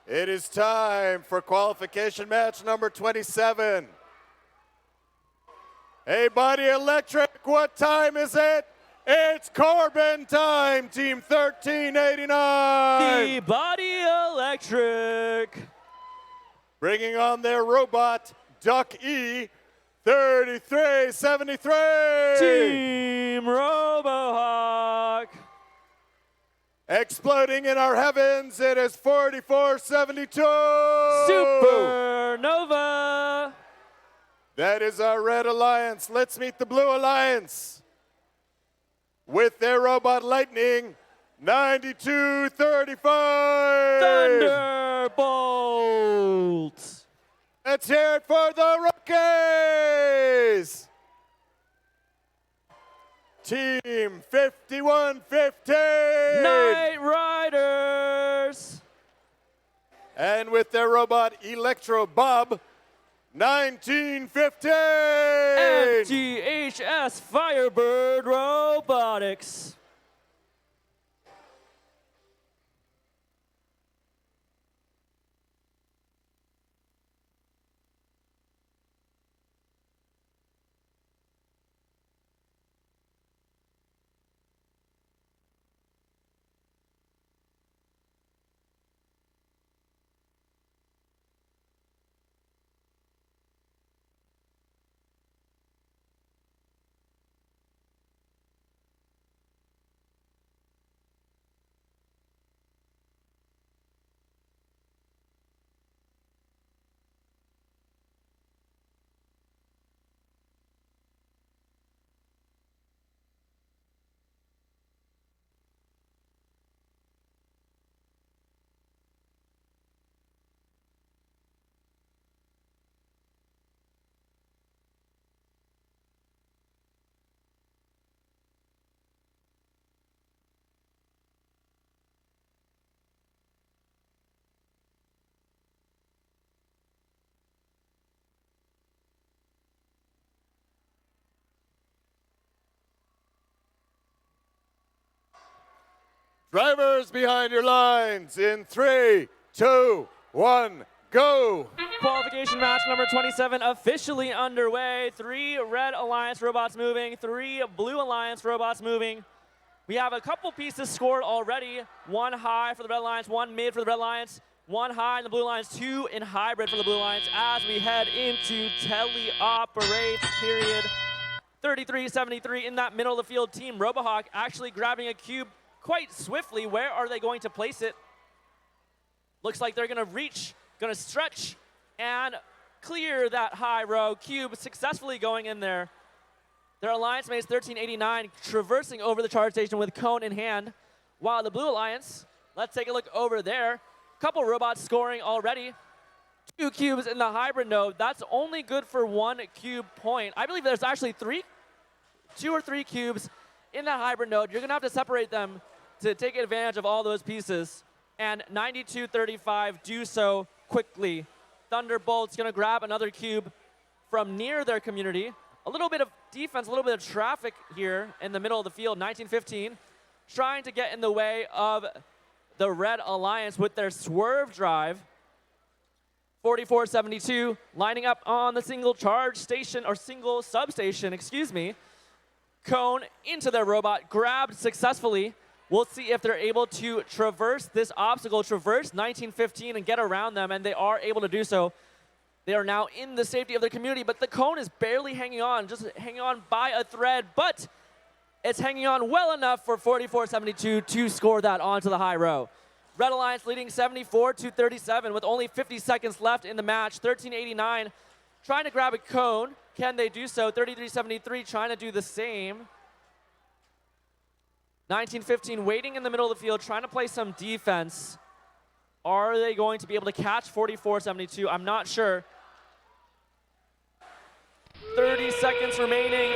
It is time for qualification match number 27. Hey, Body Electric, what time is it? It's Corbin time, Team 1389. The Body Electric. Bringing on their robot, Duck E, 3373. Team RoboHawk. Exploding in our heavens, it is 4472. Supernova. That is our Red Alliance. Let's meet the Blue Alliance with their robot Lightning 9235. Thunderbolt. Let's hear it for the Rockies. Team 5150. Knight Riders. And with their robot Electro Bob 1915. MTHS Firebird Robotics. Drivers behind your lines in 3, 2, 1, go. Qualification match number 27 officially underway. 3 Red Alliance robots moving, 3 Blue Alliance robots moving. We have a couple pieces scored already. 1 high for the Red Alliance, 1 mid for the Red Alliance, 1 high in the Blue Alliance, 2 in hybrid for the Blue Alliance as we head into teleoperate period. 33-73 in that middle of the field. Team Robohawk actually grabbing a cube quite swiftly. Where are they going to place it? Looks like they're gonna reach, gonna stretch, and clear that high row. Cube successfully going in there. Their alliance mates 1389 traversing over the charge station with cone in hand. While the Blue Alliance, let's take a look over there. Couple robots scoring already. 2 cubes in the hybrid node. That's only good for 1 cube point. I believe there's actually 2 or 3 cubes in that hybrid node. You're gonna have to separate them to take advantage of all those pieces. And 9235 do so quickly. Thunderbolt's gonna grab another cube from near their community. A little bit of defense, a little bit of traffic here in the middle of the field. 1915 trying to get in the way of the Red Alliance with their swerve drive. 4472 lining up on the single charge station, or single substation, excuse me. Cone into their robot, grabbed successfully. We'll see if they're able to traverse this obstacle, traverse 1915 and get around them, and they are able to do so. They are now in the safety of their community, but the cone is barely hanging on, just hanging on by a thread, but it's hanging on well enough for 4472 to score that onto the high row. Red Alliance leading 74-37 with only 50 seconds left in the match. 1389 trying to grab a cone. Can they do so? 3373 trying to do the same. 1915 waiting in the middle of the field, trying to play some defense. Are they going to be able to catch 4472? I'm not sure. 30 seconds remaining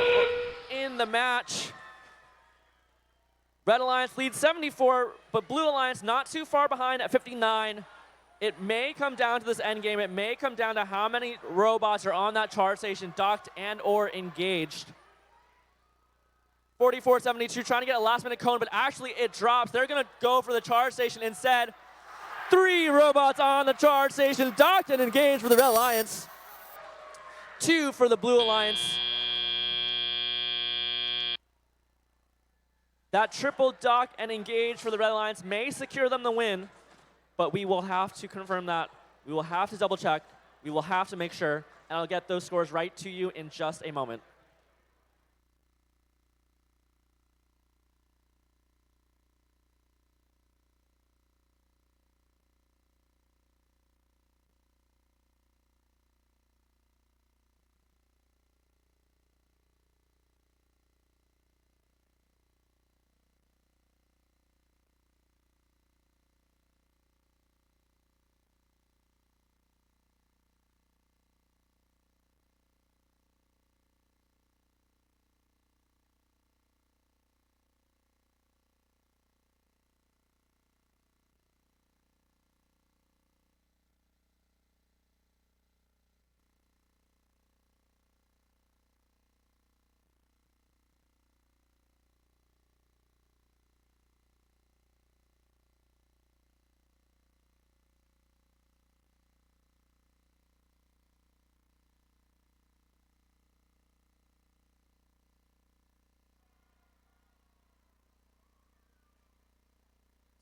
in the match. Red Alliance leads 74, but Blue Alliance not too far behind at 59. It may come down to this end game. It may come down to how many robots are on that charge station, docked and or engaged. 4472 trying to get a last minute cone, but actually it drops. They're gonna go for the charge station instead. 3 robots on the charge station, docked and engaged for the Red Alliance. 2 for the Blue Alliance. That triple dock and engage for the Red Alliance may secure them the win, but we will have to confirm that. We will have to double check. We will have to make sure, and I'll get those scores right to you in just a moment.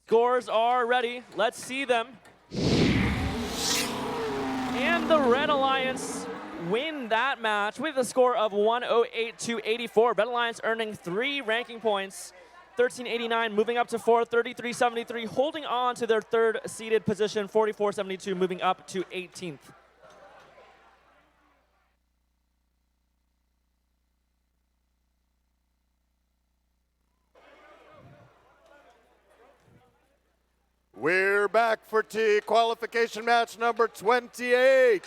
Scores are ready. Let's see them. And the Red Alliance win that match with a score of 108 to 84. Red Alliance earning 3 ranking points. 1389 moving up to 4, 3373 holding on to their 3rd seeded position, 4472 moving up to 18th. We're back for T qualification match number 28.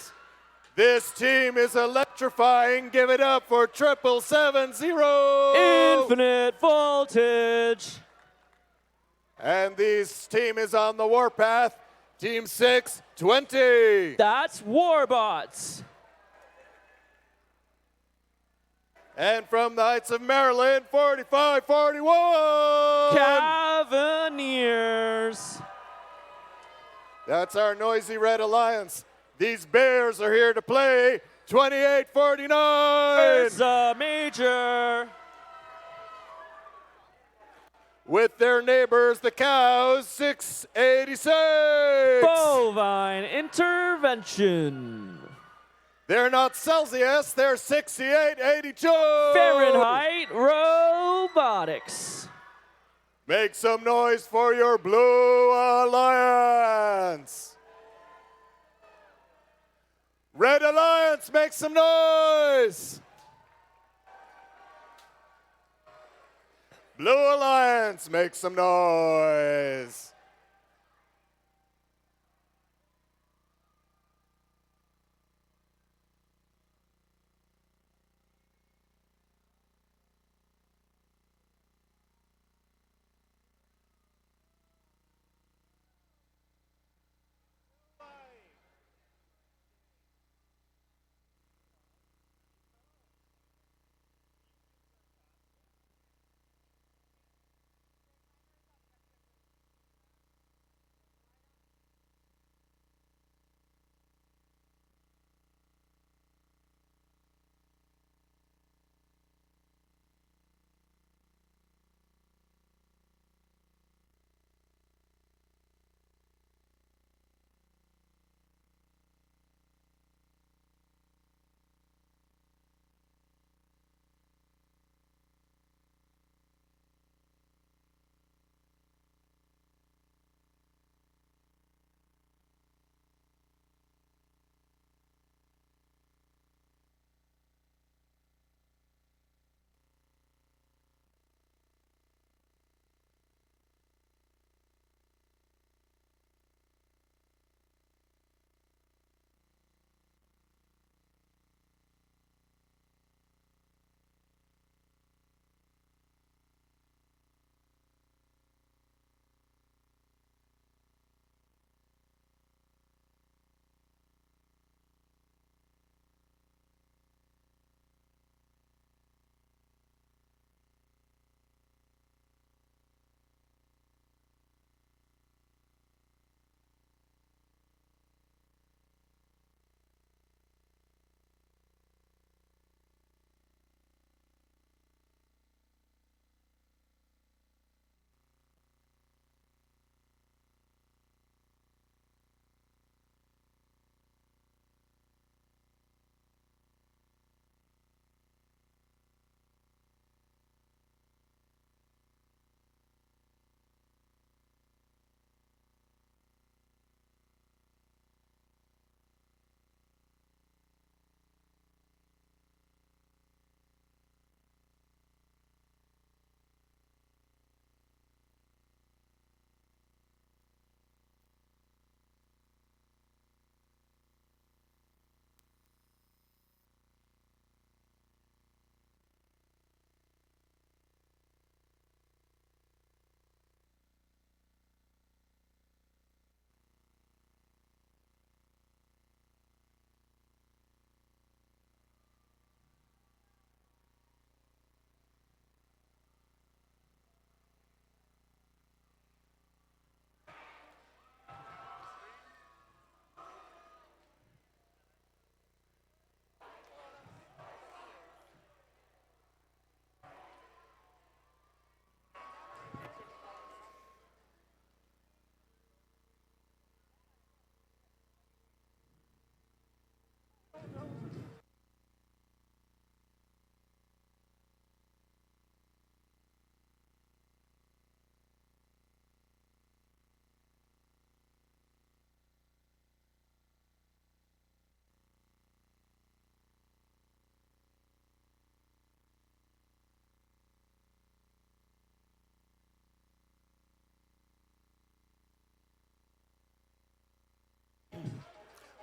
This team is electrifying. Give it up for 7770. Infinite Voltage. And this team is on the warpath. Team 620. That's Warbots. And from the heights of Maryland, 4541. Cavaliers. That's our noisy Red Alliance. These Bears are here to play. 2849. Ursa Major. With their neighbors, the Cows, 686. Bovine Intervention. They're not Celsius, they're 6882. Fahrenheit Robotics. Make some noise for your Blue Alliance. Red Alliance, make some noise. Blue Alliance, make some noise.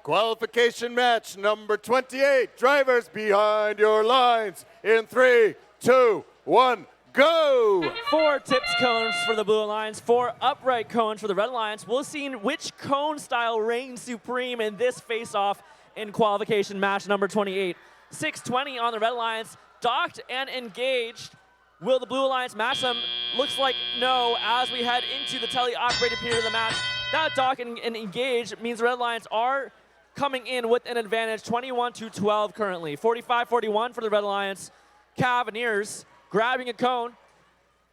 Qualification match number 28. Drivers behind your lines in 3, 2, 1, go! 4 tips cones for the Blue Alliance, 4 upright cones for the Red Alliance. We'll see which cone style reigns supreme in this face-off in qualification match number 28. 620 on the Red Alliance, docked and engaged. Will the Blue Alliance match them? Looks like no, as we head into the tele-operated period of the match. That dock and engage means the Red Alliance are coming in with an advantage, 21-12 currently. 45-41 for the Red Alliance. Cavaliers grabbing a cone.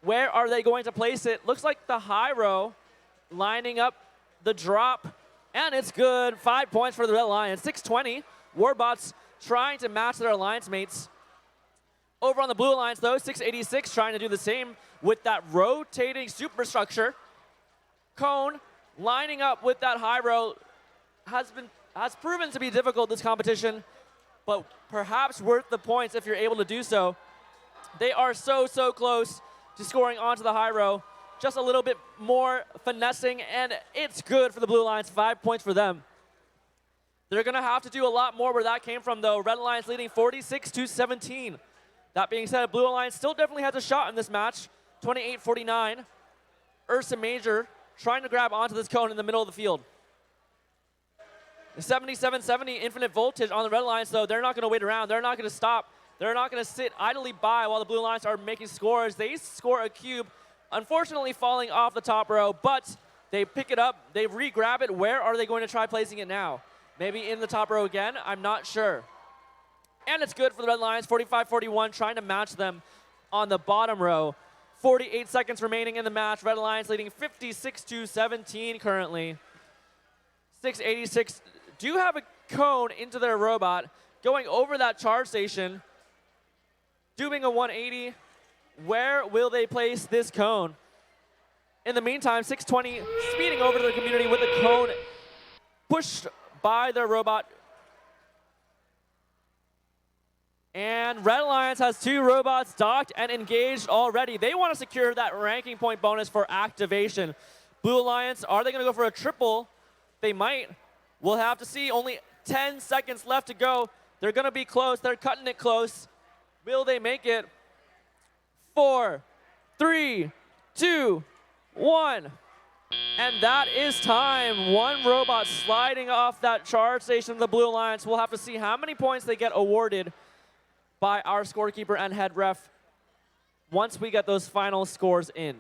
Where are they going to place it? Looks like the high row, lining up the drop, and it's good. 5 points for the Red Alliance. 620. Warbots trying to match their alliance mates. Over on the Blue Alliance, though, 686 trying to do the same with that rotating superstructure. Cone lining up with that high row has proven to be difficult this competition, but perhaps worth the points if you're able to do so. They are so close to scoring onto the high row. Just a little bit more finessing, and it's good for the Blue Alliance. 5 points for them. They're going to have to do a lot more where that came from, though. Red Alliance leading 46-17. That being said, Blue Alliance still definitely has a shot in this match. 28-49. Ursa Major trying to grab onto this cone in the middle of the field. The 77-70 infinite voltage on the Red Alliance, though, they're not going to wait around. They're not going to stop. They're not going to sit idly by while the Blue Alliance are making scores. They score a cube, unfortunately falling off the top row, but they pick it up. They re-grab it. Where are they going to try placing it now? Maybe in the top row again? I'm not sure. And it's good for the Red Alliance, 45-41, trying to match them on the bottom row. 48 seconds remaining in the match. Red Alliance leading 56-17 currently. 686 do have a cone into their robot, going over that charge station, doing a 180. Where will they place this cone? In the meantime, 620 speeding over to the community with the cone pushed by their robot. And Red Alliance has 2 robots docked and engaged already. They want to secure that ranking point bonus for activation. Blue Alliance, are they going to go for a triple? They might. We'll have to see. Only 10 seconds left to go. They're going to be close. They're cutting it close. Will they make it? 4, 3, 2, 1. And that is time. 1 robot sliding off that charge station of the Blue Alliance. We'll have to see how many points they get awarded by our scorekeeper and head ref once we get those final scores in.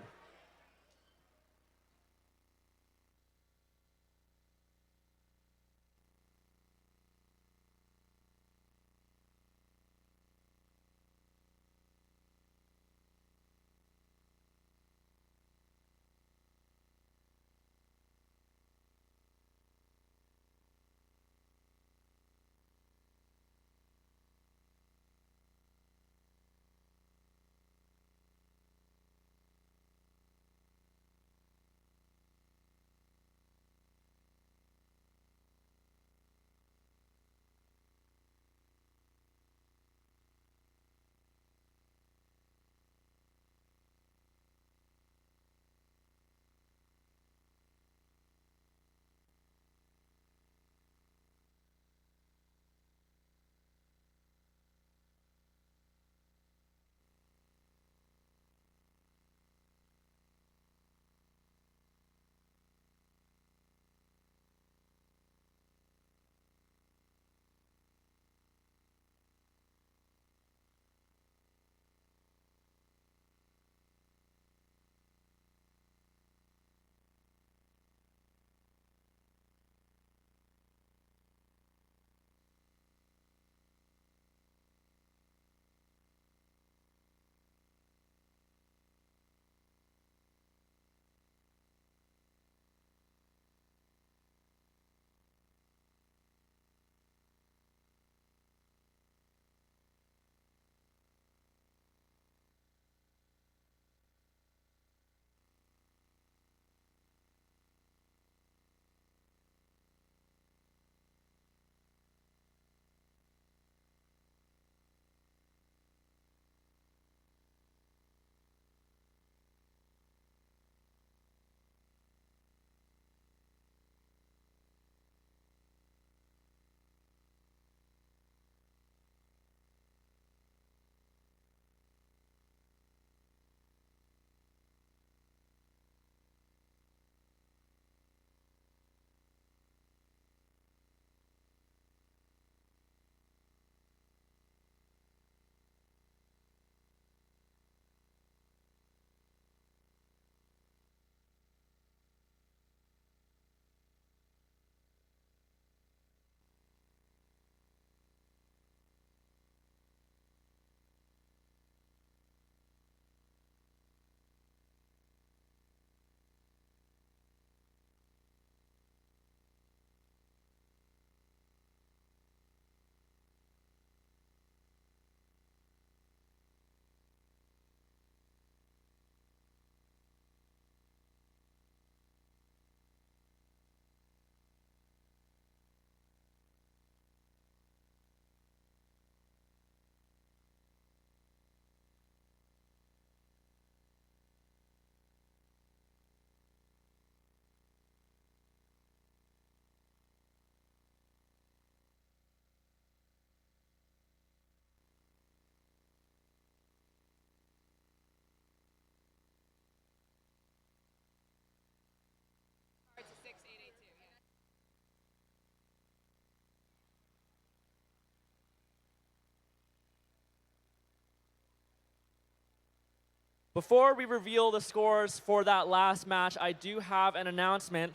Before we reveal the scores for that last match, I do have an announcement.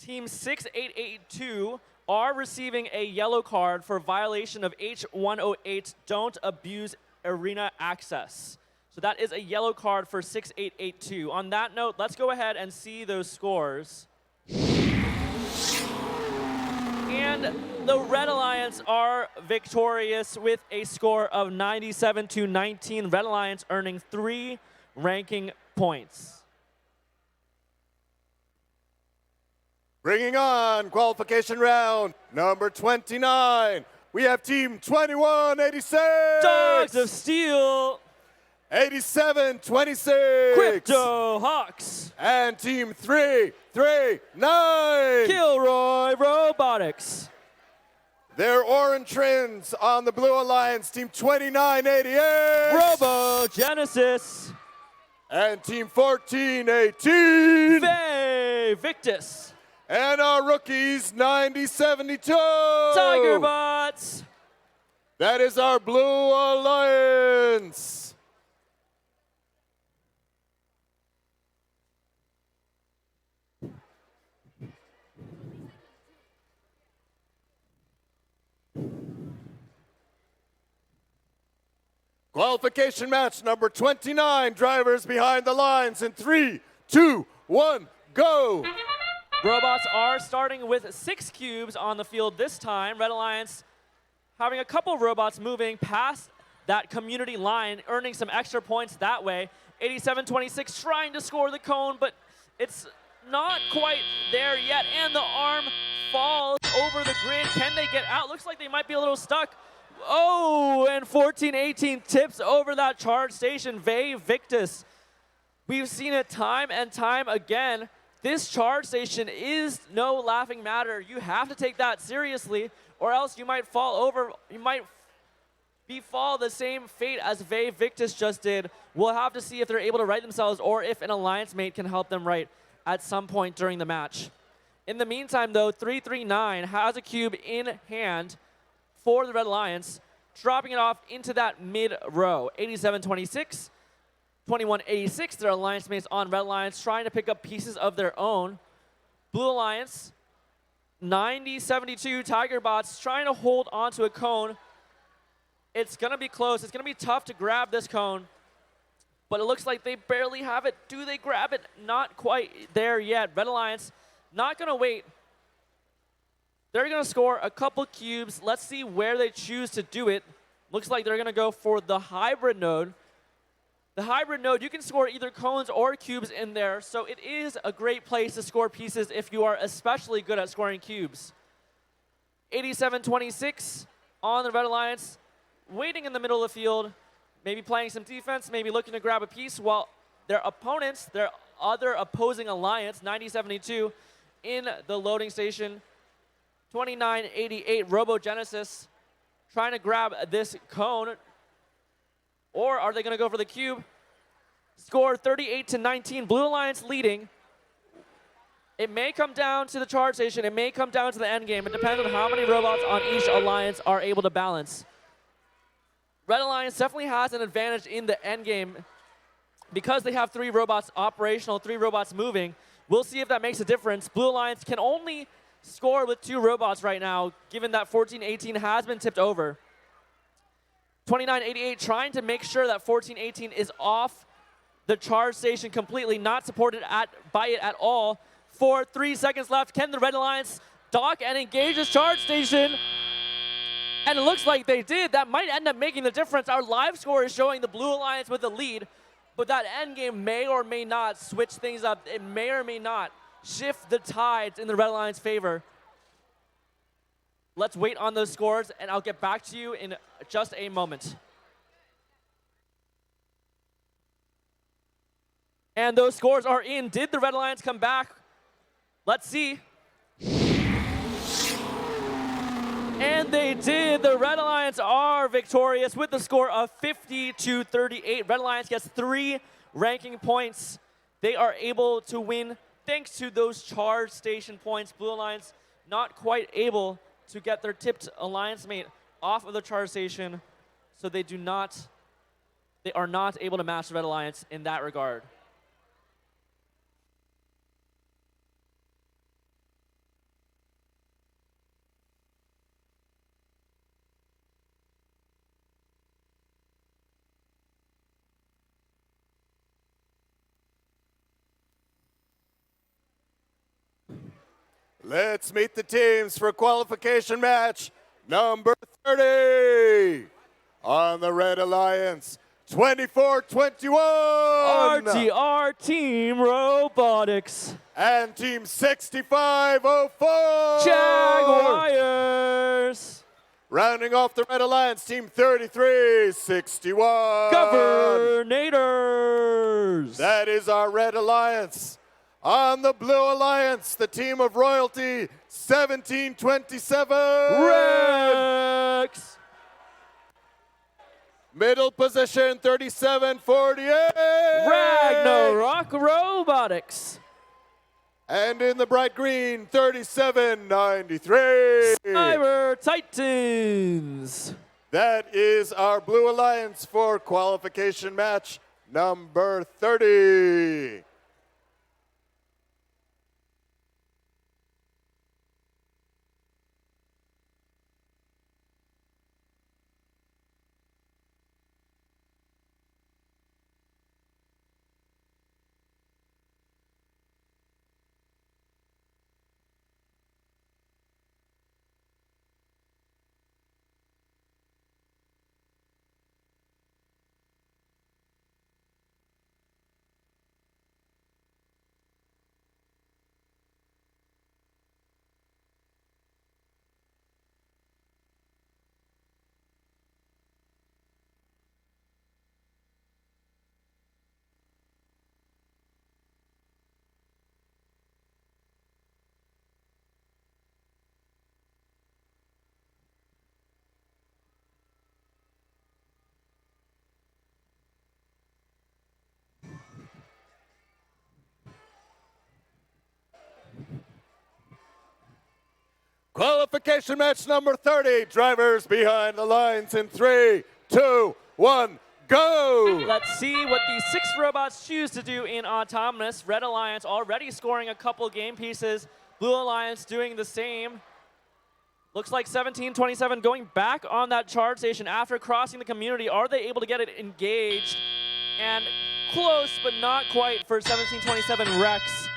Team 6882 are receiving a yellow card for violation of H108, don't abuse arena access. So that is a yellow card for 6882. On that note, let's go ahead and see those scores. And the Red Alliance are victorious with a score of 97-19. Red Alliance earning 3 ranking points. Bringing on qualification round number 29. We have Team 2186. Dogs of Steel. 8726. Crypto Hawks. And Team 339. Kilroy Robotics. Their orange trends on the Blue Alliance, Team 2988. Robo Genesis. And Team 1418. Vey Victus. And our rookies, 9072. Tiger Bots. That is our Blue Alliance. Qualification match number 29. Drivers behind the lines in 3, 2, 1, go. Robots are starting with 6 cubes on the field this time. Red Alliance having a couple robots moving past that community line, earning some extra points that way. 8726 trying to score the cone, but it's not quite there yet, and the arm falls over the grid. Can they get out? Looks like they might be a little stuck. Oh, and 1418 tips over that charge station. Vey Victus. We've seen it time and time again. This charge station is no laughing matter. You have to take that seriously, or else you might fall over. You might befall the same fate as Vey Victus just did. We'll have to see if they're able to right themselves or if an alliance mate can help them right at some point during the match. In the meantime, though, 339 has a cube in hand for the Red Alliance, dropping it off into that mid row. 8726, 2186, their alliance mates on Red Alliance trying to pick up pieces of their own. Blue Alliance, 9072, Tiger Bots trying to hold onto a cone. It's gonna be close. It's gonna be tough to grab this cone, but it looks like they barely have it. Do they grab it? Not quite there yet. Red Alliance not gonna wait. They're going to score a couple cubes. Let's see where they choose to do it. Looks like they're going to go for the hybrid node. The hybrid node, you can score either cones or cubes in there, so it is a great place to score pieces if you are especially good at scoring cubes. 8726 on the Red Alliance, waiting in the middle of the field, maybe playing some defense, maybe looking to grab a piece, while their opponents, their other opposing alliance, 9072, in the loading station. 2988 Robo Genesis trying to grab this cone. Or are they going to go for the cube? Score 38-19. Blue Alliance leading. It may come down to the charge station. It may come down to the end game. It depends on how many robots on each alliance are able to balance. Red Alliance definitely has an advantage in the end game because they have 3 robots operational, 3 robots moving. We'll see if that makes a difference. Blue Alliance can only score with 2 robots right now, given that 1418 has been tipped over. 2988 trying to make sure that 1418 is off the charge station completely, not supported by it at all. 3 seconds left. Can the Red Alliance dock and engage this charge station? And it looks like they did. That might end up making the difference. Our live score is showing the Blue Alliance with the lead, but that end game may or may not switch things up. It may or may not shift the tides in the Red Alliance favor. Let's wait on those scores, and I'll get back to you in just a moment. And those scores are in. Did the Red Alliance come back? Let's see. And they did. The Red Alliance are victorious with the score of 50-38. Red Alliance gets 3 ranking points. They are able to win thanks to those charge station points. Blue Alliance not quite able to get their tipped alliance mate off of the charge station, so they do not They are not able to match the Red Alliance in that regard. Let's meet the teams for qualification match number 30. On the Red Alliance, 24-21. RTR Team Robotics. And Team 6504. Jaguars. Rounding off the Red Alliance, Team 33-61. Governators. That is our Red Alliance. On the Blue Alliance, the team of royalty, 1727. Rex. Middle position, 3748. Ragnarok Robotics. And in the bright green, 3793. Cyber Titans. That is our Blue Alliance for qualification match number 30. Qualification match number 30. Drivers behind the lines in 3, 2, 1, go! Let's see what the 6 robots choose to do in Autonomous. Red Alliance already scoring a couple game pieces. Blue Alliance doing the same. Looks like 1727 going back on that charge station after crossing the community. Are they able to get it engaged? And close, but not quite for 1727 Rex.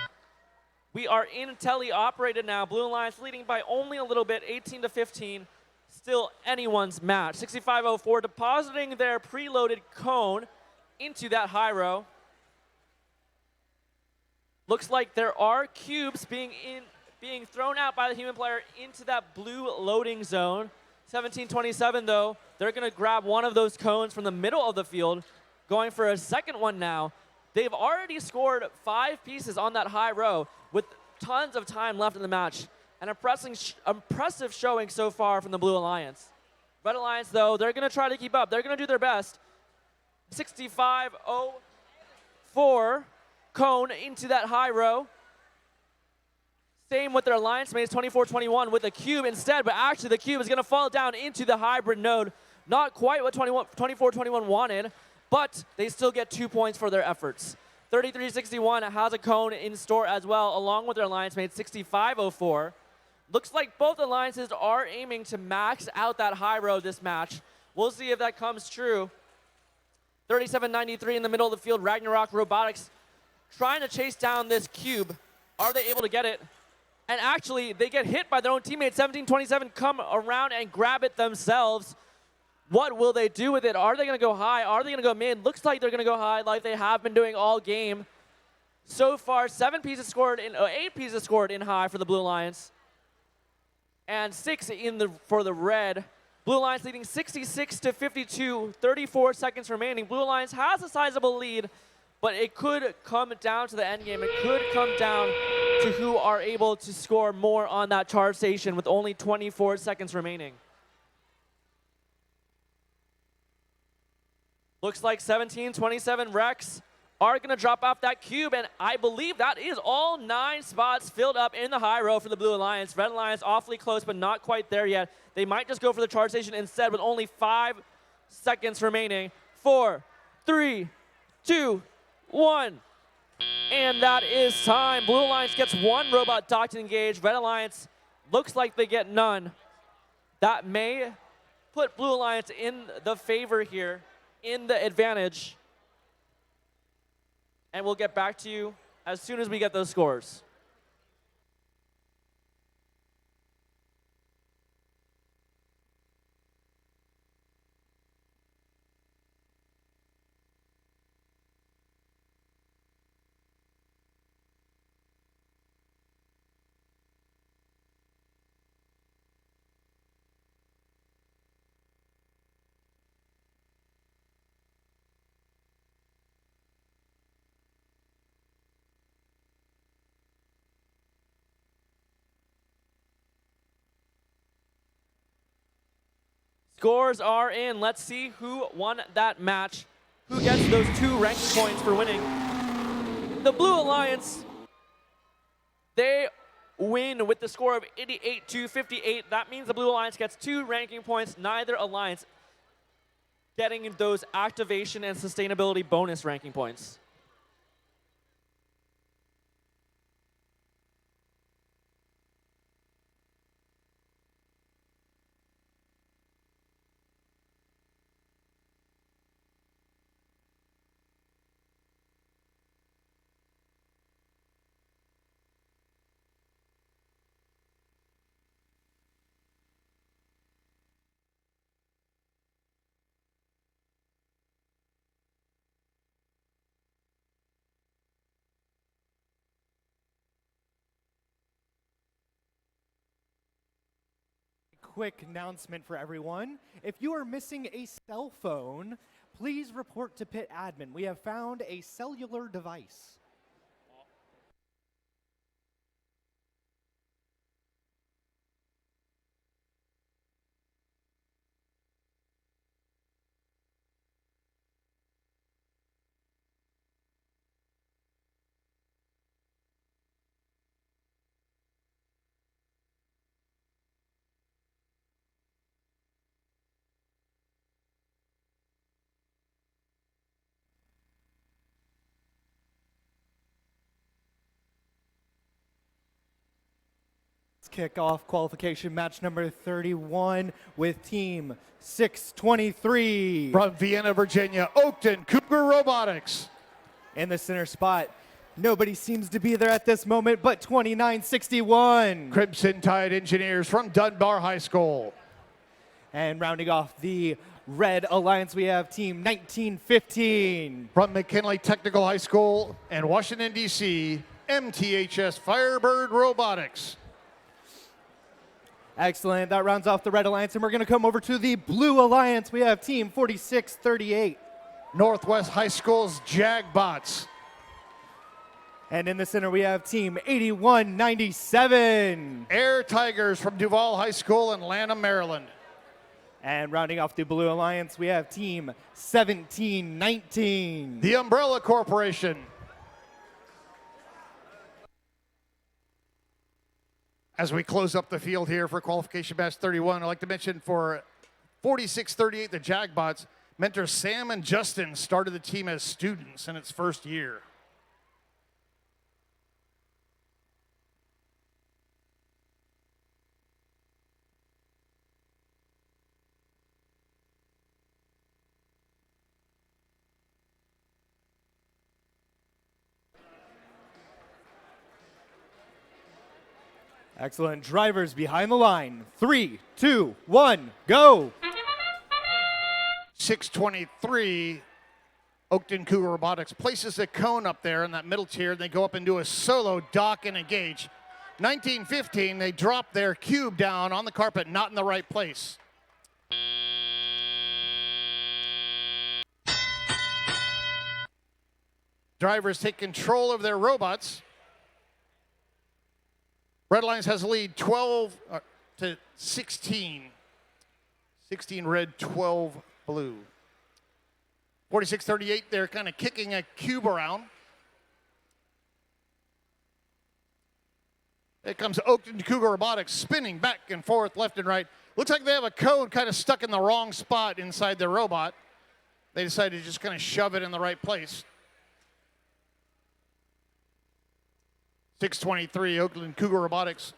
We are in tele-operated now. Blue Alliance leading by only a little bit, 18-15. Still anyone's match. 6504 depositing their preloaded cone into that high row. Looks like there are cubes being thrown out by the human player into that blue loading zone. 1727 though, they're gonna grab one of those cones from the middle of the field, going for a second one now. They've already scored 5 pieces on that high row with tons of time left in the match. An impressive showing so far from the Blue Alliance. Red Alliance, though, they're going to try to keep up. They're going to do their best. 6504 cone into that high row. Same with their alliance mates, 2421 with a cube instead, but actually the cube is going to fall down into the hybrid node. Not quite what 2421 wanted, but they still get 2 points for their efforts. 3361 has a cone in store as well, along with their alliance mate 6504. Looks like both alliances are aiming to max out that high row this match. We'll see if that comes true. 3793 in the middle of the field, Ragnarok Robotics trying to chase down this cube. Are they able to get it? And actually, they get hit by their own teammate. 1727 come around and grab it themselves. What will they do with it? Are they going to go high? Are they going to go mid? Looks like they're going to go high like they have been doing all game. So far, 8 pieces scored in high for the Blue Alliance. And 6 for the red. Blue Alliance leading 66-52, 34 seconds remaining. Blue Alliance has a sizable lead, but it could come down to the end game. It could come down to who are able to score more on that charge station with only 24 seconds remaining. Looks like 1727 Rex are going to drop off that cube, and I believe that is all 9 spots filled up in the high row for the Blue Alliance. Red Alliance awfully close, but not quite there yet. They might just go for the charge station instead with only 5 seconds remaining. 4, 3, 2, 1. And that is time. Blue Alliance gets 1 robot docked and engaged. Red Alliance looks like they get none. That may put Blue Alliance in the favor here, in the advantage. And we'll get back to you as soon as we get those scores. Scores are in. Let's see who won that match. Who gets those 2 ranking points for winning? The Blue Alliance, they win with the score of 88-58. That means the Blue Alliance gets 2 ranking points, neither alliance getting those activation and sustainability bonus ranking points. Quick announcement for everyone. If you are missing a cell phone, please report to pit admin. We have found a cellular device. Kick off qualification match number 31 with team 623. From Vienna, Virginia, Oakton Cougar Robotics. In the center spot, nobody seems to be there at this moment but 2961. Crimson Tide Engineers from Dunbar High School. And rounding off the Red Alliance, we have team 1915. From McKinley Technical High School and Washington, D.C., MTHS Firebird Robotics. Excellent. That rounds off the Red Alliance, and we're going to come over to the Blue Alliance. We have team 4638. Northwest High School's Jagbots. And in the center, we have team 8197. Air Tigers from Duval High School in Lanham, Maryland. And rounding off the Blue Alliance, we have team 1719. The Umbrella Corporation. As we close up the field here for qualification match 31, I'd like to mention for 4638, the Jagbots, mentors Sam and Justin started the team as students in its first year. Excellent. Drivers behind the line. 3, 2, 1, go. 623, Oakton Cougar Robotics places a cone up there in that middle tier. And they go up and do a solo dock and engage. 1915, they drop their cube down on the carpet, not in the right place. Drivers take control of their robots. Red Alliance has a lead 12 to 16. 16 red, 12 blue. 4638, they're kind of kicking a cube around. There comes Oakton Cougar Robotics spinning back and forth, left and right. Looks like they have a code kind of stuck in the wrong spot inside their robot. they decided to just kind of shove it in the right place. 6:23, Oakland Cougar Robotics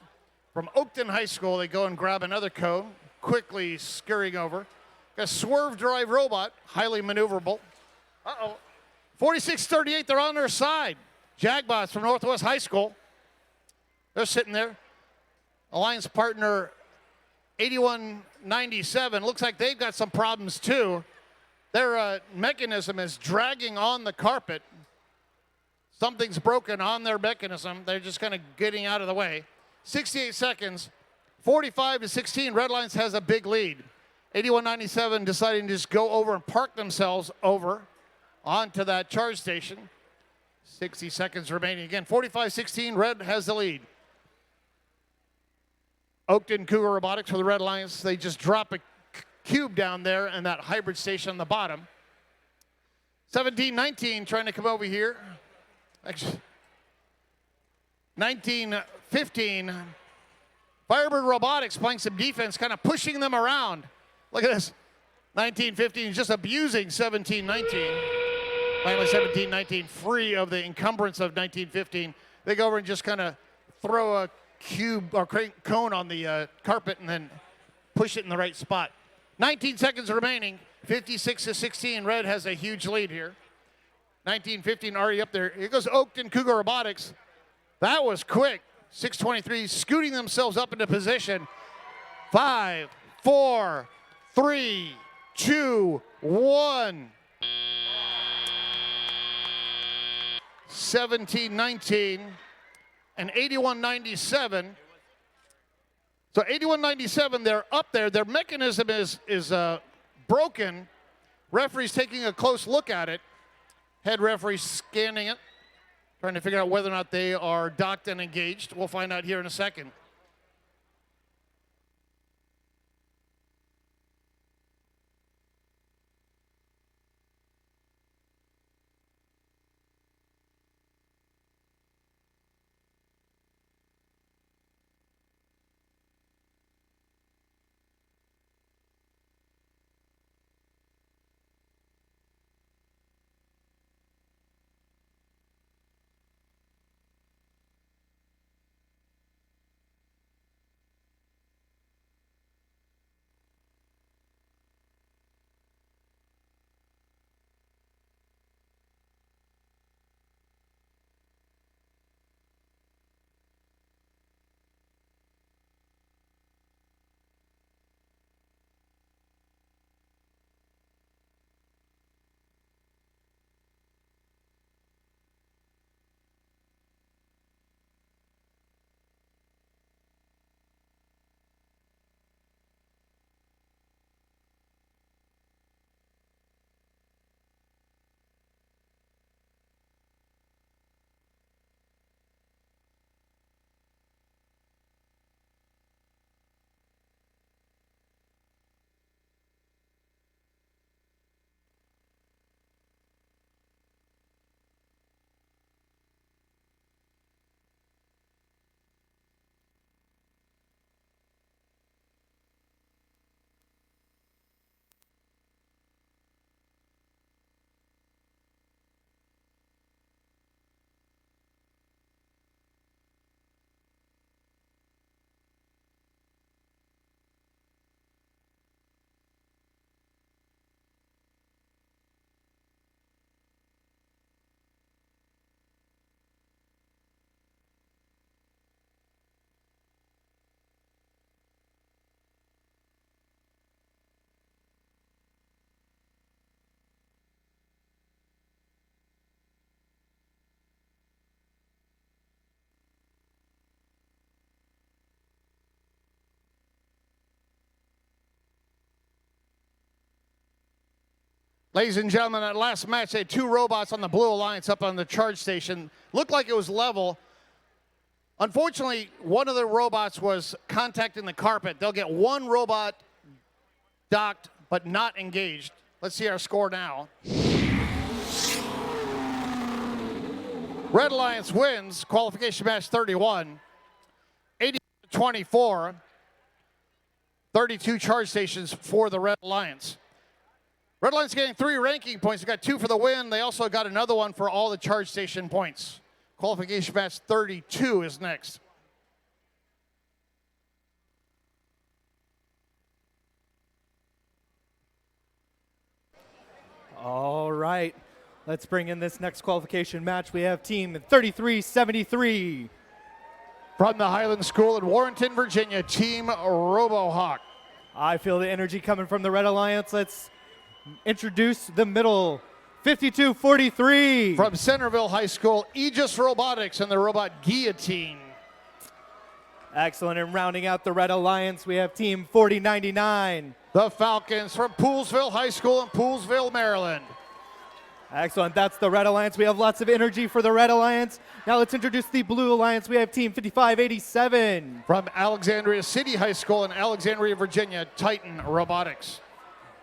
from Oakton High School. They go and grab another cone, quickly scurrying over. Got a swerve drive robot, highly maneuverable. 46-38, they're on their side. Jagbots from Northwest High School. They're sitting there. Alliance partner 8197. Looks like they've got some problems too. Their mechanism is dragging on the carpet. Something's broken on their mechanism. They're just kind of getting out of the way. 68 seconds, 45-16. Red Lions has a big lead. 8197 deciding to just go over and park themselves over onto that charge station. 60 seconds remaining again. 45-16, Red has the lead. Oakton Cougar Robotics for the Red Lions. They just drop a cube down there and that hybrid station on the bottom. 17-19 trying to come over here. Actually, 19-15. Firebird Robotics playing some defense, kind of pushing them around. Look at this. 19-15 just abusing 17-19. Finally 17-19 free of the encumbrance of 19-15. They go over and just kind of throw a cube or cone on the carpet and then push it in the right spot. 19 seconds remaining. 56-16. Red has a huge lead here. 19-15 already up there. Here goes Oakton Cougar Robotics. That was quick. 6:23 scooting themselves up into position. 5, 4, 3, 2, 1. 17-19 and 81-97. So 81-97, they're up there. Their mechanism is broken. Referee's taking a close look at it. Head referee scanning it, trying to figure out whether or not they are docked and engaged. We'll find out here in a second. Ladies and gentlemen, that last match, they had two robots on the Blue Alliance up on the charge station. Looked like it was level. Unfortunately, one of the robots was contacting the carpet. They'll get one robot docked but not engaged. Let's see our score now. Red Alliance wins qualification match 31, 80-24, 32 charge stations for the Red Alliance. Red Alliance getting 3 ranking points. They got 2 for the win. They also got another one for all the charge station points. Qualification match 32 is next. All right, let's bring in this next qualification match. We have team 3373. From the Highland School in Warrenton, Virginia, Team RoboHawk. I feel the energy coming from the Red Alliance. Let's introduce the middle, 5243. From Centerville High School, Aegis Robotics and the robot Guillotine. Excellent, and rounding out the Red Alliance, we have team 4099. The Falcons from Poolesville High School in Poolesville, Maryland. Excellent, that's the Red Alliance. We have lots of energy for the Red Alliance. Now let's introduce the Blue Alliance. We have team 5587. From Alexandria City High School in Alexandria, Virginia, Titan Robotics.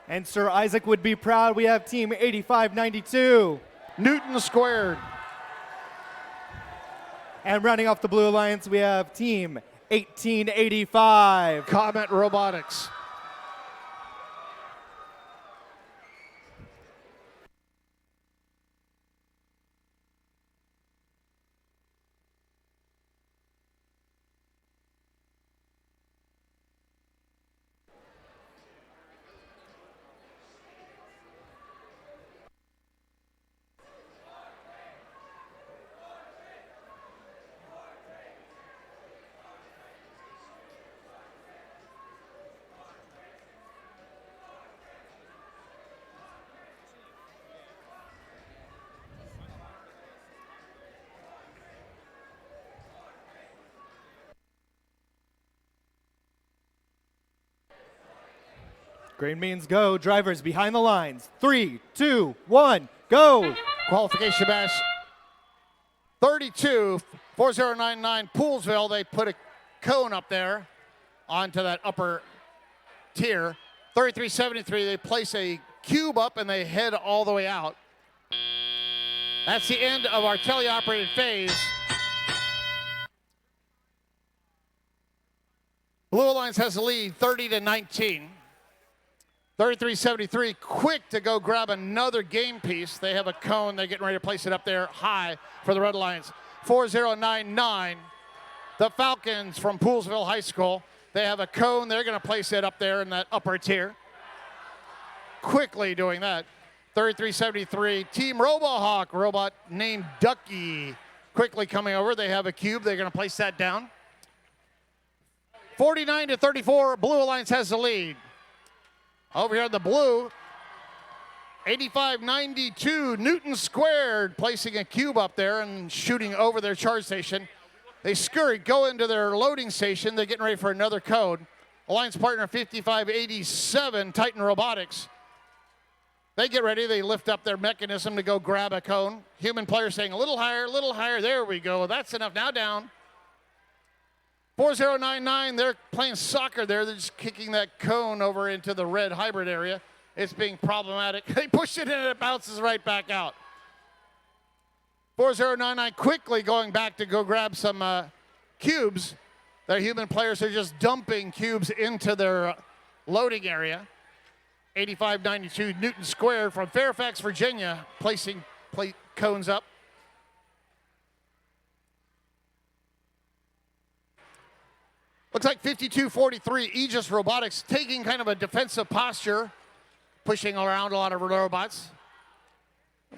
And Sir Isaac would be proud. We have team 8592. Newton Squared. And rounding off the Blue Alliance, we have team 1885. Comet Robotics. Green means go. Drivers behind the lines. 3, 2, 1, go. Qualification match 32, 4099 Poolesville. They put a cone up there onto that upper tier. 3373, they place a cube up and they head all the way out. That's the end of our teleoperated phase. Blue Alliance has the lead 30-19. 3373 quick to go grab another game piece. They have a cone. They're getting ready to place it up there high for the Red Alliance. 4099, the Falcons from Poolesville High School. They have a cone. They're going to place it up there in that upper tier. Quickly doing that. 3373, Team RoboHawk, robot named Ducky. Quickly coming over. They have a cube. They're going to place that down. 49-34, Blue Alliance has the lead. Over here in the blue, 8592 Newton Squared, placing a cube up there and shooting over their charge station. They scurry, go into their loading station. They're getting ready for another code. Alliance partner 5587, Titan Robotics. They get ready. They lift up their mechanism to go grab a cone. Human player saying a little higher, a little higher. There we go. That's enough. Now down. 4099, they're playing soccer there. They're just kicking that cone over into the red hybrid area. It's being problematic. They push it in and it bounces right back out. 4099 quickly going back to go grab some cubes. Their human players are just dumping cubes into their loading area. 8592 Newton Squared from Fairfax, Virginia, placing cones up. Looks like 5243 Aegis Robotics taking kind of a defensive posture, pushing around a lot of robots.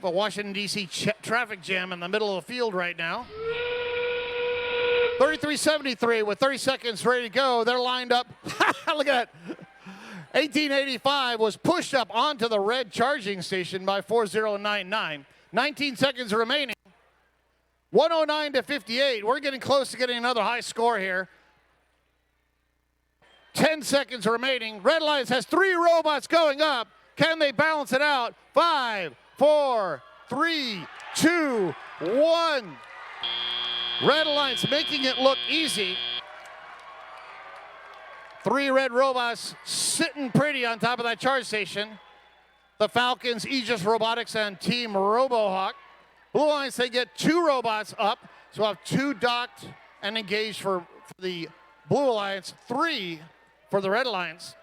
A Washington, D.C. traffic jam in the middle of the field right now. 3373 with 30 seconds ready to go. They're lined up. Look at that. 1885 was pushed up onto the red charging station by 4099. 19 seconds remaining. 109-58. We're getting close to getting another high score here. 10 seconds remaining. Red Alliance has 3 robots going up. Can they balance it out? 5, 4, 3, 2, 1. Red Alliance making it look easy. 3 red robots sitting pretty on top of that charge station. The Falcons, Aegis Robotics, and Team RoboHawk. Blue Alliance, they get 2 robots up. So we'll have 2 docked and engaged for the Blue Alliance, 3 for the Red Alliance.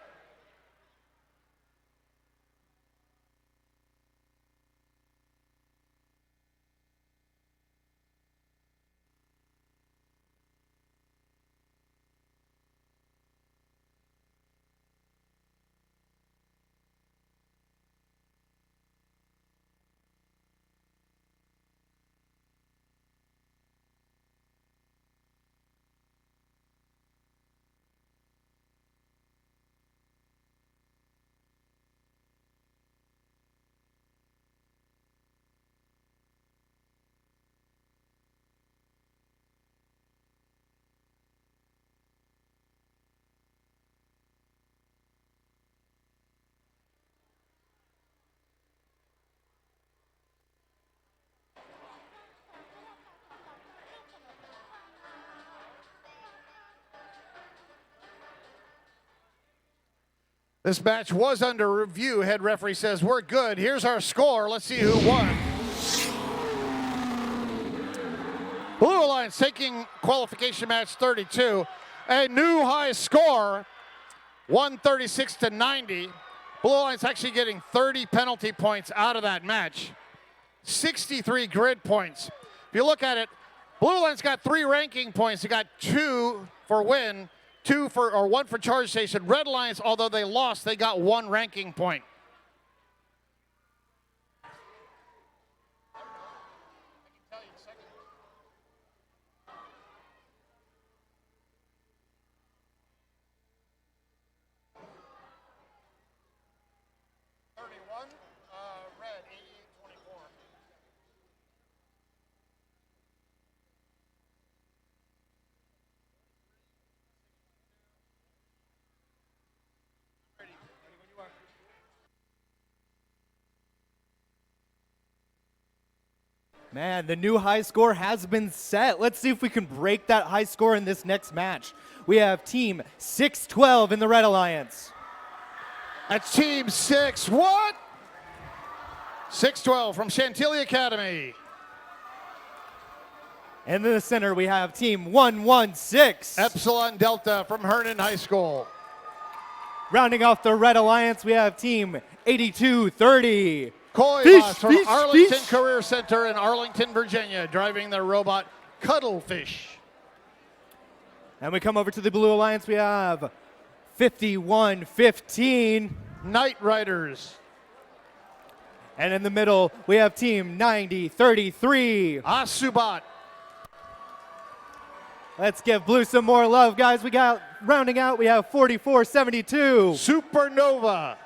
This match was under review. Head referee says, we're good. Here's our score. Let's see who won. Blue Alliance taking qualification match 32. A new high score, 136 to 90. Blue Alliance actually getting 30 penalty points out of that match. 63 grid points. If you look at it, Blue Alliance got 3 ranking points. They got 2 for win, 1 for charge station. Red Alliance, although they lost, they got 1 ranking point. Man, the new high score has been set. Let's see if we can break that high score in this next match. We have team 612 in the Red Alliance. That's team 6, what? 612 from Chantilly Academy. And in the center, we have team 116. Epsilon Delta from Hernan High School. Rounding off the Red Alliance, we have team 8230. Koi Boss from Arlington Career Center in Arlington, Virginia, driving their robot Cuttlefish. And we come over to the Blue Alliance, we have 5115. Night Riders. And in the middle, we have team 9033. Asubat. Let's give Blue some more love, guys. We got, rounding out, we have 4472. Supernova.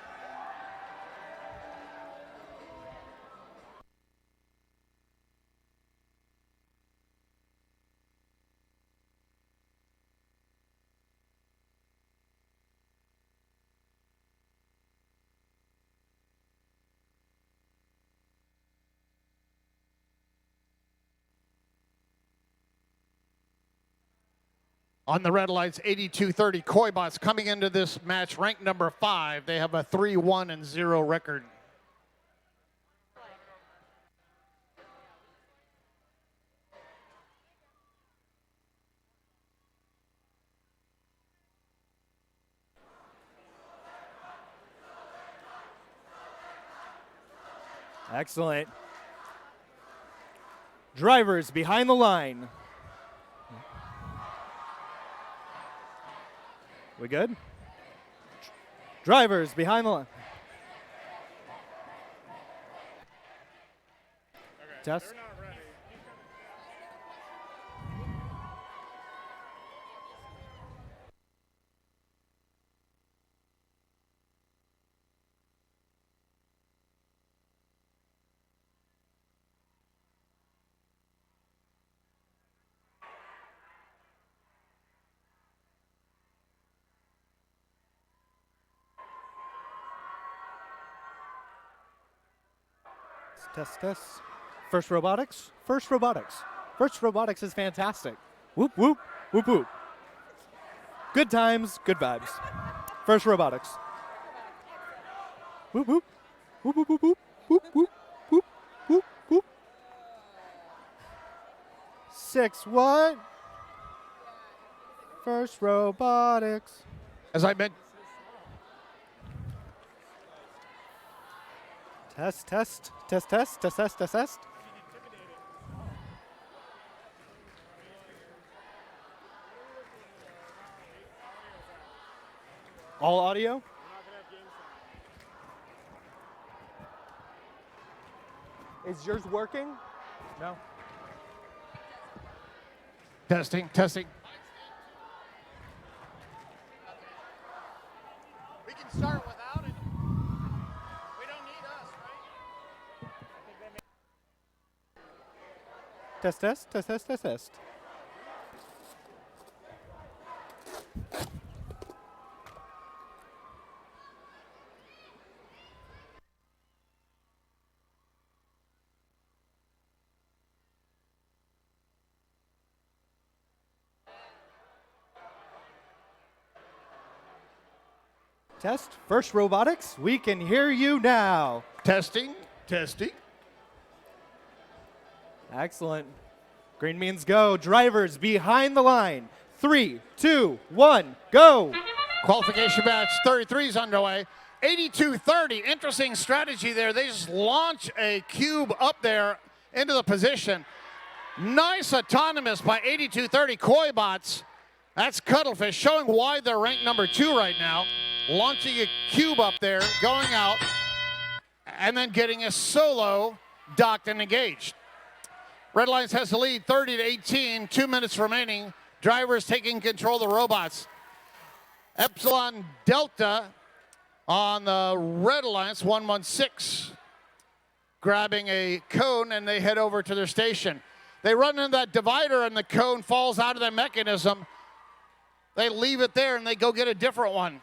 On the Red Alliance, 8230 Koi Bots coming into this match ranked number 5. They have a 3-1-0 record. Excellent. Drivers behind the line. We good? Drivers behind the line. Okay, test. They're not ready. Test, test. First robotics. First robotics. First robotics is fantastic. Whoop, whoop, whoop, whoop. Good times, good vibes. First robotics. Whoop, whoop. Whoop, whoop, whoop, whoop. Whoop, whoop, whoop, whoop, whoop. 6 what? First robotics. As I mentioned, Test, test, test, test, test, test, test, test. All audio? Is yours working? No. testing, testing. We can start without it. We don't need us, right? Test, test, test, test, test, test. Test. First Robotics, we can hear you now. Testing, testing. Excellent. Green means go. Drivers behind the line. 3, 2, 1, go. Qualification batch 33 is underway. 82-30, interesting strategy there. They just launch a cube up there into the position. Nice autonomous by 82-30 Koi bots. That's Cuttlefish, showing why they're ranked number 2 right now. Launching a cube up there, going out, and then getting a solo docked and engaged. Red Lions has the lead 30-18, 2 minutes remaining. Drivers taking control of the robots. Epsilon Delta on the Red Alliance, 116, grabbing a cone, and they head over to their station. They run into that divider, and the cone falls out of the mechanism. They leave it there, and they go get a different one.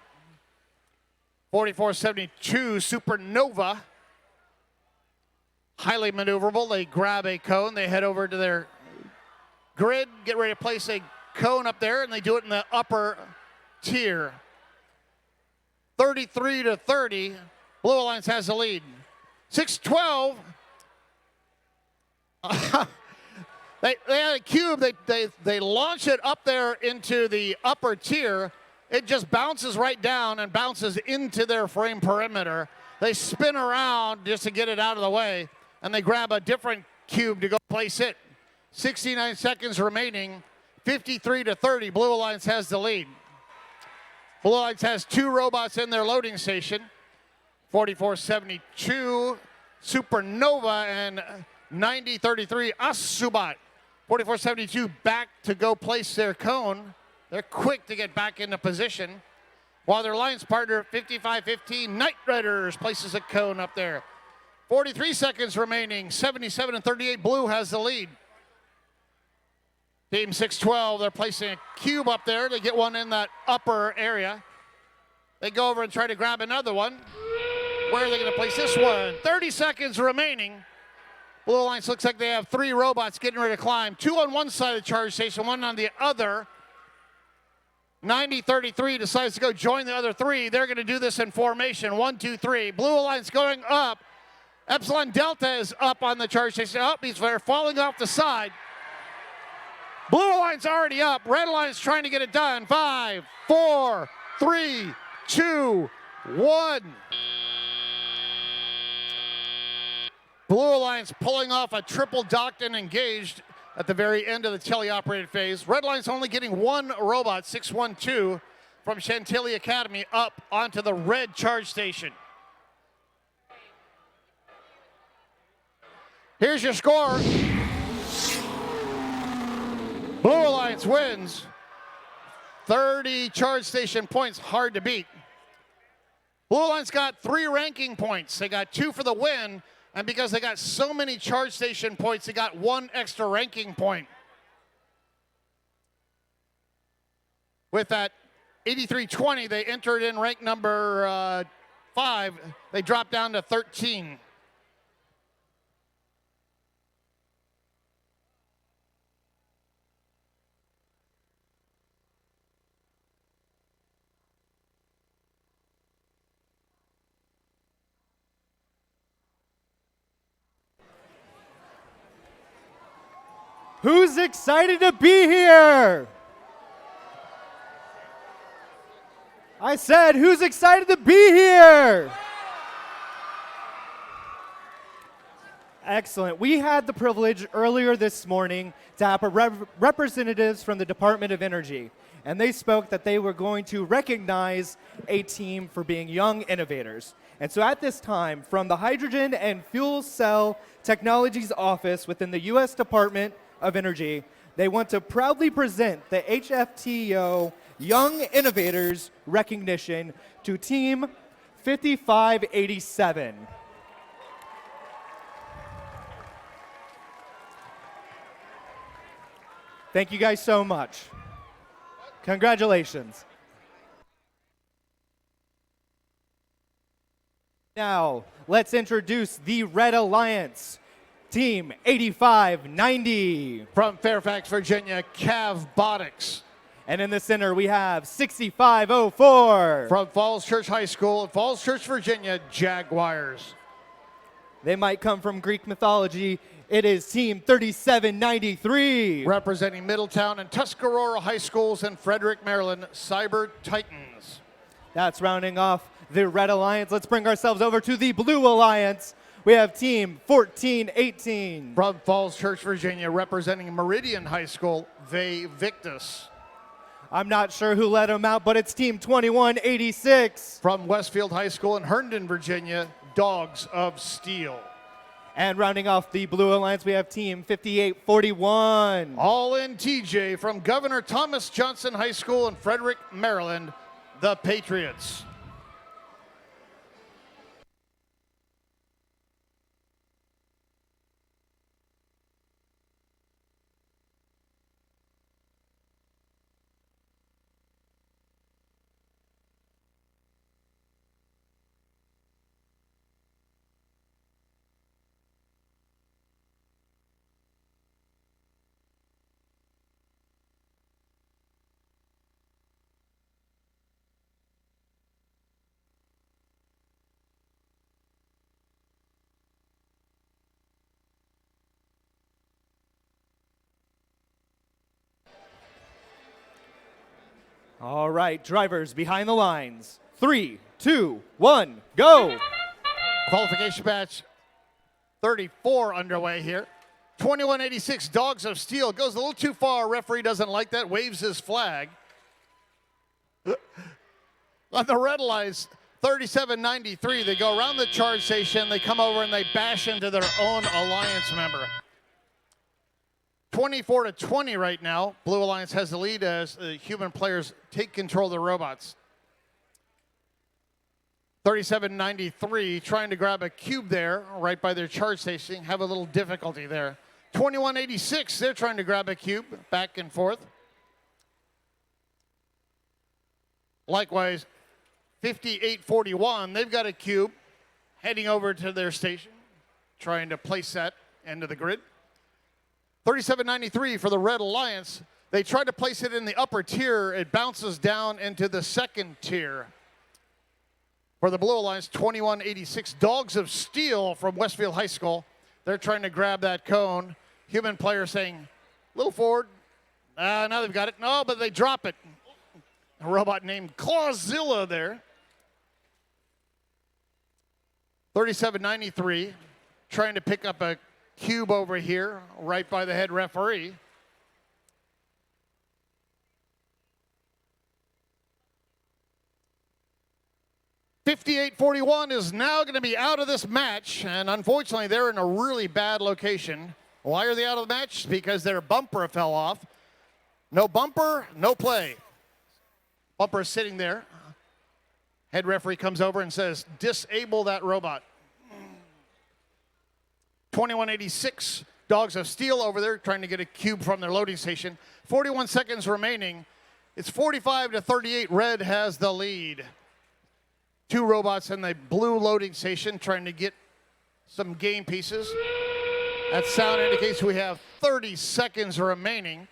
4472 Supernova, highly maneuverable. They grab a cone. They head over to their grid, get ready to place a cone up there, and they do it in the upper tier. 33-30, Blue Alliance has the lead. 612. They had a cube. They launch it up there into the upper tier. It just bounces right down and bounces into their frame perimeter. They spin around just to get it out of the way, and they grab a different cube to go place it. 69 seconds remaining. 53-30, Blue Alliance has the lead. Blue Alliance has 2 robots in their loading station. 4472 Supernova and 9033 Asubat. 4472 back to go place their cone. They're quick to get back into position. While their alliance partner, 5515 Night Riders, places a cone up there. 43 seconds remaining. 77-38, Blue has the lead. Team 612, they're placing a cube up there. They get one in that upper area. They go over and try to grab another one. Where are they going to place this one? 30 seconds remaining. Blue Alliance looks like they have 3 robots getting ready to climb. 2 on one side of the charge station, 1 on the other. 9033 decides to go join the other 3. They're going to do this in formation. 1, 2, 3. Blue Alliance going up. Epsilon Delta is up on the charge station. They're falling off the side. Blue Alliance already up. Red Alliance trying to get it done. 5, 4, 3, 2, 1. Blue Alliance pulling off a triple docked and engaged at the very end of the teleoperated phase. Red Alliance only getting 1 robot, 612, from Chantilly Academy up onto the red charge station. Here's your score. Blue Alliance wins. 30 charge station points, hard to beat. Blue Alliance got 3 ranking points. They got 2 for the win, and because they got so many charge station points, they got 1 extra ranking point. With that 83-20, they entered in rank number 5. They dropped down to 13. Who's excited to be here? I said, who's excited to be here? Excellent. We had the privilege earlier this morning to have representatives from the Department of Energy, and they spoke that they were going to recognize a team for being young innovators. And so at this time, from the Hydrogen and Fuel Cell Technologies Office within the U.S. Department of Energy, they want to proudly present the HFTO Young Innovators Recognition to Team 5587. Thank you guys so much. Congratulations. Now, let's introduce the Red Alliance, Team 8590. From Fairfax, Virginia, Cavbotics. And in the center, we have 6504. From Falls Church High School in Falls Church, Virginia, Jaguars. They might come from Greek mythology. It is Team 3793. Representing Middletown and Tuscarora High Schools in Frederick, Maryland, Cyber Titans. That's rounding off the Red Alliance. Let's bring ourselves over to the Blue Alliance. We have Team 1418. From Falls Church, Virginia, representing Meridian High School, Vae Victus. I'm not sure who let them out, but it's Team 2186. From Westfield High School in Herndon, Virginia, Dogs of Steel. And rounding off the Blue Alliance, we have Team 5841. All in TJ from Governor Thomas Johnson High School in Frederick, Maryland, the Patriots. All right, drivers behind the lines. 3, 2, 1, go. Qualification match 34 underway here. 2186 Dogs of Steel goes a little too far. Referee doesn't like that, waves his flag. On the red lines, 3793, they go around the charge station, they come over and they bash into their own alliance member. 24-20 right now. Blue Alliance has the lead as the human players take control of the robots. 3793 trying to grab a cube there right by their charge station, have a little difficulty there. 2186, they're trying to grab a cube, back and forth. Likewise, 5841, they've got a cube heading over to their station, trying to place that into the grid. 3793 for the Red Alliance. They try to place it in the upper tier. It bounces down into the second tier. For the Blue Alliance, 2186 Dogs of Steel from Westfield High School. They're trying to grab that cone. Human player saying, a little forward. Now they've got it. No, but they drop it. A robot named Clawzilla there. 3793 trying to pick up a cube over here, right by the head referee. .5841 is now going to be out of this match, and unfortunately they're in a really bad location. Why are they out of the match? Because their bumper fell off. No bumper, no play. Bumper is sitting there. Head referee comes over and says, disable that robot. 2186 Dogs of Steel over there trying to get a cube from their loading station. 41 seconds remaining. It's 45-38. Red has the lead. Two robots in the blue loading station trying to get some game pieces. That sound indicates we have 30 seconds remaining.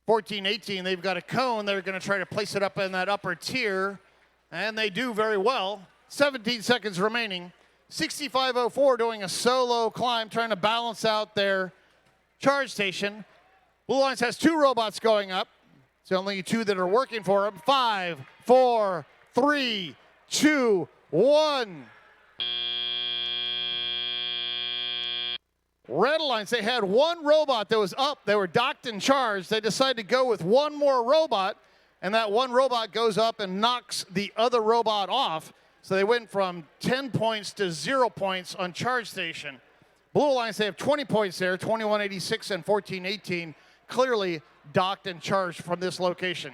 14-18, they've got a cone. They're going to try to place it up in that upper tier, and they do very well. 17 seconds remaining. 6504 doing a solo climb, trying to balance out their charge station. Blue Alliance has two robots going up. It's the only two that are working for them. 5, 4, 3, 2, 1. Red Alliance, they had one robot that was up. They were docked and charged. They decided to go with one more robot, and that one robot goes up and knocks the other robot off. So they went from 10 points to 0 points on charge station. Blue Alliance, they have 20 points there, 2186 and 1418, clearly docked and charged from this location.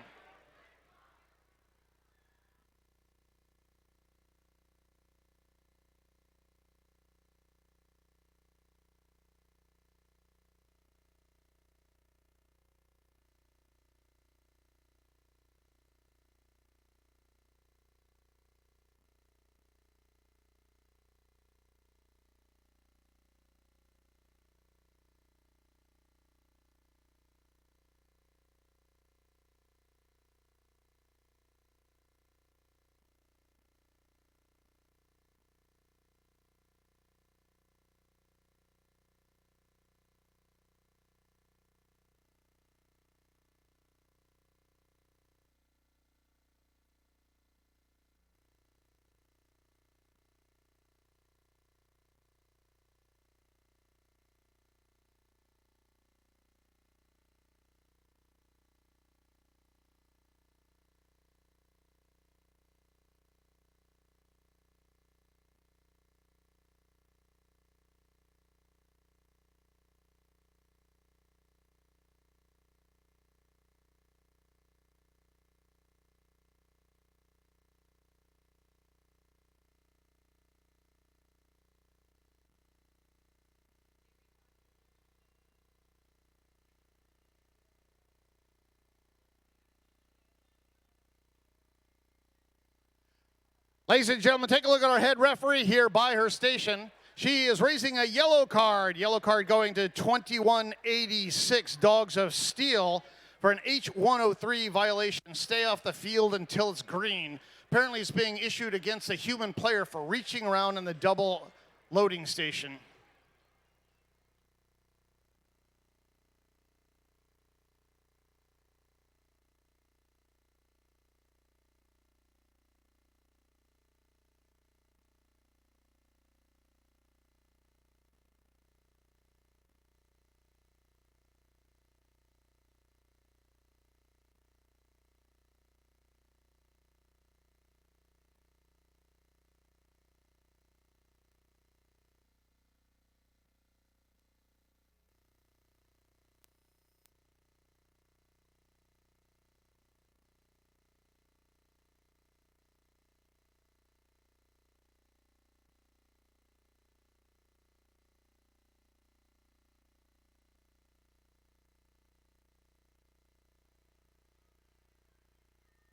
Ladies and gentlemen, take a look at our head referee here by her station. She is raising a yellow card. Yellow card going to 2186 Dogs of Steel for an H103 violation. Stay off the field until it's green. Apparently it's being issued against a human player for reaching around in the double loading station.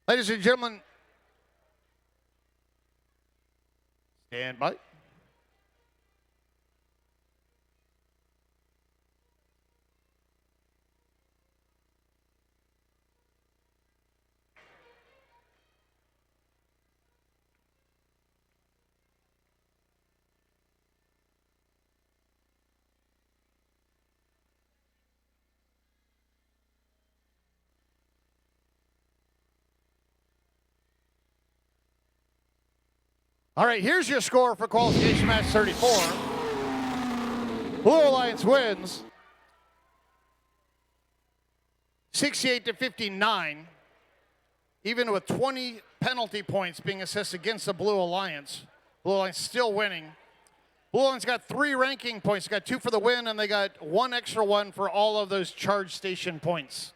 Ladies and gentlemen, stand by. All right, here's your score for qualification match 34. Blue Alliance wins 68-59, even with 20 penalty points being assessed against the Blue Alliance. Blue Alliance still winning. Blue Alliance got 3 ranking points. They got 2 for the win, and they got 1 extra one for all of those charge station points.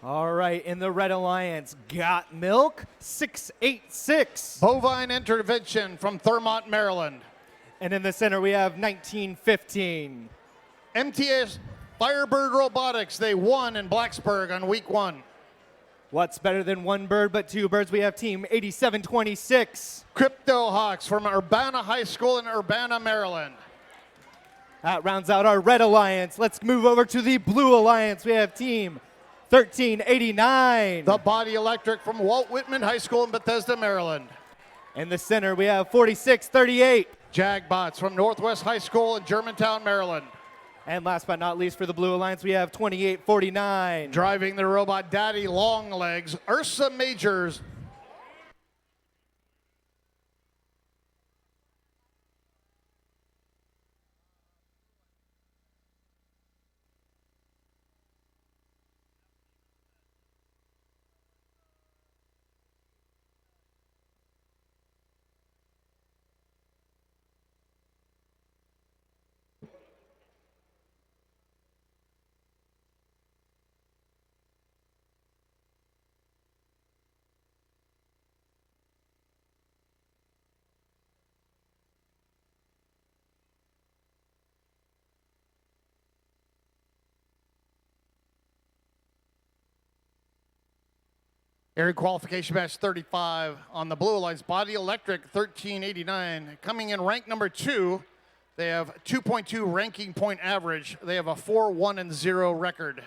All right, in the Red Alliance, Got Milk, 686. Bovine Intervention from Thurmont, Maryland. And in the center, we have 1915. MTS Firebird Robotics, they won in Blacksburg on week 1. What's better than one bird but two birds? We have team 8726. Crypto Hawks from Urbana High School in Urbana, Maryland. That rounds out our Red Alliance. Let's move over to the Blue Alliance. We have team 1389. The Body Electric from Walt Whitman High School in Bethesda, Maryland. In the center, we have 4638. Jagbots from Northwest High School in Germantown, Maryland. And last but not least for the Blue Alliance, we have 2849. Driving the robot daddy long legs, Ursa Majors. Area qualification match 35 on the Blue Alliance. Body Electric 1389. Coming in rank number 2, they have 2.2 ranking point average. They have a 4-1-0 record.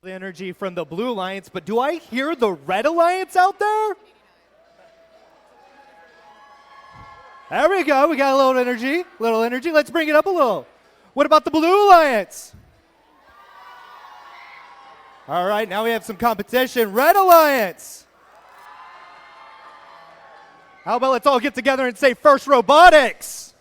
The energy from the Blue Alliance, but do I hear the Red Alliance out there? There we go. We got a little energy. Let's bring it up a little. What about the Blue Alliance? All right, now we have some competition. Red Alliance. How about let's all get together and say First Robotics?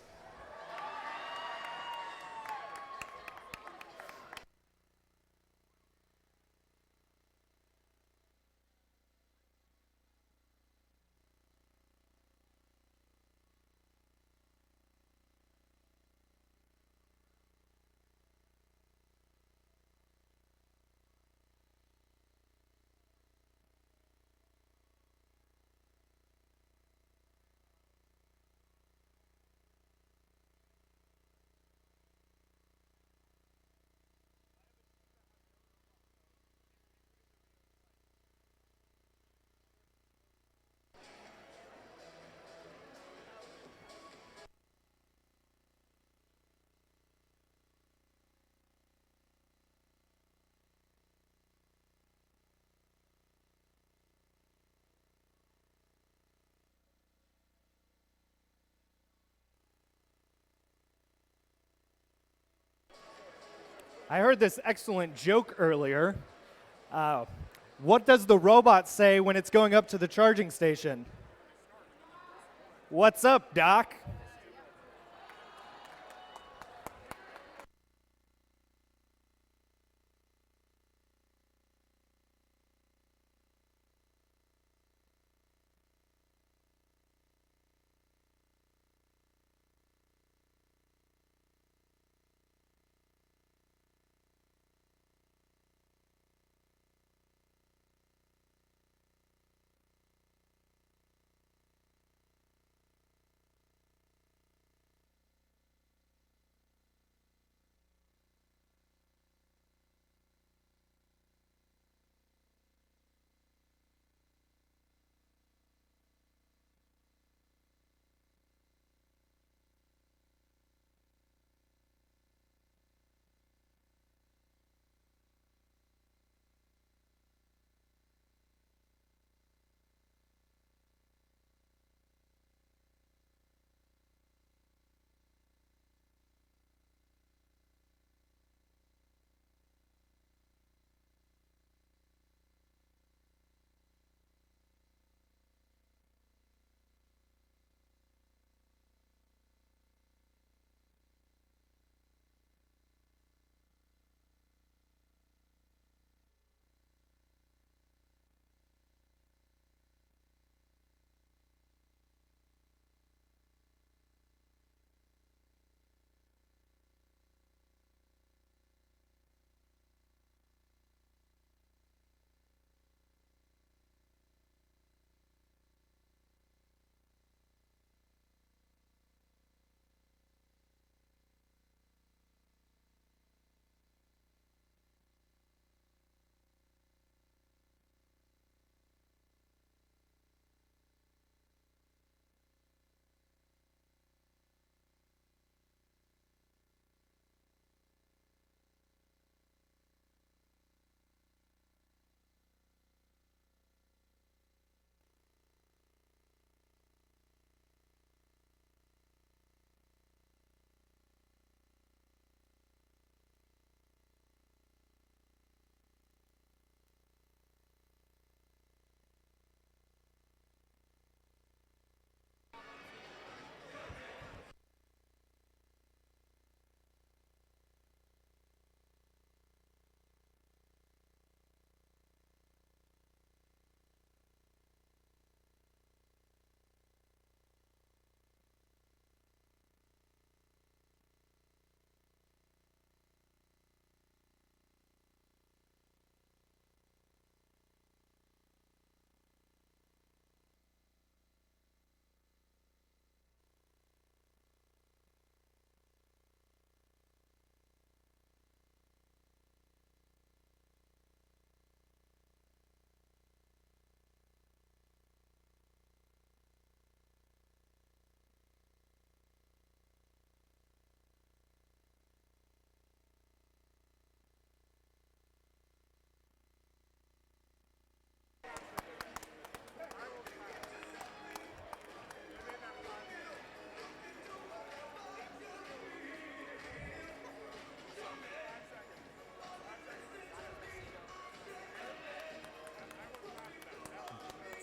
I heard this excellent joke earlier. What does the robot say when it's going up to the charging station? What's up, Doc?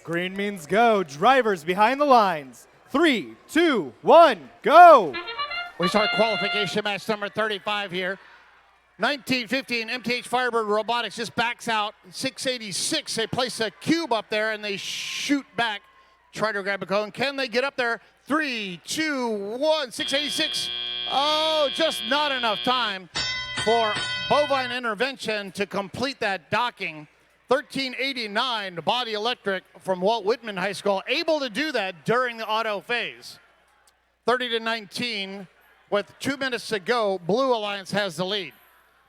Green means go. Drivers behind the lines. 3, 2, 1, go! We start qualification match number 35 here. 1915, MTH Firebird Robotics just backs out. 686, they place a cube up there and they shoot back. Try to grab a cone. Can they get up there? 3, 2, 1, 686. Oh, just not enough time for Bovine Intervention to complete that docking. 1389, Body Electric from Walt Whitman High School, able to do that during the auto phase. 30-19, with 2 minutes to go, Blue Alliance has the lead.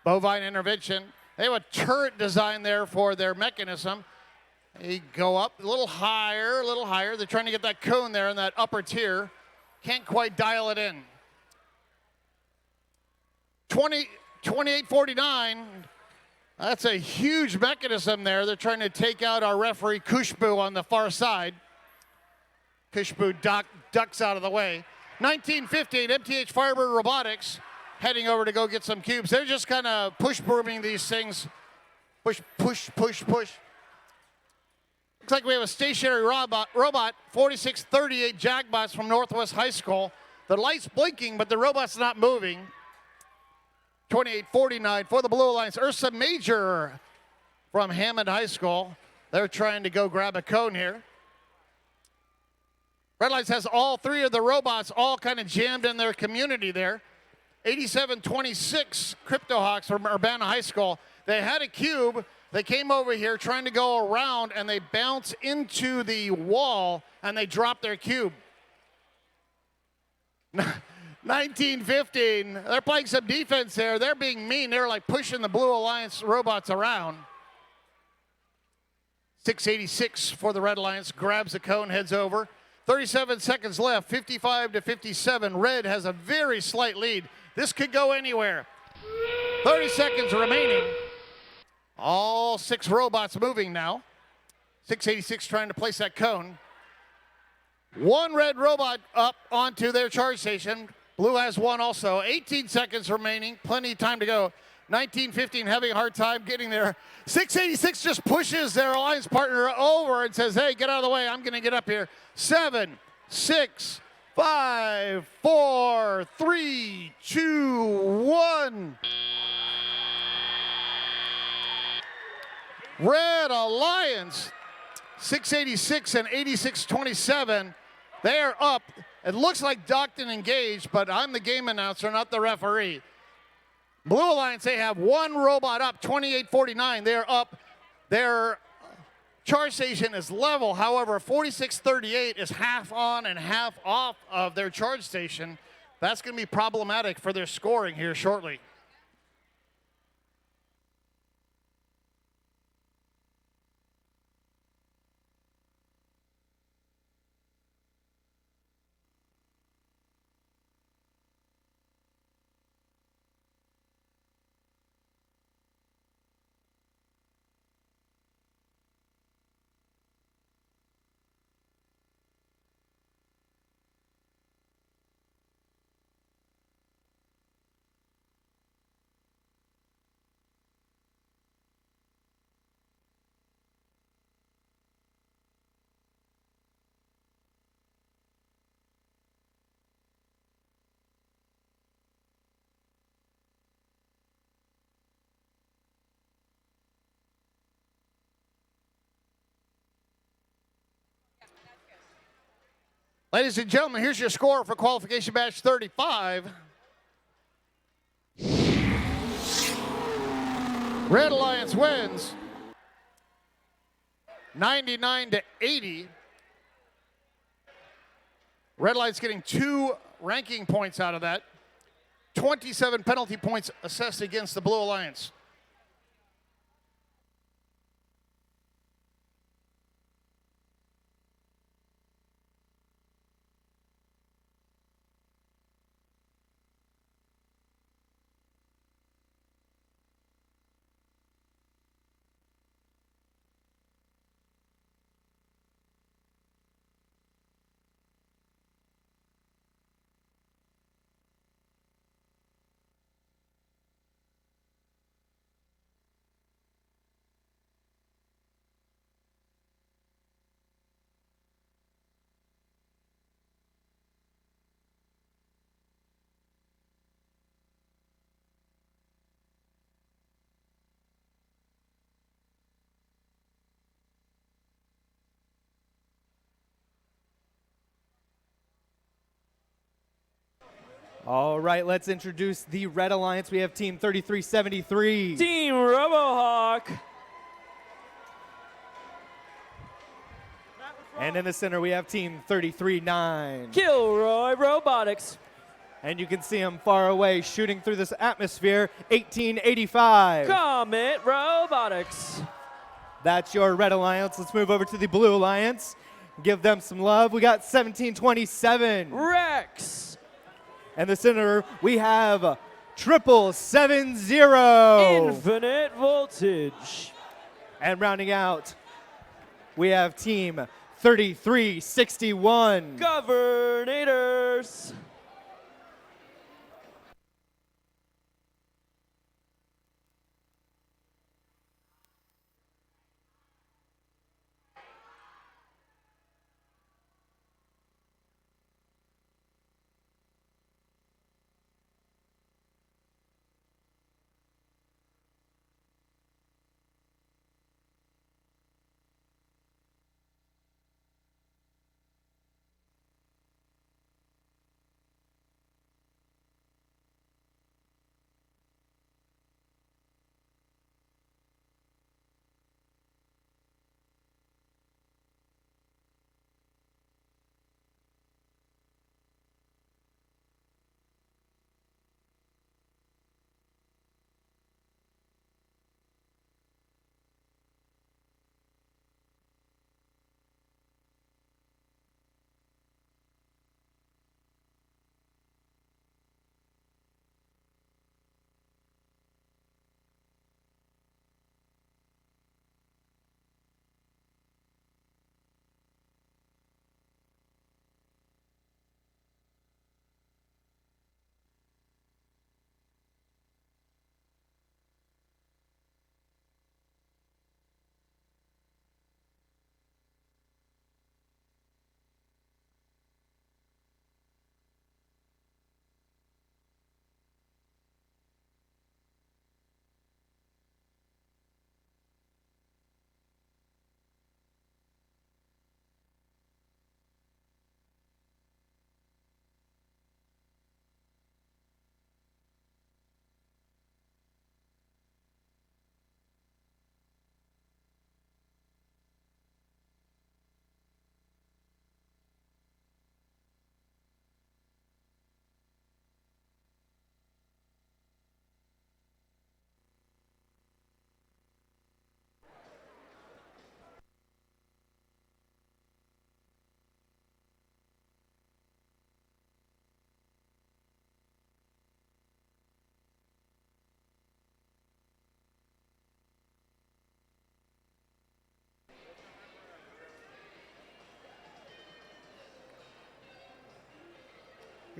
Bovine Intervention, they have a turret design there for their mechanism. They go up a little higher, a little higher. They're trying to get that cone there in that upper tier. Can't quite dial it in. 28-49. That's a huge mechanism there. They're trying to take out our referee, Kushbu, on the far side. Kushbu ducks out of the way. 1915, MTH Firebird Robotics heading over to go get some cubes. They're just kind of push brooming these things. Push, push, push, push. Looks like we have a stationary robot 4638 Jackbots from Northwest High School. The light's blinking, but the robot's not moving. 2849 for the Blue Alliance. Ursa Major from Hammond High School. They're trying to go grab a cone here. Red Lights has all three of the robots all kind of jammed in their community there. 8726 Crypto Hawks from Urbana High School. They had a cube. They came over here trying to go around, and they bounce into the wall, and they drop their cube. 1915. They're playing some defense there. They're being mean. They're like pushing the Blue Alliance robots around. 686 for the Red Alliance. Grabs the cone, heads over. 37 seconds left, 55 to 57. Red has a very slight lead. This could go anywhere. 30 seconds remaining. All 6 robots moving now. 686 trying to place that cone. 1 red robot up onto their charge station. Blue has 1 also. 18 seconds remaining. Plenty of time to go. 1915 having a hard time getting there. 686 just pushes their alliance partner over and says, hey, get out of the way. I'm going to get up here. 7, 6, 5, 4, 3, 2, 1. Red Alliance, 686 and 8627. They are up. It looks like docked and engaged, but I'm the game announcer, not the referee. Blue Alliance, they have 1 robot up, 2849. They're up. Their charge station is level. However, 4638 is half on and half off of their charge station. That's going to be problematic for their scoring here shortly. Ladies and gentlemen, here's your score for qualification match 35. Red Alliance wins 99 to 80. Red Alliance getting 2 ranking points out of that. 27 penalty points assessed against the Blue Alliance. All right, let's introduce the Red Alliance. We have Team 3373. Team RoboHawk. And in the center, we have Team 339. Kilroy Robotics. And you can see them far away shooting through this atmosphere, 1885. Comet Robotics. That's your Red Alliance. Let's move over to the Blue Alliance. Give them some love. We got 1727. Rex. And the center, we have 7770. Infinite Voltage. And rounding out, we have Team 3361. Governators.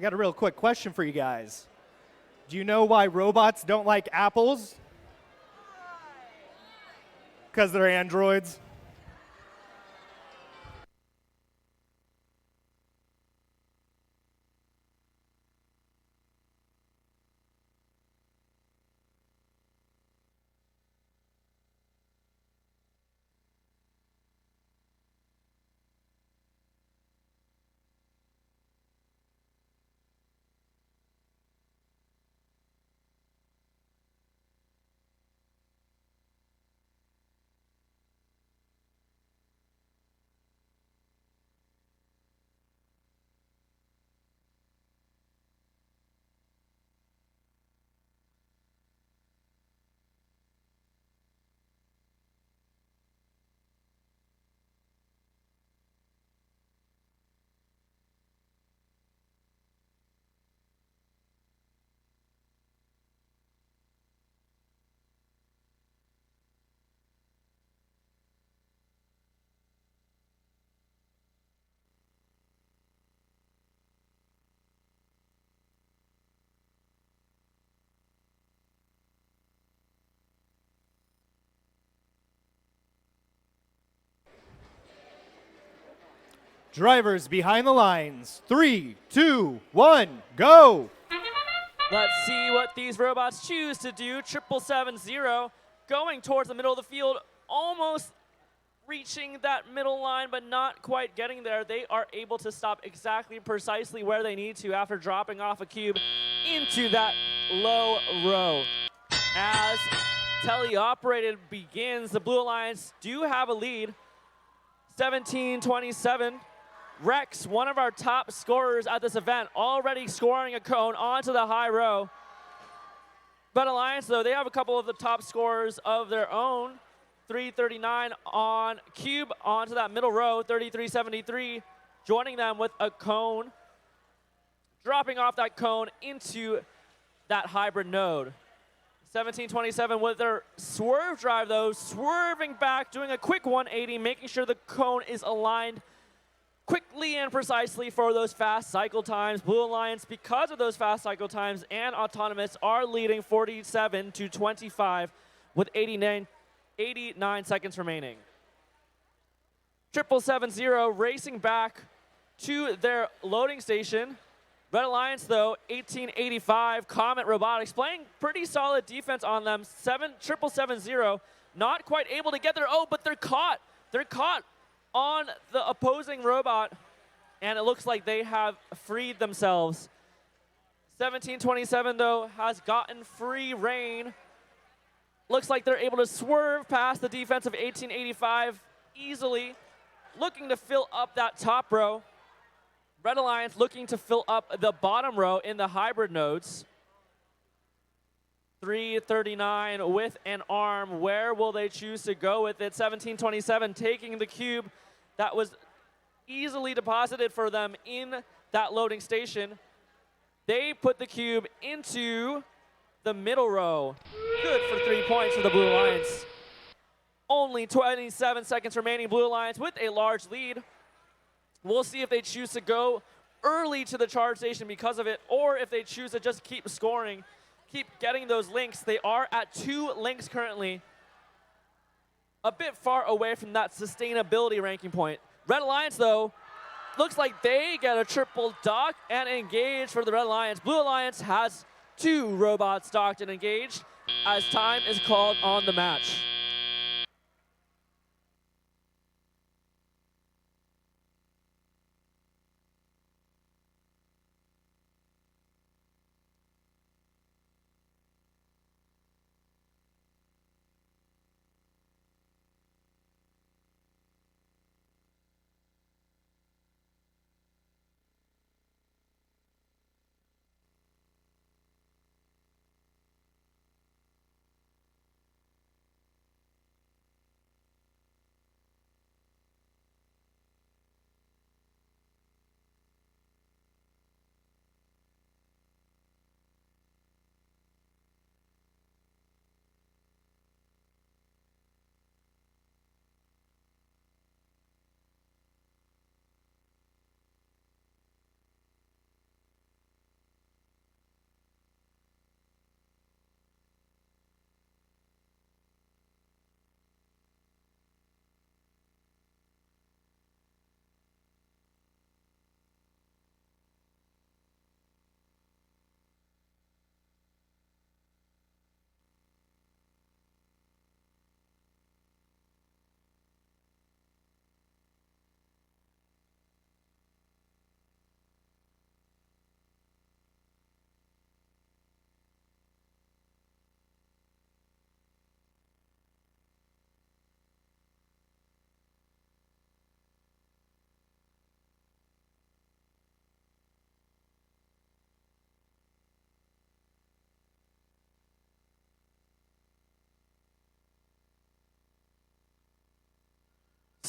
got a real quick question for you guys. Do you know why robots don't like apples? Because they're androids. Drivers behind the lines. 3, 2, 1, go! Let's see what these robots choose to do. 777-0 going towards the middle of the field, almost reaching that middle line, but not quite getting there. They are able to stop exactly precisely where they need to after dropping off a cube into that low row. As teleoperated begins, the Blue Alliance do have a lead, 17-27. Rex, one of our top scorers at this event, already scoring a cone onto the high row. Red Alliance, though, they have a couple of the top scorers of their own. 339 on cube onto that middle row, 3373, joining them with a cone, dropping off that cone into that hybrid node. 1727 with their swerve drive, though, swerving back, doing a quick 180, making sure the cone is aligned quickly and precisely for those fast cycle times. Blue Alliance, because of those fast cycle times and autonomous, are leading 47-25 with 89 seconds remaining. 777-0 racing back to their loading station. Red Alliance, though, 1885, Comet Robotics, playing pretty solid defense on them. 777-0, not quite able to get there. Oh, but they're caught. They're caught on the opposing robot, and it looks like they have freed themselves. 1727, though, has gotten free reign. Looks like they're able to swerve past the defense of 1885 easily, looking to fill up that top row. Red Alliance looking to fill up the bottom row in the hybrid nodes. 339 with an arm. Where will they choose to go with it? 1727 taking the cube that was easily deposited for them in that loading station. They put the cube into the middle row. Good for 3 points for the Blue Alliance. Only 27 seconds remaining. Blue Alliance with a large lead. We'll see if they choose to go early to the charge station because of it, or if they choose to just keep scoring, keep getting those links. They are at 2 links currently, a bit far away from that sustainability ranking point. Red Alliance, though, looks like they get a triple dock and engage for the Red Alliance. Blue Alliance has 2 robots docked and engaged as time is called on the match.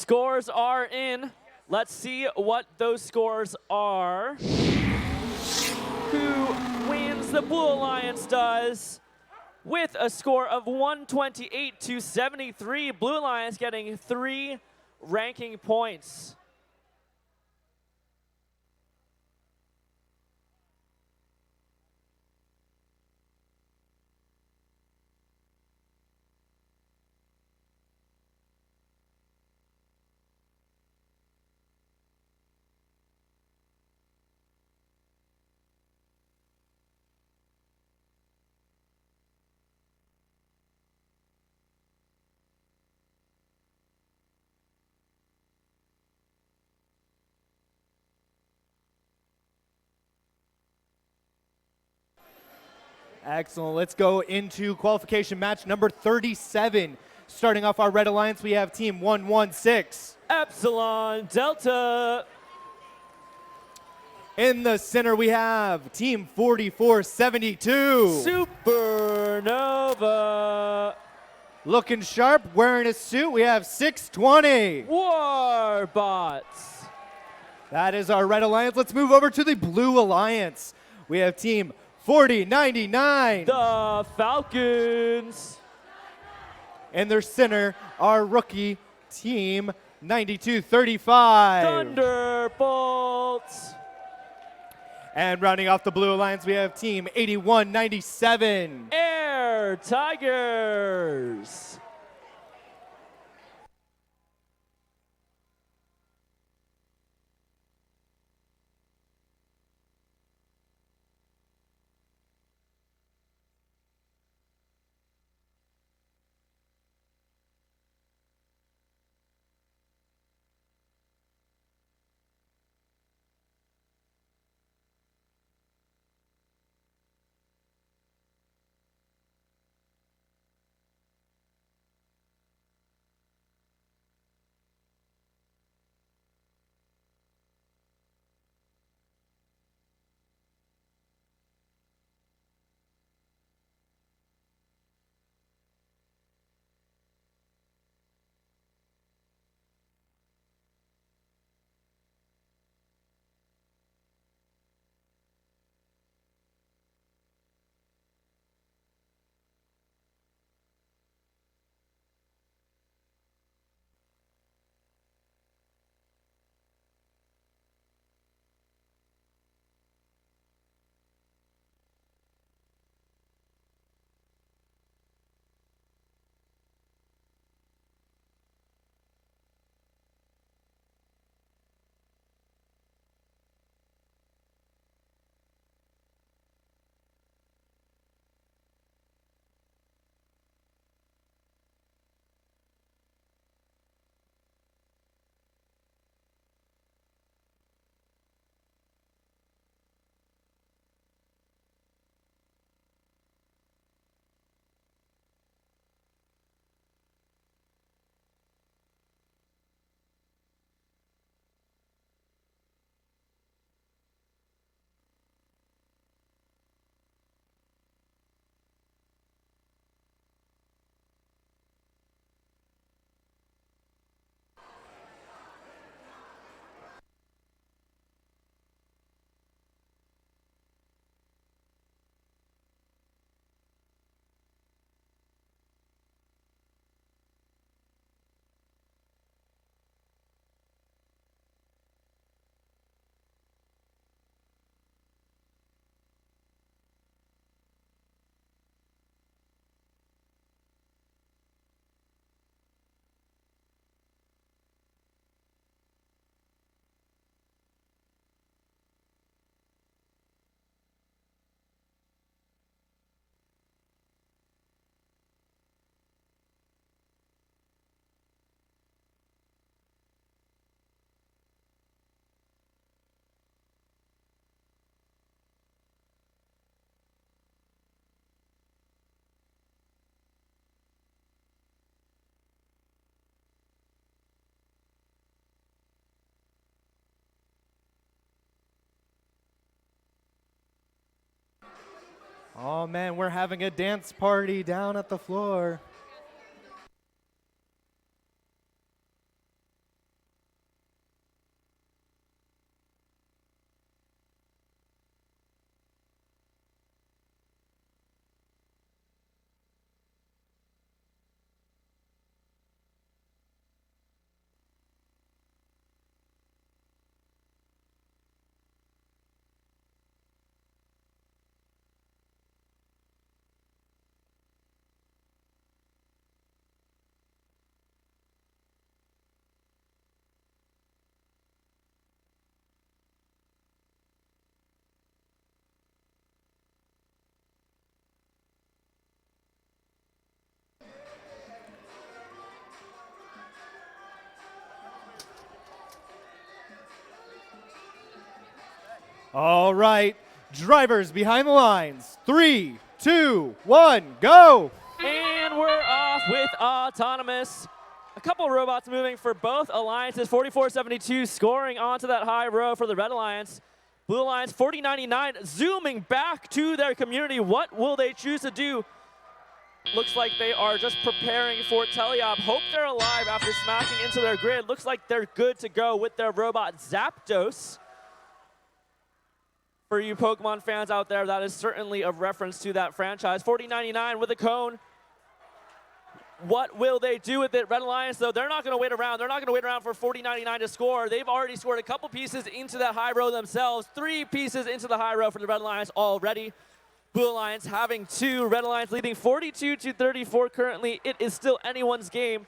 Scores are in. Let's see what those scores are. Who wins? The Blue Alliance does with a score of 128 to 73. Blue Alliance getting 3 ranking points. Excellent. Let's go into qualification match number 37. Starting off our Red Alliance, we have Team 116. Epsilon Delta. In the center, we have Team 4472. Supernova. Looking sharp, wearing a suit, we have 620. Warbots. That is our Red Alliance. Let's move over to the Blue Alliance. We have Team 4099. The Falcons. In their center, our rookie Team 9235. Thunderbolts. And rounding off the Blue Alliance, we have Team 8197. Air Tigers. Oh man, we're having a dance party down at the floor. All right, drivers behind the lines. 3, 2, 1, go! And we're off with autonomous. A couple robots moving for both alliances. 4472 scoring onto that high row for the Red Alliance. Blue Alliance 4099 zooming back to their community. What will they choose to do? Looks like they are just preparing for teleop. Hope they're alive after smacking into their grid. Looks like they're good to go with their robot Zapdos. For you Pokemon fans out there, that is certainly a reference to that franchise. 4099 with a cone. What will they do with it? Red Alliance, though, they're not going to wait around. They're not going to wait around for 4099 to score. They've already scored a couple pieces into that high row themselves. 3 pieces into the high row for the Red Alliance already. Blue Alliance having 2. Red Alliance leading 42-34 currently. It is still anyone's game.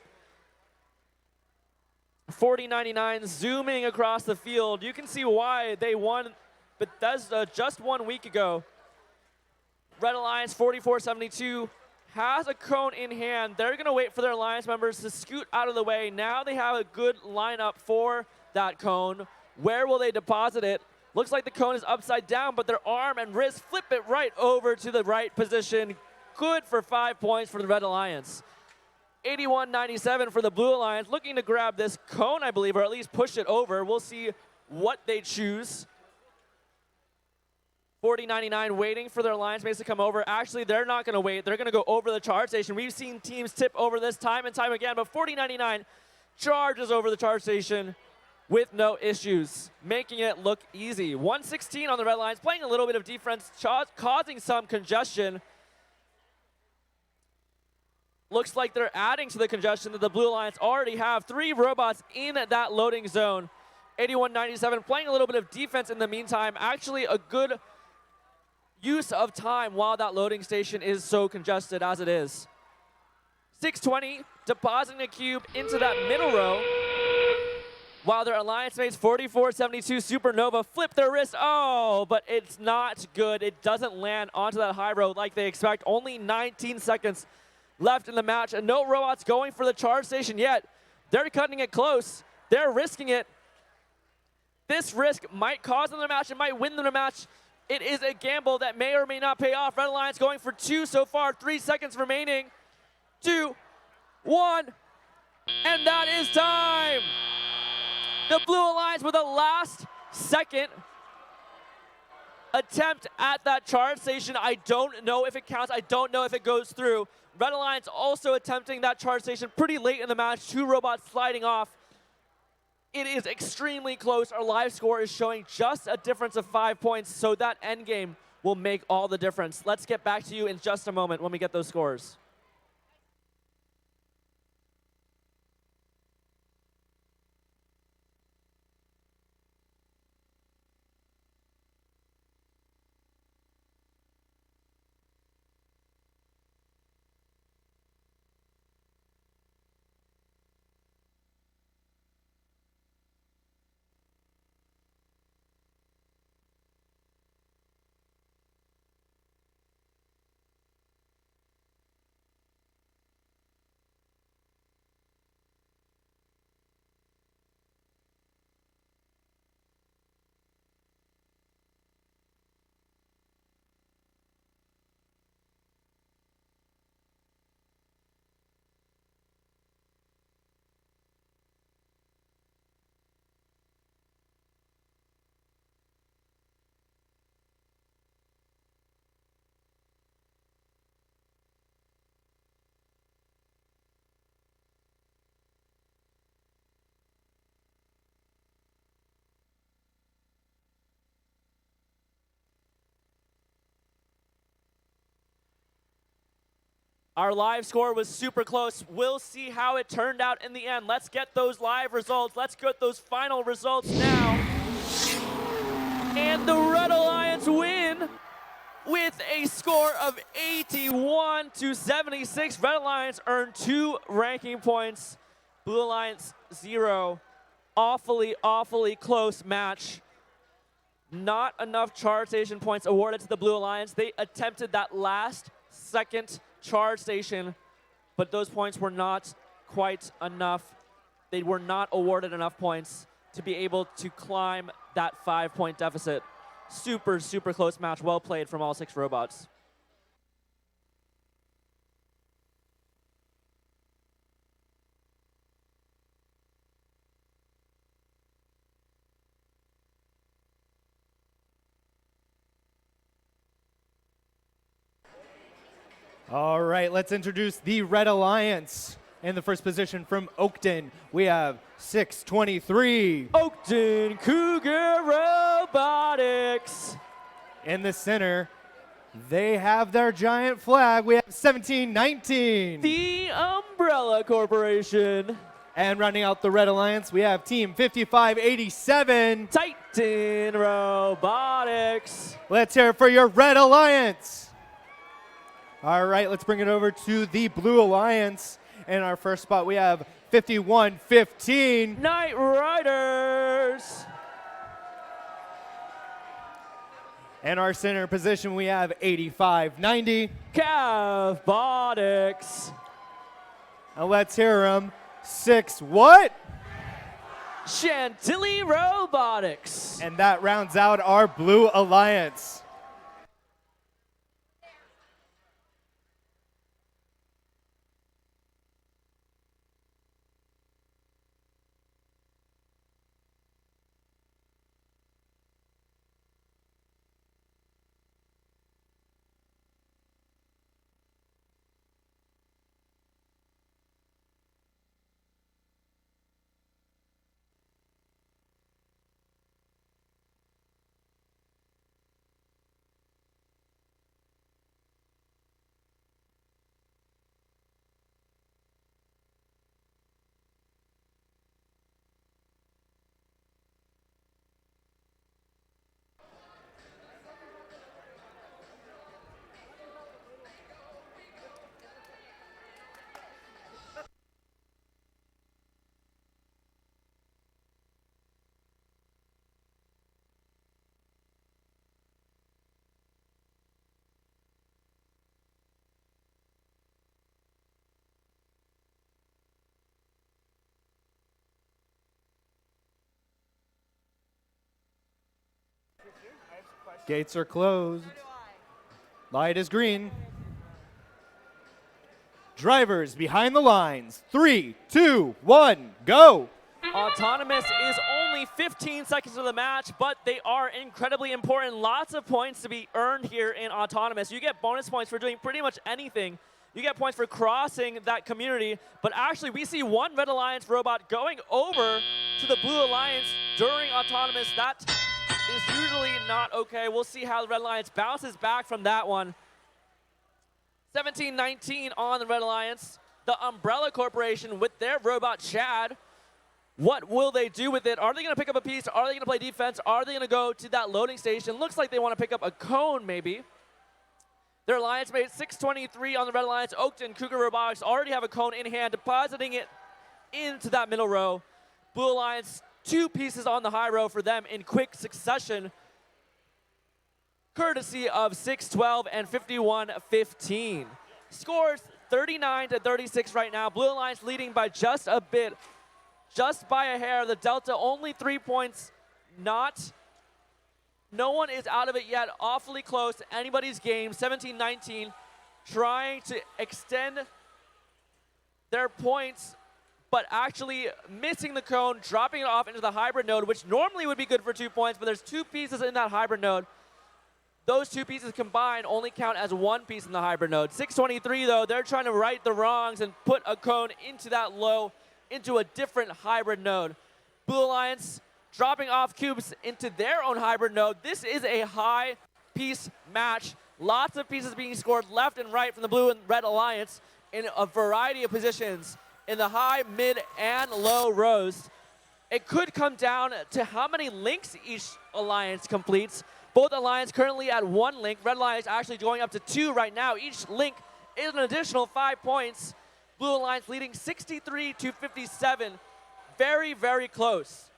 4099 zooming across the field. You can see why they won Bethesda just 1 week ago. Red Alliance 4472 has a cone in hand. They're going to wait for their alliance members to scoot out of the way. Now they have a good lineup for that cone. Where will they deposit it? Looks like the cone is upside down, but their arm and wrist flip it right over to the right position. Good for 5 points for the Red Alliance. 81-97 for the Blue Alliance, looking to grab this cone, I believe, or at least push it over. We'll see what they choose. 4099 waiting for their alliance mates to come over. Actually, they're not going to wait. They're going to go over the charge station. We've seen teams tip over this time and time again, but 4099 charges over the charge station with no issues, making it look easy. 116 on the Red Alliance, playing a little bit of defense, causing some congestion. Looks like they're adding to the congestion that the Blue Alliance already have. 3 robots in that loading zone. 81-97, playing a little bit of defense in the meantime. Actually, a good use of time while that loading station is so congested as it is. 620, depositing a cube into that middle row, while their alliance mates 4472 Supernova flip their wrist. Oh, but it's not good. It doesn't land onto that high row like they expect. Only 19 seconds left in the match, and no robots going for the charge station yet. They're cutting it close. They're risking it. This risk might cause them the match. It might win them the match. It is a gamble that may or may not pay off. Red Alliance going for 2 so far. 3 seconds remaining. 2, 1, and that is time. The Blue Alliance with a last second attempt at that charge station. I don't know if it counts. I don't know if it goes through. Red Alliance also attempting that charge station pretty late in the match. 2 robots sliding off. It is extremely close. Our live score is showing just a difference of 5 points, so that end game will make all the difference. Let's get back to you in just a moment when we get those scores. Our live score was super close. We'll see how it turned out in the end. Let's get those live results. Let's get those final results now. And the Red Alliance win with a score of 81-76. Red Alliance earned 2 ranking points. Blue Alliance 0. Awfully, awfully close match. Not enough charge station points awarded to the Blue Alliance. They attempted that last second charge station, but those points were not quite enough. They were not awarded enough points to be able to climb that 5-point deficit. Super, super close match. Well played from all 6 robots. All right, let's introduce the Red Alliance. In the first position from Oakton, we have 623. Oakton Cougar Robotics. In the center, they have their giant flag. We have 1719. The Umbrella Corporation. And rounding out the Red Alliance, we have Team 5587. Titan Robotics. Let's hear it for your Red Alliance. All right, let's bring it over to the Blue Alliance. In our first spot, we have 5115. Knight Riders. In our center position, we have 8590. Cavbotics. And let's hear them. 6 what? Chantilly Robotics. And that rounds out our Blue Alliance. Gates are closed. Light is green. Drivers behind the lines. 3, 2, 1, go. Autonomous is only 15 seconds of the match, but they are incredibly important. Lots of points to be earned here in Autonomous. You get bonus points for doing pretty much anything. You get points for crossing that community, but actually we see one Red Alliance robot going over to the Blue Alliance during Autonomous. That is usually not okay. We'll see how the Red Alliance bounces back from that one. 17-19 on the Red Alliance. The Umbrella Corporation with their robot Chad. What will they do with it? Are they going to pick up a piece? Are they going to play defense? Are they going to go to that loading station? Looks like they want to pick up a cone, maybe. Their alliance mate, 623 on the Red Alliance. Oakton Cougar Robotics already have a cone in hand, depositing it into that middle row. Blue Alliance, 2 pieces on the high row for them in quick succession, courtesy of 612 and 5115. Scores 39-36 right now. Blue Alliance leading by just a bit, just by a hair. The delta only 3 points. No one is out of it yet. Awfully close. Anybody's game. 17-19, trying to extend their points, but actually missing the cone, dropping it off into the hybrid node, which normally would be good for 2 points, but there's 2 pieces in that hybrid node. Those 2 pieces combined only count as 1 piece in the hybrid node. 623, though, they're trying to right the wrongs and put a cone into that low, into a different hybrid node. Blue Alliance dropping off cubes into their own hybrid node. This is a high piece match. Lots of pieces being scored left and right from the Blue and Red Alliance in a variety of positions in the high, mid, and low rows. It could come down to how many links each alliance completes. Both alliances currently at 1 link. Red Alliance actually going up to 2 right now. Each link is an additional 5 points. Blue Alliance leading 63-57. Very, very close.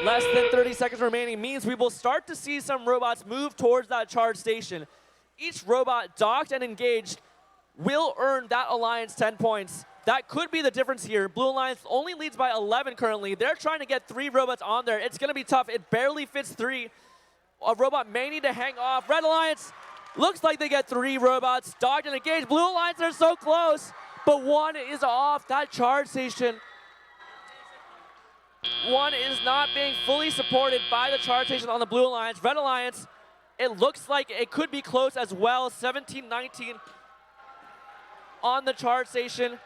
Less than 30 seconds remaining means we will start to see some robots move towards that charge station. Each robot docked and engaged will earn that alliance 10 points. That could be the difference here. Blue Alliance only leads by 11 currently. They're trying to get 3 robots on there. It's going to be tough. It barely fits 3. A robot may need to hang off. Red Alliance looks like they get 3 robots. Dodge and engage. Blue Alliance are so close, but 1 is off. That charge station, 1 is not being fully supported by the charge station on the Blue Alliance. Red Alliance, it looks like it could be close as well. 17-19 on the charge station.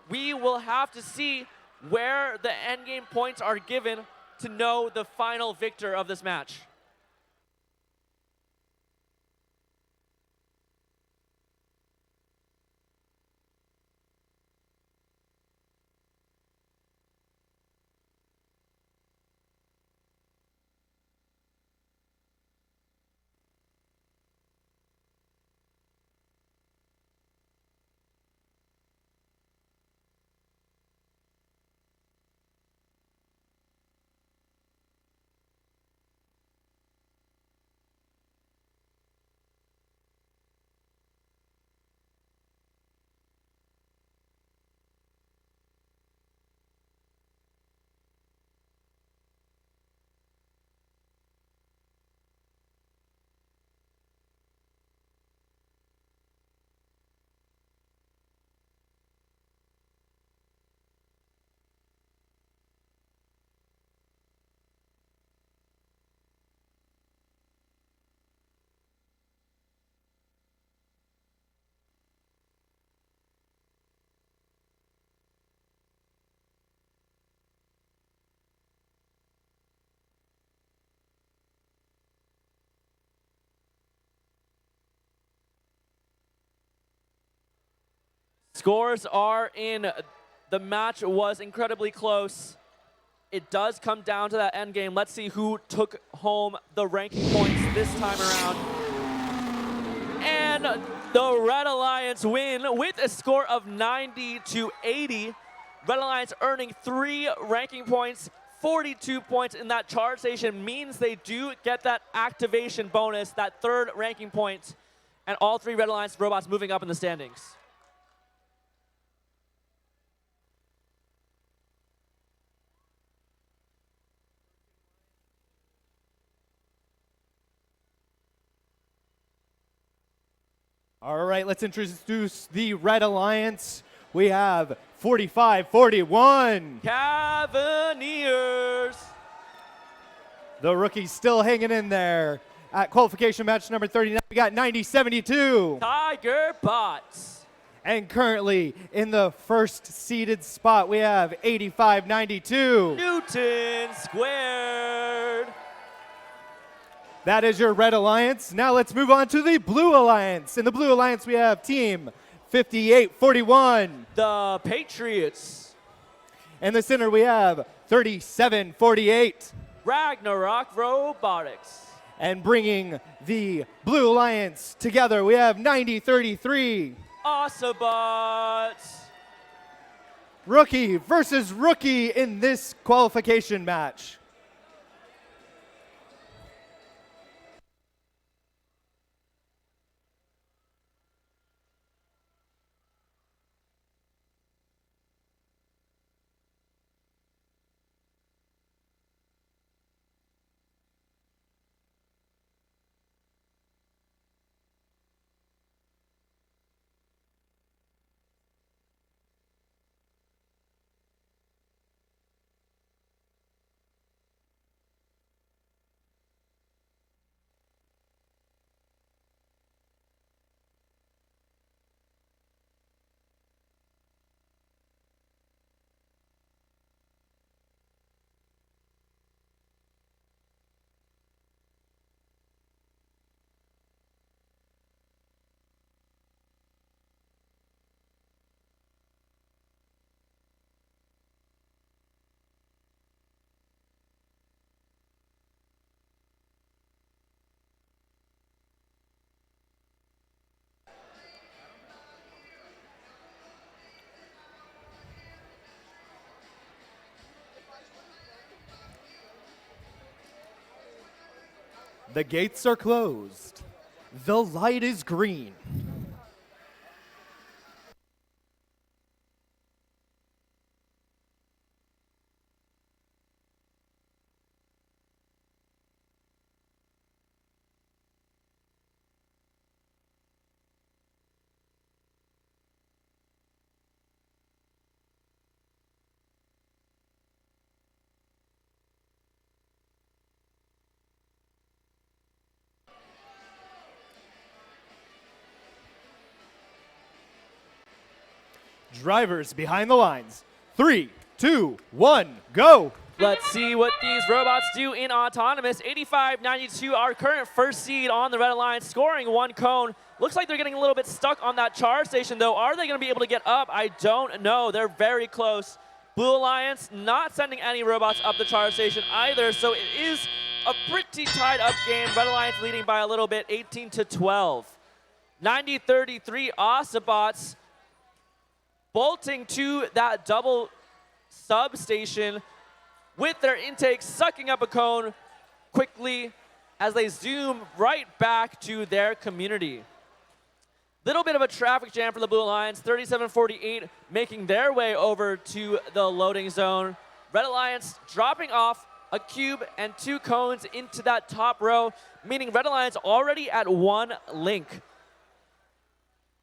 We will have to see where the endgame points are given to know the final victor of this match. Scores are in. The match was incredibly close. It does come down to that end game. Let's see who took home the ranking points this time around. And the Red Alliance win with a score of 90-80. Red Alliance earning 3 ranking points, 42 points in that charge station means they do get that activation bonus, that 3rd ranking point, and all 3 Red Alliance robots moving up in the standings. All right, let's introduce the Red Alliance. We have 45-41. Cavaliers. The rookie's still hanging in there. At qualification match number 39, we got 90-72. Tiger Bots. And currently in the first seeded spot, we have 85-92. Newton Squared. That is your Red Alliance. Now let's move on to the Blue Alliance. In the Blue Alliance, we have team 58-41. The Patriots. In the center, we have 37-48. Ragnarok Robotics. And bringing the Blue Alliance together, we have 90-33. Autobots. Rookie versus rookie in this qualification match. The gates are closed. The light is green. Drivers behind the lines. 3, 2, 1, go. Let's see what these robots do in autonomous. 85-92, our current first seed on the Red Alliance, scoring 1 cone. Looks like they're getting a little bit stuck on that charge station, though. Are they going to be able to get up? I don't know. They're very close. Blue Alliance not sending any robots up the charge station either, so it is a pretty tied up game. Red Alliance leading by a little bit, 18-12. 90-33, Autobots bolting to that double substation with their intake, sucking up a cone quickly as they zoom right back to their community. Little bit of a traffic jam for the Blue Alliance, 37-48, making their way over to the loading zone. Red Alliance dropping off a cube and 2 cones into that top row, meaning Red Alliance already at 1 link.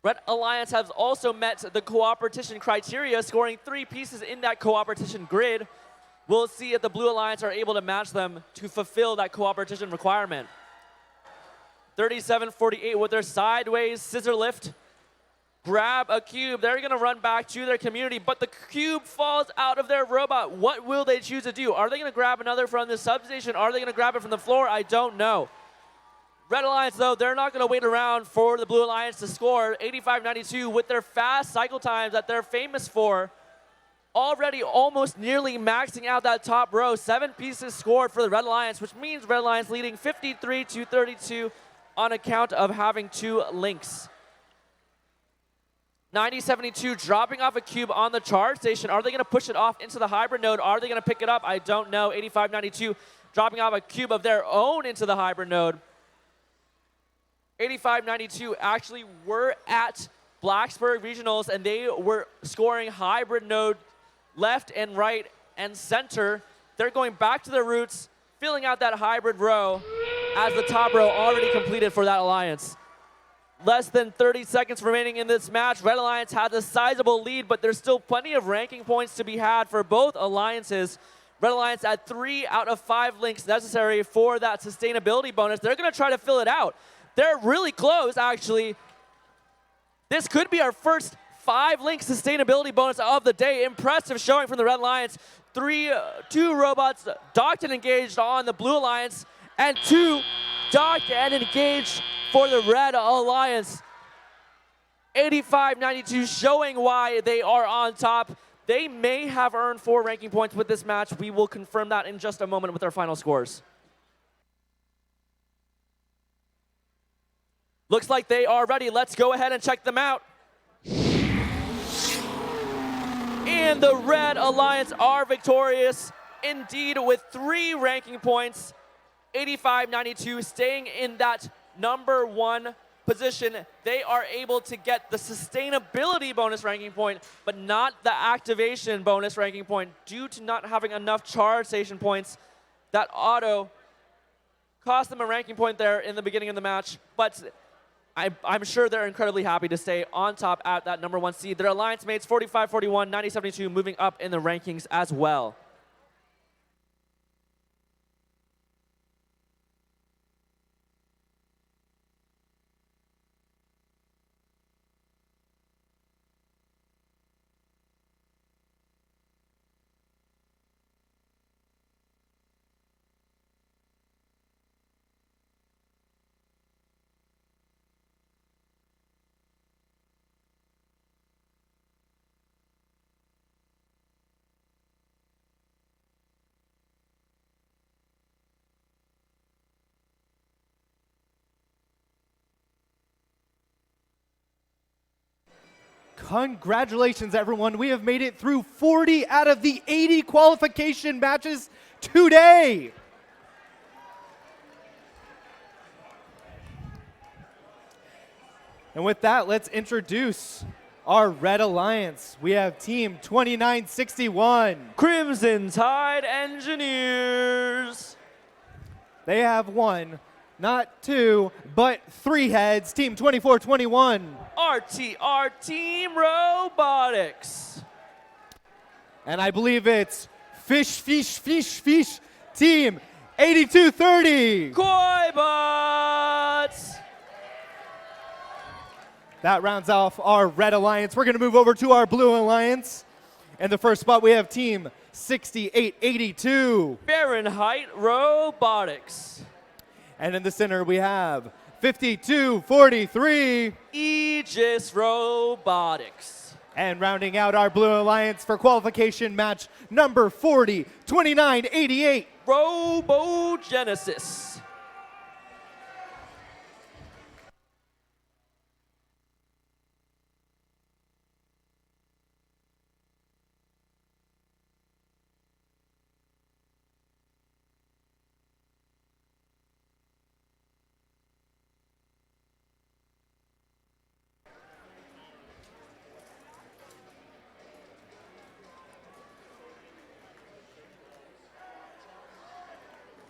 Red Alliance has also met the cooperation criteria, scoring 3 pieces in that cooperation grid. We'll see if the Blue Alliance are able to match them to fulfill that cooperation requirement. 37-48 with their sideways scissor lift. Grab a cube. They're going to run back to their community, but the cube falls out of their robot. What will they choose to do? Are they going to grab another from the substation? Are they going to grab it from the floor? I don't know. Red Alliance, though, they're not going to wait around for the Blue Alliance to score. 85-92 with their fast cycle times that they're famous for. Already almost nearly maxing out that top row. 7 pieces scored for the Red Alliance, which means Red Alliance leading 53-32 on account of having 2 links. 90-72 dropping off a cube on the charge station. Are they going to push it off into the hybrid node? Are they going to pick it up? I don't know. 85-92 dropping off a cube of their own into the hybrid node. 85-92 actually were at Blacksburg Regionals, and they were scoring hybrid node left and right and center. They're going back to their roots, filling out that hybrid row as the top row already completed for that alliance. Less than 30 seconds remaining in this match. Red Alliance has a sizable lead, but there's still plenty of ranking points to be had for both alliances. Red Alliance at 3 out of 5 links necessary for that sustainability bonus. They're going to try to fill it out. They're really close, actually. This could be our first 5-link sustainability bonus of the day. Impressive showing from the Red Alliance. 2 robots docked and engaged on the Blue Alliance, and 2 docked and engaged for the Red Alliance. 85-92 showing why they are on top. They may have earned 4 ranking points with this match. We will confirm that in just a moment with our final scores. Looks like they are ready. Let's go ahead and check them out. And the Red Alliance are victorious, indeed, with 3 ranking points. 85-92 staying in that number 1 position. They are able to get the sustainability bonus ranking point, but not the activation bonus ranking point due to not having enough charge station points. That auto cost them a ranking point there in the beginning of the match, but I'm sure they're incredibly happy to stay on top at that number 1 seed. Their alliance mates 45-41, 90-72 moving up in the rankings as well. Congratulations, everyone. We have made it through 40 out of the 80 qualification matches today. And with that, let's introduce our Red Alliance. We have Team 2961. Crimson Tide Engineers. They have 1, not 2, but 3 heads. Team 2421. RTR Team Robotics. And I believe it's Fish Team 8230. Koi Bots. That rounds off our red alliance. We're going to move over to our blue alliance. And the first spot we have team 6882. Fahrenheit Robotics. And in the center we have 5243. Aegis Robotics. And rounding out our blue alliance for qualification match number 40, 2988. Robogenesis.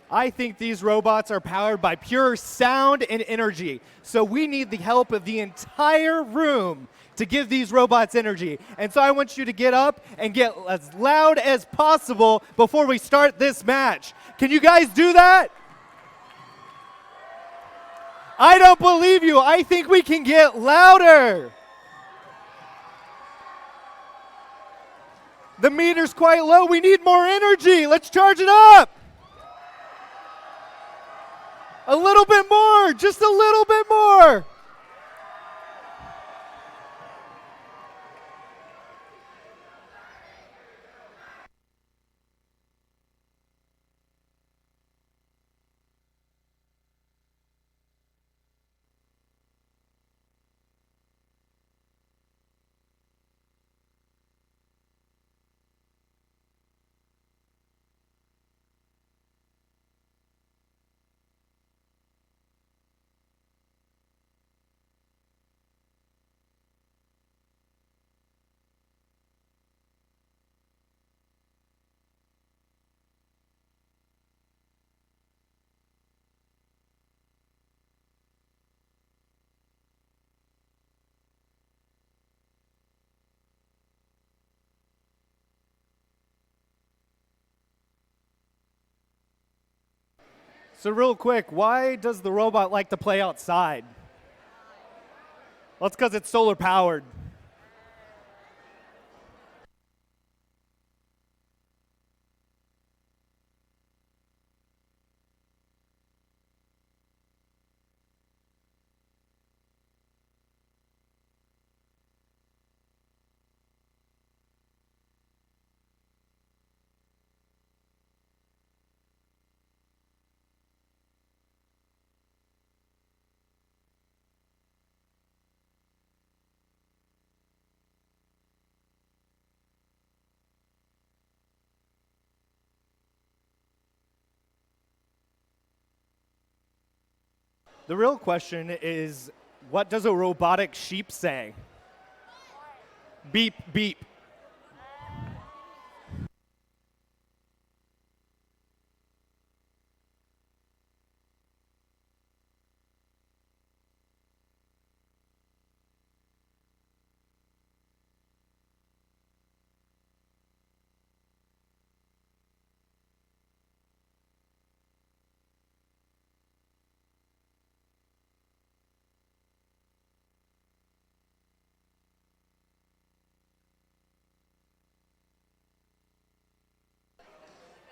I think these robots are powered by pure sound and energy. So we need the help of the entire room to give these robots energy. And so I want you to get up and get as loud as possible before we start this match. Can you guys do that? I don't believe you. I think we can get louder. The meter's quite low. We need more energy. Let's charge it up. A little bit more, just a little bit more. So real quick, why does the robot like to play outside? Well, it's because it's solar powered. The real question is, what does a robotic sheep say? Beep, beep.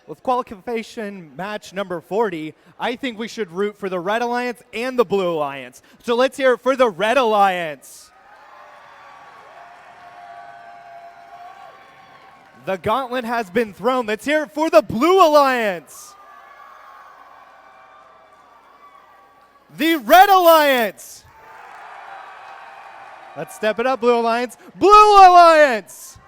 With qualification match number 40, I think we should root for the Red Alliance and the Blue Alliance. So let's hear it for the Red Alliance. The gauntlet has been thrown. Let's hear it for the Blue Alliance. The Red Alliance. Let's step it up, Blue Alliance. Blue Alliance.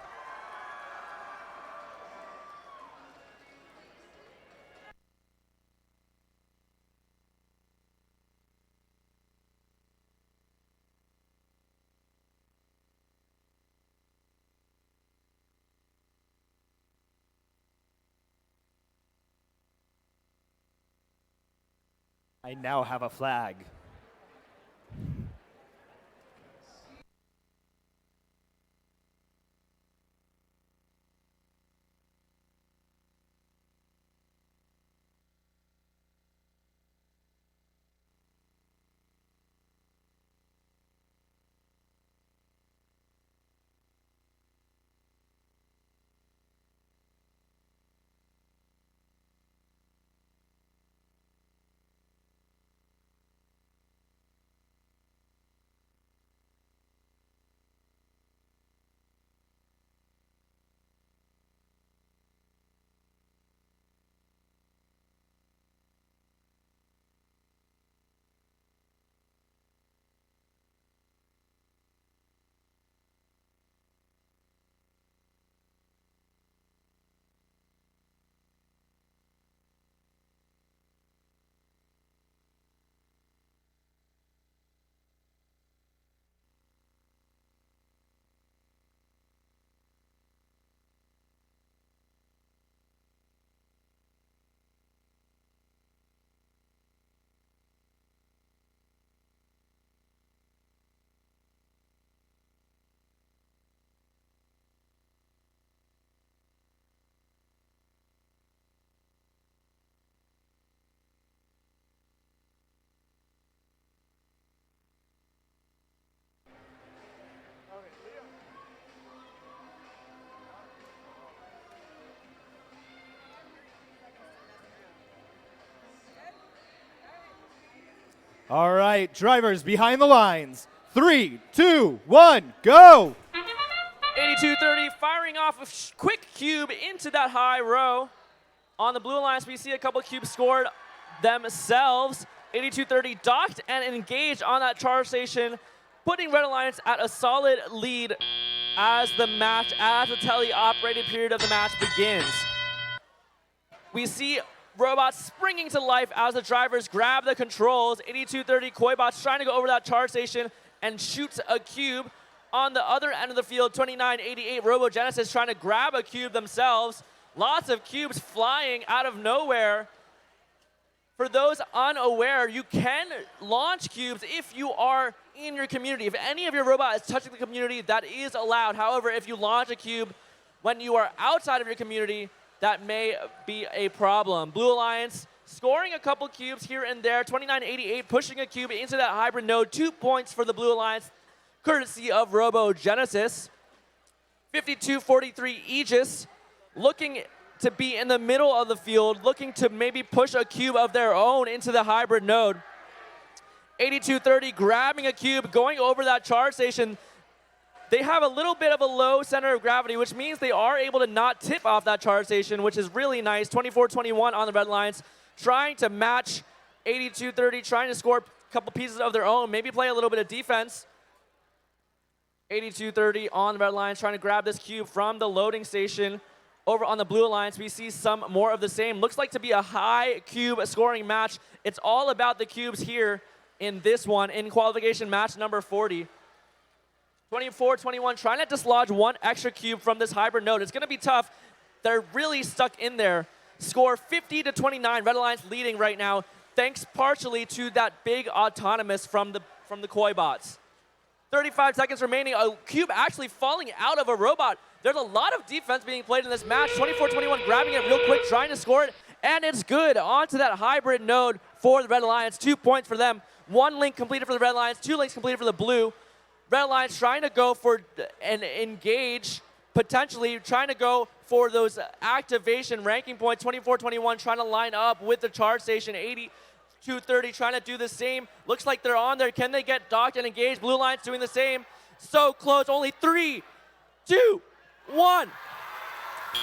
I now have a flag. All right, drivers behind the lines. 3, 2, 1, go! 8230 firing off a quick cube into that high row. On the blue alliance, we see a couple cubes scored themselves. 8230 docked and engaged on that charge station, putting Red Alliance at a solid lead as the tele-operated period of the match begins. We see robots springing to life as the drivers grab the controls. 8230 Koibots trying to go over that charge station and shoots a cube. On the other end of the field, 2988 RoboGenesis trying to grab a cube themselves. Lots of cubes flying out of nowhere. For those unaware, you can launch cubes if you are in your community. If any of your robot is touching the community, that is allowed. However, if you launch a cube when you are outside of your community, that may be a problem. Blue Alliance scoring a couple cubes here and there. 2988 pushing a cube into that hybrid node. 2 points for the Blue Alliance, courtesy of RoboGenesis. 5243 Aegis looking to be in the middle of the field, looking to maybe push a cube of their own into the hybrid node. 8230 grabbing a cube, going over that charge station. They have a little bit of a low center of gravity, which means they are able to not tip off that charge station, which is really nice. 2421 on the Red Alliance, trying to match 8230, trying to score a couple pieces of their own, maybe play a little bit of defense. 8230 on the Red Alliance, trying to grab this cube from the loading station. Over on the Blue Alliance, we see some more of the same. Looks like to be a high cube scoring match. It's all about the cubes here in this one, in qualification match number 40. 2421 trying to dislodge one extra cube from this hybrid node. It's going to be tough. They're really stuck in there. Score 50-29. Red Alliance leading right now, thanks partially to that big autonomous from the Koibots. 35 seconds remaining. A cube actually falling out of a robot. There's a lot of defense being played in this match. 2421 grabbing it real quick, trying to score it, and it's good. Onto that hybrid node for the Red Alliance. 2 points for them. 1 link completed for the Red Alliance, 2 links completed for the Blue. Red Alliance trying to go for and engage, potentially trying to go for those activation ranking points. 2421 trying to line up with the charge station. 8230 trying to do the same. Looks like they're on there. Can they get docked and engaged? Blue Alliance doing the same. So close. Only 3, 2, 1.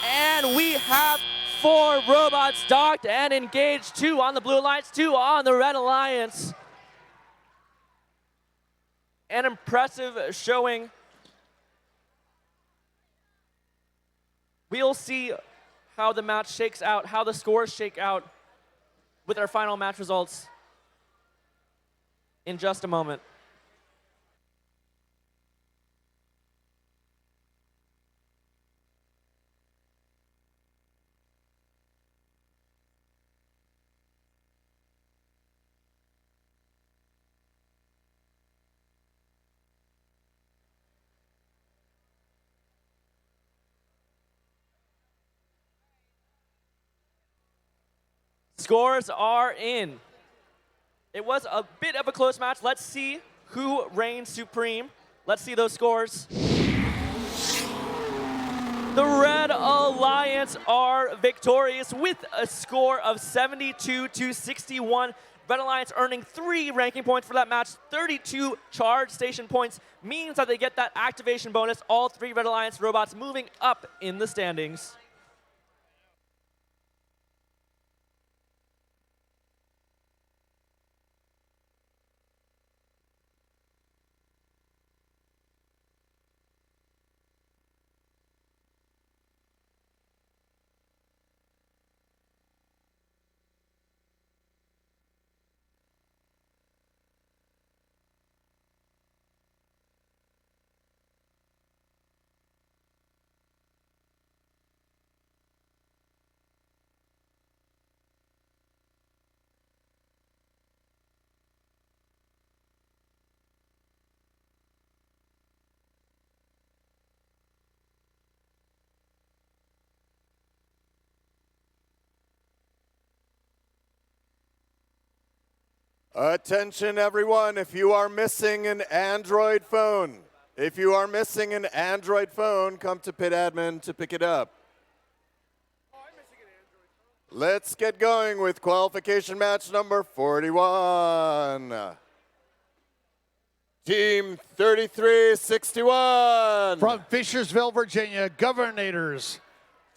And we have 4 robots docked and engaged. 2 on the Blue Alliance, 2 on the Red Alliance. An impressive showing. We'll see how the match shakes out, how the scores shake out with our final match results in just a moment. Scores are in. It was a bit of a close match. Let's see who reigns supreme. Let's see those scores. The Red Alliance are victorious with a score of 72-61. Red Alliance earning 3 ranking points for that match. 32 charge station points means that they get that activation bonus. All 3 Red Alliance robots moving up in the standings. Attention everyone, if you are missing an Android phone, come to Pit Admin to pick it up. Let's get going with qualification match number 41. Team 3361. From Fishersville, Virginia, Governators.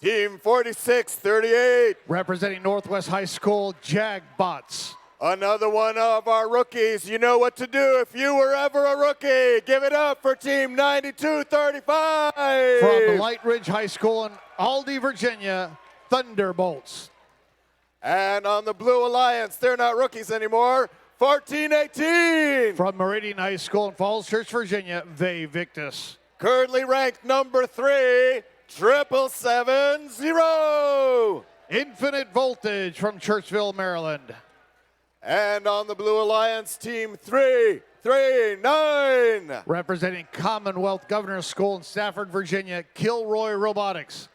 Team 4638. Representing Northwest High School, Jagbots. Another one of our rookies. You know what to do if you were ever a rookie. Give it up for Team 9235. From Light Ridge High School in Aldie, Virginia, Thunderbolts. And on the Blue Alliance, they're not rookies anymore. 1418. From Meridian High School in Falls Church, Virginia, Vae Victus. Currently ranked number 3, 7770. Infinite Voltage from Churchville, Maryland. And on the Blue Alliance, Team 339. Representing Commonwealth Governor's School in Stafford, Virginia, Kilroy Robotics.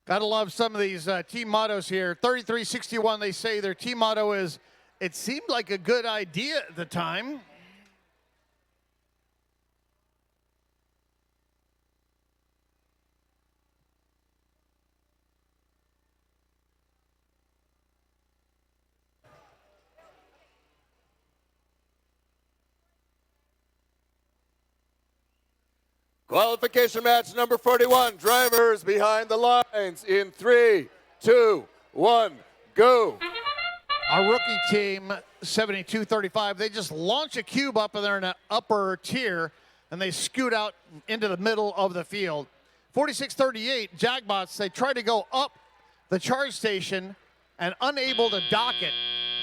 Gotta love some of these team mottos here. 3361, they say their team motto is, "It seemed like a good idea at the time." Qualification match number 41. Drivers behind the lines in 3, 2, 1, go. Our rookie team, 7235, they just launch a cube up and they're in an upper tier and they scoot out into the middle of the field. 4638, Jagbots, they try to go up the charge station and unable to dock it.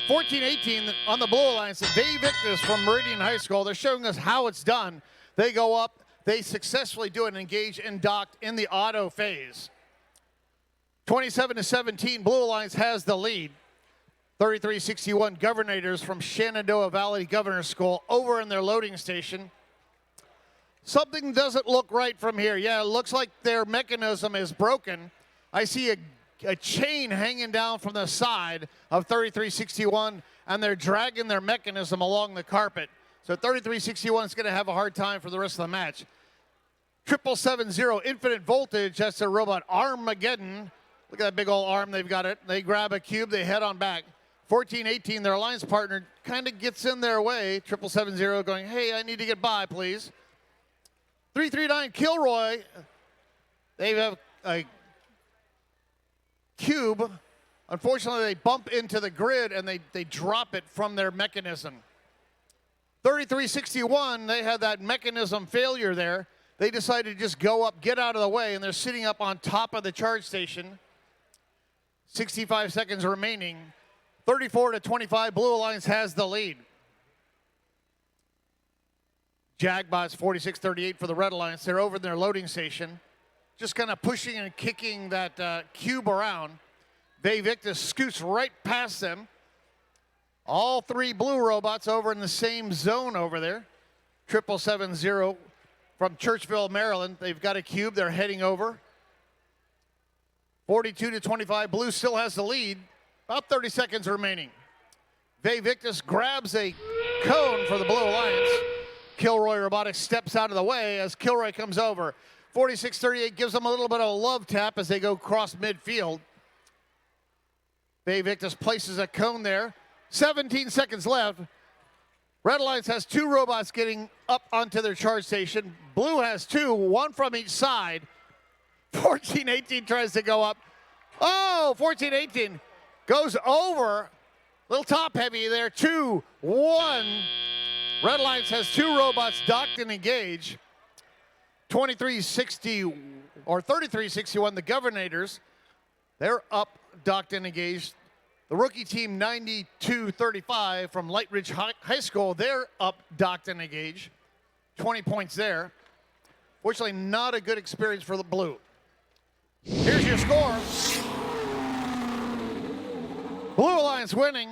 1418 on the Blue Alliance, Vae Victus from Meridian High School, they're showing us how it's done. They go up, they successfully do it, engage and docked in the auto phase. 27-17, Blue Alliance has the lead. 3361 Governators from Shenandoah Valley Governor's School over in their loading station. Something doesn't look right from here. Yeah, it looks like their mechanism is broken. I see a chain hanging down from the side of 3361, and they're dragging their mechanism along the carpet. So 3361 is going to have a hard time for the rest of the match. 7770 Infinite Voltage, that's their robot Armageddon. Look at that big old arm, they've got it. They grab a cube, they head on back. 1418, their alliance partner kind of gets in their way. 7770 going, "Hey, I need to get by, please." 339 Kilroy, they have a cube. Unfortunately, they bump into the grid and they drop it from their mechanism. 3361, they had that mechanism failure there. They decided to just go up, get out of the way, and they're sitting up on top of the charge station. 65 seconds remaining. 34-25, Blue Alliance has the lead. Jagbots 4638 for the Red Alliance. They're over in their loading station, just kind of pushing and kicking that cube around. Vae Victus scoots right past them. All three blue robots over in the same zone over there. 7770 from Churchville, Maryland. They've got a cube. They're heading over. 42-25. Blue still has the lead. About 30 seconds remaining. Vae Victus grabs a cone for the Blue Alliance. Kilroy Robotics steps out of the way as Kilroy comes over. 4638 gives them a little bit of a love tap as they go across midfield. Vae Victus places a cone there. 17 seconds left. Red Alliance has two robots getting up onto their charge station. Blue has two, one from each side. 1418 tries to go up. Oh, 1418 goes over. Little top heavy there. 2-1. Red Alliance has two robots docked and engaged. 2360 or 3361, the Governators. They're up, docked and engaged. The rookie team 9235 from Light Ridge High School, they're up, docked and engaged. 20 points there. Fortunately, not a good experience for the blue. Here's your score. Blue Alliance winning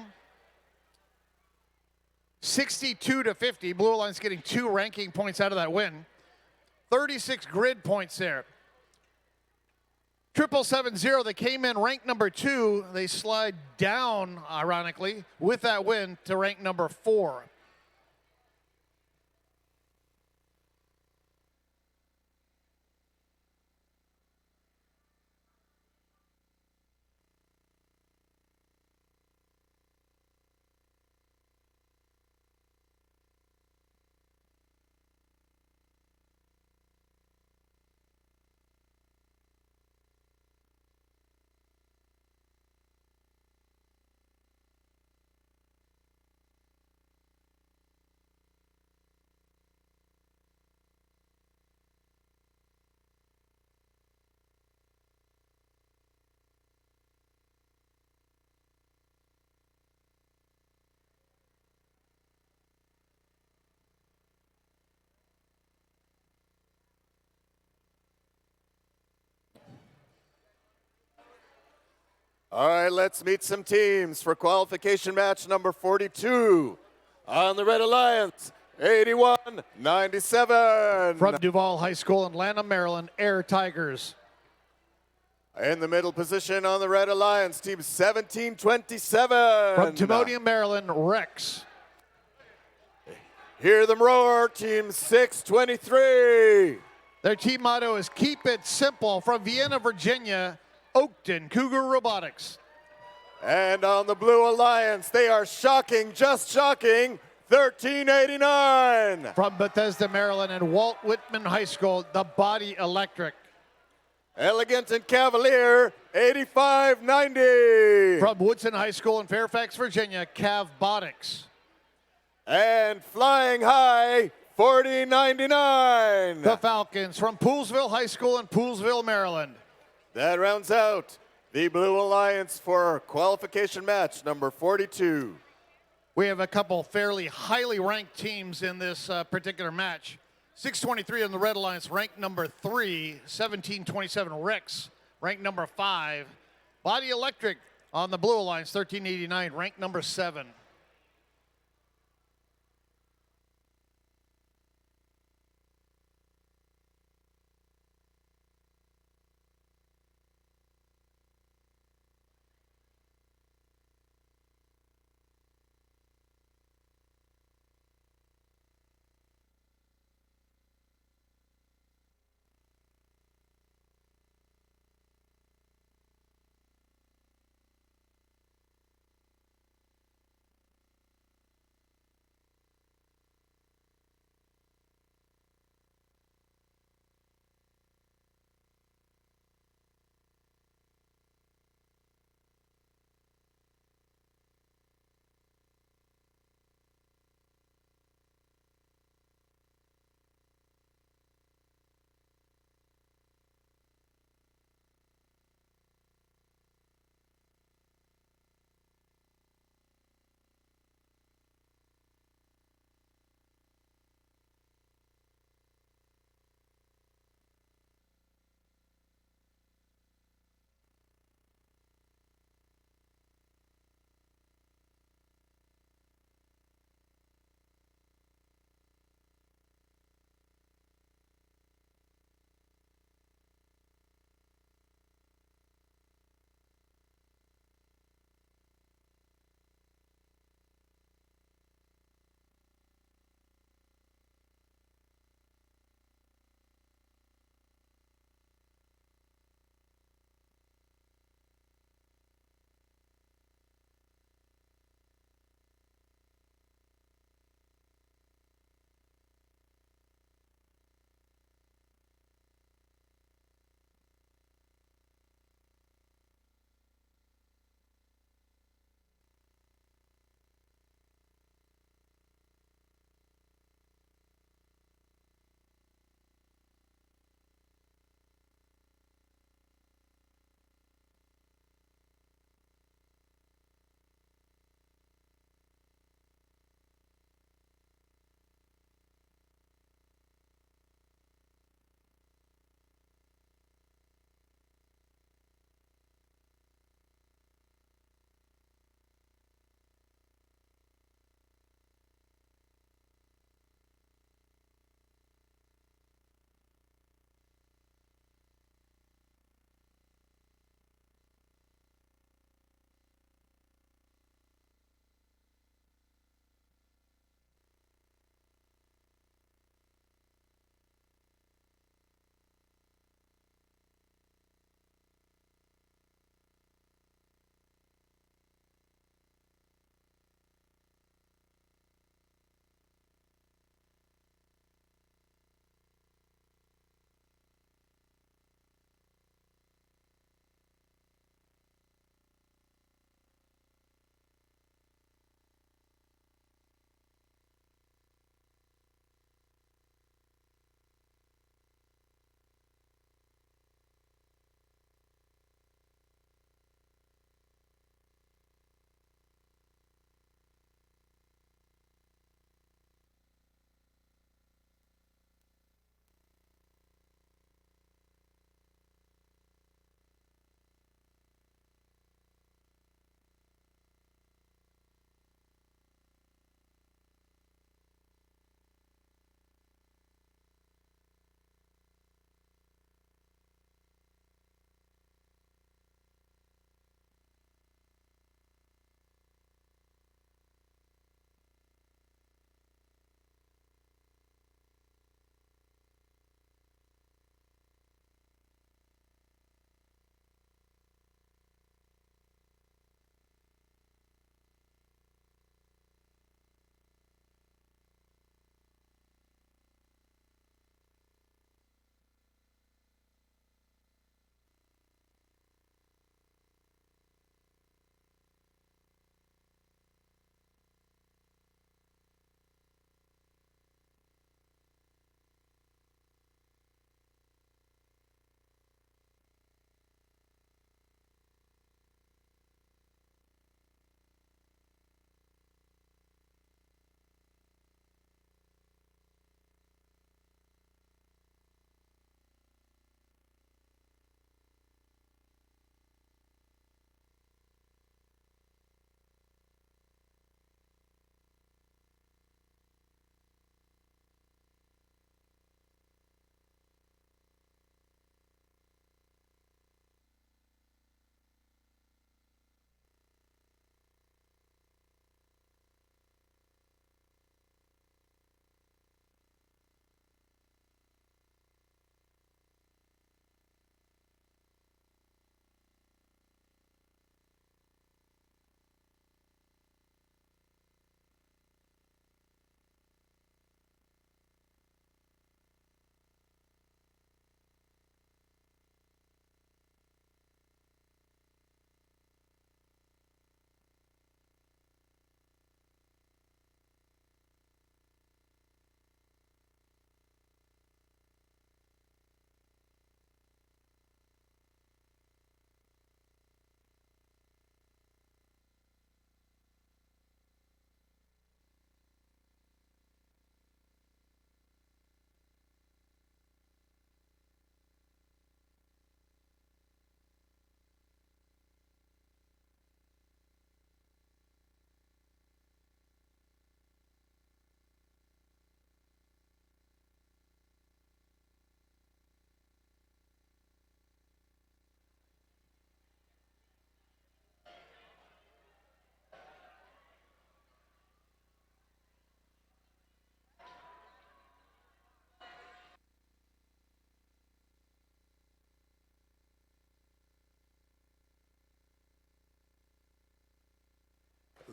62-50. Blue Alliance getting 2 ranking points out of that win. 36 grid points there. 7770, they came in ranked number 2. They slide down, ironically, with that win to rank number 4. All right, let's meet some teams for qualification match number 42. On the Red Alliance, 81-97. From Duval High School in Lanham, Maryland, Air Tigers. In the middle position on the Red Alliance, team 1727. From Timonium, Maryland, Rex. Hear them roar, team 623. Their team motto is Keep It Simple. From Vienna, Virginia, Oakton Cougar Robotics. And on the Blue Alliance, they are shocking, just shocking, 1389. From Bethesda, Maryland, and Walt Whitman High School, the Body Electric. Elegant and Cavalier, 8590. From Woodson High School in Fairfax, Virginia, Cavbotics. And Flying High, 4099. The Falcons from Poolsville High School in Poolsville, Maryland. That rounds out the Blue Alliance for qualification match number 42. We have a couple fairly highly ranked teams in this particular match. 623 on the Red Alliance, ranked number 3. 1727 Rex, ranked number 5. Body Electric on the Blue Alliance, 1389, ranked number 7.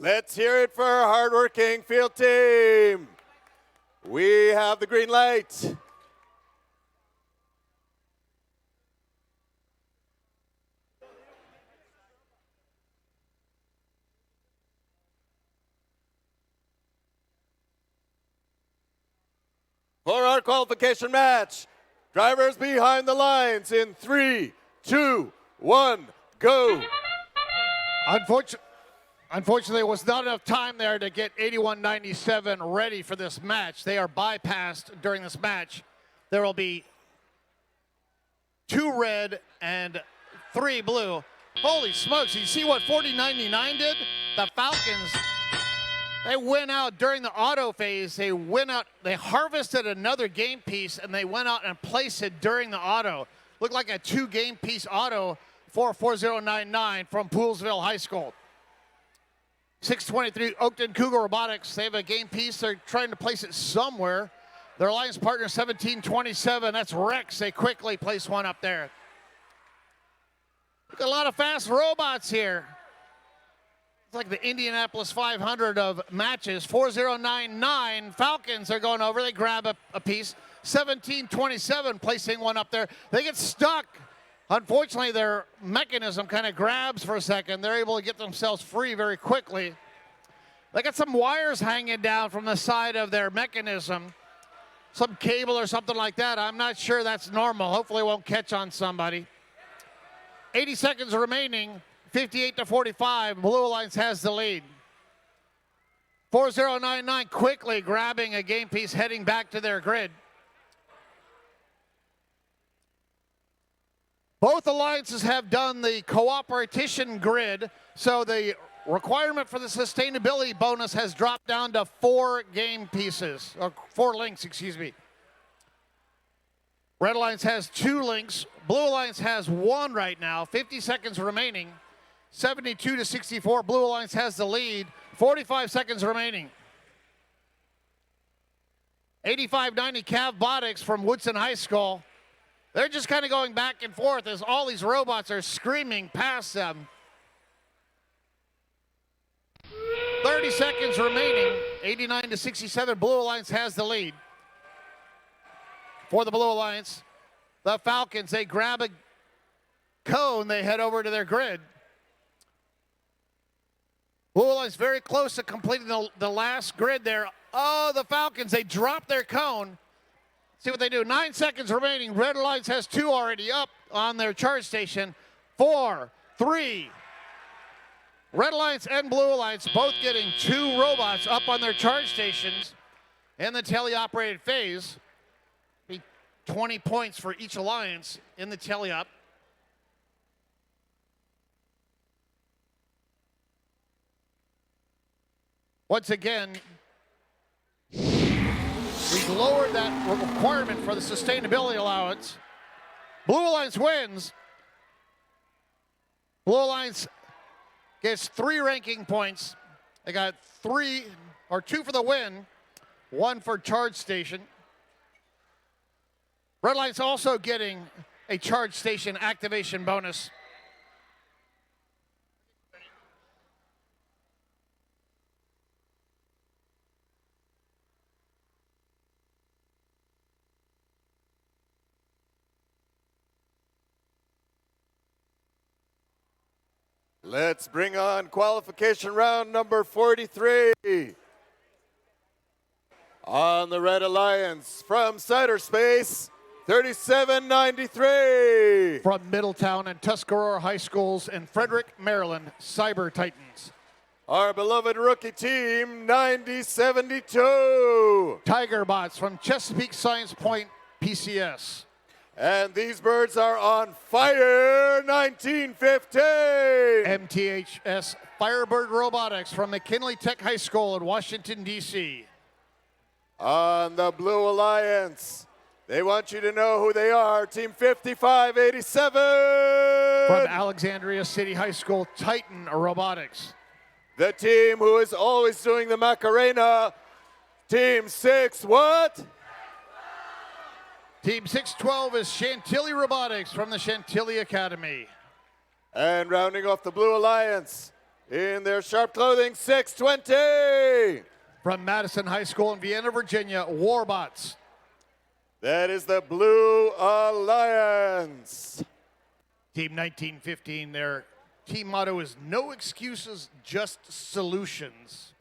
Let's hear it for our hardworking field team. We have the green light. For our qualification match, drivers behind the lines in 3, 2, 1, go. Unfortunately, there was not enough time there to get 8197 ready for this match. They are bypassed during this match. There will be 2 red and 3 blue. Holy smokes, you see what 4099 did? The Falcons, they went out during the auto phase. They went out, they harvested another game piece, and they went out and placed it during the auto. Looked like a 2 game piece auto for 4099 from Poolsville High School. 623 Oakton Cougar Robotics. They have a game piece. They're trying to place it somewhere. Their alliance partner 1727. That's Rex. They quickly place one up there. Look at a lot of fast robots here. It's like the Indianapolis 500 of matches. 4099 Falcons are going over. They grab a piece. 1727 placing one up there. They get stuck. Unfortunately, their mechanism kind of grabs for a second. They're able to get themselves free very quickly. They got some wires hanging down from the side of their mechanism. Some cable or something like that. I'm not sure that's normal. Hopefully it won't catch on somebody. 80 seconds remaining. 58-45. Blue Alliance has the lead. 4099 quickly grabbing a game piece, heading back to their grid. Both alliances have done the cooperation grid, so the requirement for the sustainability bonus has dropped down to 4 game pieces, or 4 links, excuse me. Red Alliance has 2 links. Blue Alliance has 1 right now. 50 seconds remaining. 72-64. Blue Alliance has the lead. 45 seconds remaining. 8590 Cavbotics from Woodson High School. They're just kind of going back and forth as all these robots are screaming past them. 30 seconds remaining. 89-67. Blue Alliance has the lead. For the Blue Alliance, the Falcons, they grab a cone, they head over to their grid. Blue Alliance very close to completing the last grid there. Oh, the Falcons, they drop their cone. See what they do. 9 seconds remaining. Red Alliance has 2 already up on their charge station. 4, 3. Red Alliance and Blue Alliance both getting 2 robots up on their charge stations in the teleoperated phase. 20 points for each alliance in the teleop. Once again, we've lowered that requirement for the sustainability allowance. Blue Alliance wins. Blue Alliance gets 3 ranking points. They got 2 for the win, 1 for charge station. Red Alliance also getting a charge station activation bonus. Let's bring on qualification round number 43. On the Red Alliance from Cyberspace, 3793. From Middletown and Tuscarora High Schools in Frederick, Maryland, Cyber Titans. Our beloved rookie team, 9072. Tiger Bots from Chesapeake Science Point, PCS. And these birds are on fire, 1915. MTHS Firebird Robotics from McKinley Tech High School in Washington, D.C. On the Blue Alliance, they want you to know who they are, Team 5587. From Alexandria City High School, Titan Robotics. The team who is always doing the Macarena, Team 6, what? Team 612 is Chantilly Robotics from the Chantilly Academy. And rounding off the Blue Alliance, In their sharp clothing, 620. From Madison High School in Vienna, Virginia, Warbots. That is the Blue Alliance. Team 1915, their team motto is no excuses, just solutions.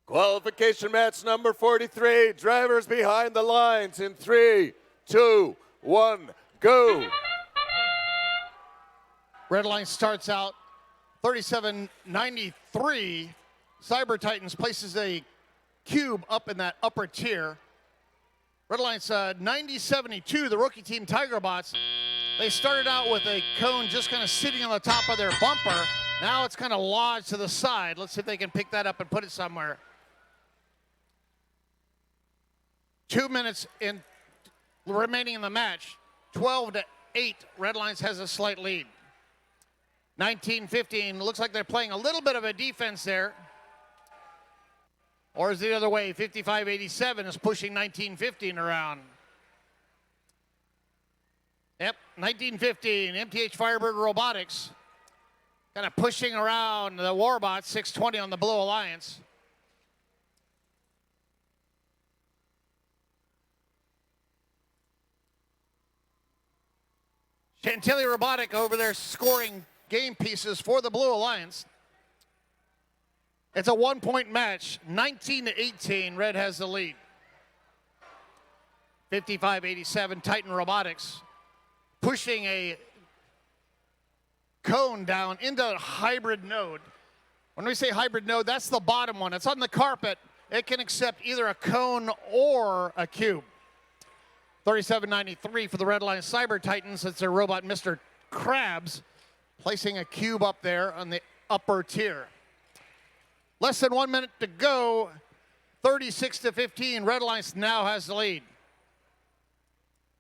Qualification match number 43. Drivers behind the lines in 3, 2, 1, go. Red line starts out 37.93. Cyber Titans places a cube up in that upper tier. Red line's 90.72, the rookie team Tigerbots. They started out with a cone just kind of sitting on the top of their bumper. Now it's kind of lodged to the side. Let's see if they can pick that up and put it somewhere. 2 minutes remaining in the match. 12-8, Red Lions has a slight lead. 1915, looks like they're playing a little bit of a defense there. Or is it the other way? 55-87 is pushing 1915 around. Yep, 1915, MTH Firebird Robotics. Kind of pushing around the Warbots, 620 on the Blue Alliance. Chantilly Robotic over there scoring game pieces for the Blue Alliance. It's a 1-point match, 19-18, Red has the lead. 55-87, Titan Robotics pushing a cone down into a hybrid node. When we say hybrid node, that's the bottom one. It's on the carpet. It can accept either a cone or a cube. 37.93 for the Red Line Cyber Titans. It's their robot, Mr. Krabs, placing a cube up there on the upper tier. Less than 1 minute to go. 36-15. Red Alliance now has the lead.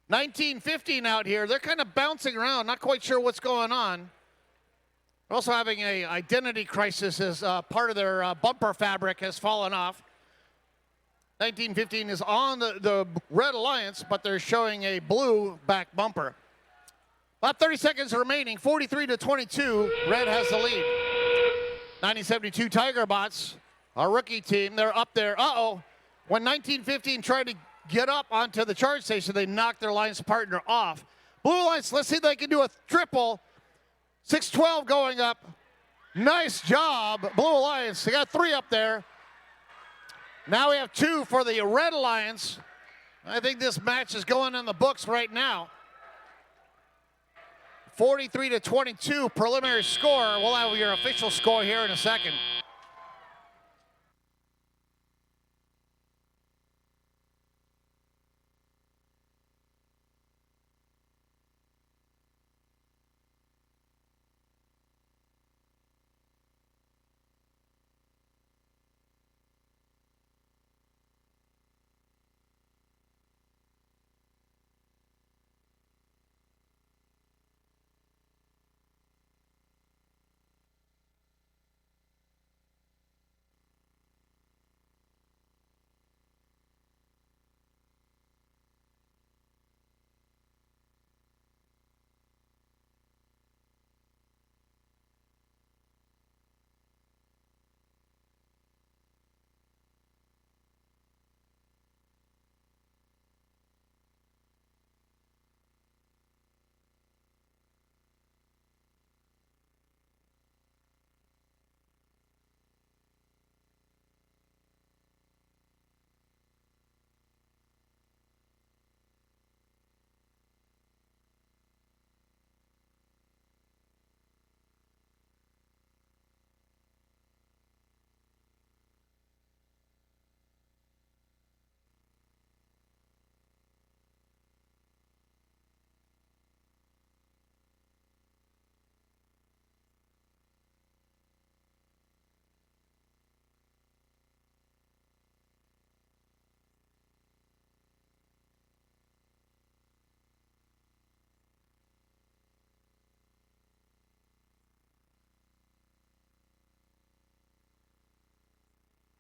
1915 out here. They're kind of bouncing around, not quite sure what's going on. They're also having an identity crisis as part of their bumper fabric has fallen off. 1915 is on the Red Alliance, but they're showing a blue back bumper. About 30 seconds remaining, 43-22. Red has the lead. 1972 Tigerbots, our rookie team, they're up there. When 1915 tried to get up onto the charge station, they knocked their alliance partner off. Blue Alliance, let's see if they can do a triple. 612 going up. Nice job, Blue Alliance. They got 3 up there. Now we have 2 for the Red Alliance. I think this match is going in the books right now. 43-22 preliminary score. We'll have your official score here in a second.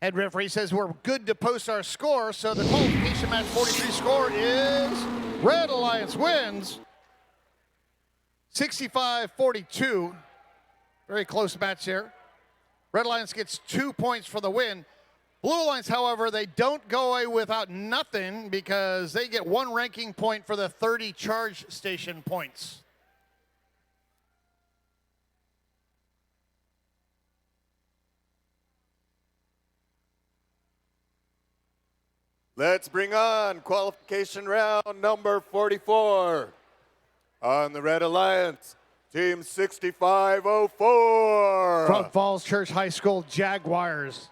Head referee says we're good to post our score, so the qualification match 43 score is Red Alliance wins 65-42. Very close match here. Red Alliance gets 2 points for the win. Blue Alliance, however, they don't go away without nothing because they get 1 ranking point for the 30 charge station points. Let's bring on qualification round number 44. On the Red Alliance, Team 6504. From Falls Church High School Jaguars.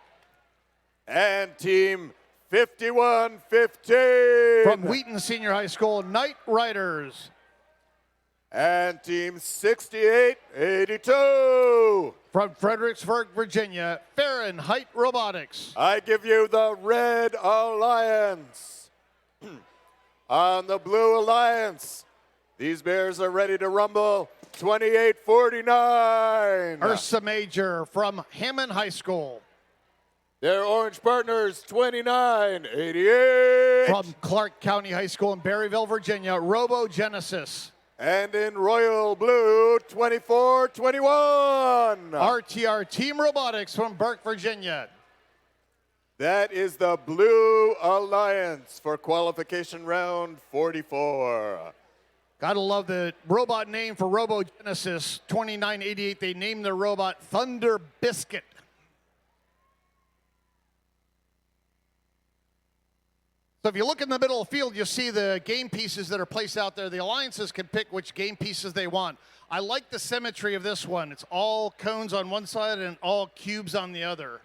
And Team 5115. From Wheaton Senior High School Knight Riders. And Team 6882. From Fredericksburg, Virginia, Fahrenheit Robotics. I give you the Red Alliance. On the Blue Alliance, these Bears are ready to rumble. 2849. Ursa Major from Hammond High School. Their orange partners, 2988. From Clark County High School in Berryville, Virginia, RoboGenesis. And in royal blue, 2421. RTR Team Robotics from Burke, Virginia. That is the Blue Alliance for qualification round 44. Gotta love the robot name for RoboGenesis 2988. They named their robot Thunder Biscuit. So if you look in the middle of the field, you'll see the game pieces that are placed out there. The alliances can pick which game pieces they want. I like the symmetry of this one. It's all cones on one side and all cubes on the other.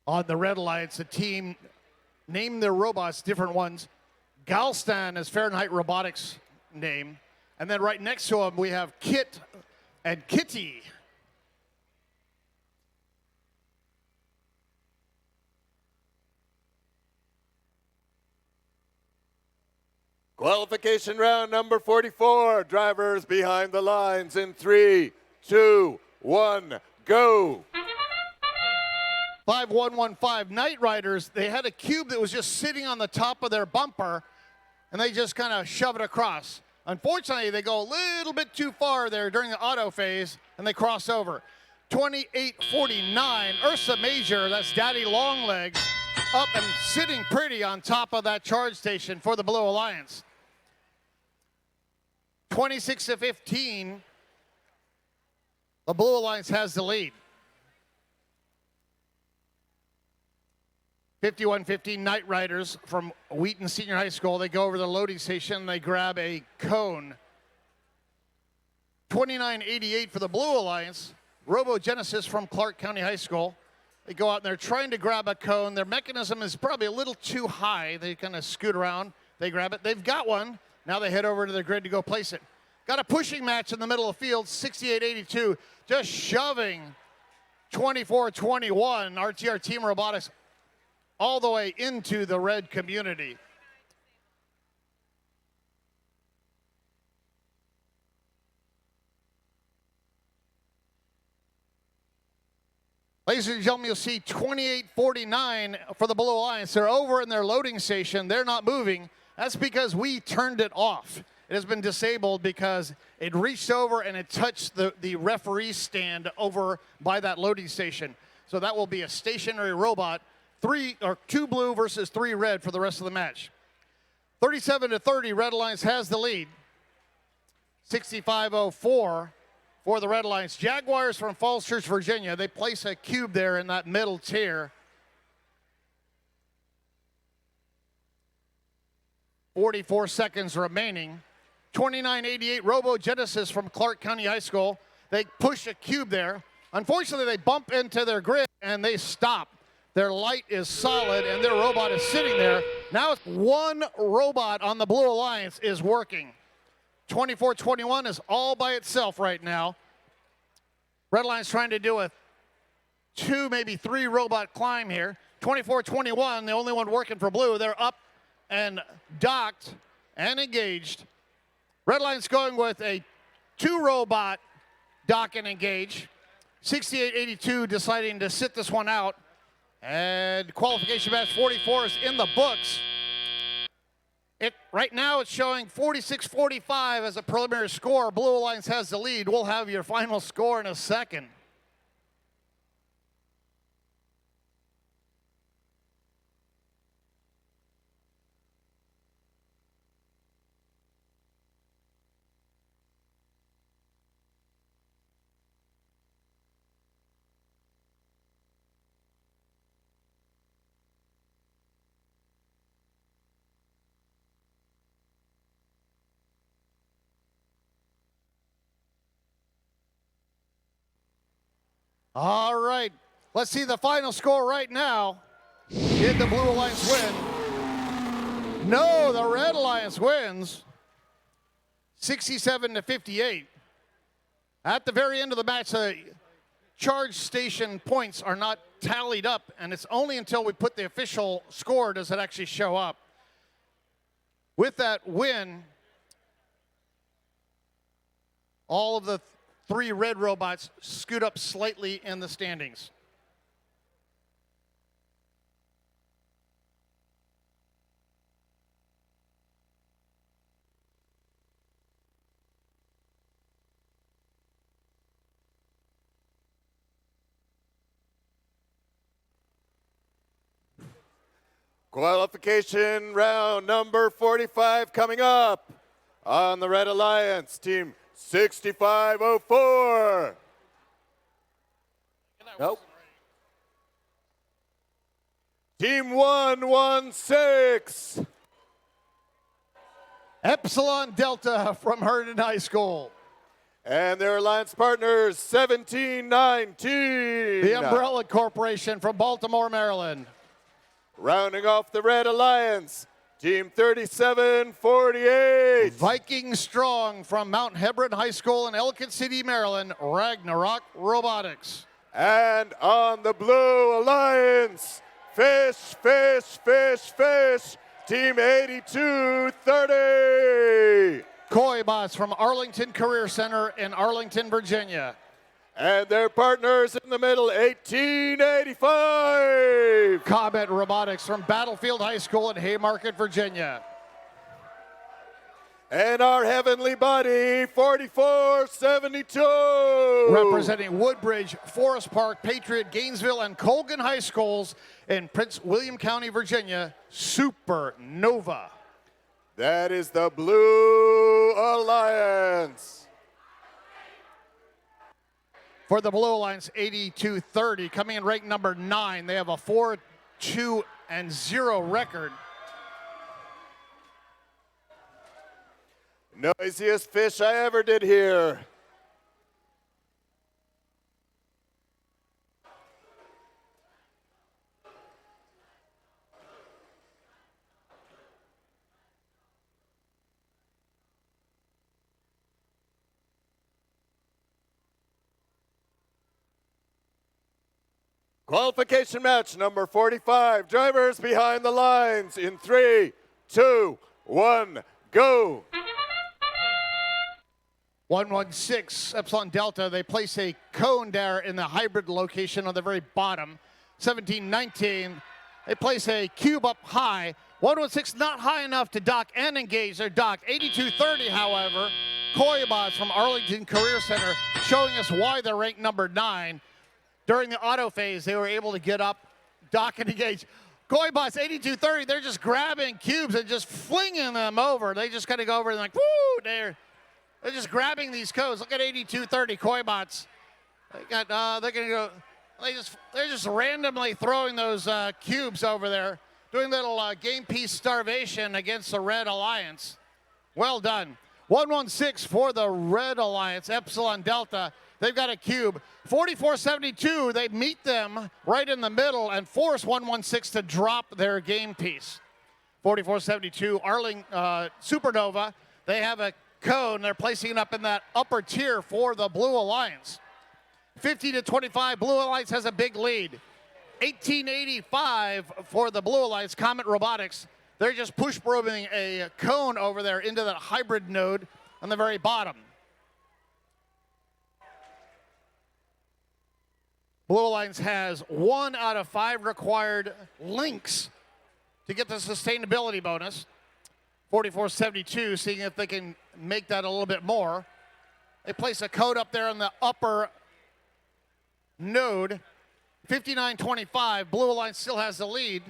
On the Red Alliance, the team named their robots different ones. Galstan is Fahrenheit Robotics name. And then right next to them, we have Kit and Kitty. Qualification round number 44. Drivers behind the lines in 3, 2, 1, go. 5115 Knight Riders, they had a cube that was just sitting on the top of their bumper, and they just kind of shove it across. Unfortunately, they go a little bit too far there during the auto phase, and they cross over. 2849 Ursa Major, that's Daddy Longlegs, up and sitting pretty on top of that charge station for the Blue Alliance. 26-15, the Blue Alliance has the lead. 5115 Knight Riders from Wheaton Senior High School. They go over the loading station and they grab a cone. 2988 for the Blue Alliance. RoboGenesis from Clark County High School. They go out and they're trying to grab a cone. Their mechanism is probably a little too high. They kind of scoot around. They grab it. They've got one. Now they head over to the grid to go place it. Got a pushing match in the middle of the field. 6882 just shoving 2421 RTR Team Robotics all the way into the red community. Ladies and gentlemen, you'll see 2849 for the Blue Alliance. They're over in their loading station. They're not moving. That's because we turned it off. It has been disabled because it reached over and it touched the referee stand over by that loading station. So that will be a stationary robot, 2 blue versus 3 red for the rest of the match. 37-30, Red Alliance has the lead. 65-04 for the Red Alliance. Jaguars from Falls Church, Virginia. They place a cube there in that middle tier. 44 seconds remaining. 29-88, Robo Genesis from Clark County High School. They push a cube there. Unfortunately, they bump into their grid and they stop. Their light is solid and their robot is sitting there. Now it's one robot on the Blue Alliance is working. 24-21 is all by itself right now. Red Alliance trying to do a 2, maybe 3 robot climb here. 24-21, the only one working for Blue. They're up and docked and engaged. Red Alliance going with a 2 robot dock and engage. 68-82 deciding to sit this one out. And qualification match 44 is in the books. Right now it's showing 46-45 as a preliminary score. Blue Alliance has the lead. We'll have your final score in a second. All right, let's see the final score right now. Did the Blue Alliance win? No, the Red Alliance wins 67-58. At the very end of the match, the charge station points are not tallied up, and it's only until we put the official score does it actually show up. With that win, all of the 3 red robots scoot up slightly in the standings. Qualification round number 45 coming up on the Red Alliance team. 65-04. Nope. Team 116. Epsilon Delta from Herndon High School. And their alliance partners, 1719. The Umbrella Corporation from Baltimore, Maryland. Rounding off the Red Alliance, Team 3748. Viking Strong from Mount Hebron High School in Ellicott City, Maryland, Ragnarok Robotics. And on the Blue Alliance, Fish, Team 8230. Koi Bots from Arlington Career Center in Arlington, Virginia. And their partners in the middle, 1885. Comet Robotics from Battlefield High School in Haymarket, Virginia. And our heavenly body, 4472. Representing Woodbridge, Forest Park, Patriot, Gainesville, and Colgan High Schools in Prince William County, Virginia, Supernova. That is the Blue Alliance. For the Blue Alliance, 8230, coming in ranked number 9. They have a 4-2-0 record. Noisiest fish I ever did here. Qualification match number 45. Drivers behind the lines in 3, 2, 1, go. 116, Epsilon Delta. They place a cone there in the hybrid location on the very bottom. 1719, they place a cube up high. 116 not high enough to dock and engage. They're docked. 8230, however, Koibots from Arlington Career Center showing us why they're ranked number 9. During the auto phase, they were able to get up, dock, and engage. Koibots 8230, they're just grabbing cubes and just flinging them over. They just kind of go over and like, woo, they're just grabbing these codes. Look at 8230, Koibots. They're gonna go. They're just randomly throwing those cubes over there, doing little game piece starvation against the Red Alliance. Well done. 116 for the Red Alliance, Epsilon Delta. They've got a cube. 4472, they meet them right in the middle and force 116 to drop their game piece. 4472, Supernova, they have a cone. They're placing it up in that upper tier for the Blue Alliance. 50-25, Blue Alliance has a big lead. 1885 for the Blue Alliance, Comet Robotics. They're just push probing a cone over there into that hybrid node on the very bottom. Blue Alliance has 1 out of 5 required links to get the sustainability bonus. 4472, seeing if they can make that a little bit more. They place a code up there in the upper node. 5925, Blue Alliance still has the lead.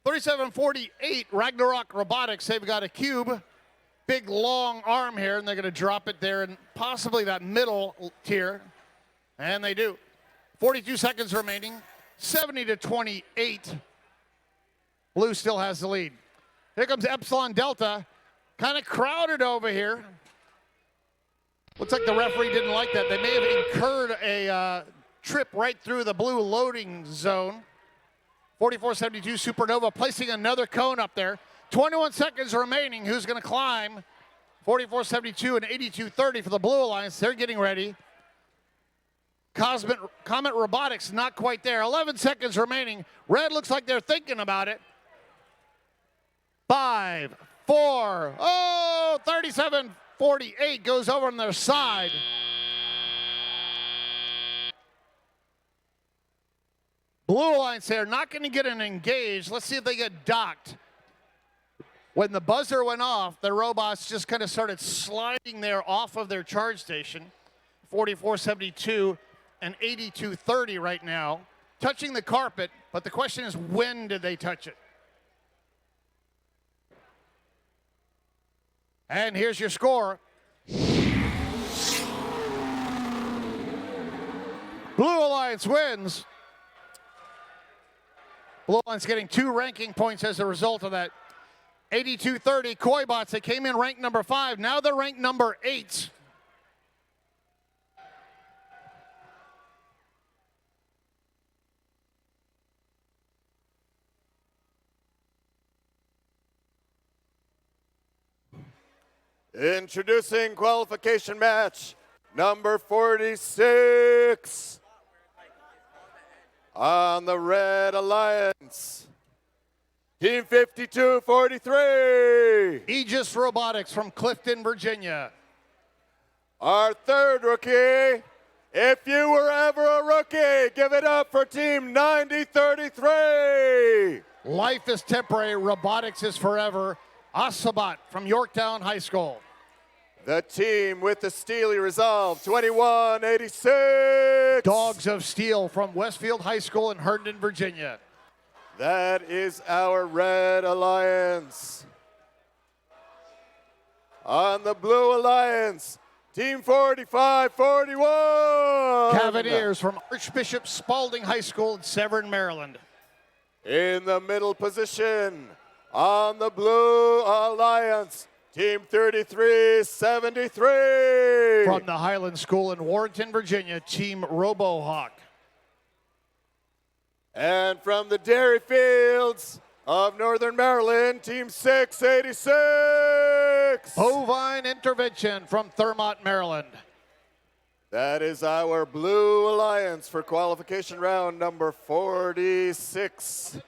3748, Ragnarok Robotics, they've got a cube. Big long arm here, and they're gonna drop it there in possibly that middle tier. And they do. 42 seconds remaining, 70-28. Blue still has the lead. Here comes Epsilon Delta, kind of crowded over here. Looks like the referee didn't like that. They may have incurred a trip right through the blue loading zone. 4472 Supernova placing another cone up there. 21 seconds remaining. Who's going to climb? 4472 and 8230 for the Blue Alliance. They're getting ready. Comet Robotics not quite there. 11 seconds remaining. Red looks like they're thinking about it. 5, 4, 37-48 goes over on their side. Blue Alliance here, not going to get an engage. Let's see if they get docked. When the buzzer went off, the robots just kind of started sliding there off of their charge station. 4472 and 8230 right now, touching the carpet, but the question is, when did they touch it? And here's your score. Blue Alliance wins. Blue Alliance getting 2 ranking points as a result of that. 8230 Koibots, they came in ranked number 5. Now they're ranked number 8. Introducing qualification match number 46 on the Red Alliance. Team 5243. Aegis Robotics from Clifton, Virginia. Our third rookie. If you were ever a rookie, give it up for Team 9033. Life is temporary, robotics is forever. Asabat from Yorktown High School. The team with the steely resolve, 2186. Dogs of Steel from Westfield High School in Herndon, Virginia. That is our Red Alliance. On the Blue Alliance, Team 4541. Cavaliers from Archbishop Spalding High School in Severn, Maryland. In the middle position, on the Blue Alliance, Team 3373. From the Highland School in Warrenton, Virginia, Team RoboHawk. And from the Dairy Fields of Northern Maryland, Team 686. Bovine Intervention from Thurmont, Maryland. That is our Blue Alliance for qualification round number 46.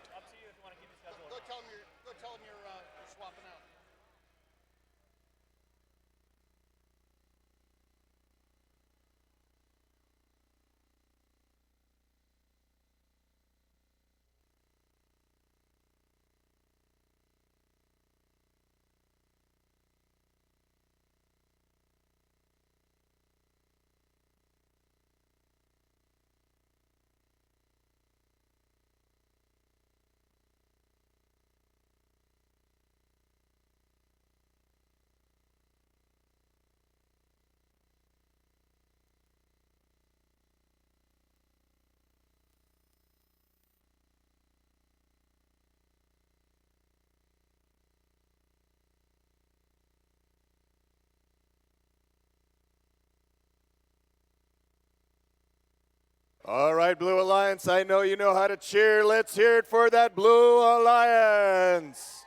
All right, Blue Alliance, I know you know how to cheer. Let's hear it for that Blue Alliance.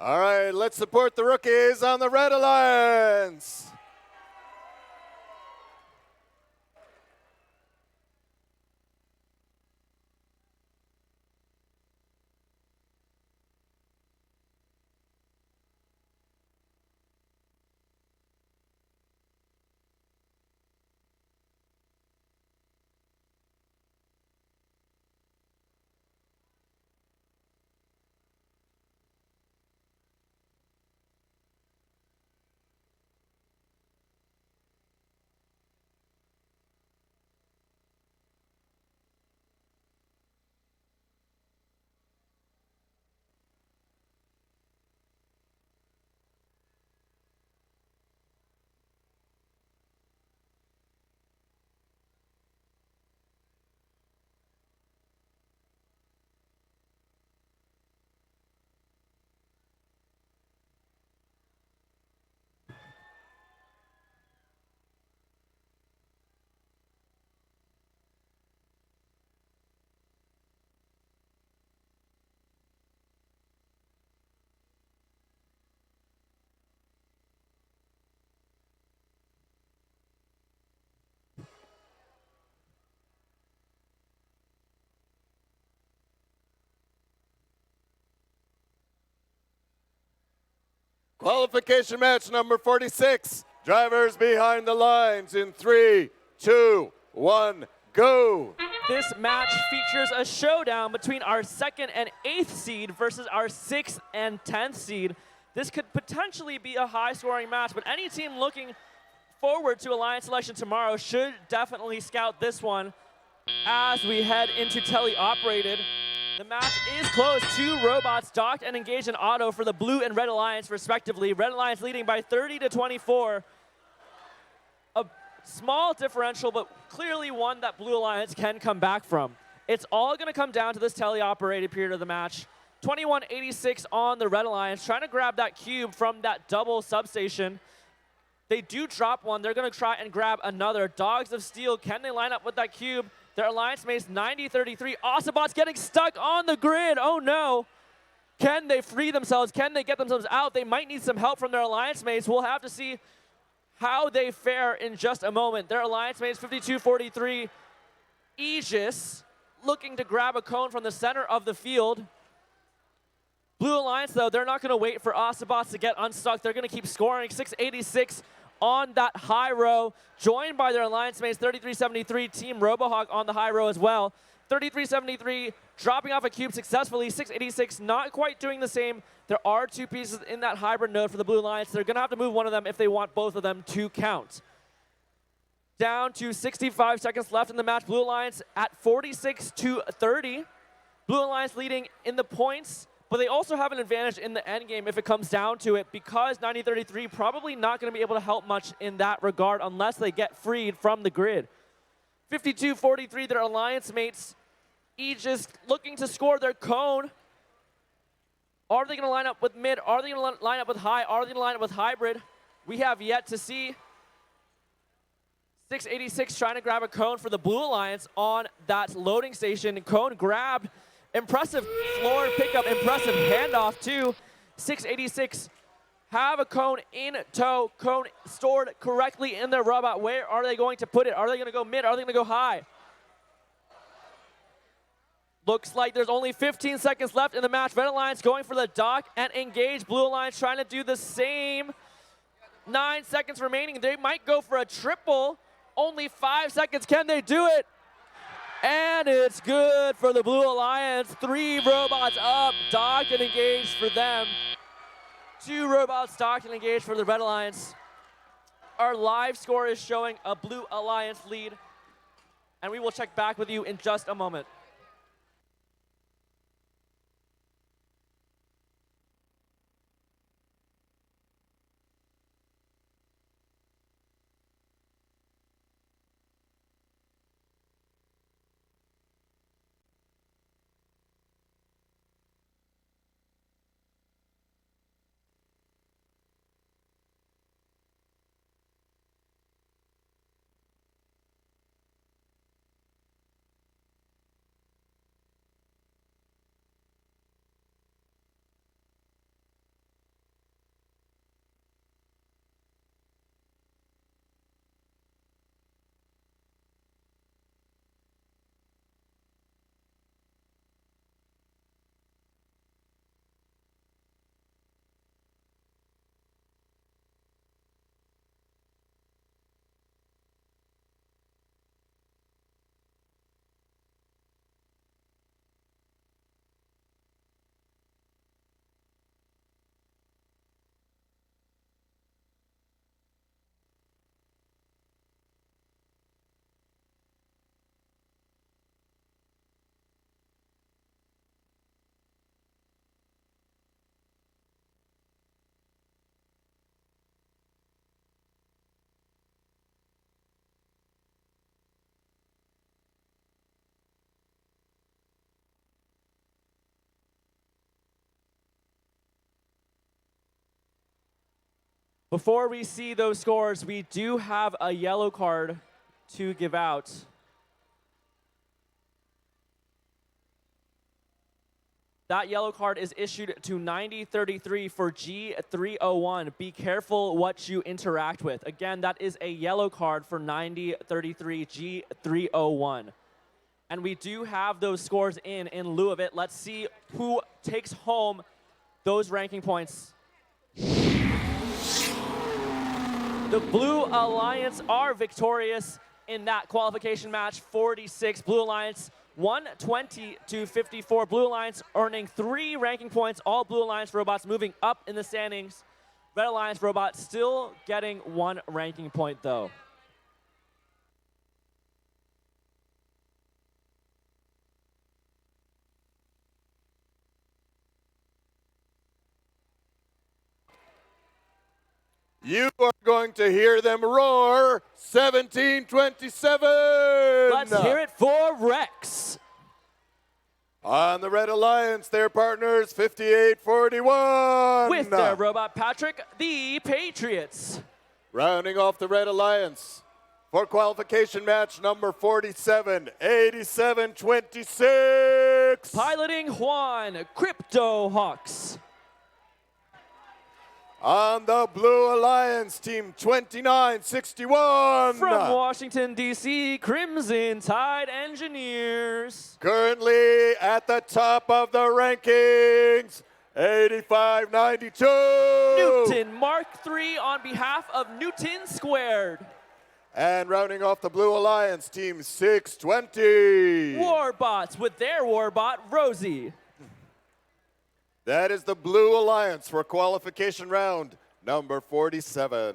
All right, let's support the rookies on the Red Alliance. Qualification match number 46. Drivers behind the lines in 3, 2, 1, go. This match features a showdown between our 2nd and 8th seed versus our 6th and 10th seed. This could potentially be a high-scoring match, but any team looking forward to Alliance selection tomorrow should definitely scout this one as we head into teleoperated. The match is close. 2 robots docked and engaged in auto for the Blue and Red Alliance, respectively. Red Alliance leading by 30 to 24. A small differential, but clearly one that Blue Alliance can come back from. It's all going to come down to this teleoperated period of the match. 21-86 on the Red Alliance, trying to grab that cube from that double substation. They do drop one. They're going to try and grab another. Dogs of Steel, can they line up with that cube? Their alliance mates 90-33. Autobots getting stuck on the grid. Oh no. Can they free themselves? Can they get themselves out? They might need some help from their alliance mates. We'll have to see how they fare in just a moment. Their alliance mates 52-43. Aegis looking to grab a cone from the center of the field. Blue Alliance, though, they're not going to wait for Autobots to get unstuck. They're going to keep scoring. 686 on that high row, joined by their alliance mates, 33-73, Team Robohawk on the high row as well. 33-73, dropping off a cube successfully. 686, not quite doing the same. There are 2 pieces in that hybrid node for the Blue Alliance. They're going to have to move one of them if they want both of them to count. Down to 65 seconds left in the match. Blue Alliance at 46-30. Blue Alliance leading in the points, but they also have an advantage in the end game if it comes down to it, because 90-33 probably not going to be able to help much in that regard unless they get freed from the grid. 52-43, their alliance mates, Aegis looking to score their cone. Are they going to line up with mid? Are they going to line up with high? Are they going to line up with hybrid? We have yet to see. 686 trying to grab a cone for the Blue Alliance on that loading station. Cone grabbed. Impressive floor pickup, impressive handoff too. 686 have a cone in tow, cone stored correctly in their robot. Where are they going to put it? Are they going to go mid? Are they going to go high? Looks like there's only 15 seconds left in the match. Red Alliance going for the dock and engage. Blue Alliance trying to do the same. 9 seconds remaining. They might go for a triple. Only 5 seconds. Can they do it? And it's good for the Blue Alliance. 3 robots up, docked and engaged for them. 2 robots docked and engaged for the Red Alliance. Our live score is showing a Blue Alliance lead, and we will check back with you in just a moment. Before we see those scores, we do have a yellow card to give out. That yellow card is issued to 9033 for G301. Be careful what you interact with. Again, that is a yellow card for 9033 G301. And we do have those scores in lieu of it. Let's see who takes home those ranking points. The Blue Alliance are victorious in that qualification match, 46. Blue Alliance 120 to 54. Blue Alliance earning 3 ranking points. All Blue Alliance robots moving up in the standings. Red Alliance robots still getting 1 ranking point though. You are going to hear them roar 1727. Let's hear it for Rex. On the Red Alliance, their partners 5841. With their robot Patrick, the Patriots. Rounding off the Red Alliance for qualification match number 47, 8726. Piloting Juan, Crypto Hawks. On the Blue Alliance, team 2961. From Washington, D.C., Crimson Tide Engineers. Currently at the top of the rankings, 8592. Newton Mark III on behalf of Newton Squared. And rounding off the Blue Alliance, team 620. Warbots with their Warbot, Rosie. That is the Blue Alliance for qualification round number 47.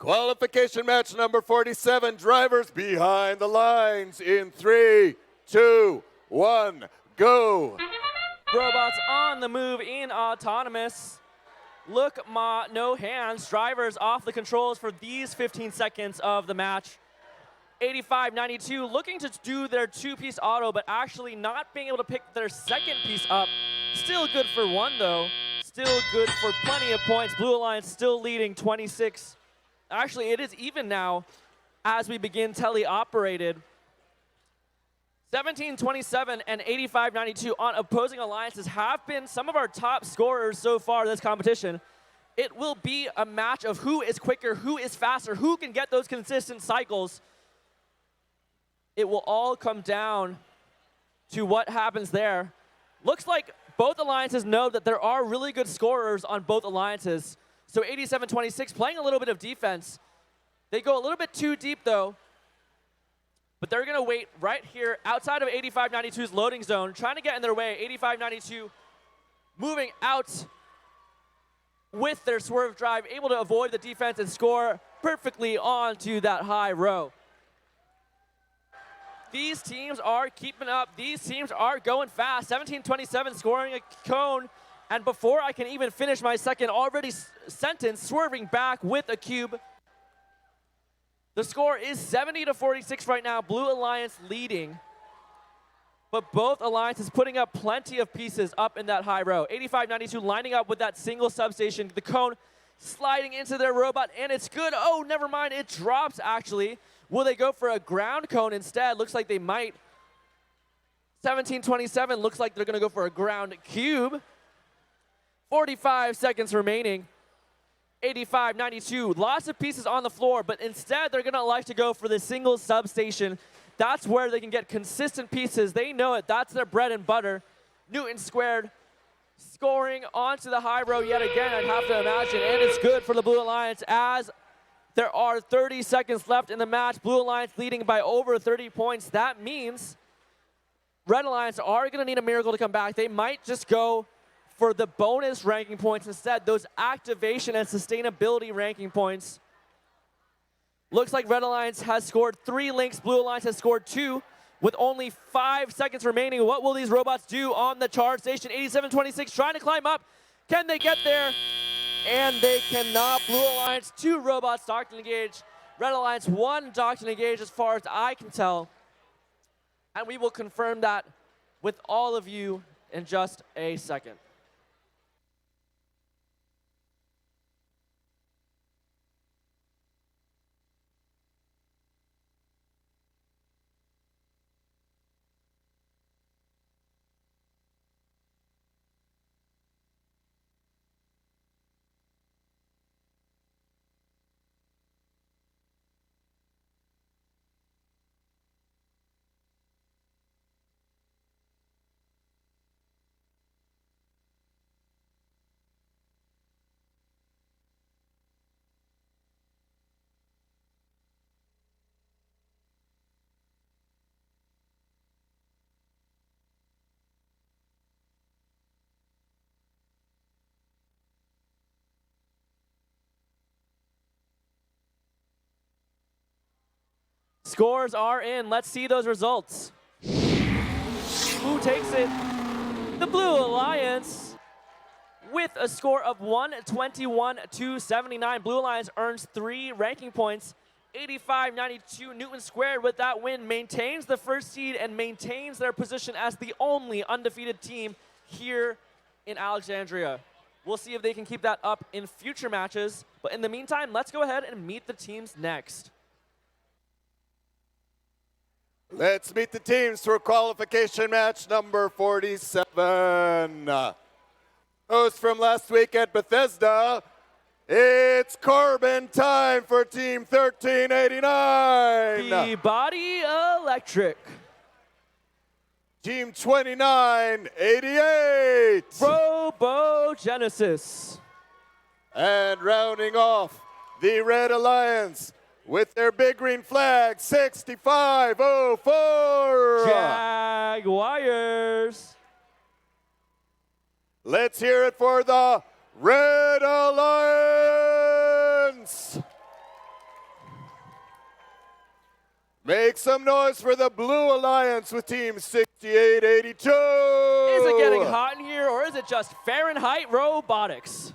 Qualification match number 47, drivers behind the lines in 3, 2, 1, go. Robots on the move in autonomous. Look ma, no hands. Drivers off the controls for these 15 seconds of the match. 8592 looking to do their 2-piece auto, but actually not being able to pick their second piece up. Still good for 1 though. Still good for plenty of points. Blue Alliance still leading 26. Actually, it is even now as we begin teleoperated. 1727 and 8592 on opposing alliances have been some of our top scorers so far this competition. It will be a match of who is quicker, who is faster, who can get those consistent cycles. It will all come down to what happens there. Looks like both alliances know that there are really good scorers on both alliances. So 8726 playing a little bit of defense. They go a little bit too deep though, but they're gonna wait right here outside of 8592's loading zone, trying to get in their way. 8592 moving out with their swerve drive, able to avoid the defense and score perfectly onto that high row. These teams are keeping up. These teams are going fast. 1727 scoring a cone. And before I can even finish my second already sentence, swerving back with a cube. The score is 70 to 46 right now. Blue Alliance leading. but both alliances putting up plenty of pieces up in that high row. 85-92 lining up with that single substation. The cone sliding into their robot, and it's good. Oh, never mind, it drops actually. Will they go for a ground cone instead? Looks like they might. 17-27 looks like they're gonna go for a ground cube. 45 seconds remaining. 85-92, lots of pieces on the floor, but instead they're gonna like to go for the single substation. That's where they can get consistent pieces. They know it, that's their bread and butter. Newton squared, scoring onto the high row yet again, I'd have to imagine, and it's good for the Blue Alliance as there are 30 seconds left in the match. Blue Alliance leading by over 30 points. That means Red Alliance are gonna need a miracle to come back. They might just go for the bonus ranking points instead, those activation and sustainability ranking points. Looks like Red Alliance has scored 3 links, Blue Alliance has scored 2 with only 5 seconds remaining. What will these robots do on the charge station? 87-26 trying to climb up. Can they get there? And they cannot. Blue Alliance 2 robots docked and engaged. Red Alliance 1 docked and engaged as far as I can tell. And we will confirm that with all of you in just a second. Scores are in. Let's see those results. Who takes it? The Blue Alliance with a score of 121-79. Blue Alliance earns 3 ranking points. 85-92 Newton squared with that win maintains the first seed and maintains their position as the only undefeated team here in Alexandria. We'll see if they can keep that up in future matches. But in the meantime, let's go ahead and meet the teams next. Let's meet the teams for qualification match number 47. Host from last week at Bethesda, it's Corbin time for Team 1389. Peabody Electric. Team 2988. Robogenesis. And rounding off the Red Alliance with their big green flag, 6504. Jaguars. Let's hear it for the Red Alliance. Make some noise for the Blue Alliance with Team 6882. Is it getting hot in here, or is it just Fahrenheit robotics?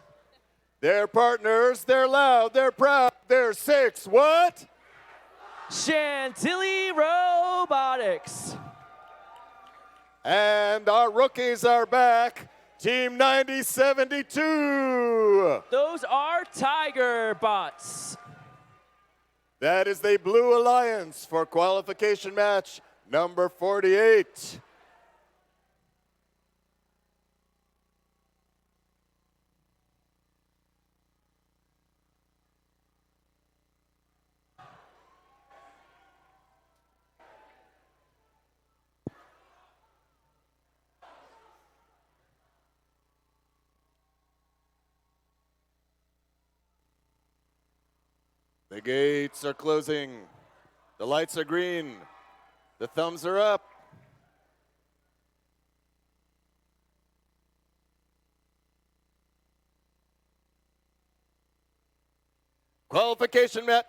They're partners, they're loud, they're proud, they're 6. What? Chantilly Robotics. And our rookies are back. Team 9072. Those are Tiger Bots. That is the Blue Alliance for qualification match number 48. The gates are closing. The lights are green. The thumbs are up. Qualification match.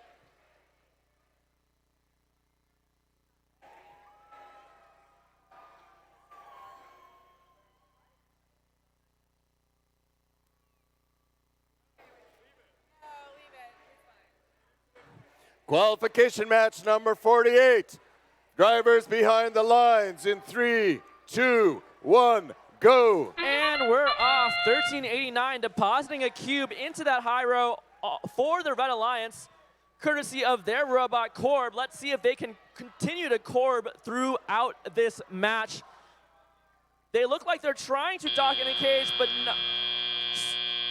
Qualification match number 48 Drivers behind the lines in 3, 2, 1, go. And we're off. 1389 depositing a cube into that high row for the Red Alliance, courtesy of their robot Corb. Let's see if they can continue to Corb throughout this match. They look like they're trying to dock in a cage, but no.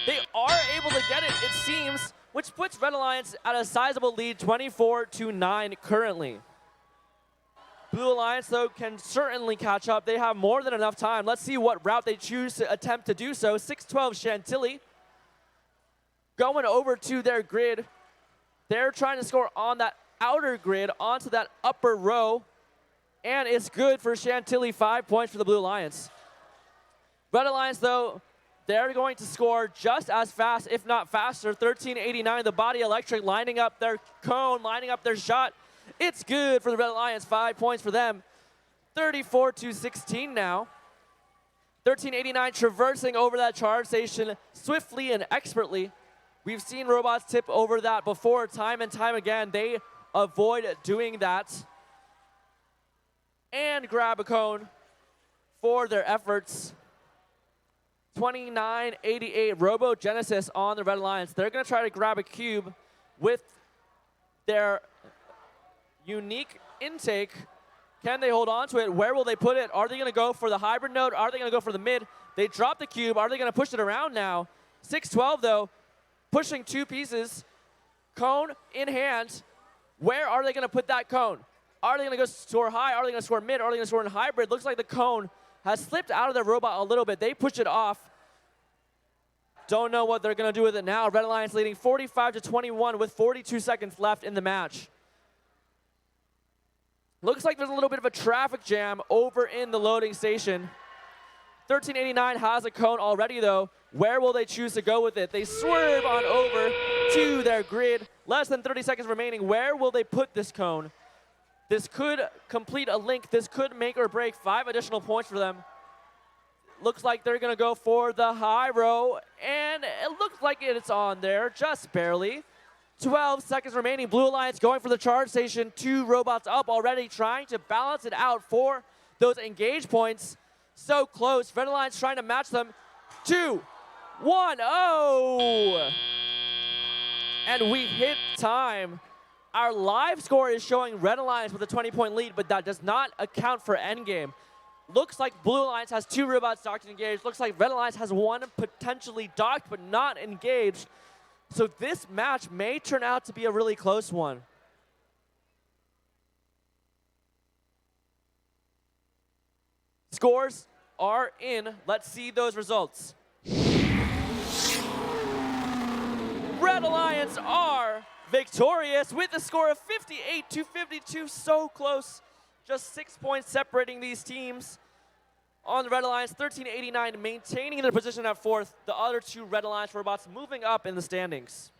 They are able to get it, it seems, which puts Red Alliance at a sizable lead, 24-9 currently. Blue Alliance, though, can certainly catch up. They have more than enough time. Let's see what route they choose to attempt to do so. 612 Chantilly going over to their grid. They're trying to score on that outer grid onto that upper row, and it's good for Chantilly. 5 points for the Blue Alliance. Red Alliance, though, they're going to score just as fast, if not faster. 1389, the Body Electric lining up their cone, lining up their shot. It's good for the Red Alliance. 5 points for them. 34-16 now. 1389 traversing over that charge station swiftly and expertly. We've seen robots tip over that before, time and time again. They avoid doing that and grab a cone for their efforts. 2988 Robo Genesis on the Red Alliance. They're going to try to grab a cube with their unique intake. Can they hold on to it? Where will they put it? Are they going to go for the hybrid node? Are they going to go for the mid? They drop the cube. Are they going to push it around now? 612, though, pushing 2 pieces. Cone in hand. Where are they going to put that cone? Are they going to go score high? Are they going to score mid? Are they going to score in hybrid? Looks like the cone has slipped out of their robot a little bit. They push it off. Don't know what they're going to do with it now. Red Alliance leading 45-21 with 42 seconds left in the match. Looks like there's a little bit of a traffic jam over in the loading station. 1389 has a cone already, though. Where will they choose to go with it? They swerve on over to their grid. Less than 30 seconds remaining. Where will they put this cone? This could complete a link. This could make or break. 5 additional points for them. Looks like they're going to go for the high row, and it looks like it's on there, just barely. 12 seconds remaining. Blue Alliance going for the charge station. 2 robots up already, trying to balance it out for those engage points. So close. Red Alliance trying to match them. 2, 1, oh! And we hit time. Our live score is showing Red Alliance with a 20-point lead, but that does not account for endgame. Looks like Blue Alliance has 2 robots docked and engaged. Looks like Red Alliance has 1 potentially docked but not engaged. So this match may turn out to be a really close one. Scores are in. Let's see those results. Red Alliance are victorious with a score of 58-52. So close. Just 6 points separating these teams. On the Red Alliance, 1389 maintaining their position at 4th. The other 2 Red Alliance robots moving up in the standings.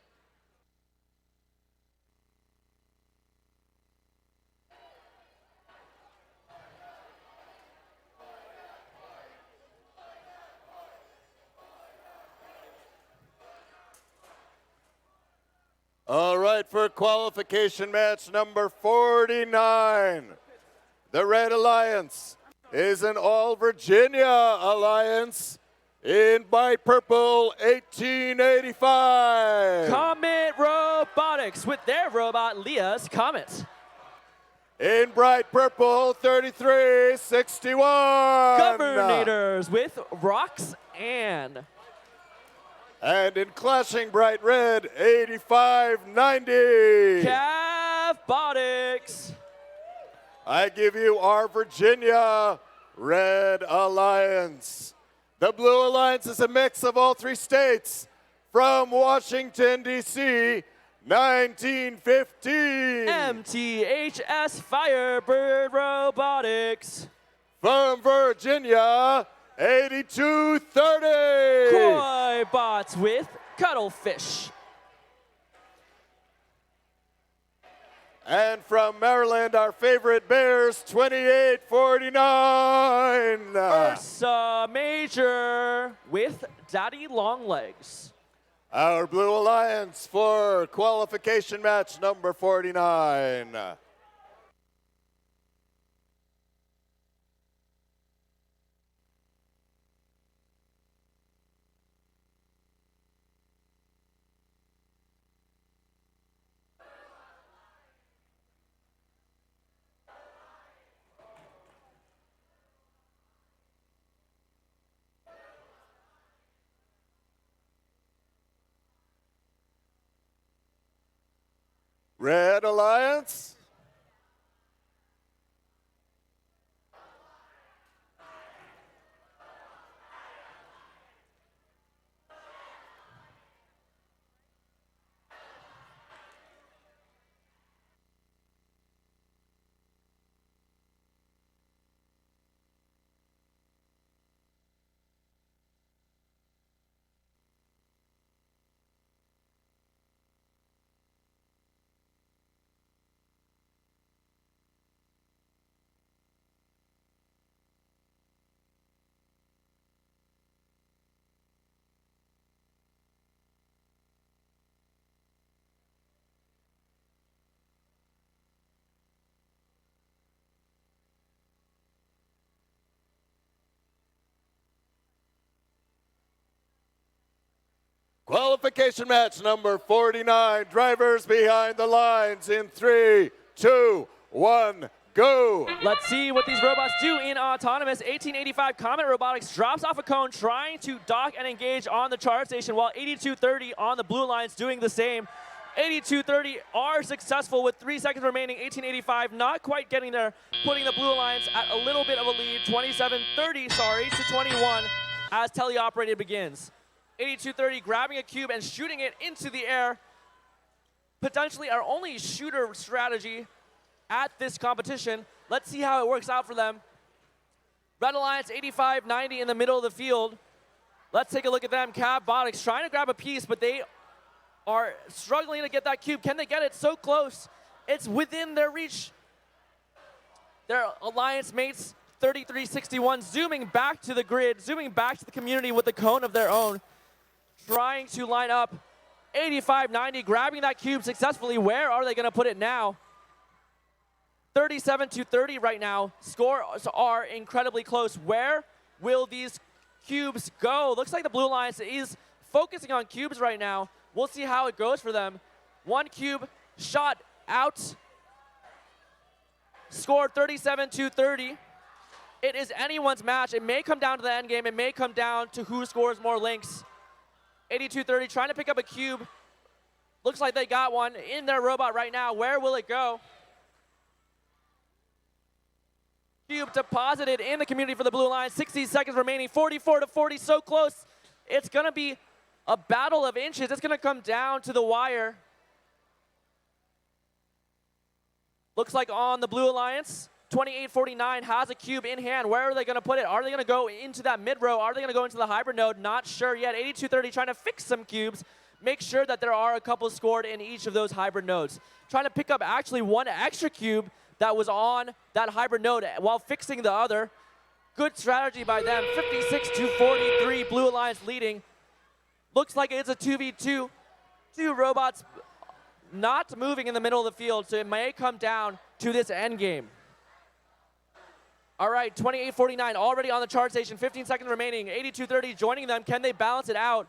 All right, for qualification match number 49. The Red Alliance is an all-Virginia alliance in by purple 1885. Comet Robotics with their robot, Leah's Comet. In bright purple 3361. Governators with Roxanne. And in clashing bright red 8590. Cavbotics. I give you our Virginia Red Alliance. The Blue Alliance is a mix of all 3 states from Washington, D.C., 1915. MTHS Firebird Robotics. From Virginia, 8230. Koi Bots with Cuttlefish. And from Maryland, our favorite Bears, 2849. Ursa Major with Daddy Longlegs. Our Blue Alliance for qualification match number 49. Red Alliance. Qualification match number 49. Drivers behind the lines in 3, 2, 1, go. Let's see what these robots do in autonomous. 1885 Comet Robotics drops off a cone trying to dock and engage on the charge station, while 8230 on the blue lines doing the same. 8230 are successful with 3 seconds remaining. 1885 not quite getting there, putting the blue alliance at a little bit of a lead. 2730, sorry, to 21 as teleoperated begins. 8230 grabbing a cube and shooting it into the air. Potentially our only shooter strategy at this competition. Let's see how it works out for them. Red Alliance 8590 in the middle of the field. Let's take a look at them. Cavbotics trying to grab a piece, but they are struggling to get that cube. Can they get it? So close. It's within their reach. Their alliance mates 3361 zooming back to the grid, zooming back to the community with the cone of their own. Trying to line up. 8590 grabbing that cube successfully. Where are they going to put it now? 37-30 right now. Scores are incredibly close. Where will these cubes go? Looks like the Blue Alliance is focusing on cubes right now. We'll see how it goes for them. One cube shot out. Score 37-30. It is anyone's match. It may come down to the end game. It may come down to who scores more links. 8230 trying to pick up a cube. Looks like they got one in their robot right now. Where will it go? Cube deposited in the community for the Blue Alliance. 60 seconds remaining. 44-40, so close. It's going to be a battle of inches. It's going to come down to the wire. Looks like on the Blue Alliance, 2849 has a cube in hand. Where are they going to put it? Are they going to go into that mid row? Are they going to go into the hybrid node? Not sure yet. 8230 trying to fix some cubes. Make sure that there are a couple scored in each of those hybrid nodes. Trying to pick up actually one extra cube that was on that hybrid node while fixing the other. Good strategy by them. 56-43, Blue Alliance leading. Looks like it's a 2v2. Two robots not moving in the middle of the field, so it may come down to this end game. All right, 2849 already on the charge station. 15 seconds remaining. 8230 joining them. Can they balance it out?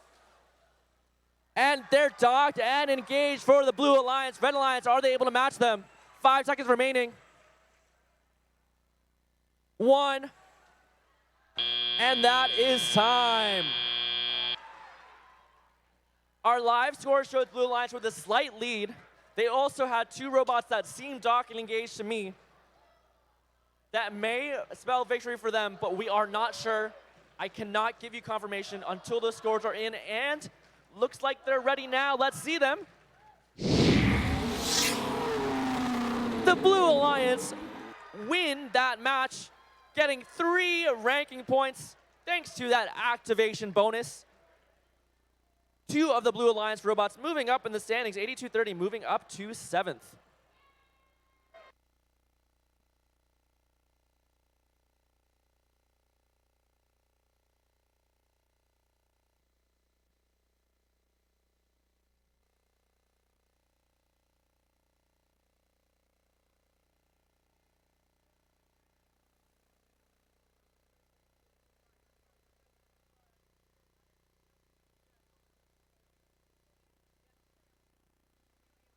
And they're docked and engaged for the Blue Alliance. Red Alliance, are they able to match them? 5 seconds remaining. 1. And that is time. Our live score shows Blue Alliance with a slight lead. They also had two robots that seemed docked and engaged to me. That may spell victory for them, but we are not sure. I cannot give you confirmation until the scores are in, and looks like they're ready now. Let's see them. The Blue Alliance win that match, getting 3 ranking points thanks to that activation bonus. 2 of the Blue Alliance robots moving up in the standings, 8230 moving up to 7th.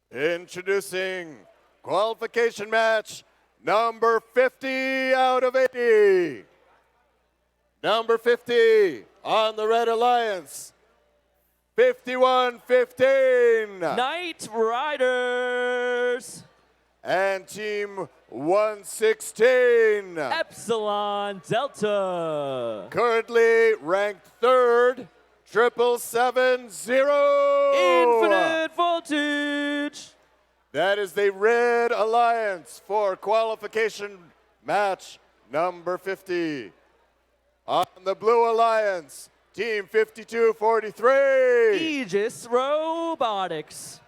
Introducing qualification match number 50 out of 80. Number 50 on the Red Alliance, 51-15. Knight Riders. And Team 116. Epsilon Delta. Currently ranked third, 770. Infinite Voltage. That is the Red Alliance for qualification match number 50. On the Blue Alliance, Team 5243. Aegis Robotics.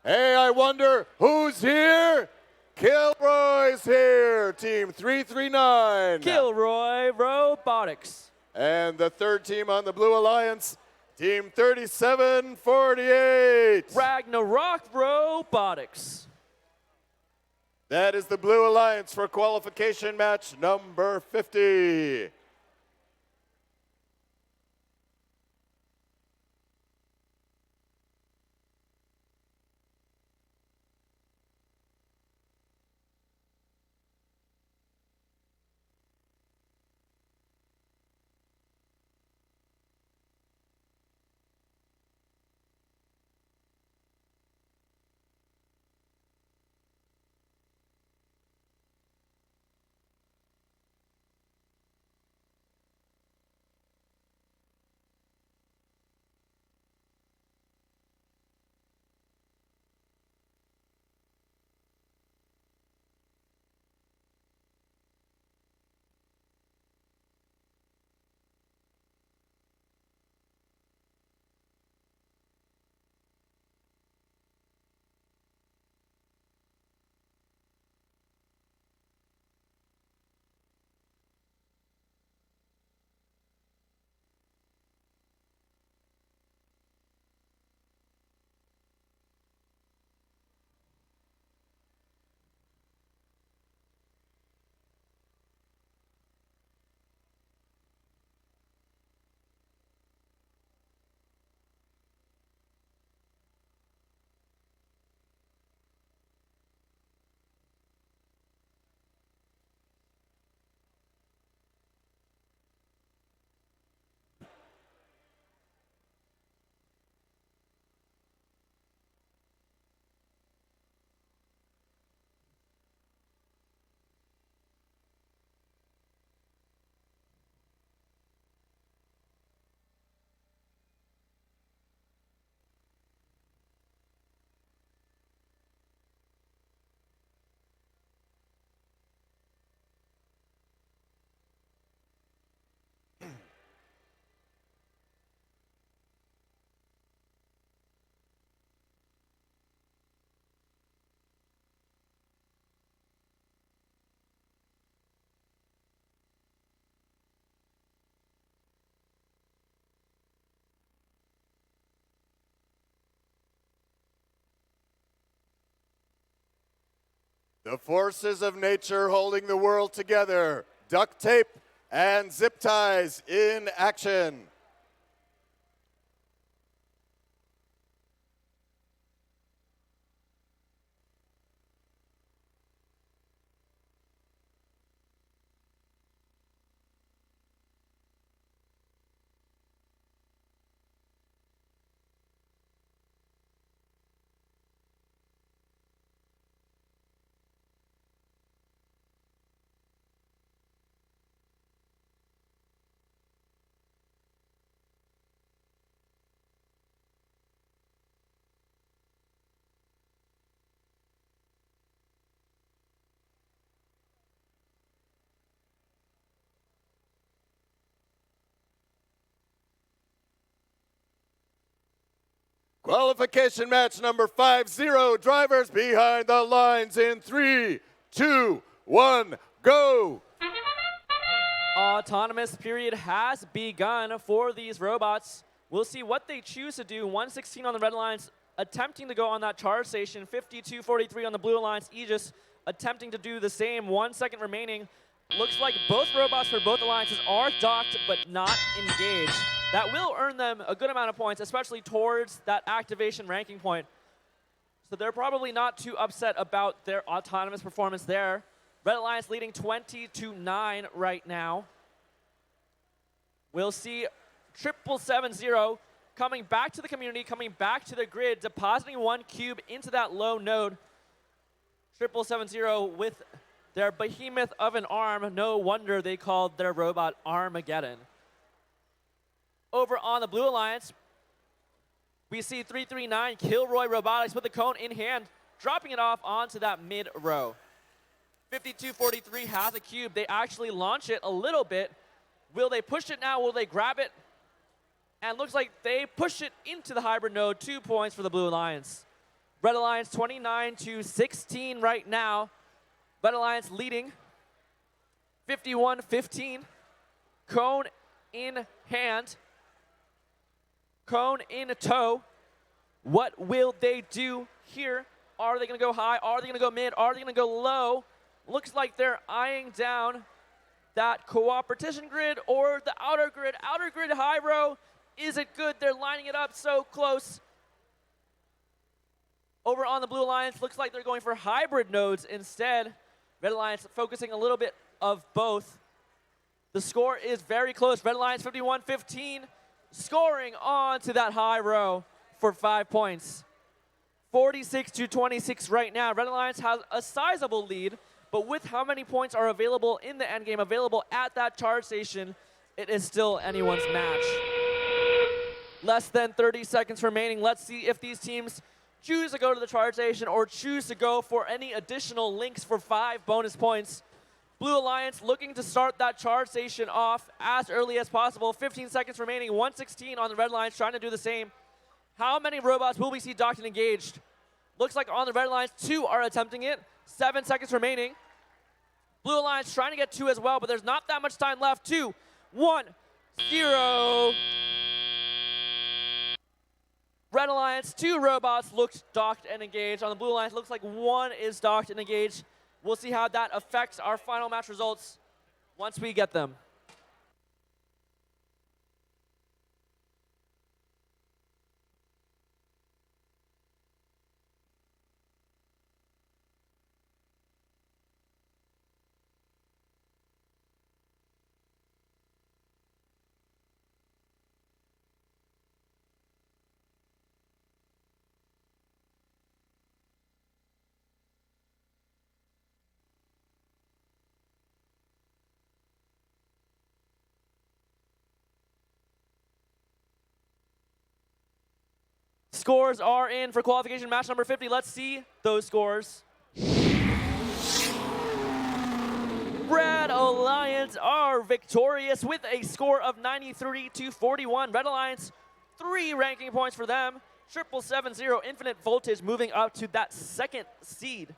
Hey, I wonder who's here? Kilroy's here, Team 339. Kilroy Robotics. And the third team on the Blue Alliance, Team 3748. Ragnarok Robotics. That is the Blue Alliance for qualification match number 50. The forces of nature holding the world together. Duct tape and zip ties in action. Qualification match number 50. Drivers behind the lines in 3, 2, 1, go. Autonomous period has begun for these robots. We'll see what they choose to do. 116 on the red lines, attempting to go on that charge station. 5243 on the blue alliance. Aegis attempting to do the same. 1 second remaining. Looks like both robots for both alliances are docked but not engaged. That will earn them a good amount of points, especially towards that activation ranking point. So they're probably not too upset about their autonomous performance there. Red Alliance leading 20-9 right now. We'll see 770 coming back to the community, coming back to the grid, depositing one cube into that low node. 770 with their behemoth of an arm. No wonder they called their robot Armageddon. Over on the Blue Alliance, we see 339 Kilroy Robotics with the cone in hand, dropping it off onto that mid row. 5243 has a cube. They actually launch it a little bit. Will they push it now? Will they grab it? And looks like they push it into the hybrid node. 2 points for the Blue Alliance. Red Alliance 29-16 right now. Red Alliance leading 51-15. Cone in hand. Cone in tow. What will they do here? Are they going to go high? Are they going to go mid? Are they going to go low? Looks like they're eyeing down that cooperation grid or the outer grid. Outer grid high row. Is it good? They're lining it up so close. Over on the Blue Alliance, looks like they're going for hybrid nodes instead. Red Alliance focusing a little bit of both. The score is very close. Red Alliance 51-15, scoring on to that high row for 5 points. 46-26 right now. Red Alliance has a sizable lead, but with how many points are available in the endgame, available at that charge station, it is still anyone's match. Less than 30 seconds remaining. Let's see if these teams choose to go to the charge station or choose to go for any additional links for 5 bonus points. Blue Alliance looking to start that charge station off as early as possible. 15 seconds remaining, 116 on the Red Alliance trying to do the same. How many robots will we see docked and engaged? Looks like on the Red Alliance, 2 are attempting it. 7 seconds remaining. Blue Alliance trying to get 2 as well, but there's not that much time left. 2, 1, 0. Red Alliance, 2 robots looked docked and engaged. On the Blue Alliance, looks like 1 is docked and engaged. We'll see how that affects our final match results once we get them. Scores are in for qualification match number 50. Let's see those scores. Red Alliance are victorious with a score of 93-41. Red Alliance, 3 ranking points for them. 770 Infinite Voltage moving up to that 2nd seed.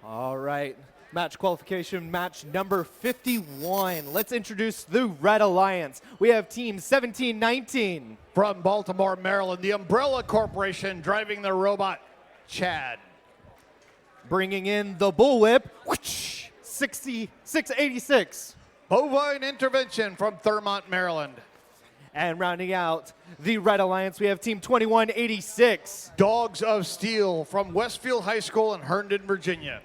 All right, match qualification, match number 51. Let's introduce the Red Alliance. We have team 1719. From Baltimore, Maryland, the Umbrella Corporation driving their robot, Chad. Bringing in the Bullwhip, 6686. Bovine Intervention from Thurmont, Maryland. And rounding out the Red Alliance, we have team 2186. Dogs of Steel from Westfield High School in Herndon, Virginia.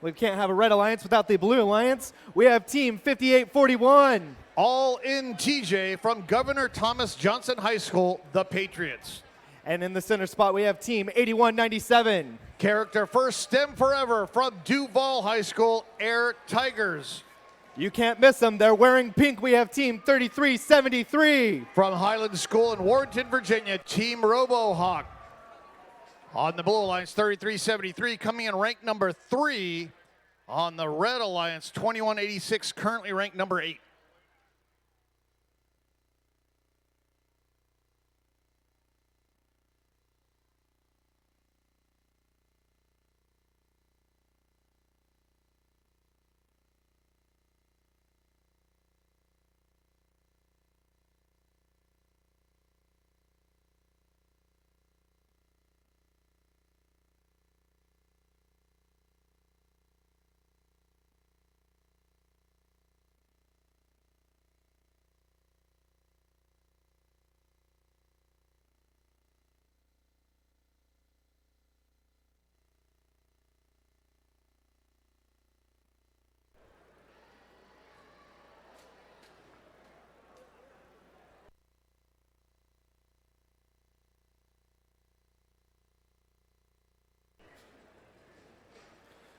We can't have a Red Alliance without the Blue Alliance. We have team 5841. All in TJ from Governor Thomas Johnson High School, the Patriots. And in the center spot, we have team 8197. Character First, STEM Forever from Duval High School, Air Tigers. You can't miss them. They're wearing pink. We have Team 3373. From Highland School in Warrenton, Virginia, Team RoboHawk. On the Blue Alliance, 3373, coming in ranked number 3. On the Red Alliance, 2186, currently ranked number 8.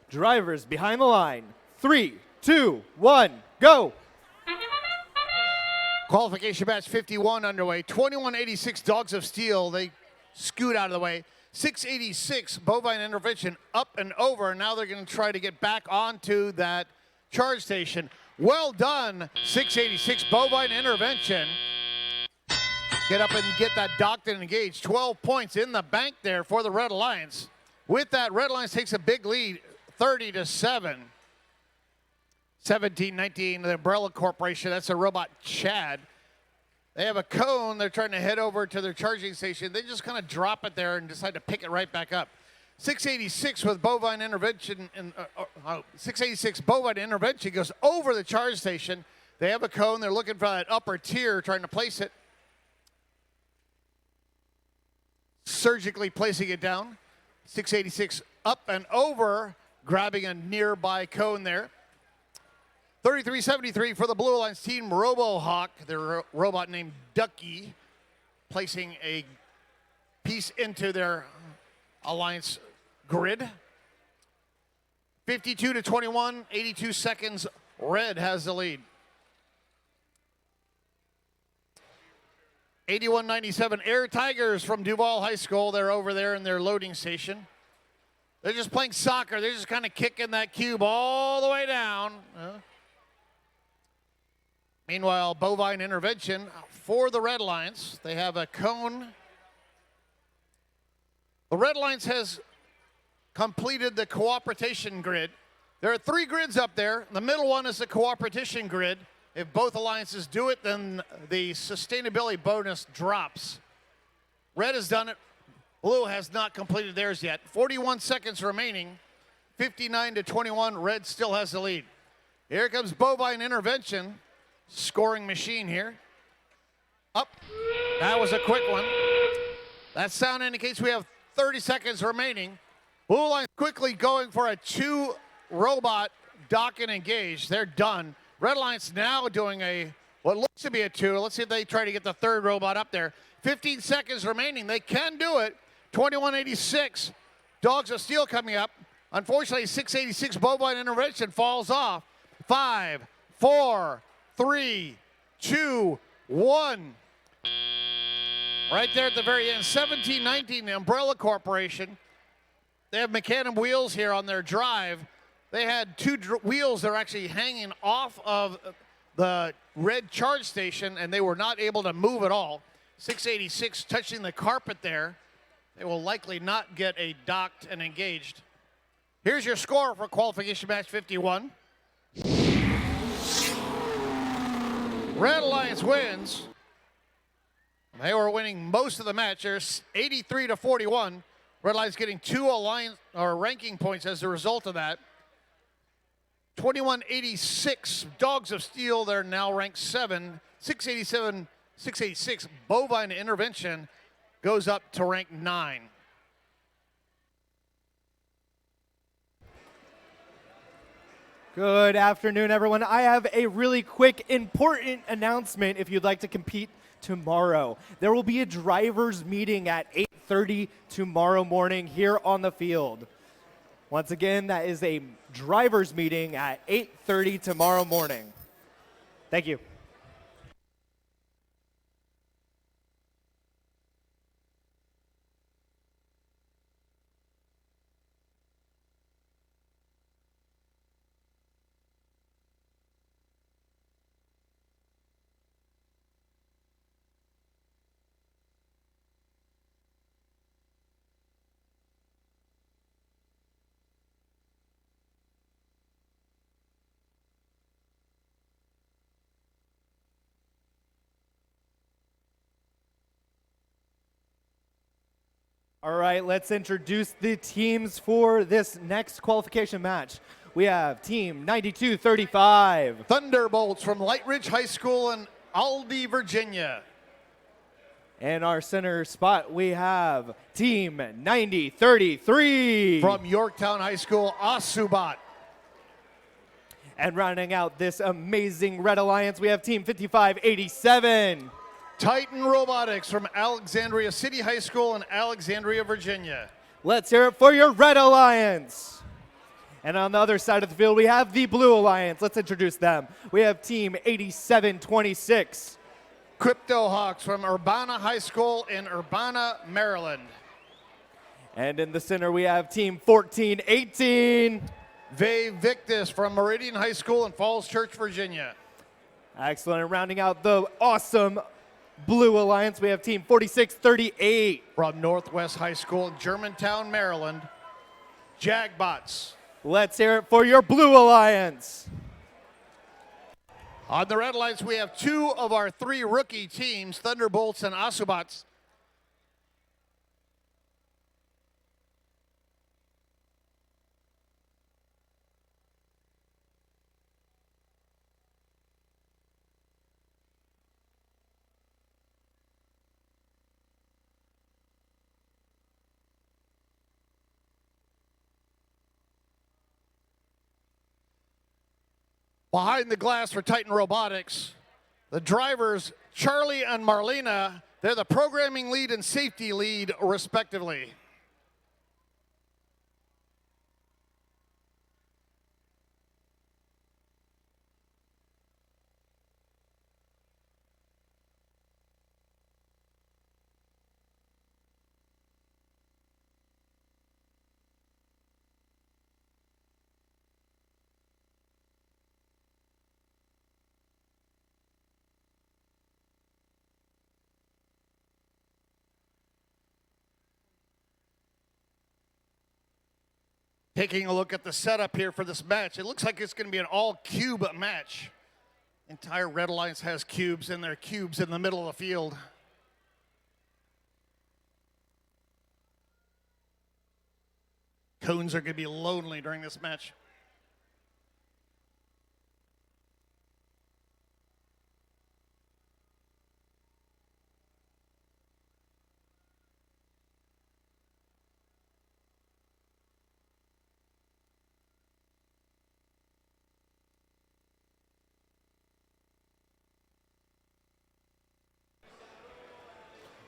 Drivers behind the line. 3, 2, 1, go. Qualification match 51 underway. 2186 Dogs of Steel. They scoot out of the way. 686 Bovine Intervention up and over. Now they're going to try to get back onto that charge station. Well done, 686 Bovine Intervention. Get up and get that docked and engaged. 12 points in the bank there for the Red Alliance. With that, Red Alliance takes a big lead, 30-7. 17-19, the Umbrella Corporation. That's a robot Chad. They have a cone. They're trying to head over to their charging station. They just kind of drop it there and decide to pick it right back up. 686 with Bovine Intervention. 686 Bovine Intervention goes over the charge station. They have a cone. They're looking for that upper tier, trying to place it. Surgically placing it down. 686 up and over, grabbing a nearby cone there. 3373 for the Blue Alliance Team RoboHawk, their robot named Ducky, placing a piece into their Alliance grid. 52-21, 82 seconds. Red has the lead. 8197 Air Tigers from Duval High School. They're over there in their loading station. They're just playing soccer. They're just kind of kicking that cube all the way down. Meanwhile, Bovine Intervention for the Red Alliance. They have a cone. The Red Alliance has completed the cooperation grid. There are 3 grids up there. The middle one is the cooperation grid. If both alliances do it, then the sustainability bonus drops. Red has done it. Blue has not completed theirs yet. 41 seconds remaining. 59-21. Red still has the lead. Here comes Bovine Intervention. Scoring machine here. Up. That was a quick one. That sound indicates we have 30 seconds remaining. Blue line quickly going for a 2 robot dock and engage. They're done. Red Alliance now doing a what looks to be a 2. Let's see if they try to get the 3rd robot up there. 15 seconds remaining. They can do it. 2186. Dogs of Steel coming up. Unfortunately, 686 Bovine Intervention falls off. 5, 4, 3, 2, 1. Right there at the very end, 1719, the Umbrella Corporation. They have Mecanum wheels here on their drive. They had 2 wheels that are actually hanging off of the red charge station, and they were not able to move at all. 686 touching the carpet there. They will likely not get a docked and engaged. Here's your score for qualification match 51. Red Alliance wins. They were winning most of the match. There's 83-41. Red Alliance getting 2 alliance or ranking points as a result of that. 2186 Dogs of Steel. They're now ranked 7. 687, 686 Bovine Intervention goes up to rank 9. Good afternoon, everyone. I have a really quick, important announcement if you'd like to compete tomorrow. There will be a driver's meeting at 8:30 tomorrow morning here on the field. Once again, that is a driver's meeting at 8:30 tomorrow morning. Thank you. All right, let's introduce the teams for this next qualification match. We have Team 9235. Thunderbolts from Light Ridge High School in Aldie, Virginia. In our center spot, we have Team 9033. From Yorktown High School, Asubat. And rounding out this amazing Red Alliance, we have Team 5587. Titan Robotics from Alexandria City High School in Alexandria, Virginia. Let's hear it for your Red Alliance. And on the other side of the field, we have the Blue Alliance. Let's introduce them. We have Team 8726. Crypto Hawks from Urbana High School in Urbana, Maryland. And in the center, we have Team 1418. Ve Victus from Meridian High School in Falls Church, Virginia. Excellent. And rounding out the awesome Blue Alliance, we have Team 4638. From Northwest High School in Germantown, Maryland, Jagbots. Let's hear it for your Blue Alliance. On the Red Alliance, we have two of our three rookie teams, Thunderbolts and Asubots. Behind the glass for Titan Robotics, the drivers, Charlie and Marlena, they're the programming lead and safety lead, respectively. Taking a look at the setup here for this match, it looks like it's going to be an all-cube match. Entire Red Alliance has cubes, and there are cubes in the middle of the field. Cones are going to be lonely during this match.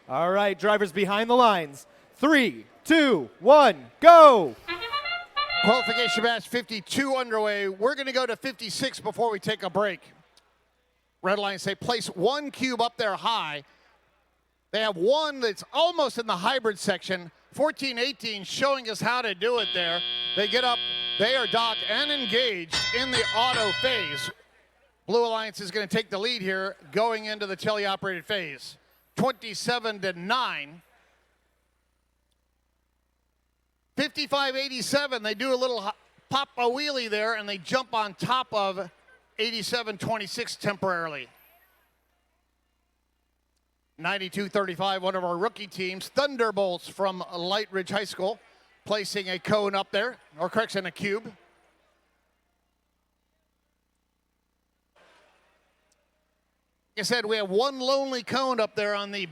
All right, drivers behind the lines. 3, 2, 1, go! Qualification match 52 underway. We're going to go to 56 before we take a break. Red Alliance, they place one cube up there high. They have one that's almost in the hybrid section. 14-18 showing us how to do it there. They get up, they are docked and engaged in the auto phase. Blue Alliance is going to take the lead here going into the teleoperated phase. 27-9. 55-87, they do a little pop a wheelie there, and they jump on top of 87-26 temporarily. 92-35, one of our rookie teams, Thunderbolts from Light Ridge High School, placing a cone up there, or correction, a cube. Like I said, we have one lonely cone up there on the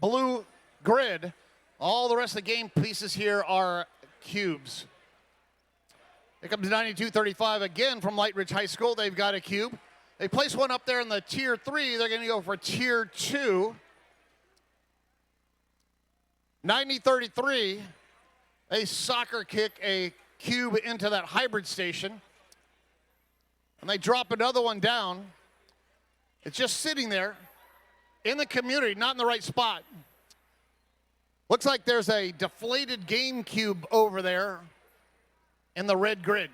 blue grid. All the rest of the game pieces here are cubes. Here comes 92-35 again from Light Ridge High School. They've got a cube. They place one up there in the tier 3. They're going to go for tier 2. 90-33, a soccer kick, a cube into that hybrid station. And they drop another one down. It's just sitting there in the community, not in the right spot. Looks like there's a deflated game cube over there in the red grid.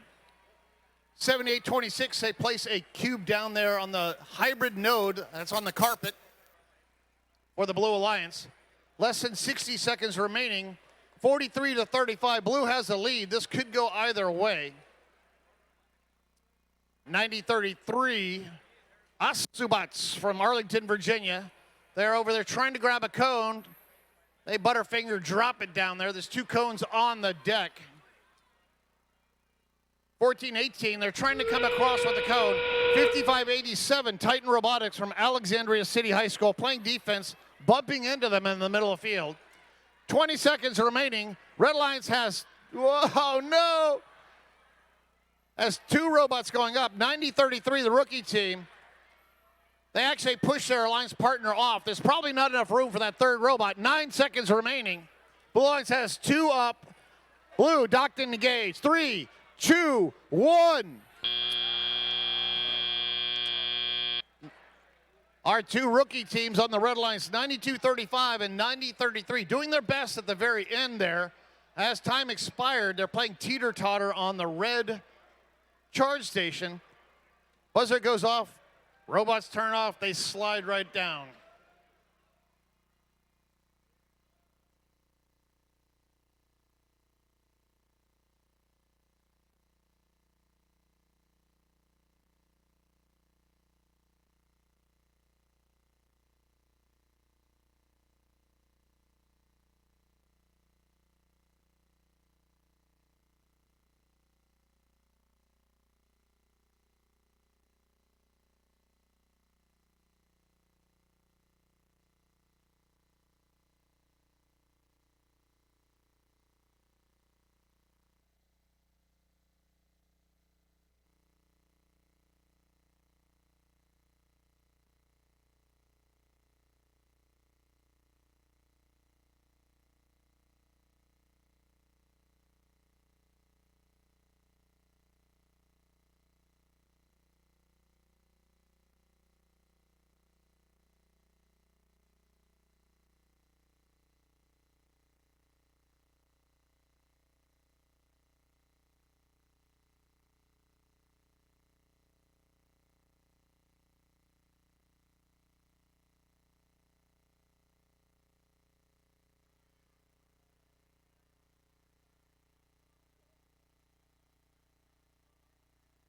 7826, they place a cube down there on the hybrid node that's on the carpet for the Blue Alliance. Less than 60 seconds remaining. 43-35, Blue has the lead. This could go either way. 90-33, Asubats from Arlington, Virginia. They're over there trying to grab a cone. They butterfinger drop it down there. There's 2 cones on the deck. 14-18, they're trying to come across with the cone. 55-87, Titan Robotics from Alexandria City High School playing defense, bumping into them in the middle of the field. 20 seconds remaining. Red Alliance has, whoa, no! Has 2 robots going up. 90-33, the rookie team. They actually push their alliance partner off. There's probably not enough room for that third robot. 9 seconds remaining. Blue Alliance has 2 up. Blue docked and engaged. 3, 2, 1. Our 2 rookie teams on the Red Alliance, 92-35 and 90-33, doing their best at the very end there. As time expired, they're playing teeter-totter on the red charge station. Buzzer goes off. Robots turn off. They slide right down.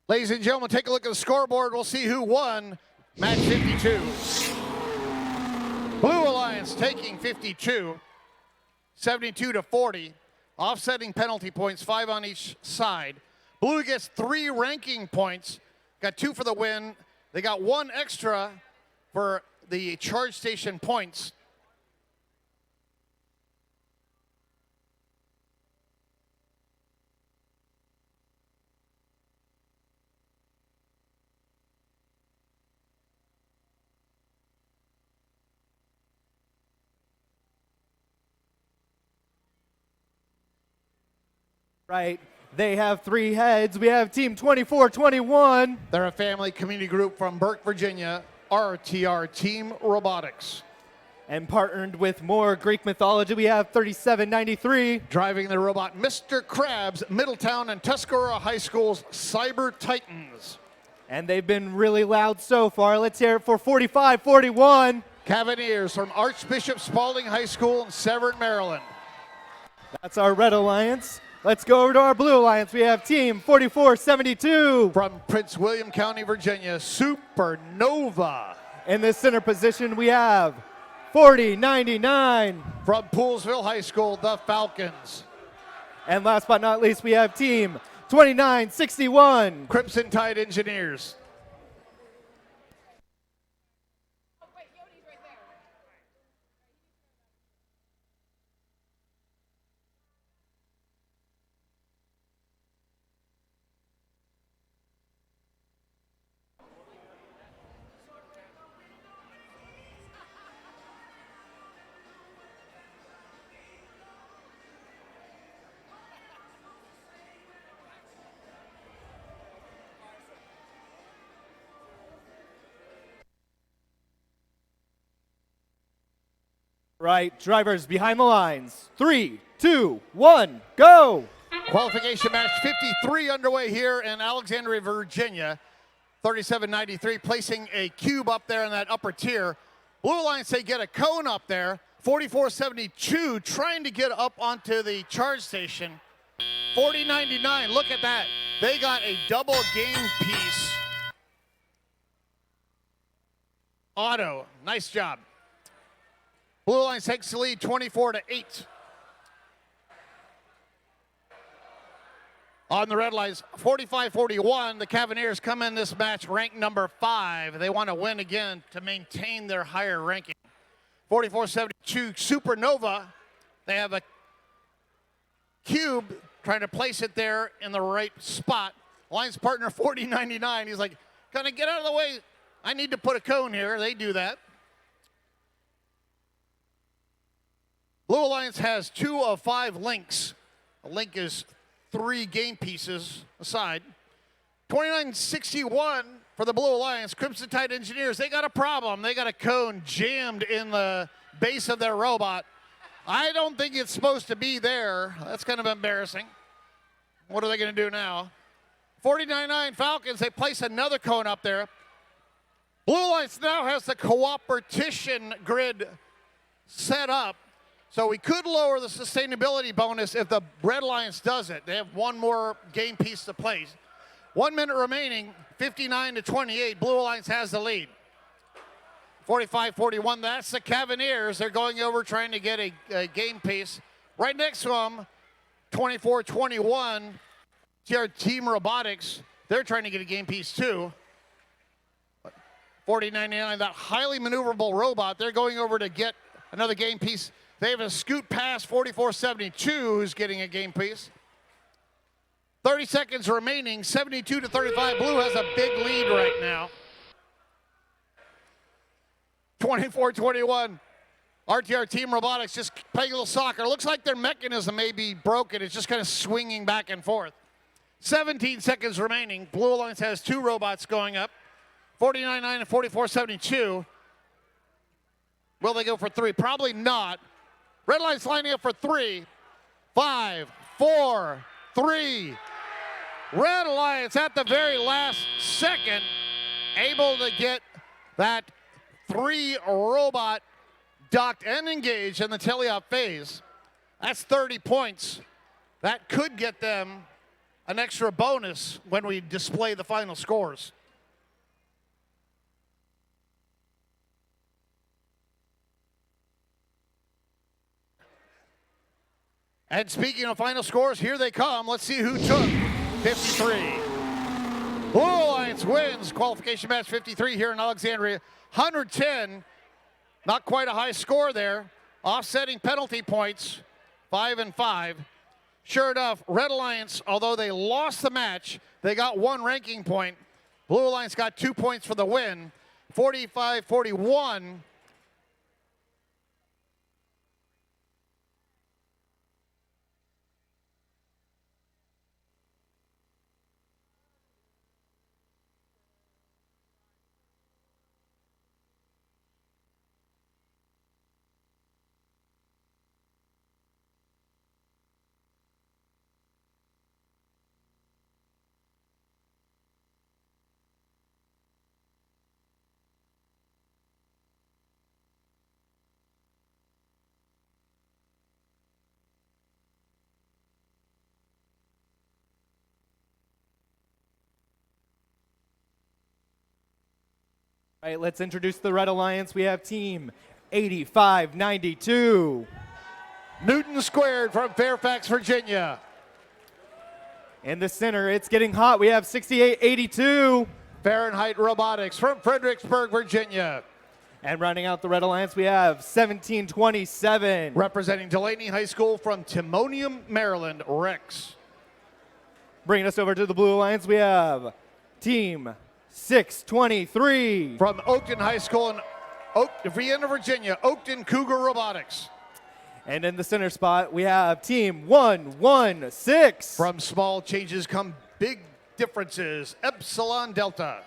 Ladies and gentlemen, take a look at the scoreboard. We'll see who won match 52. Blue Alliance taking 52, 72-40, offsetting penalty points, 5 on each side. Blue gets 3 ranking points, got 2 for the win. They got 1 extra for the charge station points. Right. They have 3 heads. We have team 2421. They're a family community group from Burke, Virginia, RTR Team Robotics. And partnered with more Greek mythology, we have 3793. Driving the robot, Mr. Krabs, Middletown and Tuscarora High School's Cyber Titans. And they've been really loud so far. Let's hear it for 4541. Cavaliers from Archbishop Spalding High School in Severn, Maryland. That's our Red Alliance. Let's go over to our Blue Alliance. We have team 4472. From Prince William County, Virginia, Supernova. In the center position, we have 4099. From Poolsville High School, the Falcons. And last but not least, we have team 2961. Crimson Tide Engineers. Right, drivers behind the lines. 3, 2, 1, go! Qualification match 53 underway here in Alexandria, Virginia. 37.93, placing a cube up there in that upper tier. Blue Alliance, they get a cone up there. 44.72, trying to get up onto the charge station. 40.99, look at that. They got a double game piece. Auto, nice job. Blue Alliance takes the lead 24-8. On the red lines, 45-41, the Cavaliers come in this match ranked number 5. They want to win again to maintain their higher ranking. 44-72, Supernova, they have a cube trying to place it there in the right spot. Alliance partner 40.99, he's like, kind of get out of the way. I need to put a cone here. They do that. Blue Alliance has 2 of 5 links. A link is 3 game pieces aside. 29.61 for the Blue Alliance. Crimson Tide Engineers, they got a problem. They got a cone jammed in the base of their robot. I don't think it's supposed to be there. That's kind of embarrassing. What are they going to do now? 49.9 Falcons, they place another cone up there. Blue Alliance now has the cooperation grid set up. So we could lower the sustainability bonus if the Red Alliance does it. They have 1 more game piece to place. 1 minute remaining, 59-28. Blue Alliance has the lead. 45-41, that's the Cavaliers. They're going over trying to get a game piece. Right next to them, 24-21, Team Robotics. They're trying to get a game piece too. 40.99, that highly maneuverable robot. They're going over to get another game piece. They have a scoot past 44.72, who's getting a game piece. 30 seconds remaining, 72-35. Blue has a big lead right now. 24-21. RTR Team Robotics just playing a little soccer. It looks like their mechanism may be broken. It's just kind of swinging back and forth. 17 seconds remaining. Blue Alliance has 2 robots going up. 49.9 and 44.72. Will they go for 3? Probably not. Red Alliance lining up for 3, 5, 4, 3. Red Alliance at the very last second able to get that 3 robot docked and engaged in the teleop phase. That's 30 points. That could get them an extra bonus when we display the final scores. And speaking of final scores, here they come. Let's see who took 53. Blue Alliance wins qualification match 53 here in Alexandria. 110, not quite a high score there. Offsetting penalty points, 5 and 5. Sure enough, Red Alliance, although they lost the match, they got 1 ranking point. Blue Alliance got 2 points for the win, 45-41. All right, let's introduce the Red Alliance. We have team 8592. Newton Squared from Fairfax, Virginia. In the center, it's getting hot. We have 6882. Fahrenheit Robotics from Fredericksburg, Virginia. And rounding out the Red Alliance, we have 1727. Representing Delaney High School from Timonium, Maryland, Rex. Bringing us over to the Blue Alliance, we have team 623. From Oakton High School in Vienna, Virginia, Oakton Cougar Robotics. And in the center spot, we have team 116. From small changes come big differences, Epsilon Delta.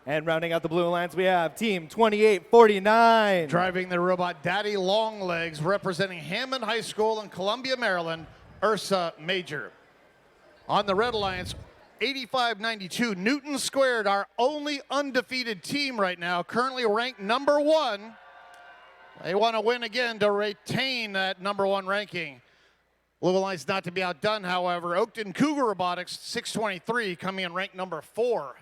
And rounding out the Blue Alliance, we have Team 2849. Driving the robot Daddy Longlegs, representing Hammond High School in Columbia, Maryland, Ursa Major. On the Red Alliance, 8592 Newton Squared, our only undefeated team right now, currently ranked number 1. They want to win again to retain that number 1 ranking. Blue Alliance not to be outdone, however. Oakton Cougar Robotics, 623, coming in ranked number 4.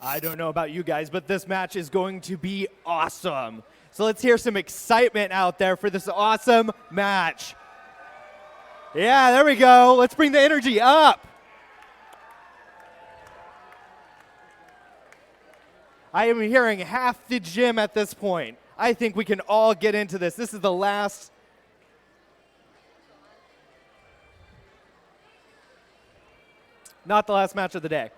I don't know about you guys, but this match is going to be awesome. So let's hear some excitement out there for this awesome match. Yeah, there we go. Let's bring the energy up. I am hearing half the gym at this point. I think we can all get into this. This is the last. Not the last match of the day.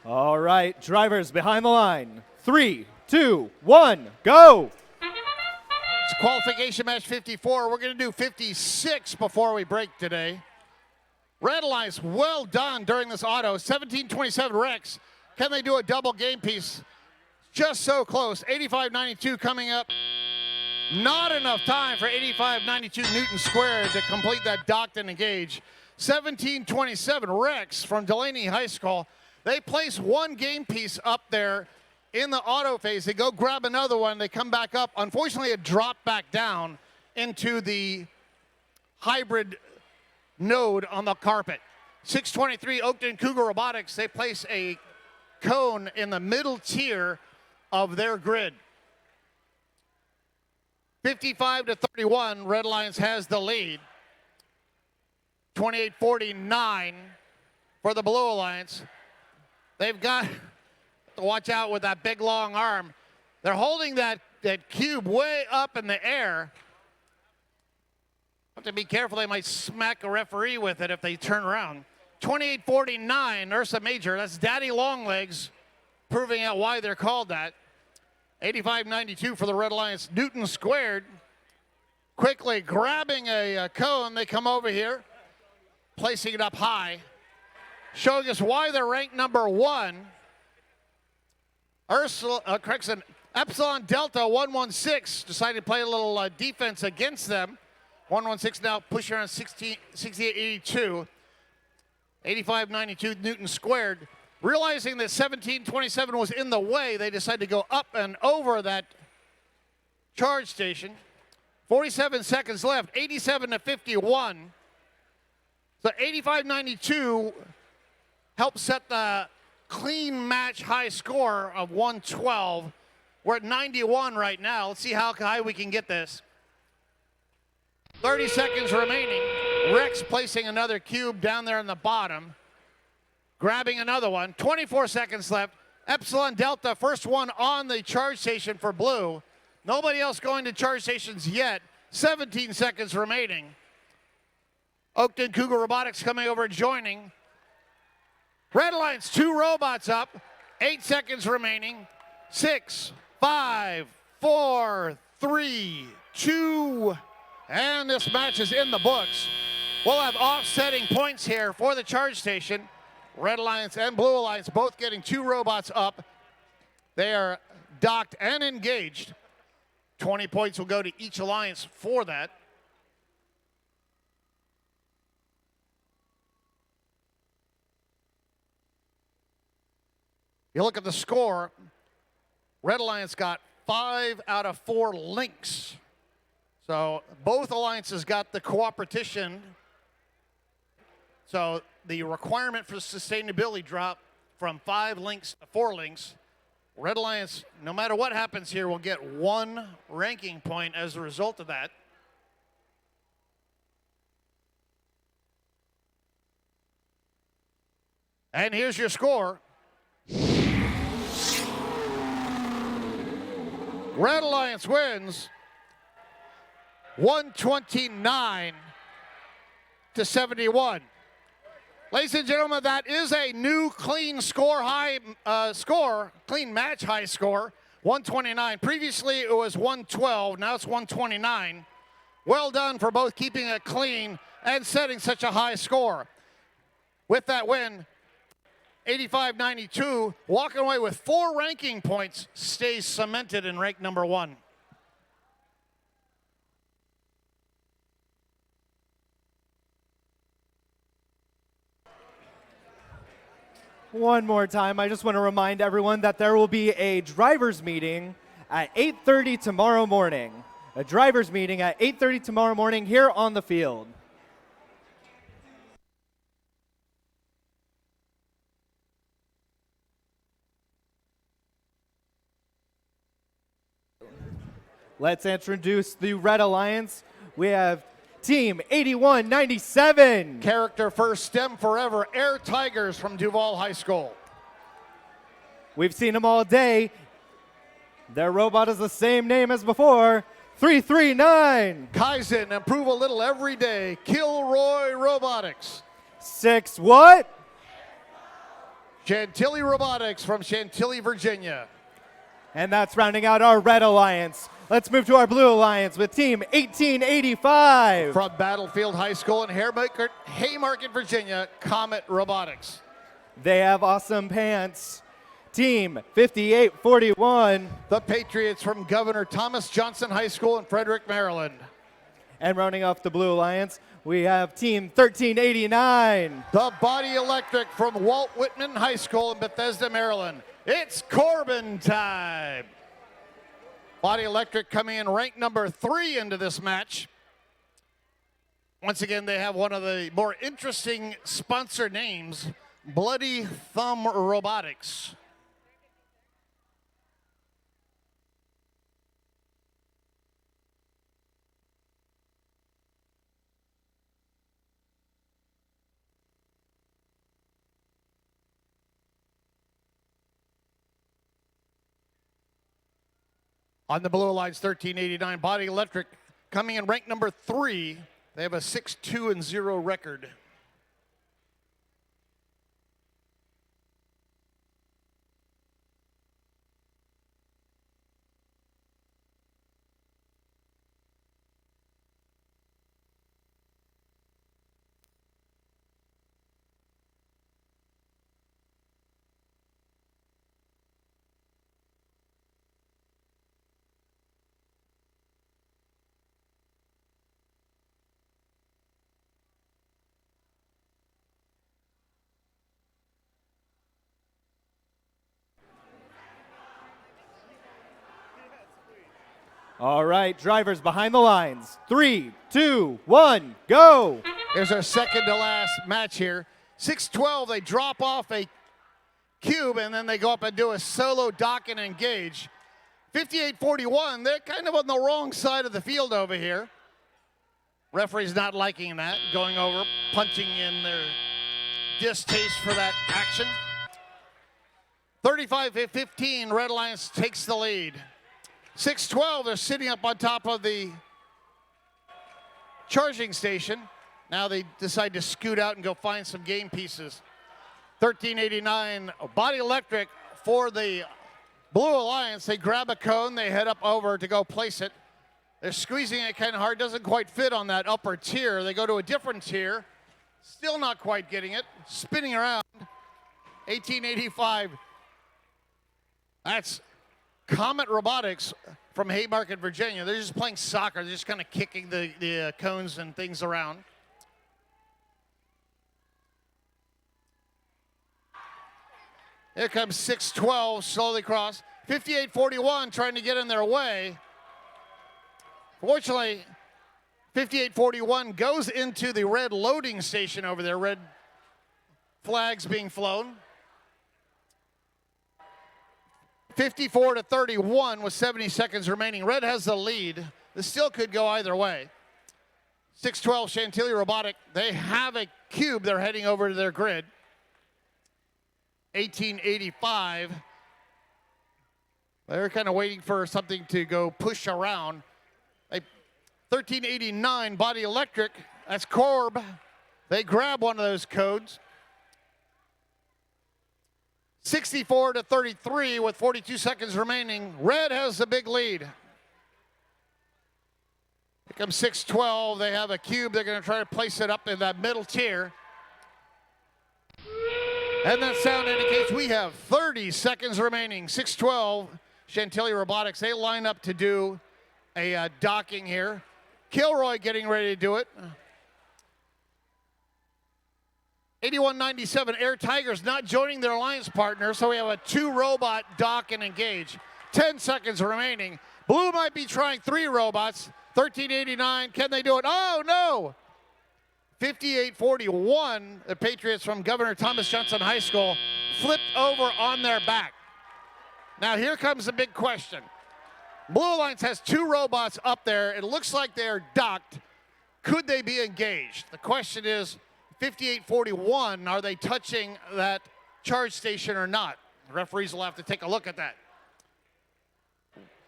All right, drivers behind the line. 3, 2, 1, go. It's qualification match 54. We're going to do 56 before we break today. Red Alliance, well done during this auto. 1727 Rex. Can they do a double game piece? Just so close. 8592 coming up. Not enough time for 8592 Newton Squared to complete that docked and engage. 1727 Rex from Delaney High School. They place one game piece up there in the auto phase. They go grab another one. They come back up. Unfortunately, it dropped back down into the hybrid node on the carpet. 623 Oakton Cougar Robotics. They place a cone in the middle tier of their grid. 55-31, Red Alliance has the lead. 28-49 for the Blue Alliance. They've got to watch out with that big long arm. They're holding that cube way up in the air. Have to be careful, they might smack a referee with it if they turn around. 28-49, Ursa Major, that's Daddy Longlegs, proving out why they're called that. 85-92 for the Red Alliance. Newton Squared quickly grabbing a cone. They come over here, placing it up high, showing us why they're ranked number 1. Epsilon Delta 116 decided to play a little defense against them. 116 now pushing around 68-82. 85-92 Newton Squared. Realizing that 1727 was in the way, they decided to go up and over that charge station. 47 seconds left, 87-51. So 85-92 helped set the clean match high score of 112. We're at 91 right now. Let's see how high we can get this. 30 seconds remaining. Rex placing another cube down there in the bottom. Grabbing another one. 24 seconds left. Epsilon Delta, first one on the charge station for blue. Nobody else going to charge stations yet. 17 seconds remaining. Oakton Cougar Robotics coming over and joining. Red Alliance, 2 robots up. 8 seconds remaining. 6, 5, 4, 3, 2, and this match is in the books. We'll have offsetting points here for the charge station. Red Alliance and Blue Alliance both getting 2 robots up. They are docked and engaged. 20 points will go to each alliance for that. You look at the score, Red Alliance got 5 out of 4 links. So both alliances got the cooperation. So the requirement for sustainability dropped from 5 links to 4 links. Red Alliance, no matter what happens here, will get 1 ranking point as a result of that. And here's your score. Red Alliance wins 129-71. Ladies and gentlemen, that is a new clean score high clean match high score, 129. Previously it was 112, now it's 129. Well done for both keeping it clean and setting such a high score. With that win, 85-92, walking away with 4 ranking points, stays cemented in rank number 1. One more time, I just want to remind everyone that there will be a driver's meeting at 8:30 tomorrow morning. A driver's meeting at 8:30 tomorrow morning here on the field. Let's introduce the Red Alliance. We have Team 8197. Character first, STEM forever, Air Tigers from Duval High School. We've seen them all day. Their robot is the same name as before, 339. Kaizen, improve a little every day, Kilroy Robotics. 6 what? Chantilly Robotics from Chantilly, Virginia. And that's rounding out our Red Alliance. Let's move to our Blue Alliance with Team 1885. From Battlefield High School in Haymarket, Virginia, Comet Robotics. They have awesome pants. Team 5841. The Patriots from Governor Thomas Johnson High School in Frederick, Maryland. And rounding off the Blue Alliance, we have Team 1389. The Body Electric from Walt Whitman High School in Bethesda, Maryland. It's Corbin time. Body Electric coming in ranked number 3 into this match. Once again, they have one of the more interesting sponsor names, Bloody Thumb Robotics. On the Blue Alliance 1389, Body Electric coming in ranked number 3. They have a 6-2-0 record. All right, drivers behind the lines. 3, 2, 1, go. There's our second to last match here. 6-12, they drop off a cube and then they go up and do a solo dock and engage. 58-41, they're kind of on the wrong side of the field over here. Referee's not liking that, going over, punching in their distaste for that action. 35-15, Red Alliance takes the lead. 6-12, they're sitting up on top of the charging station. Now they decide to scoot out and go find some game pieces. 1389, Body Electric for the Blue Alliance. They grab a cone, they head up over to go place it. They're squeezing it kind of hard, doesn't quite fit on that upper tier. They go to a different tier, still not quite getting it, spinning around. 1885, that's Comet Robotics from Haymarket, Virginia. They're just playing soccer. They're just kind of kicking the cones and things around. Here comes 6-12, slowly cross. 58-41 trying to get in their way. Fortunately, 58-41 goes into the red loading station over there. Red flags being flown. 54-31 with 70 seconds remaining. Red has the lead. This still could go either way. 6-12 Chantilly Robotic. They have a cube. They're heading over to their grid. 1885. They're kind of waiting for something to go push around. 1389 Body Electric. That's Corb. They grab one of those codes. 64-33 with 42 seconds remaining. Red has the big lead. Here comes 6-12. They have a cube. They're going to try to place it up in that middle tier. And that sound indicates we have 30 seconds remaining. 6-12 Chantilly Robotics. They line up to do a docking here. Kilroy getting ready to do it. 8197 Air Tigers not joining their alliance partner, so we have a 2-robot dock and engage. 10 seconds remaining. Blue might be trying 3 robots. 1389, can they do it? Oh, no! 58-41, the Patriots from Governor Thomas Johnson High School flipped over on their back. Now here comes the big question. Blue Alliance has 2 robots up there. It looks like they're docked. Could they be engaged? The question is, 58-41, are they touching that charge station or not? The referees will have to take a look at that.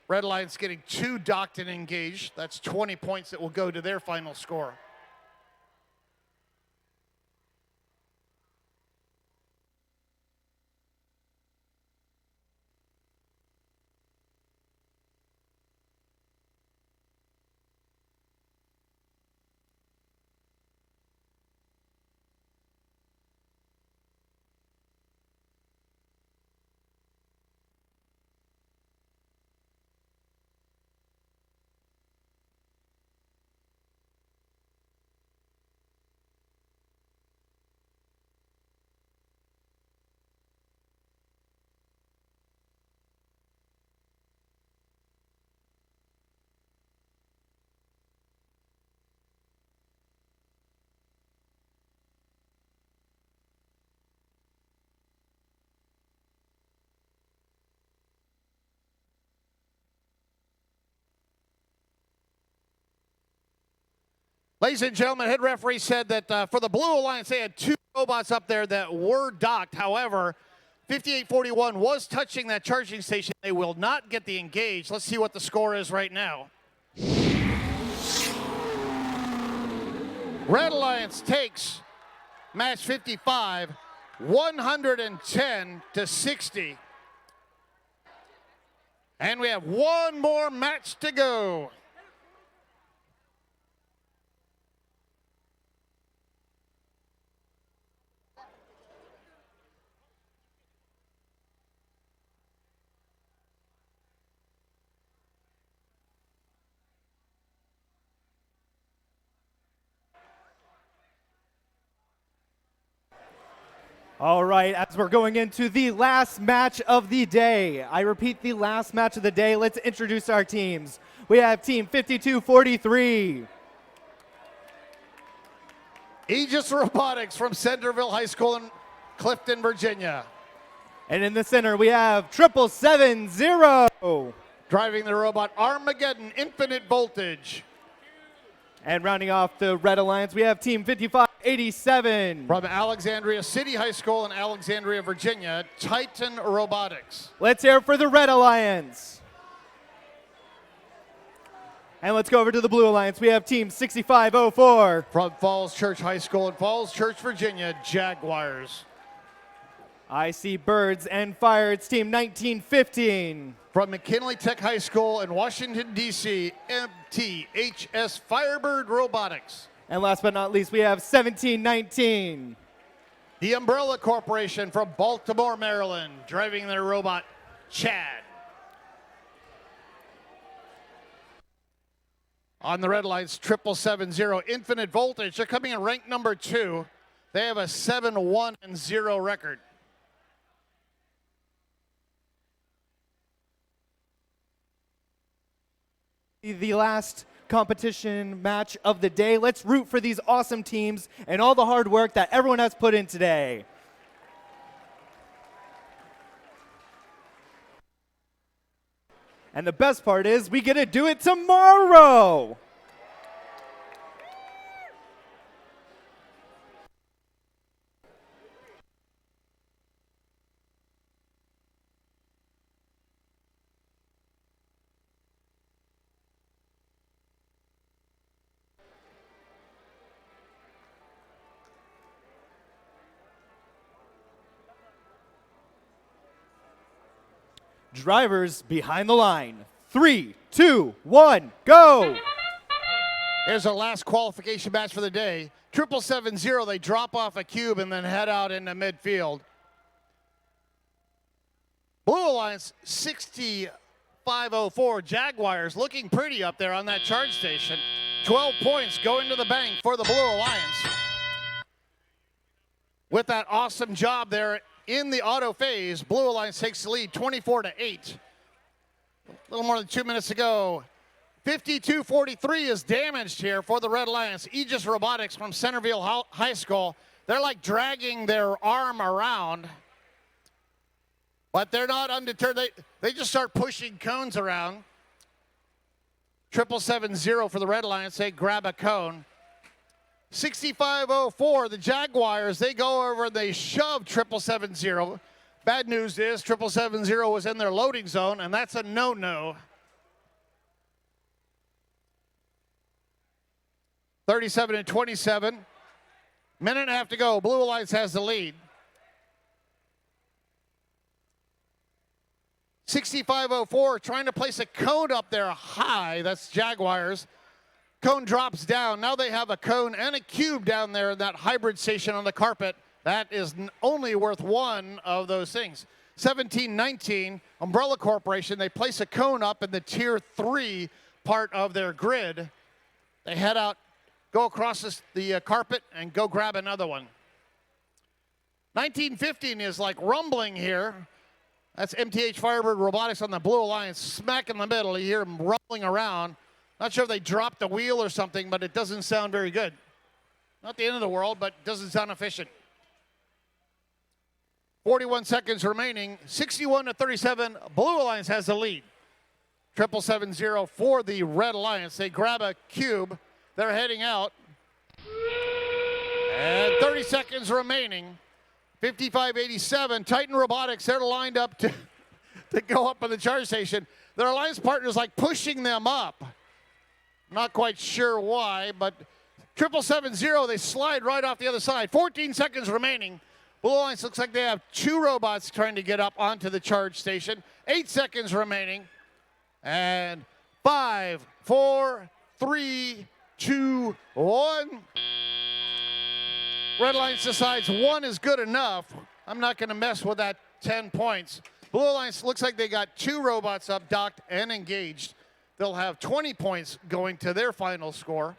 Red Alliance getting 2 docked and engaged. That's 20 points that will go to their final score. Ladies and gentlemen, head referee said that for the Blue Alliance, they had 2 robots up there that were docked. However, 5841 was touching that charging station. They will not get the engage. Let's see what the score is right now. Red Alliance takes match 55, 110 to 60. And we have one more match to go. All right, as we're going into the last match of the day, I repeat, the last match of the day, let's introduce our teams. We have Team 5243. Aegis Robotics from Centerville High School in Clifton, Virginia. And in the center, we have 7770. Driving the robot, Armageddon Infinite Voltage. And rounding off the Red Alliance, we have Team 5587. From Alexandria City High School in Alexandria, Virginia, Titan Robotics. Let's hear it for the Red Alliance. And let's go over to the Blue Alliance. We have Team 6504. From Falls Church High School in Falls Church, Virginia, Jaguars. I see birds and fire. It's Team 1915. From McKinley Tech High School in Washington, D.C., MTHS Firebird Robotics. And last but not least, we have 1719. The Umbrella Corporation from Baltimore, Maryland, driving their robot, Chad. On the Red Alliance, 7770 Infinite Voltage. They're coming in rank number 2. They have a 7-1-0 record. The last competition match of the day. Let's root for these awesome teams and all the hard work that everyone has put in today. And the best part is we get to do it tomorrow. Drivers behind the line. 3, 2, 1, go! Here's our last qualification match for the day. 7770, they drop off a cube and then head out into midfield. Blue Alliance, 6504, Jaguars looking pretty up there on that charge station. 12 points going to the bank for the Blue Alliance. With that awesome job there in the auto phase, Blue Alliance takes the lead 24-8. A little more than 2 minutes to go. 5243 is damaged here for the Red Alliance. Aegis Robotics from Centerville High School. They're like dragging their arm around, but they're not undeterred. They just start pushing cones around. 7770 for the Red Alliance. They grab a cone. 6504, the Jaguars, they go over and they shove 7770. Bad news is 7770 was in their loading zone, and that's a no-no. 37-27. Minute and a half to go. Blue Alliance has the lead. 6504 trying to place a cone up there high. That's Jaguars. Cone drops down. Now they have a cone and a cube down there in that hybrid station on the carpet. That is only worth one of those things. 1719, Umbrella Corporation, they place a cone up in the tier 3 part of their grid. They head out, go across the carpet, and go grab another one. 1915 is like rumbling here. That's MTH Firebird Robotics on the Blue Alliance, smack in the middle. You hear them rumbling around. Not sure if they dropped a wheel or something, but it doesn't sound very good. Not the end of the world, but doesn't sound efficient. 41 seconds remaining, 61-37. Blue Alliance has the lead. 7770 for the Red Alliance. They grab a cube. They're heading out. And 30 seconds remaining. 5587, Titan Robotics, they're lined up to go up on the charge station. Their alliance partner's like pushing them up. Not quite sure why, but 770, they slide right off the other side. 14 seconds remaining. Blue Alliance looks like they have 2 robots trying to get up onto the charge station. 8 seconds remaining. And 5, 4, 3, 2, 1. Red Alliance decides 1 is good enough. I'm not going to mess with that 10 points. Blue Alliance looks like they got 2 robots up, docked, and engaged. They'll have 20 points going to their final score.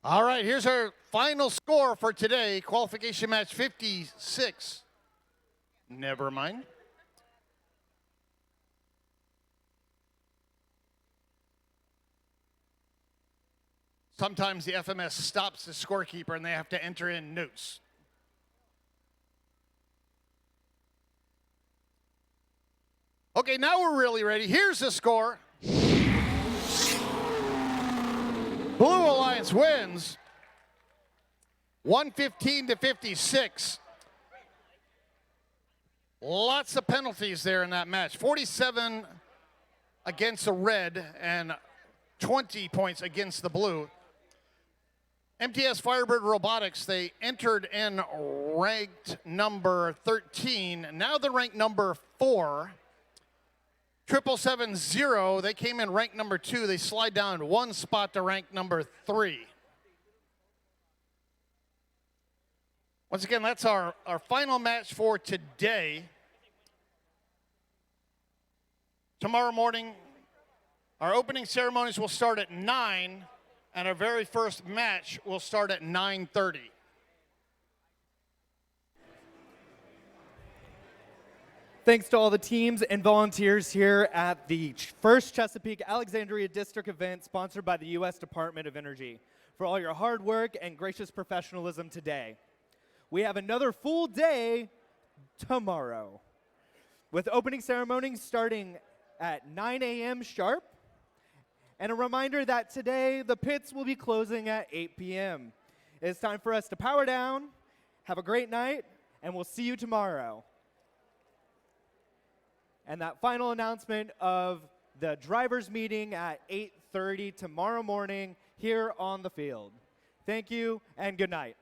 All right, here's our final score for today. Qualification match 56. Never mind. Sometimes the FMS stops the scorekeeper and they have to enter in notes. Okay, now we're really ready. Here's the score. Blue Alliance wins 115-56. Lots of penalties there in that match. 47 against the red and 20 points against the blue. MTS Firebird Robotics, they entered in ranked number 13. Now they're ranked number 4. 770, they came in ranked number 2. They slide down 1 spot to rank number 3. Once again, that's our final match for today. Tomorrow morning, our opening ceremonies will start at 9, and our very first match will start at 9:30. Thanks to all the teams and volunteers here at the first Chesapeake Alexandria District event sponsored by the U.S. Department of Energy for all your hard work and gracious professionalism today. We have another full day tomorrow with opening ceremonies starting at 9 a.m. sharp. And a reminder that today the pits will be closing at 8 p.m. It's time for us to power down, have a great night, and we'll see you tomorrow. And that final announcement of the drivers' meeting at 8:30 tomorrow morning here on the field. Thank you and good night.